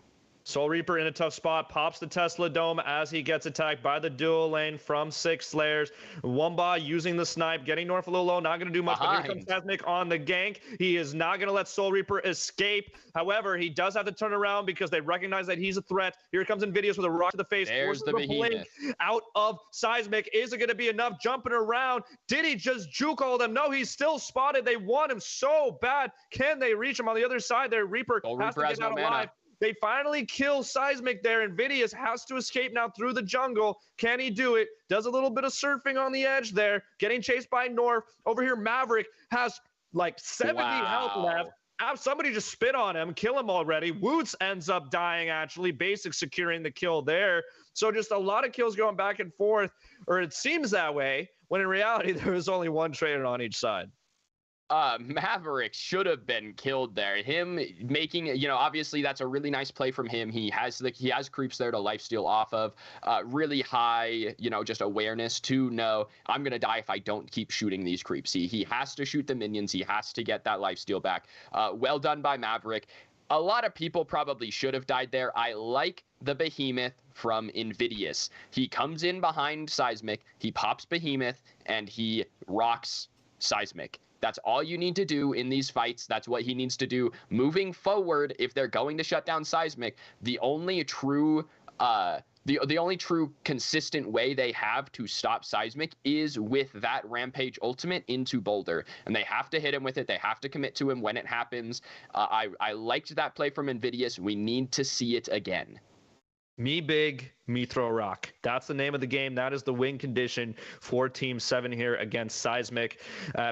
Soul Reaper in a tough spot, pops the Tesla Dome as he gets attacked by the duo lane from 6 Slayers. Wumba using the snipe, getting North a little low, not going to do much, but here comes Seismic on the gank. He is not going to let Soul Reaper escape. However, he does have to turn around because they recognize that he's a threat. Here comes Invidious with a rock to the face. There's the Behemoth. Out of Seismic. Is it going to be enough? Jumping around. Did he just juke all of them? No, he's still spotted. They want him so bad. Can they reach him on the other side there? Reaper has to get out alive. They finally kill Seismic there. Invidious has to escape now through the jungle. Can he do it? Does a little bit of surfing on the edge there. Getting chased by North. Over here, Maverick has like 70 health left. Somebody just spit on him, kill him already. Woots ends up dying, actually. Basic securing the kill there. So just a lot of kills going back and forth, or it seems that way, when in reality, there was only one trader on each side. Maverick should have been killed there. Him making, you know, obviously that's a really nice play from him. He has creeps there to lifesteal off of. Really high, you know, just awareness to know I'm gonna die if I don't keep shooting these creeps. He has to shoot the minions. He has to get that lifesteal back. Well done by Maverick. A lot of people probably should have died there. I like the Behemoth from Invidious. He comes in behind Seismic, he pops Behemoth, and he rocks Seismic. That's all you need to do in these fights. That's what he needs to do moving forward. If they're going to shut down Seismic, the only true The only true consistent way they have to stop Seismic is with that Rampage ultimate into Boulder, and they have to hit him with it. They have to commit to him when it happens. I liked that play from Invidious. We need to see it again. Me big, me throw rock. That's the name of the game. That is the win condition for Team 7 here against Seismic.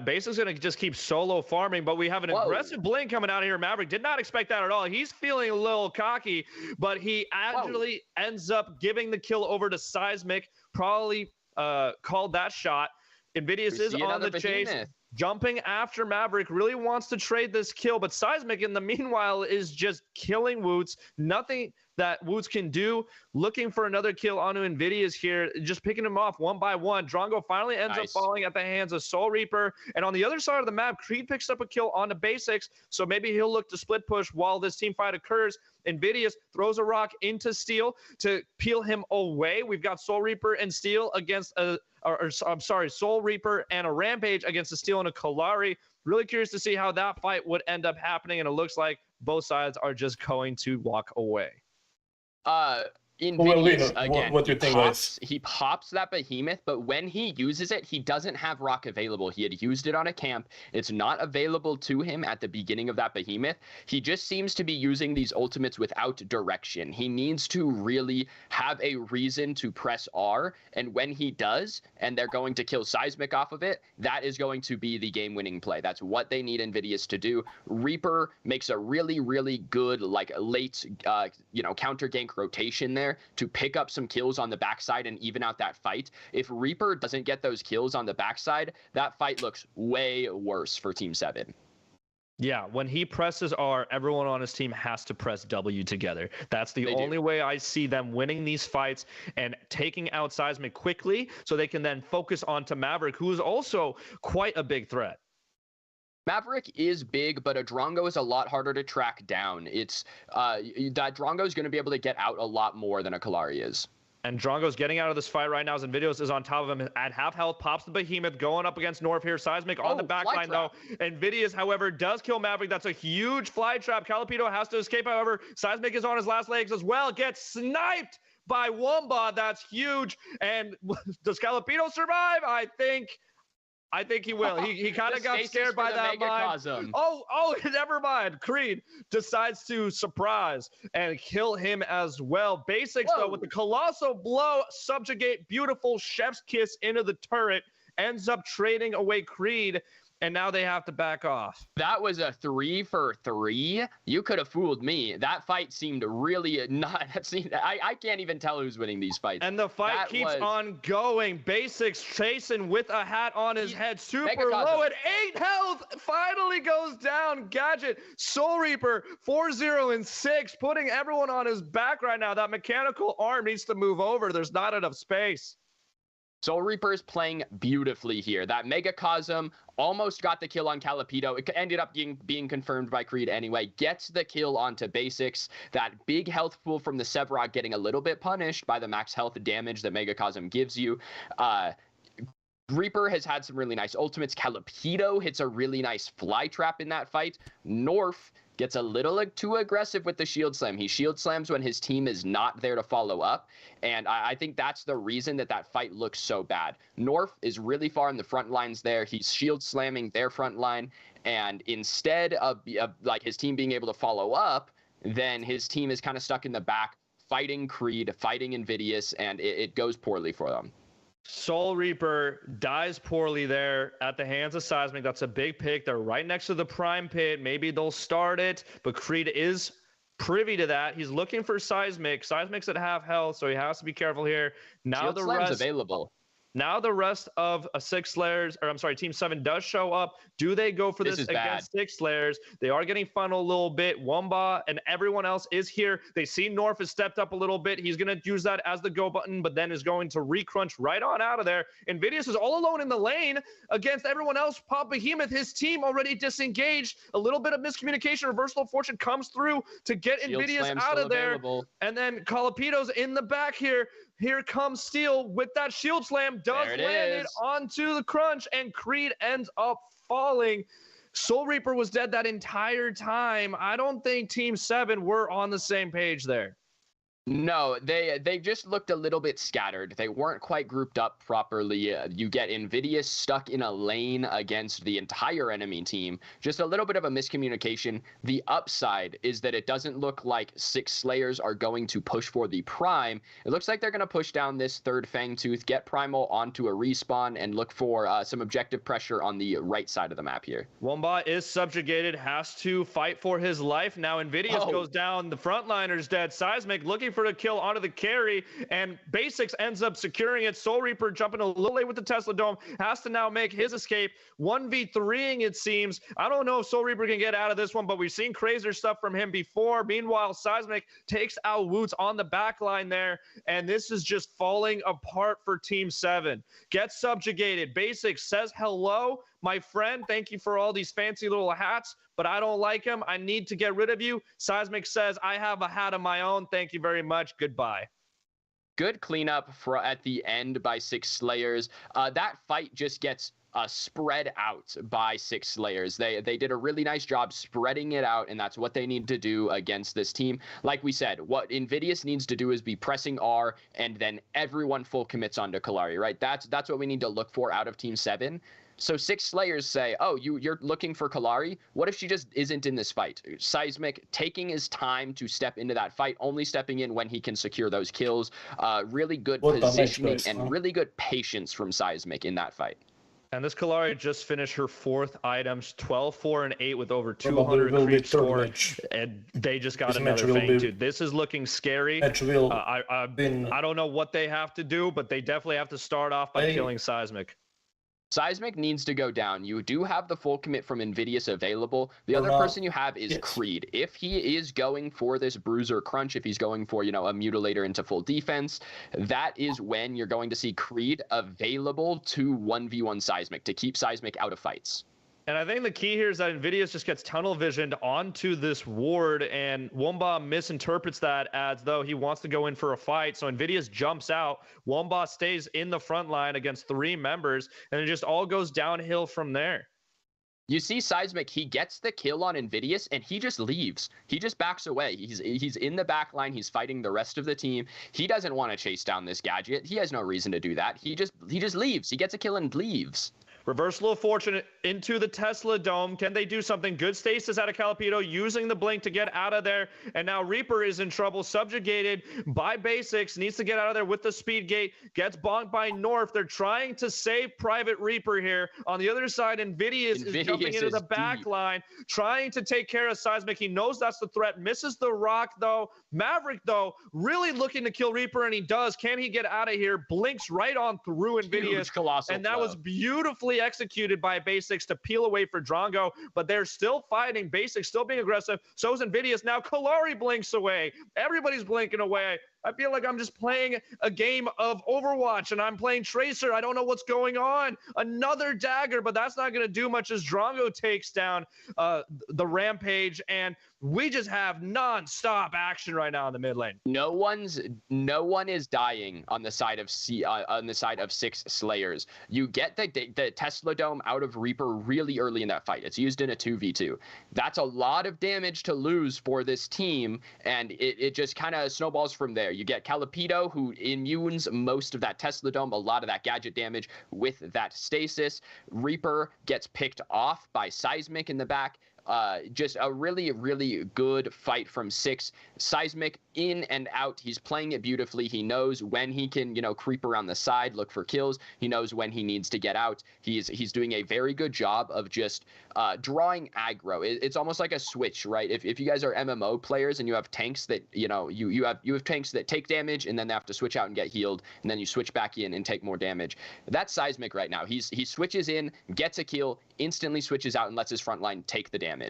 Basic's going to just keep solo farming, but we have an aggressive blink coming out of here. Maverick did not expect that at all. He's feeling a little cocky, but he actually ends up giving the kill over to Seismic. Probably called that shot. Invidious is on the chase. Jumping after Maverick, really wants to trade this kill, but Seismic in the meanwhile is just killing Woots. Nothing that Woots can do. Looking for another kill onto Invidious here, just picking him off one by one. Drongo finally ends up falling at the hands of Soul Reaper. And on the other side of the map, Creed picks up a kill onto Basics, so maybe he'll look to split push while this team fight occurs. Invidious throws a rock into Steel to peel him away. We've got Soul Reaper and Steel against Soul Reaper and a Rampage against a Steel and a Kalari. Really curious to see how that fight would end up happening, and it looks like both sides are just going to walk away. Invidious, again, what do you think, guys? He pops that behemoth, but when he uses it, he doesn't have rock available. He had used it on a camp. It's not available to him at the beginning of that behemoth. He just seems to be using these ultimates without direction. He needs to really have a reason to press R, and when he does, and they're going to kill Seismic off of it, that is going to be the game-winning play. That's what they need Invidious to do. Reaper makes a really, really good, like, late, counter gank rotation there to pick up some kills on the backside and even out that fight. If Reaper doesn't get those kills on the backside, that fight looks way worse for Team 7. Yeah, when he presses R, everyone on his team has to press W together. That's the only way I see them winning these fights and taking out Seismic quickly so they can then focus on to Maverick, who is also quite a big threat. Maverick is big, but a Drongo is a lot harder to track down. It's that Drongo is going to be able to get out a lot more than a Kalari is. And Drongo's getting out of this fight right now as Invidious is on top of him at half health, pops the behemoth, going up against North here. Seismic on the back line, though. Invidious, however, does kill Maverick. That's a huge fly trap. Calipito has to escape, however. Seismic is on his last legs as well. Gets sniped by Womba. That's huge. And does Calipito survive? I think he will. He kind of got scared by that mine. Oh, never mind. Creed decides to surprise and kill him as well. Basics, though, with the colossal blow, subjugate, beautiful chef's kiss into the turret, ends up trading away Creed, and now they have to back off. That was a 3 for 3. You could have fooled me. That fight seemed really not. I can't even tell who's winning these fights. And the fight keeps on going. Basics chasing with a hat on his head. Super low at 8 health. Finally goes down. Gadget, Soul Reaper, 4-0 and 6, putting everyone on his back right now. That mechanical arm needs to move over. There's not enough space. Soul Reaper is playing beautifully here. That Megacosm almost got the kill on Calipito. It ended up being confirmed by Creed anyway. Gets the kill onto Basics. That big health pool from the Sevarog getting a little bit punished by the max health damage that Megacosm gives you. Reaper has had some really nice ultimates. Calipito hits a really nice fly trap in that fight. North gets a little too aggressive with the shield slam. He shield slams when his team is not there to follow up, and I think that's the reason that fight looks so bad. North is really far in the front lines there. He's shield slamming their front line, and instead of like his team being able to follow up, then his team is kind of stuck in the back, fighting Creed, fighting Invidious, and it goes poorly for them. Soul Reaper dies poorly there at the hands of Seismic. That's a big pick. They're right next to the Prime Pit. Maybe they'll start it, but Creed is privy to that. He's looking for Seismic. Seismic's at half health, so he has to be careful here. Now Shield the Slam's rest available. Now the rest of Team 7 does show up. Do they go for this against 6 Slayers? They are getting funneled a little bit. Womba and everyone else is here. They see North has stepped up a little bit. He's going to use that as the go button, but then is going to recrunch right on out of there. Invidious is all alone in the lane against everyone else. Pop Behemoth, his team already disengaged. A little bit of miscommunication. Reversal of Fortune comes through to get Invidious out of there. And then Calipito's in the back here. Here comes Steel with that shield slam, does land it onto the crunch, and Creed ends up falling. Soul Reaper was dead that entire time. I don't think Team 7 were on the same page there. No, they just looked a little bit scattered. They weren't quite grouped up properly. You get Invidious stuck in a lane against the entire enemy team. Just a little bit of a miscommunication. The upside is that it doesn't look like 6 Slayers are going to push for the Prime. It looks like they're going to push down this third Fangtooth, get Primal onto a respawn, and look for some objective pressure on the right side of the map here. Wombat is subjugated, has to fight for his life. Now Invidious goes down, the frontliner's dead. Seismic looking for the kill onto the carry, and Basics ends up securing it. Soul Reaper jumping a little late with the Tesla Dome, has to now make his escape. 1v3ing it seems. I don't know if Soul Reaper can get out of this one, but we've seen crazier stuff from him before. Meanwhile, Seismic takes out Woots on the back line there, and this is just falling apart for Team 7. Gets subjugated. Basics says, hello, my friend, thank you for all these fancy little hats, but I don't like them. I need to get rid of you. Seismic says, I have a hat of my own. Thank you very much. Goodbye. Good cleanup at the end by 6 Slayers. That fight just gets spread out by 6 Slayers. They did a really nice job spreading it out, and that's what they need to do against this team. Like we said, what Invidious needs to do is be pressing R, and then everyone full commits onto Kalari, right? That's what we need to look for out of Team 7. So 6 Slayers say, oh, you're looking for Kalari? What if she just isn't in this fight? Seismic taking his time to step into that fight, only stepping in when he can secure those kills. Really good positioning and really good patience from Seismic in that fight. And this Kalari just finished her 4th items, 12, 4, and 8 with over 200 creep score, and they just got another Fangtooth. This is looking scary. I don't know what they have to do, but they definitely have to start off by killing Seismic. Seismic needs to go down. You do have the full commit from Invidious available. The other person you have is Creed. If he is going for this Bruiser Crunch, if he's going for, a Mutilator into full defense, that is when you're going to see Creed available to 1v1 Seismic, to keep Seismic out of fights. And I think the key here is that Invidious just gets tunnel visioned onto this ward, and Womba misinterprets that as though he wants to go in for a fight. So Invidious jumps out. Womba stays in the front line against 3 members, and it just all goes downhill from there. You see Seismic, he gets the kill on Invidious, and he just leaves. He just backs away. He's in the back line. He's fighting the rest of the team. He doesn't want to chase down this gadget. He has no reason to do that. He just leaves. He gets a kill and leaves. Reversal of Fortune into the Tesla Dome. Can they do something? Good stasis out of Calipito, using the blink to get out of there. And now Reaper is in trouble, subjugated by Basics, needs to get out of there with the speed gate, gets bonked by North. They're trying to save Private Reaper here. On the other side, Invidious is jumping into the back line, trying to take care of Seismic. He knows that's the threat, misses the rock though. Maverick though, really looking to kill Reaper, and he does. Can he get out of here? Blinks right on through Invidious. And that was beautifully executed by Basics to peel away for Drongo, but they're still fighting. Basics still being aggressive. So is Invidious. Now Kalari blinks away. Everybody's blinking away. I feel like I'm just playing a game of Overwatch, and I'm playing Tracer. I don't know what's going on. Another dagger, but that's not going to do much as Drongo takes down the Rampage, and we just have non-stop action right now in the mid lane. No one is dying on the side of 6 Slayers. You get the Tesla Dome out of Reaper really early in that fight. It's used in a 2v2. That's a lot of damage to lose for this team, and it just kind of snowballs from there. You get Calipito, who immunes most of that Tesla Dome, a lot of that gadget damage with that stasis. Reaper gets picked off by Seismic in the back. Just a really, really good fight from 6. Seismic in and out. He's playing it beautifully. He knows when he can, creep around the side, look for kills. He knows when he needs to get out. He's doing a very good job of just drawing aggro. It's almost like a switch, right? If you guys are MMO players and you have tanks that, you have tanks that take damage and then they have to switch out and get healed, and then you switch back in and take more damage. That's Seismic right now. He switches in, gets a kill, instantly switches out, and lets his front line take the damage.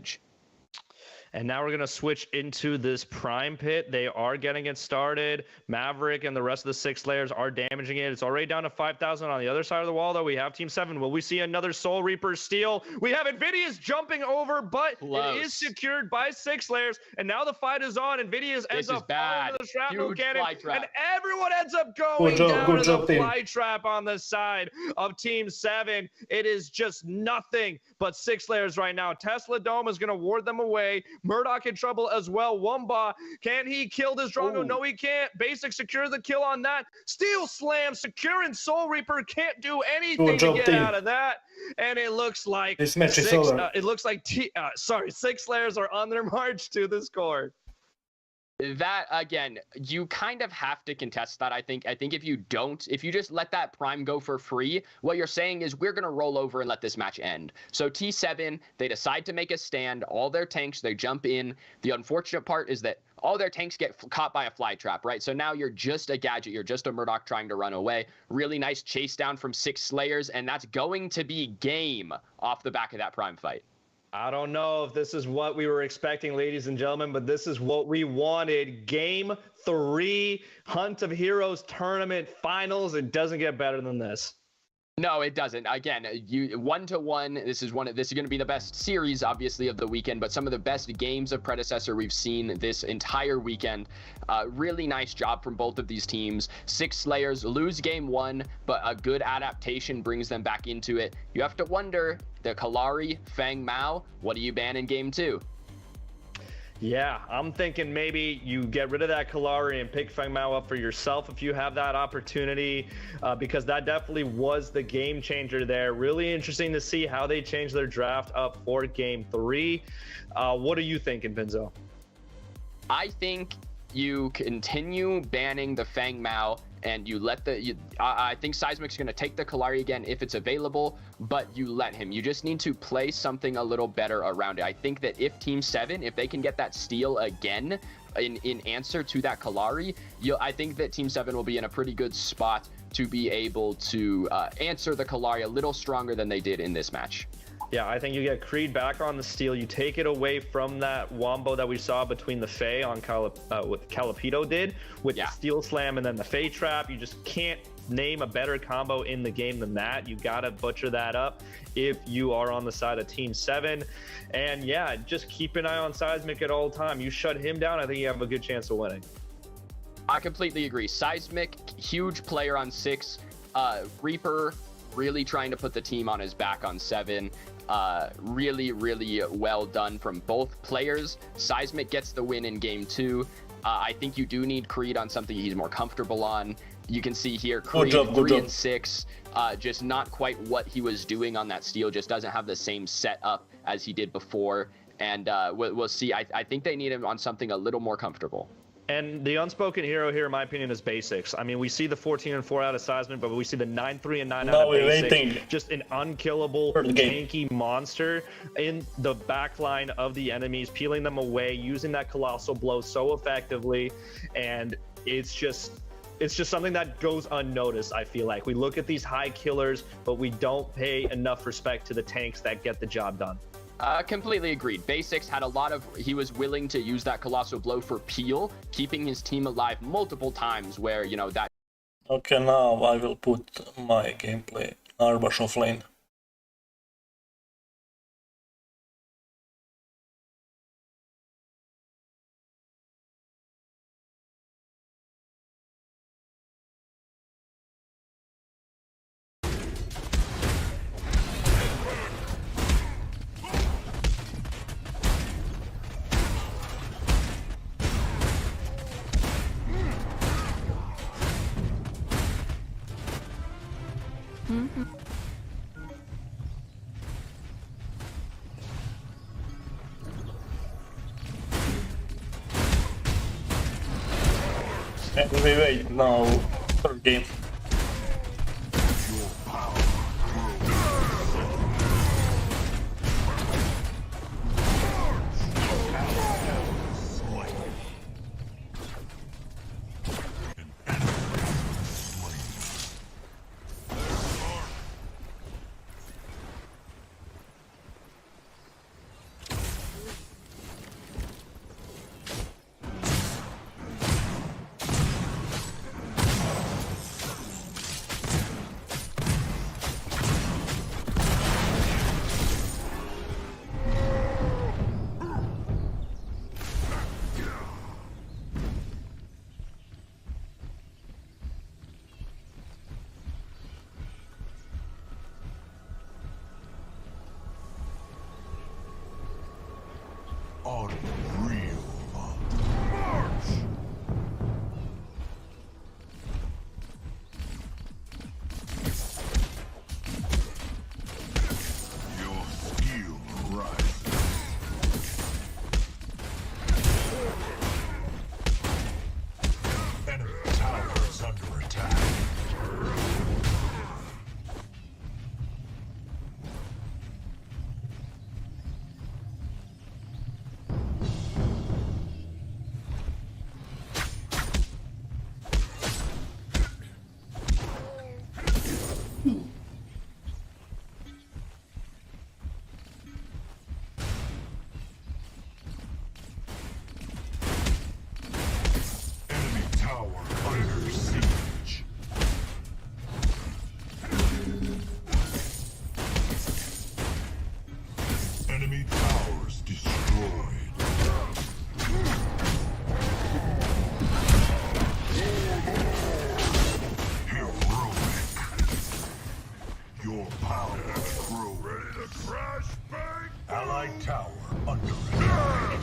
And now we're going to switch into this Prime Pit. They are getting it started. Maverick and the rest of the 6 Slayers are damaging it. It's already down to 5,000 on the other side of the wall, though. We have Team 7. Will we see another Soul Reaper steal? We have Invidious jumping over, but it is secured by 6 Slayers. And now the fight is on. Invidious ends up falling into the shrapnel cannon. And everyone ends up going down to the fly trap on the side of Team 7. It is just nothing but 6 Slayers right now. Tesla Dome is going to ward them away. Murdoch in trouble as well. Wumba, can he kill this Drongo? No, he can't. Basic secures the kill on that. Steel Slam, securing Soul Reaper, can't do anything to get out of that. And it looks like this match is over. It looks like 6 Slayers are on their march to this court. That, again, you kind of have to contest that, I think. I think if you just let that Prime go for free, what you're saying is we're going to roll over and let this match end. So T7, they decide to make a stand. All their tanks, they jump in. The unfortunate part is that all their tanks get caught by a fly trap, right? So now you're just a gadget. You're just a Murdoch trying to run away. Really nice chase down from 6 Slayers, and that's going to be game off the back of that Prime fight. I don't know if this is what we were expecting, ladies and gentlemen, but this is what we wanted. Game 3, Hunt of Heroes Tournament Finals. It doesn't get better than this. No, it doesn't. Again, 1-1. This is going to be the best series, obviously, of the weekend, but some of the best games of Predecessor we've seen this entire weekend. Really nice job from both of these teams. 6 Slayers lose game 1, but a good adaptation brings them back into it. You have to wonder, the Kalari, Fang Mao, what do you ban in game 2? Yeah, I'm thinking maybe you get rid of that Kalari and pick Feng Mao up for yourself if you have that opportunity, because that definitely was the game changer there. Really interesting to see how they change their draft up for game 3. What are you thinking, Benzo? I think you continue banning the Fang Mao and you let I think Seismic's going to take the Kalari again if it's available, but you let him. You just need to play something a little better around it. I think that if Team 7, if they can get that steal again in answer to that Kalari, I think that Team 7 will be in a pretty good spot to be able to answer the Kalari a little stronger than they did in this match. Yeah, I think you get Creed back on the steal. You take it away from that wombo that we saw between the Fae on what Calipito did with the Steel Slam and then the Fae Trap. You just can't name a better combo in the game than that. You got to butcher that up if you are on the side of Team 7. And yeah, just keep an eye on Seismic at all time. You shut him down, I think you have a good chance of winning. I completely agree. Seismic, huge player on 6. Reaper, really trying to put the team on his back on 7. Really well done from both players. Seismic gets the win in game 2. I think you do need Creed on something he's more comfortable on. You can see here Creed 3 and 6, just not quite what he was doing on that steal, just doesn't have the same setup as he did before. And we'll see. I think they need him on something a little more comfortable. And the unspoken hero here, in my opinion, is Basics. I mean, we see the 14-4 out of Seismic, but we see the 9-3 and 9 out of Basics. Just an unkillable, tanky monster in the back line of the enemies, peeling them away, using that colossal blow so effectively. And it's just something that goes unnoticed, I feel like. We look at these high killers, but we don't pay enough respect to the tanks that get the job done. Completely agreed. Basics had he was willing to use that colossal blow for peel, keeping his team alive multiple times where, that. Okay, now I will put my gameplay, Arbash offlane. We wait now, third game. Unreal. March! Your skill rises. Enemy tower is under attack. Enemy tower under siege. Enemy towers destroyed. Heroic. Your power grows. Ready to crash, bang? Allied tower under attack.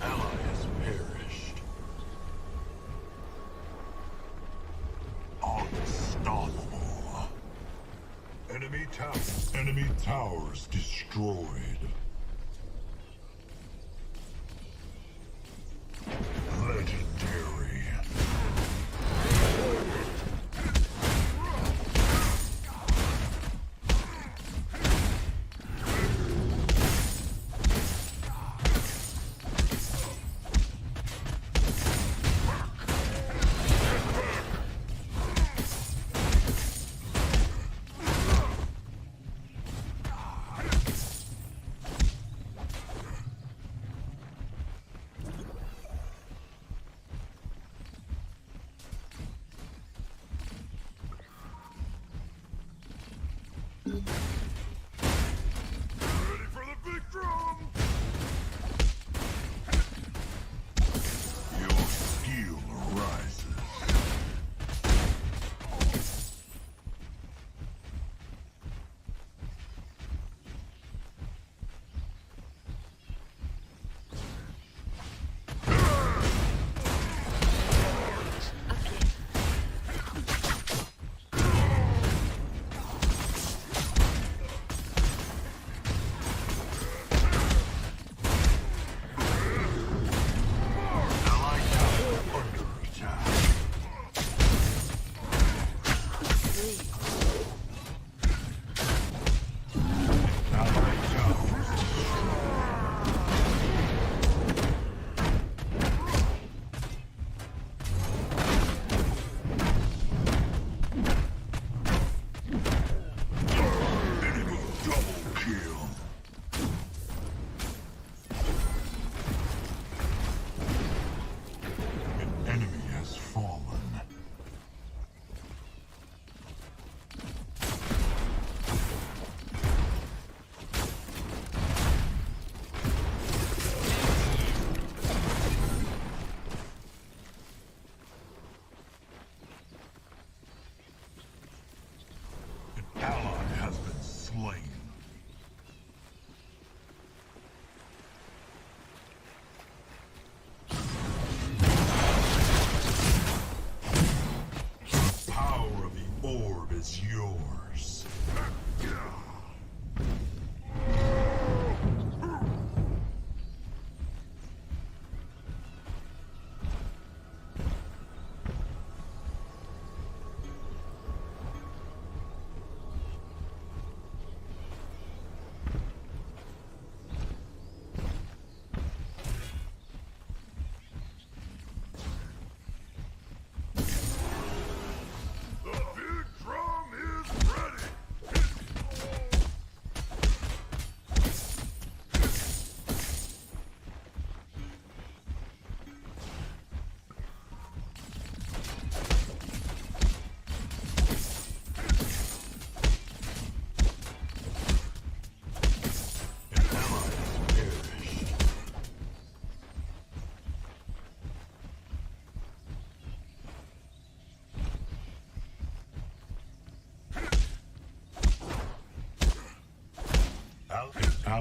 Ally has perished. Unstoppable. Enemy towers destroyed. Legendary. Ready for the big drum! Your skill rises.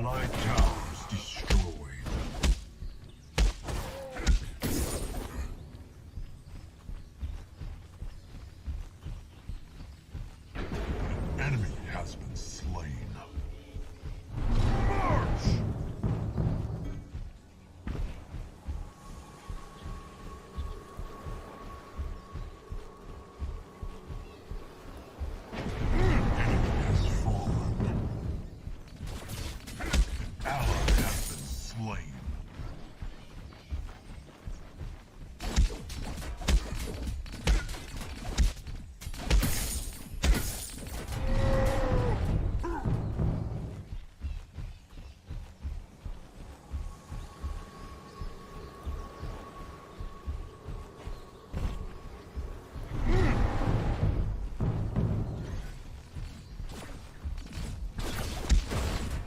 Allied towers destroyed. An enemy has been slain. March! Enemy has fallen. An ally has been slain.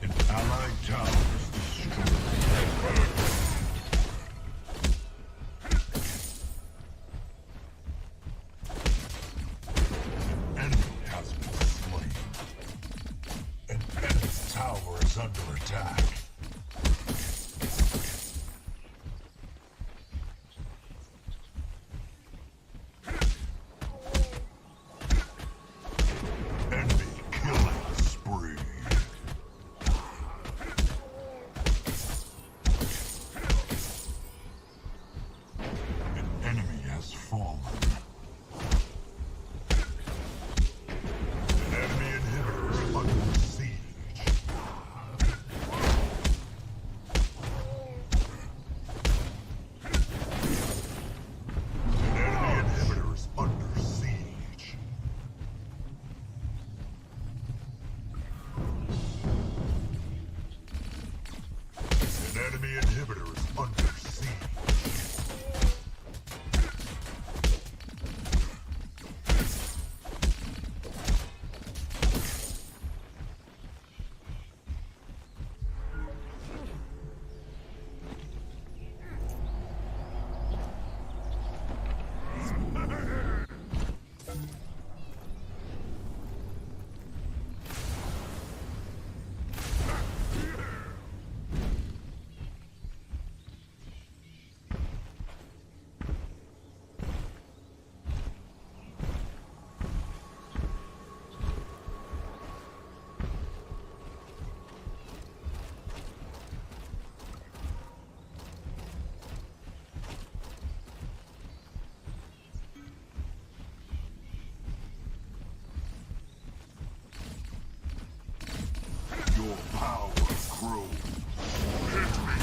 An allied tower is destroyed. An enemy has been slain. An enemy tower is under attack. Enemy killing spree. An enemy has fallen. An enemy inhibitor is under siege. An enemy inhibitor is under siege. An enemy inhibitor is under siege. Your power grows. Hit me.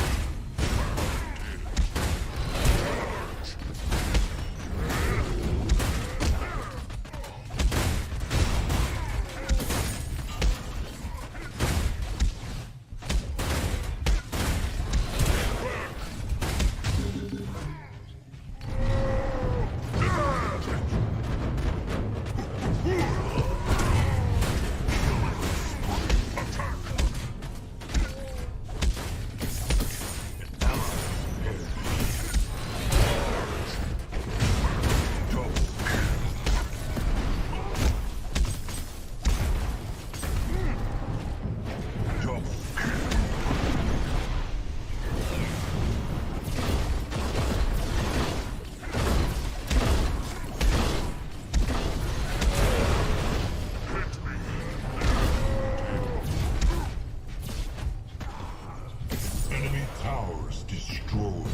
Enemy towers destroyed.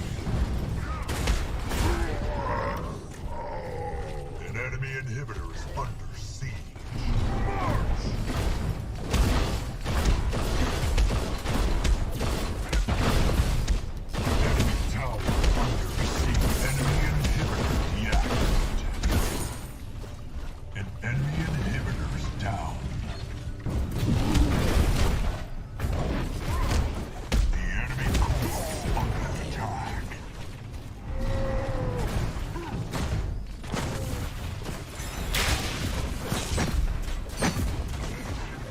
An enemy inhibitor is under siege. Enemy tower under siege. Enemy inhibitor deactivated. An enemy inhibitor is down. The enemy core is under attack.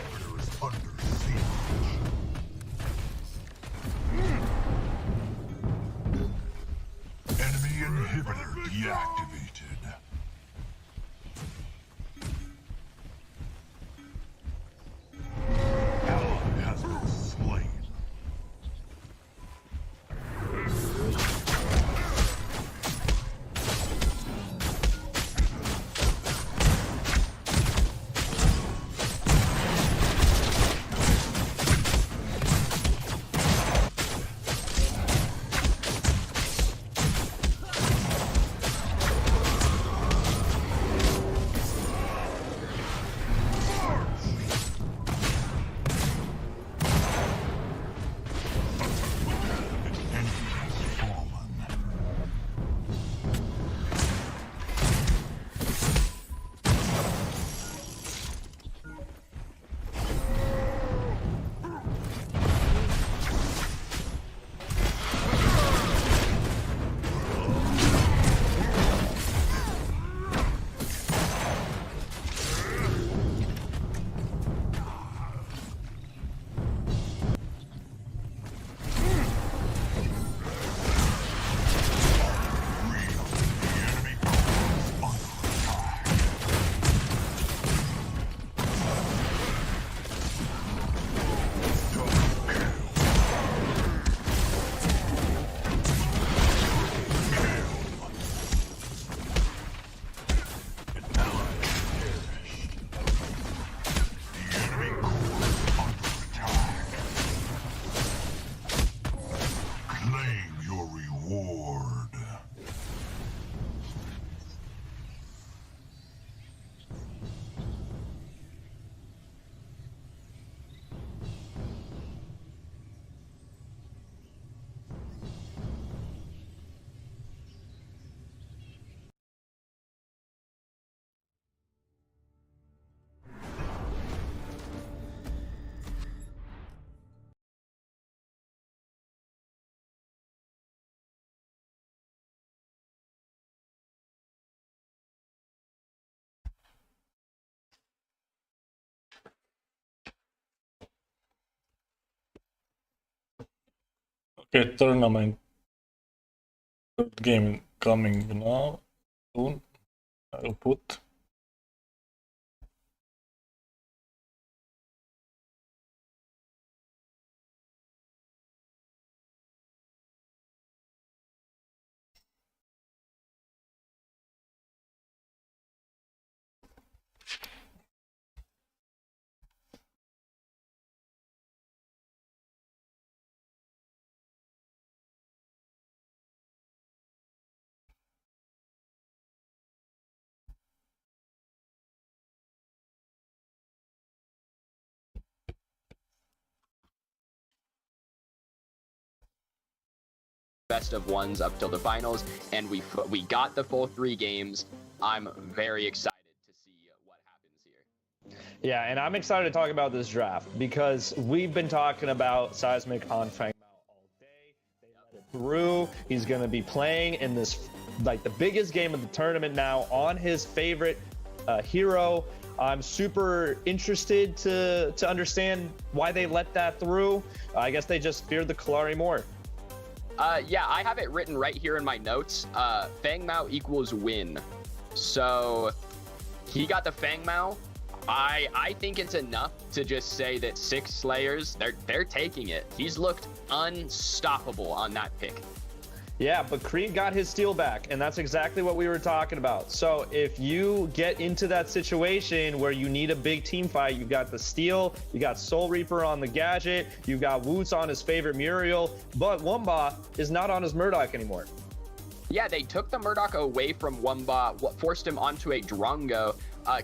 Inhibitor is under siege. Enemy inhibitor deactivated. Okay, tournament. Third game coming now. Soon. I'll put. Best of ones up till the finals, and we got the full 3 games. I'm very excited to see what happens here. Yeah, and I'm excited to talk about this draft because we've been talking about Seismic on Fang Mao all day. They let it through. He's going to be playing in this, like, the biggest game of the tournament now on his favorite hero. I'm super interested to understand why they let that through. I guess they just feared the Kalari more. Yeah, I have it written right here in my notes. Fang Mao equals win. So he got the Fang Mao. I think it's enough to just say that 6 Slayers, they're taking it. He's looked unstoppable on that pick. Yeah, but Creed got his steal back, and that's exactly what we were talking about. So if you get into that situation where you need a big team fight, you've got the steal, you got Soul Reaper on the gadget, you've got Woots on his favorite Muriel, but Wumba is not on his Murdoch anymore. Yeah, they took the Murdoch away from Wumba, forced him onto a Drongo.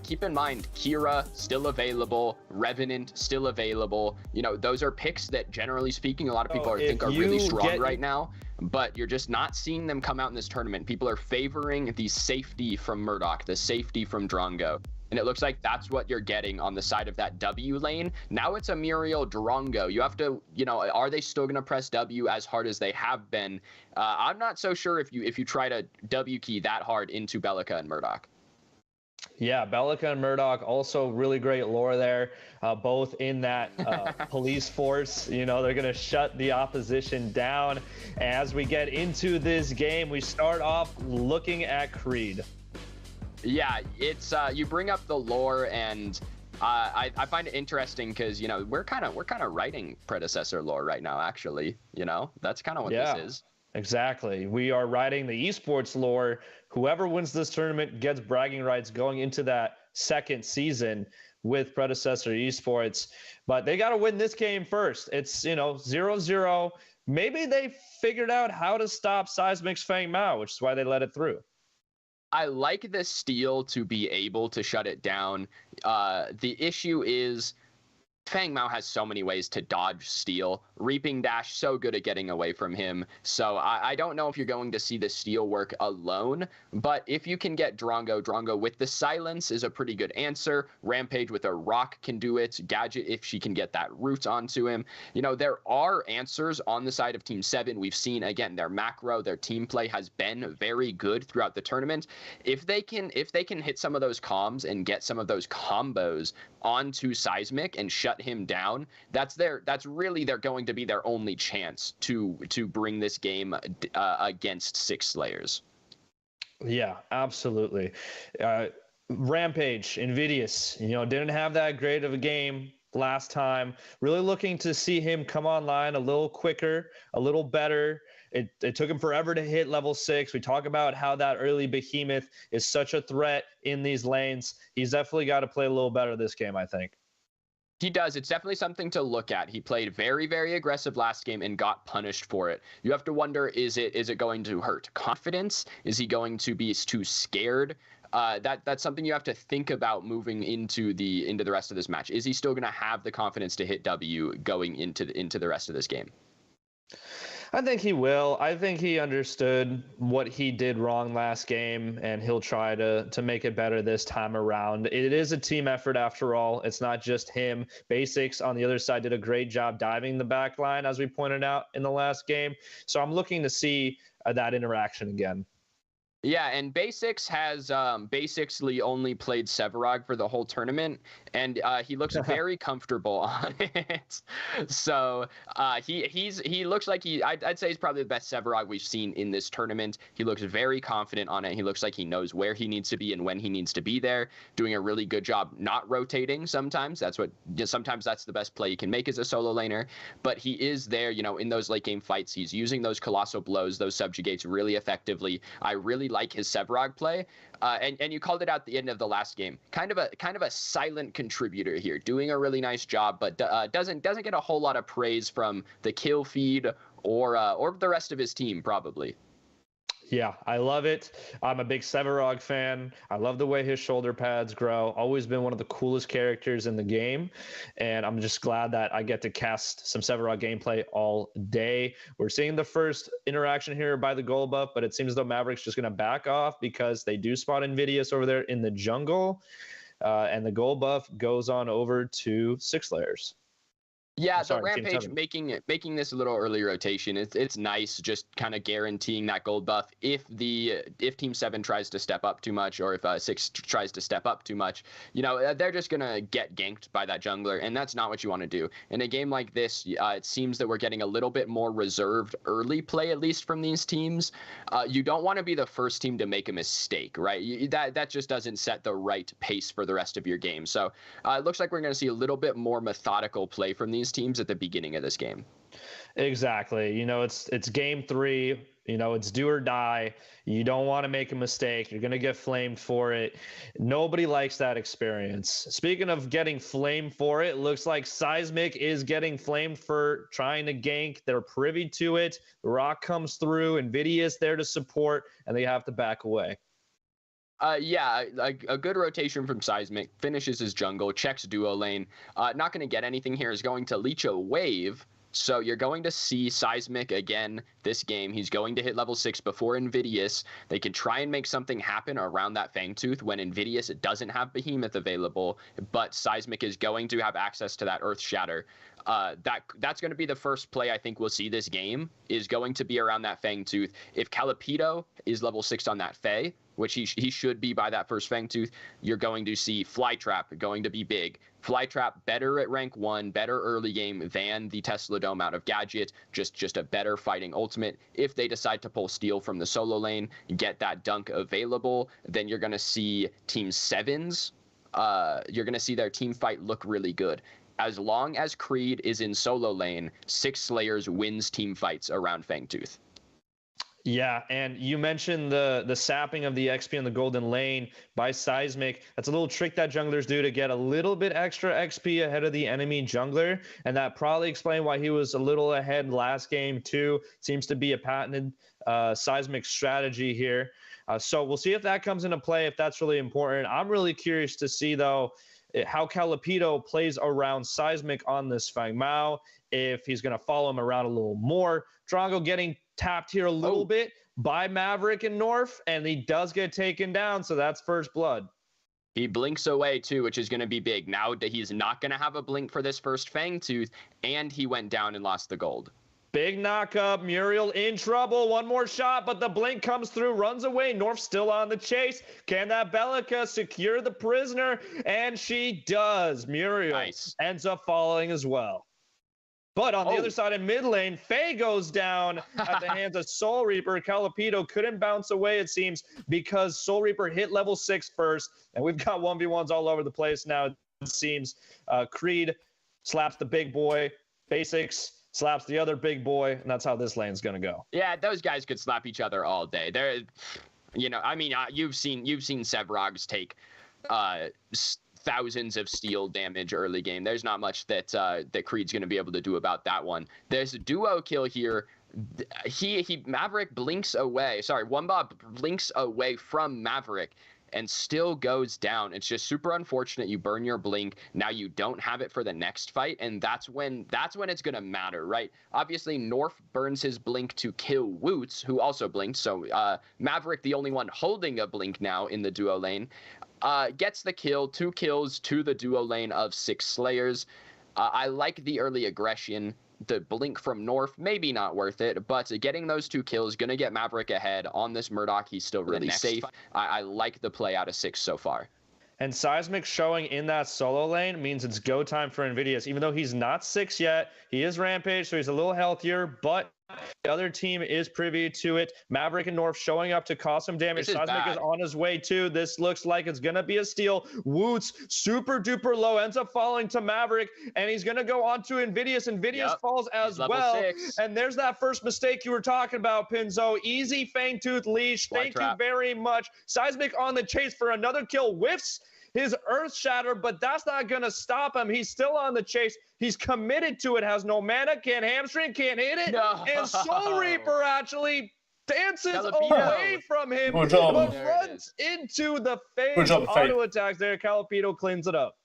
Keep in mind, Kira still available, Revenant still available. You know, those are picks that, generally speaking, a lot of people think are really strong right now. But you're just not seeing them come out in this tournament. People are favoring the safety from Murdoch, the safety from Drongo. And it looks like that's what you're getting on the side of that W lane. Now it's a Muriel Drongo. You have to, you know, are they still going to press W as hard as they have been? I'm not so sure if you try to W key that hard into Belica and Murdoch. Yeah, Belica and Murdoch, also really great lore there, both in that police force. You know, they're going to shut the opposition down. As we get into this game, we start off looking at Creed. Yeah, it's you bring up the lore, and I find it interesting because, you know, we're kind of writing predecessor lore right now, actually. You know, that's kind of what this is. Exactly. We are writing the esports lore. Whoever wins this tournament gets bragging rights going into that second season with Predecessor Esports. But they got to win this game first. It's, you know, 0-0. Maybe they figured out how to stop Seismic's Fang Mao, which is why they let it through. I like this steal to be able to shut it down. The issue is Fang Mao has so many ways to dodge steal. Reaping Dash, so good at getting away from him. So I don't know if you're going to see the steal work alone, but if you can get Drongo with the silence is a pretty good answer. Rampage with a rock can do it. Gadget, if she can get that root onto him. You know, there are answers on the side of Team 7. We've seen, again, their macro, their team play has been very good throughout the tournament. If they can hit some of those comms and get some of those combos onto Seismic and shut him down, that's really they're going to be their only chance to bring this game against 6 Slayers. Yeah, absolutely. Rampage, Invidious, you know, didn't have that great of a game last time. Really looking to see him come online a little quicker, a little better. It took him forever to hit level 6. We talk about how that early behemoth is such a threat in these lanes. He's definitely got to play a little better this game, I think. He does. It's definitely something to look at. He played very, very aggressive last game and got punished for it. You have to wonder, is it going to hurt confidence? Is he going to be too scared? That's something you have to think about moving into the rest of this match. Is he still going to have the confidence to hit W going into the rest of this game? I think he will. I think he understood what he did wrong last game, and he'll try to make it better this time around. It is a team effort after all. It's not just him. Basics on the other side did a great job diving the back line, as we pointed out in the last game. So I'm looking to see that interaction again. Yeah, and Basics has basically only played Sevarog for the whole tournament, and he looks very comfortable on it. So he looks like I'd say he's probably the best Sevarog we've seen in this tournament. He looks very confident on it. He looks like he knows where he needs to be and when he needs to be there, doing a really good job not rotating sometimes. Sometimes that's the best play you can make as a solo laner, but he is there, in those late game fights. He's using those colossal blows, those subjugates really effectively. I really like his Sevarog play, and you called it out at the end of the last game. Kind of a silent contributor here, doing a really nice job, but doesn't get a whole lot of praise from the kill feed or the rest of his team probably. Yeah, I love it. I'm a big Sevarog fan. I love the way his shoulder pads grow. Always been one of the coolest characters in the game. And I'm just glad that I get to cast some Sevarog gameplay all day. We're seeing the first interaction here by the gold buff, but it seems as though Maverick's just going to back off because they do spot Invidious over there in the jungle. And the gold buff goes on over to 6 layers. Yeah, the Rampage making this a little early rotation. It's nice, just kind of guaranteeing that gold buff. If Team 7 tries to step up too much, or if 6 tries to step up too much, they're just gonna get ganked by that jungler, and that's not what you want to do. In a game like this, it seems that we're getting a little bit more reserved early play, at least from these teams. You don't want to be the first team to make a mistake, right? That just doesn't set the right pace for the rest of your game. So it looks like we're gonna see a little bit more methodical play from these teams at the beginning of this game. Exactly. It's game 3. It's do or die. You don't want to make a mistake. You're going to get flamed for it. Nobody likes that experience. Speaking of getting flamed for it, looks like Seismic is getting flamed for trying to gank. They're privy to it. The rock comes through. Invidious there to support, and they have to back away. Yeah, a good rotation from Seismic. Finishes his jungle, checks duo lane. Not going to get anything here. Is going to leech a wave. So you're going to see Seismic again this game. He's going to hit level 6 before Invidious. They can try and make something happen around that Fangtooth when Invidious doesn't have Behemoth available, but Seismic is going to have access to that Earth Shatter. That's going to be the first play I think we'll see this game, is going to be around that Fangtooth. If Calipito is level 6 on that Fae, which he should be by that first Fangtooth, you're going to see Flytrap going to be big. Flytrap better at rank 1, better early game than the Tesla Dome out of Gadget, just a better fighting ultimate. If they decide to pull Steel from the solo lane, get that dunk available, then you're going to see Team 7's, you're going to see their team fight look really good. As long as Creed is in solo lane, 6 Slayers wins team fights around Fangtooth. Yeah, and you mentioned the sapping of the XP in the golden lane by Seismic. That's a little trick that junglers do to get a little bit extra XP ahead of the enemy jungler, and that probably explained why he was a little ahead last game too. Seems to be a patented Seismic strategy here. So we'll see if that comes into play, if that's really important. I'm really curious to see, though, how Calipito plays around Seismic on this Fang Mao, if he's going to follow him around a little more. Drongo getting tapped here a little bit by Maverick and North, and he does get taken down, so that's first blood. He blinks away too, which is going to be big. Now that he's not going to have a blink for this first Fangtooth, and he went down and lost the gold. Big knock up. Muriel in trouble. One more shot, but the blink comes through, runs away. North still on the chase. Can that Bellica secure the prisoner? And she does. Muriel ends up falling as well. But on the other side in mid lane, Faye goes down at the hands of Soul Reaper. Calipito couldn't bounce away, it seems, because Soul Reaper hit level 6 first. And we've got 1v1s all over the place now, it seems. Creed slaps the big boy. Basics slaps the other big boy. And that's how this lane's going to go. Yeah, those guys could slap each other all day. They're, you've seen Sevrogs take thousands of steel damage early game. There's not much that Creed's going to be able to do about that one. There's a duo kill here. Maverick blinks away. Sorry, Wumba blinks away from Maverick and still goes down. It's just super unfortunate. You burn your blink. Now you don't have it for the next fight, and that's when it's going to matter, right? Obviously, North burns his blink to kill Woots, who also blinked. So Maverick, the only one holding a blink now in the duo lane, gets the kill, 2 kills to the duo lane of 6 Slayers. I like the early aggression. The blink from North, maybe not worth it, but getting those 2 kills, gonna get Maverick ahead. On this Murdoch, he's still really safe. I like the play out of 6 so far. And Seismic showing in that solo lane means it's go time for Invidious. Even though he's not 6 yet, he is Rampage, so he's a little healthier, but the other team is privy to it. Maverick and North showing up to cause some damage. Seismic is on his way too. This looks like it's going to be a steal. Woots, super duper low, ends up falling to Maverick, and he's going to go on to Invidious. Invidious falls as well. 6. And there's that first mistake you were talking about, Pinzo. Easy Fangtooth leash. Thank you very much. Seismic on the chase for another kill. Whiffs his Earth Shatter, but that's not going to stop him. He's still on the chase. He's committed to it, has no mana, can't hamstring, can't hit it. No. And Soul Reaper actually dances away from him, but runs into the phase. Auto attacks there. Calipito cleans it up.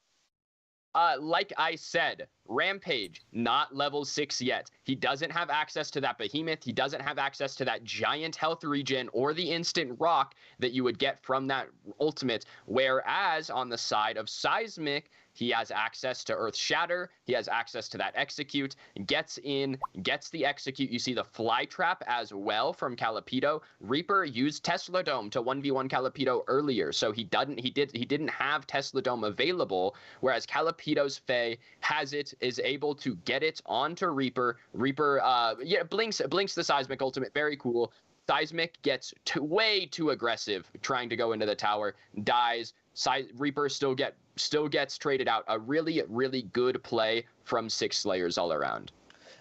Like I said, Rampage, not level 6 yet. He doesn't have access to that behemoth. He doesn't have access to that giant health regen or the instant rock that you would get from that ultimate. Whereas on the side of Seismic, he has access to Earth Shatter. He has access to that Execute. Gets in, gets the Execute. You see the Fly Trap as well from Calipito. Reaper used Tesla Dome to 1v1 Calipito earlier, so he didn't have Tesla Dome available. Whereas Calipito's Fae has it, is able to get it onto Reaper. Reaper, blinks the Seismic ultimate. Very cool. Seismic gets way too aggressive, trying to go into the tower. Dies. Reaper still gets traded out. A really, really good play from 6 Slayers all around.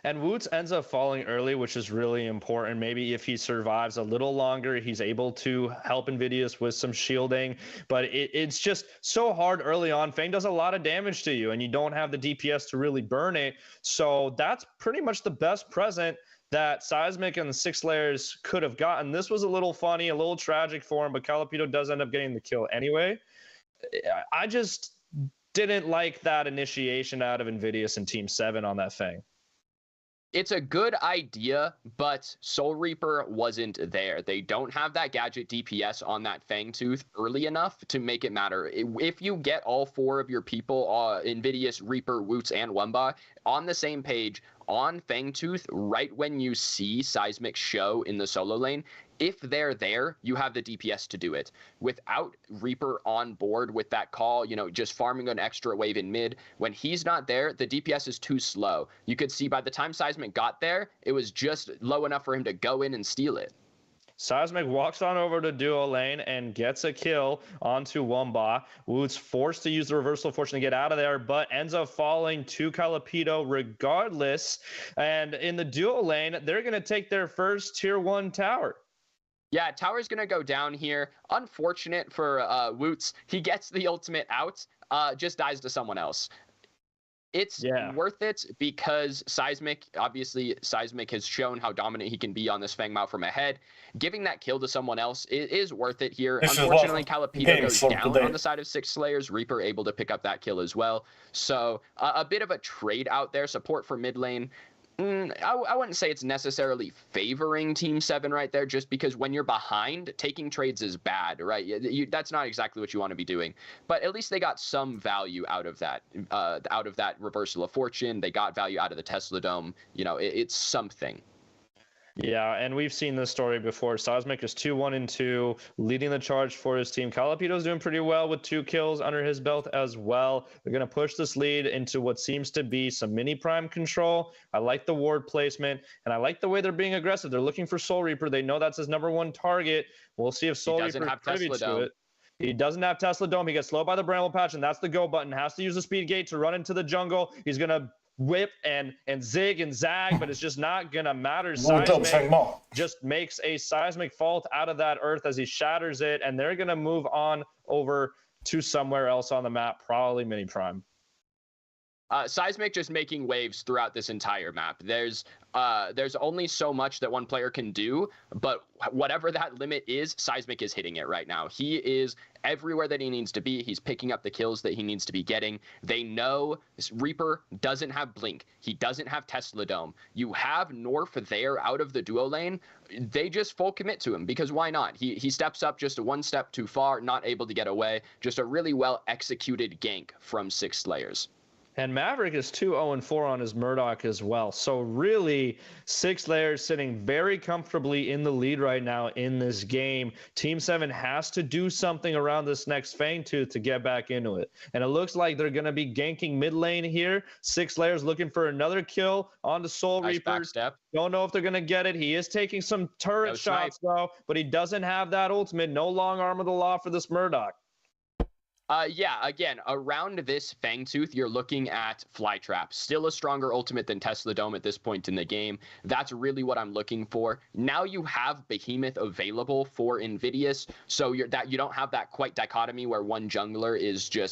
And Woots ends up falling early, which is really important. Maybe if he survives a little longer, he's able to help Invidious with some shielding. But it's just so hard early on. Fang does a lot of damage to you, and you don't have the DPS to really burn it. So that's pretty much the best present that Seismic and the 6 Slayers could have gotten. This was a little funny, a little tragic for him, but Calipito does end up getting the kill anyway. I just didn't like that initiation out of Invidious and Team 7 on that Fang. It's a good idea, but Soul Reaper wasn't there. They don't have that gadget DPS on that Fangtooth early enough to make it matter. If you get all 4 of your people, Invidious, Reaper, Woots, and Wumba, on the same page on Fangtooth, right when you see Seismic show in the solo lane, if they're there, you have the DPS to do it. Without Reaper on board with that call, just farming an extra wave in mid, when he's not there, the DPS is too slow. You could see by the time Seismic got there, it was just low enough for him to go in and steal it. Seismic walks on over to duo lane and gets a kill onto Wumba. Woots forced to use the reversal fortune to get out of there, but ends up falling to Calipito regardless. And in the duo lane, they're going to take their first tier 1 tower. Yeah, tower's going to go down here. Unfortunate for Woots. He gets the ultimate out, just dies to someone else. It's worth it because Seismic has shown how dominant he can be on this Fang Mao from ahead. Giving that kill to someone else is worth it here. Unfortunately, Calipito goes down on the side of 6 Slayers. Reaper able to pick up that kill as well. So a bit of a trade out there. Support for mid lane. I wouldn't say it's necessarily favoring Team 7 right there, just because when you're behind, taking trades is bad, right? That's not exactly what you want to be doing. But at least they got some value out of that reversal of fortune. They got value out of the Tesla Dome. It's something. Yeah, and we've seen this story before. Seismic is 2-1-2, leading the charge for his team. Calipito's doing pretty well with 2 kills under his belt as well. They're going to push this lead into what seems to be some mini prime control. I like the ward placement, and I like the way they're being aggressive. They're looking for Soul Reaper. They know that's his #1 target. We'll see if Soul Reaper is privy to it. He doesn't have Tesla Dome. He gets slowed by the Bramble Patch, and that's the go button. Has to use the speed gate to run into the jungle. He's going to whip and zig and zag, but it's just not gonna matter. Seismic just makes a Seismic fault out of that Earth as he shatters it, and they're gonna move on over to somewhere else on the map, probably mini prime. Seismic just making waves throughout this entire map. There's only so much that one player can do, but whatever that limit is, Seismic is hitting it right now. He is everywhere that he needs to be. He's picking up the kills that he needs to be getting. They know Reaper doesn't have Blink. He doesn't have Tesla Dome. You have North there out of the duo lane. They just full commit to him because why not? He steps up just 1 step too far, not able to get away. Just a really well executed gank from 6 Slayers. And Maverick is 2-0-4 on his Murdoch as well. So really, 6 layers sitting very comfortably in the lead right now in this game. Team 7 has to do something around this next Fangtooth to get back into it. And it looks like they're going to be ganking mid lane here. 6 layers looking for another kill on the Soul Reaper. Don't know if they're going to get it. He is taking some turret shots, though, but he doesn't have that ultimate. No long arm of the law for this Murdoch. Yeah, again, around this Fangtooth, you're looking at Flytrap. Still a stronger ultimate than Tesla Dome at this point in the game. That's really what I'm looking for. Now you have Behemoth available for Invidious, so you don't have that quite dichotomy where one jungler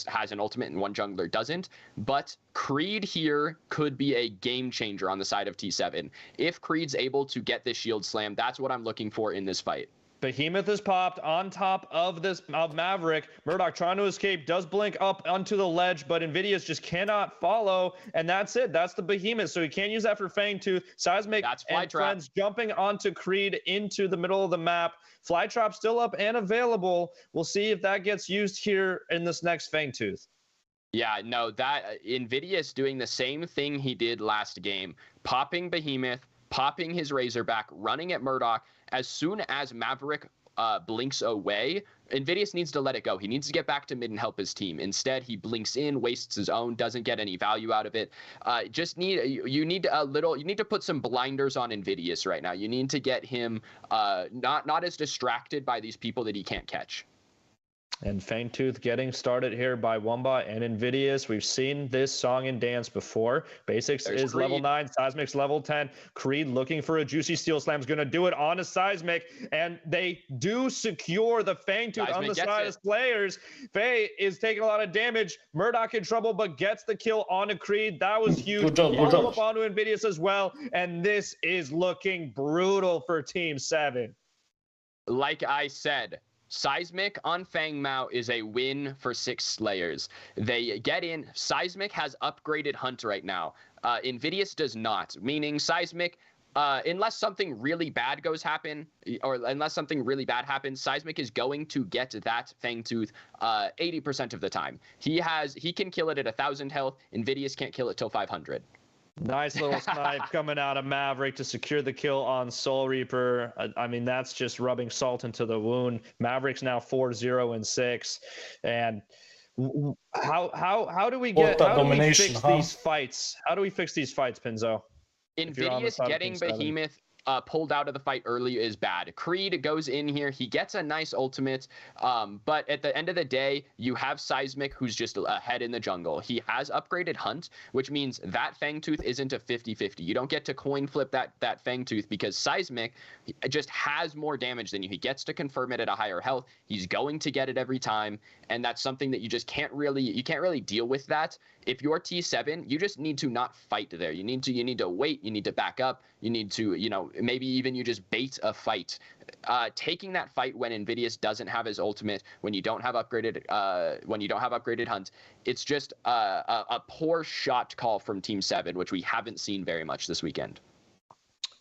has an ultimate and one jungler doesn't. But Creed here could be a game changer on the side of T7. If Creed's able to get this shield slam, that's what I'm looking for in this fight. Behemoth is popped on top of Maverick. Murdoch trying to escape, does blink up onto the ledge, but Invidious just cannot follow, and that's it. That's the Behemoth, so he can't use that for Fangtooth. Seismic and friends jumping onto Creed into the middle of the map. Flytrap still up and available. We'll see if that gets used here in this next Fangtooth. Yeah, no, that Invidious doing the same thing he did last game, popping Behemoth, popping his Razorback, running at Murdoch. As soon as Maverick blinks away, Invidious needs to let it go. He needs to get back to mid and help his team. Instead, he blinks in, wastes his own, doesn't get any value out of it. You need to put some blinders on Invidious right now. You need to get him not as distracted by these people that he can't catch. And Fangtooth getting started here by Wumba and Invidious. We've seen this song and dance before. Basics is Creed. Level 9, Seismic's level 10. Creed looking for a juicy steel slam is going to do it on a Seismic, and they do secure the Fangtooth on the side of players. Faye is taking a lot of damage. Murdoch in trouble, but gets the kill on a Creed. That was huge. Good job, Follow up onto Invidious as well, and this is looking brutal for Team 7. Like I said, Seismic on Fang Mao is a win for 6 Slayers. They get in. Seismic has upgraded Hunt right now. Invidious does not, meaning Seismic, unless something really bad happens, Seismic is going to get that Fangtooth 80% of the time. He can kill it at 1,000 health. Invidious can't kill it till 500. Nice little snipe coming out of Maverick to secure the kill on Soul Reaper. I mean, that's just rubbing salt into the wound. Maverick's now 4-0-6, and how do we fix these fights? How do we fix these fights, Pinzo? Invidious getting Behemoth pulled out of the fight early is bad. Creed goes in here. He gets a nice ultimate, but at the end of the day, you have Seismic, who's just ahead in the jungle. He has upgraded Hunt, which means that Fangtooth isn't a 50-50. You don't get to coin flip that Fangtooth because Seismic just has more damage than you. He gets to confirm it at a higher health. He's going to get it every time, and that's something that you just can't really deal with that. If you're T7, you just need to not fight there. You need to wait. You need to back up. You need to, maybe even you just bait a fight. Taking that fight when Invidious doesn't have his ultimate, when you don't have upgraded Hunt, it's just a poor shot call from Team 7, which we haven't seen very much this weekend.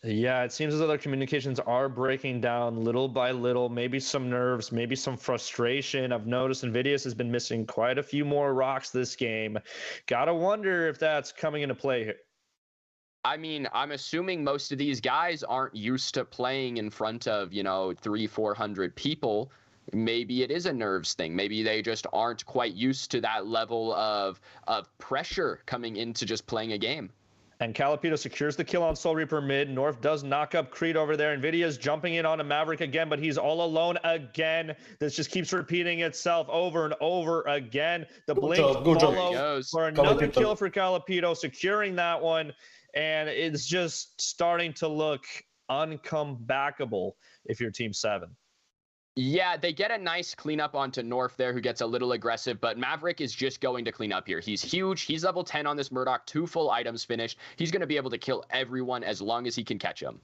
Yeah, it seems as though their communications are breaking down little by little. Maybe some nerves, maybe some frustration. I've noticed Invidious has been missing quite a few more rocks this game. Gotta wonder if that's coming into play here. I mean, I'm assuming most of these guys aren't used to playing in front of, 300-400 people. Maybe it is a nerves thing. Maybe they just aren't quite used to that level of pressure coming into just playing a game. And Calipito secures the kill on Soul Reaper mid. North does knock up Creed over there. Nvidia's jumping in on a Maverick again, but he's all alone again. This just keeps repeating itself over and over again. The blink follow for another kill for Calipito, securing that one. And it's just starting to look uncomebackable if you're Team 7. Yeah, they get a nice cleanup onto North there, who gets a little aggressive, but Maverick is just going to clean up here. He's huge. He's level 10 on this Murdoch, 2 full items finished. He's going to be able to kill everyone as long as he can catch them.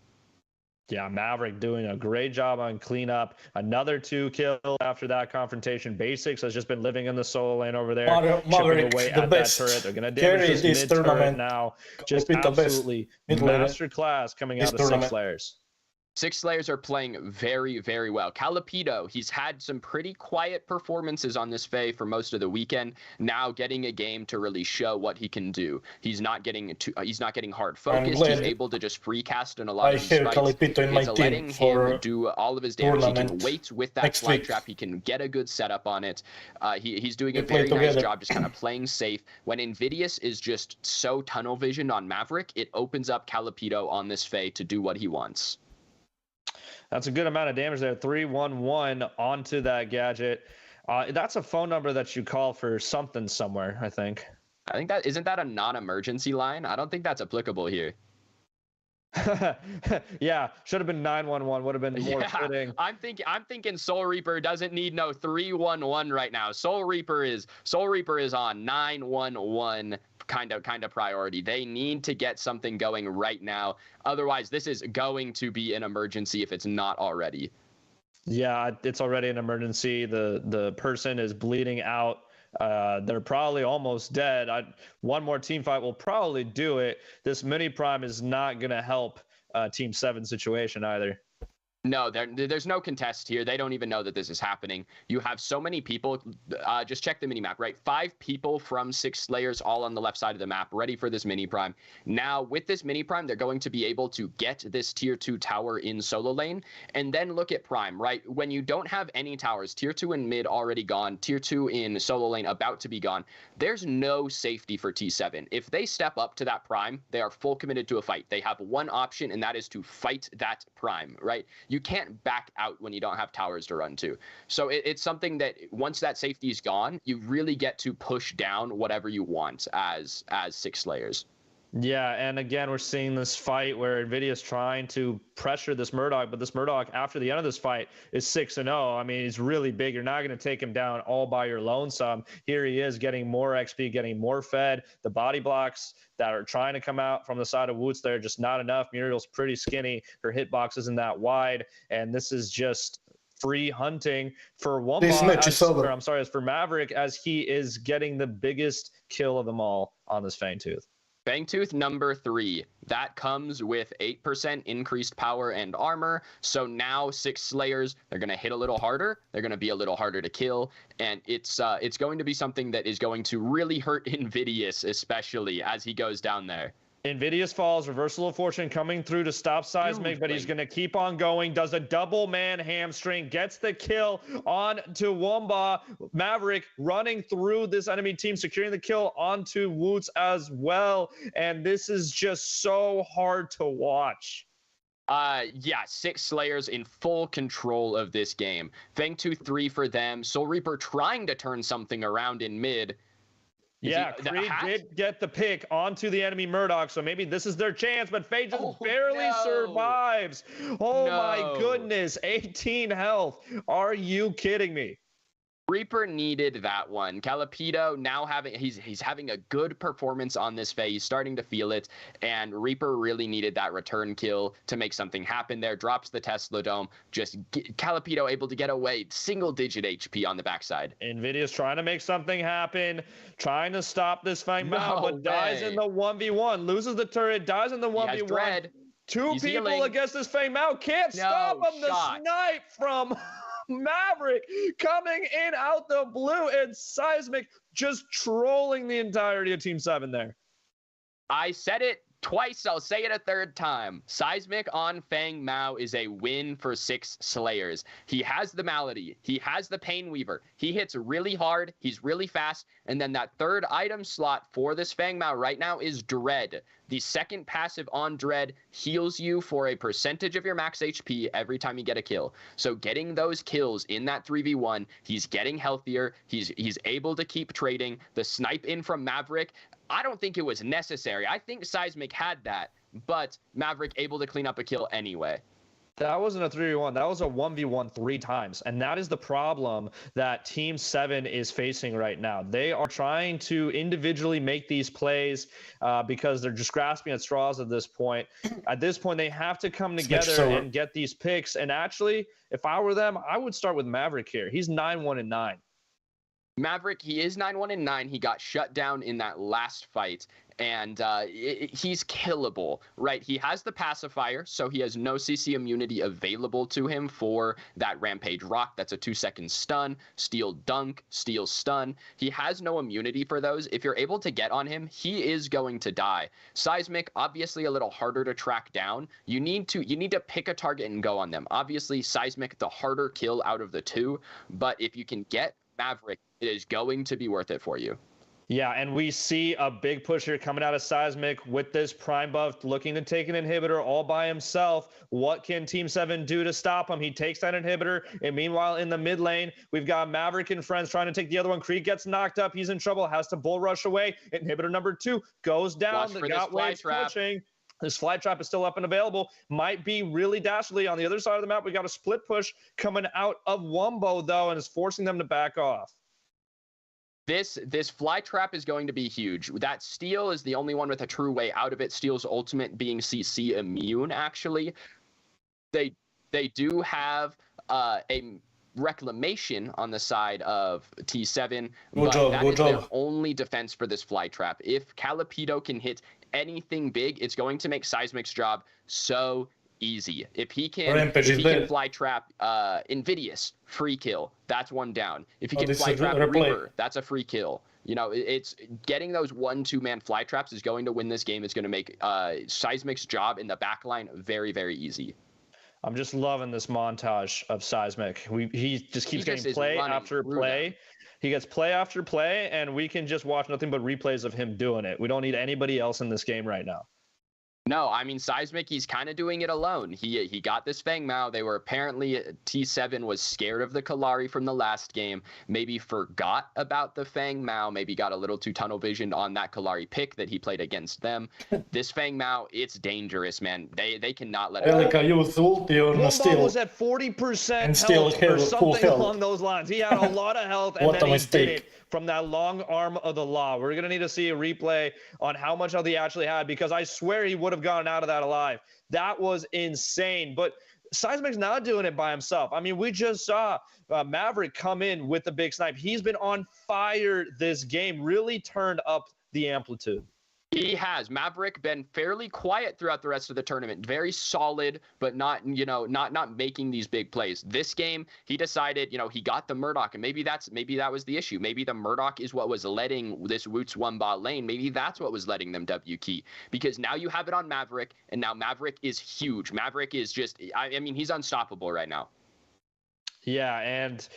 Yeah, Maverick doing a great job on cleanup. Another 2 kills after that confrontation. Basics has just been living in the solo lane over there. Maverick, away the at best. That turret. They're going to damage this mid turret now. Just absolutely masterclass coming out of 6 players. Six Slayers are playing very, very well. Calapido, he's had some pretty quiet performances on this Fae for most of the weekend. Now getting a game to really show what he can do. He's not getting hard focused. He's able to just free cast in a lot of these fights. It's letting him do all of his damage. He can wait with that slide trap. He can get a good setup on it. He's doing a very nice job just kind of playing safe. When Invidious is just so tunnel visioned on Maverick, it opens up Calapido on this Fae to do what he wants. That's a good amount of damage there. 311 onto that gadget. That's a phone number that you call for something somewhere, I think. I think that isn't that a non-emergency line? I don't think that's applicable here. Yeah, should have been 911. Would have been more fitting. I'm thinking Soul Reaper doesn't need no 311 right now. Soul Reaper is on 911 kind of priority. They need to get something going right now. Otherwise, this is going to be an emergency if it's not already. Yeah, it's already an emergency. The person is bleeding out. They're probably almost dead. One more team fight will probably do it. This mini prime is not going to help Team 7 situation either. No, there's no contest here. They don't even know that this is happening. You have so many people. Just check the mini map, right? 5 people from 6 Slayers all on the left side of the map ready for this mini prime. Now, with this mini prime, they're going to be able to get this tier 2 tower in solo lane and then look at prime, right? When you don't have any towers, tier 2 in mid already gone, tier 2 in solo lane about to be gone, there's no safety for T7. If they step up to that prime, they are full committed to a fight. They have one option, and that is to fight that prime, right? You can't back out when you don't have towers to run to. So it's something that once that safety is gone, you really get to push down whatever you want as 6 Slayers. Yeah, and again, we're seeing this fight where Nvidia's trying to pressure this Murdoch, but this Murdoch, after the end of this fight, is 6-0. I mean, he's really big. You're not going to take him down all by your lonesome. Here he is getting more XP, getting more fed. The body blocks that are trying to come out from the side of Woots, they're just not enough. Muriel's pretty skinny. Her hitbox isn't that wide, and this is just free hunting for one. This match is over. I'm sorry, as for Maverick, as he is getting the biggest kill of them all on this Fangtooth. Fangtooth number 3. That comes with 8% increased power and armor. So now 6 Slayers, they're going to hit a little harder. They're going to be a little harder to kill. And it's going to be something that is going to really hurt Invidious, especially as he goes down there. Invidious falls, reversal of fortune coming through to stop Seismic, but he's going to keep on going. Does a double man hamstring, gets the kill onto Womba. Maverick running through this enemy team, securing the kill onto Woots as well. And this is just so hard to watch. Yeah, 6 Slayers in full control of this game. Fangtooth 3 for them. Soul Reaper trying to turn something around in mid. Yeah, Creed did get the pick onto the enemy Murdoch, so maybe this is their chance, but Faye just barely survives. Oh my goodness, 18 health. Are you kidding me? Reaper needed that one. Calapido now he's having a good performance on this Fae. He's starting to feel it, and Reaper really needed that return kill to make something happen there. Drops the Tesla Dome. Calapido able to get away. Single-digit HP on the backside. Nvidia's trying to make something happen, trying to stop this Fang Mao, but dies in the 1v1. Loses the turret, dies in the 1v1. Two He's people healing. Against this Fang Mao. Can't stop him. The snipe from Maverick coming in out the blue, and Seismic just trolling the entirety of Team 7 there. I said it twice, I'll say it a third time. Seismic on Fang Mao is a win for 6 Slayers. He has the Malady. He has the Pain Weaver. He hits really hard. He's really fast. And then that third item slot for this Fang Mao right now is Dread. The second passive on Dread heals you for a percentage of your max HP every time you get a kill. So getting those kills in that 3v1, he's getting healthier. He's able to keep trading. The snipe in from Maverick, I don't think it was necessary. I think Seismic had that, but Maverick able to clean up a kill anyway. That wasn't a 3v1. That was a 1v1 3 times. And that is the problem that Team 7 is facing right now. They are trying to individually make these plays because they're just grasping at straws at this point. At this point, they have to come together and get these picks. And actually, if I were them, I would start with Maverick here. He's 9-1-9. Maverick, he is 9-1-9. He got shut down in that last fight, and he's killable, right? He has the pacifier, so he has no CC immunity available to him for that Rampage Rock. That's a 2-second stun, Steel Dunk, Steel Stun. He has no immunity for those. If you're able to get on him, he is going to die. Seismic, obviously a little harder to track down. You need to pick a target and go on them. Obviously, Seismic, the harder kill out of the two, but if you can get Maverick, it is going to be worth it for you. Yeah, and we see a big push here coming out of Seismic with this Prime buff, looking to take an inhibitor all by himself. What can Team 7 do to stop him? He takes that inhibitor, and meanwhile, in the mid lane, we've got Maverick and friends trying to take the other one. Krieg gets knocked up. He's in trouble, has to bull rush away. Inhibitor number 2 goes down. The got waves pushing. This fly trap is still up and available. Might be really dastardly. On the other side of the map, we got a split push coming out of Wumbo, though, and it's forcing them to back off. This fly trap is going to be huge. That Steel is the only one with a true way out of it. Steel's ultimate being CC immune, actually. They do have a reclamation on the side of T7, but that is their only defense for this fly trap. If Calapedo can hit anything big, it's going to make Seismic's job so easy. If he can fly trap Invidious, free kill, that's one down. If he can fly trap Reaper, that's a free kill. You know, it's getting those 1-2 man fly traps is going to win this game. It's going to make Seismic's job in the backline very, very easy. I'm just loving this montage of Seismic. He just keeps getting play after play. He gets play after play, and we can just watch nothing but replays of him doing it. We don't need anybody else in this game right now. No, I mean, Seismic, he's kind of doing it alone. He got this Fang Mao. They were apparently, T7 was scared of the Kalari from the last game, maybe forgot about the Fang Mao, maybe got a little too tunnel visioned on that Kalari pick that he played against them. This Fang Mao, it's dangerous, man. They cannot let it Elika used ulti on Steel. Was at 40% and still health or something along those lines. He had a lot of health, and then he did it from that long arm of the law. We're going to need to see a replay on how much health he actually had, because I swear he would have gotten out of that alive. That was insane. But Seismic's not doing it by himself. I mean, we just saw Maverick come in with the big snipe. He's been on fire this game, really turned up the amplitude. He has. Maverick been fairly quiet throughout the rest of the tournament. Very solid, but not making these big plays. This game, he decided, he got the Murdoch, and maybe that was the issue. Maybe the Murdoch is what was letting this Woots 1-bot lane. Maybe that's what was letting them W key. Because now you have it on Maverick, and now Maverick is huge. Maverick is just, I mean, he's unstoppable right now. Yeah, and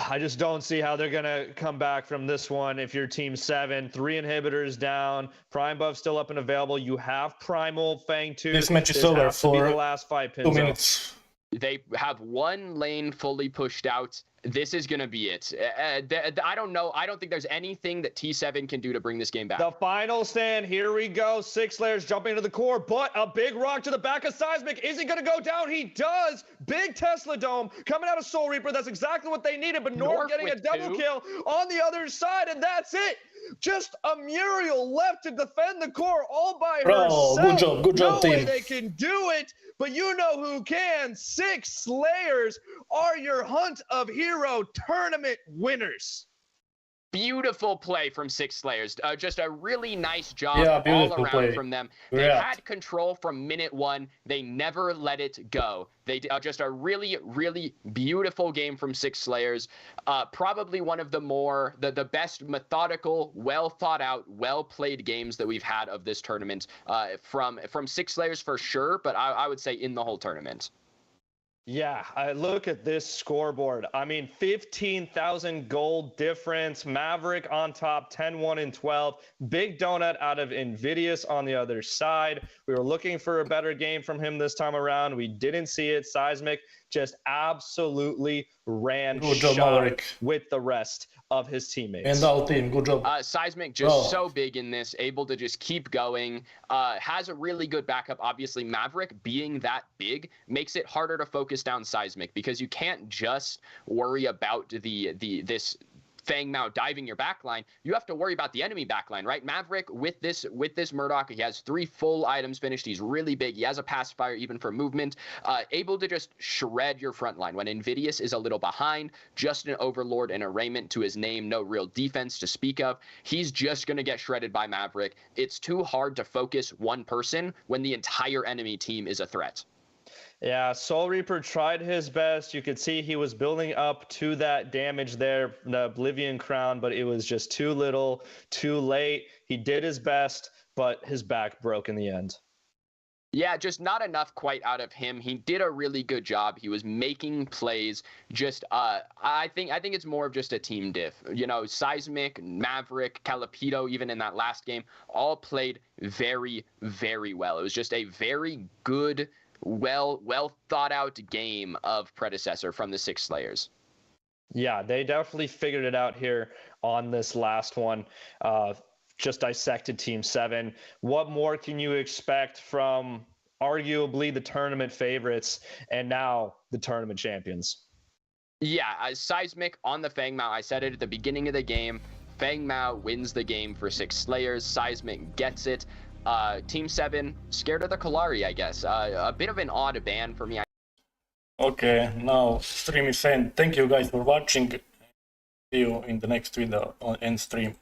I just don't see how they're going to come back from this one. If you're Team 7, 3 inhibitors down, Prime buff still up and available. You have Primal Fang 2. This match is over for the last 5 2 minutes. They have one lane fully pushed out. This is going to be it. I don't know. I don't think there's anything that T7 can do to bring this game back. The final stand. Here we go. 6 layers jumping into the core, but a big rock to the back of Seismic. Is he going to go down? He does. Big Tesla Dome coming out of Soul Reaper. That's exactly what they needed, but North getting a double kill on the other side, and that's it. Just a Muriel left to defend the core all by herself. Good job, team. No way they can do it, but you know who can. 6 Slayers are your Hunt of Hero tournament winners. Beautiful play from 6 Slayers. Just a really nice job all around from them. They had control from minute 1. They never let it go. They just a really, really beautiful game from 6 Slayers. Probably one of the best methodical, well thought out, well played games that we've had of this tournament. From 6 Slayers for sure, but I would say in the whole tournament. Yeah, I look at this scoreboard. I mean, 15,000 gold difference. Maverick on top, 10-1 and 12. Big donut out of Invidious on the other side. We were looking for a better game from him this time around. We didn't see it. Seismic just absolutely ran shot with the rest of his teammates. And our team, good job. Seismic just so big in this, able to just keep going. Has a really good backup. Obviously, Maverick being that big makes it harder to focus down Seismic, because you can't just worry about this Fang Mao diving your backline, you have to worry about the enemy backline, right? Maverick with this Murdoch, he has 3 full items finished. He's really big. He has a pacifier even for movement, able to just shred your front line. When Invidious is a little behind, just an Overlord and a Raiment to his name, no real defense to speak of, he's just going to get shredded by Maverick. It's too hard to focus one person when the entire enemy team is a threat. Yeah, Soul Reaper tried his best. You could see he was building up to that damage there, the Oblivion Crown, but it was just too little, too late. He did his best, but his back broke in the end. Yeah, just not enough quite out of him. He did a really good job. He was making plays. Just I think it's more of just a team diff. You know, Seismic, Maverick, Calipito, even in that last game, all played very, very well. It was just a very good, well thought out game of Predecessor from the 6 Slayers. Yeah, they definitely figured it out here on this last one. Just dissected Team 7. What more can you expect from arguably the tournament favorites and now the tournament champions? Yeah, Seismic on the Fang Mao. I said it at the beginning of the game. Fang Mao wins the game for 6 Slayers. Seismic gets it. Team 7, scared of the Kalari, I guess. A bit of an odd ban for me. Okay, now stream is end. Thank you guys for watching. See you in the next video on end stream.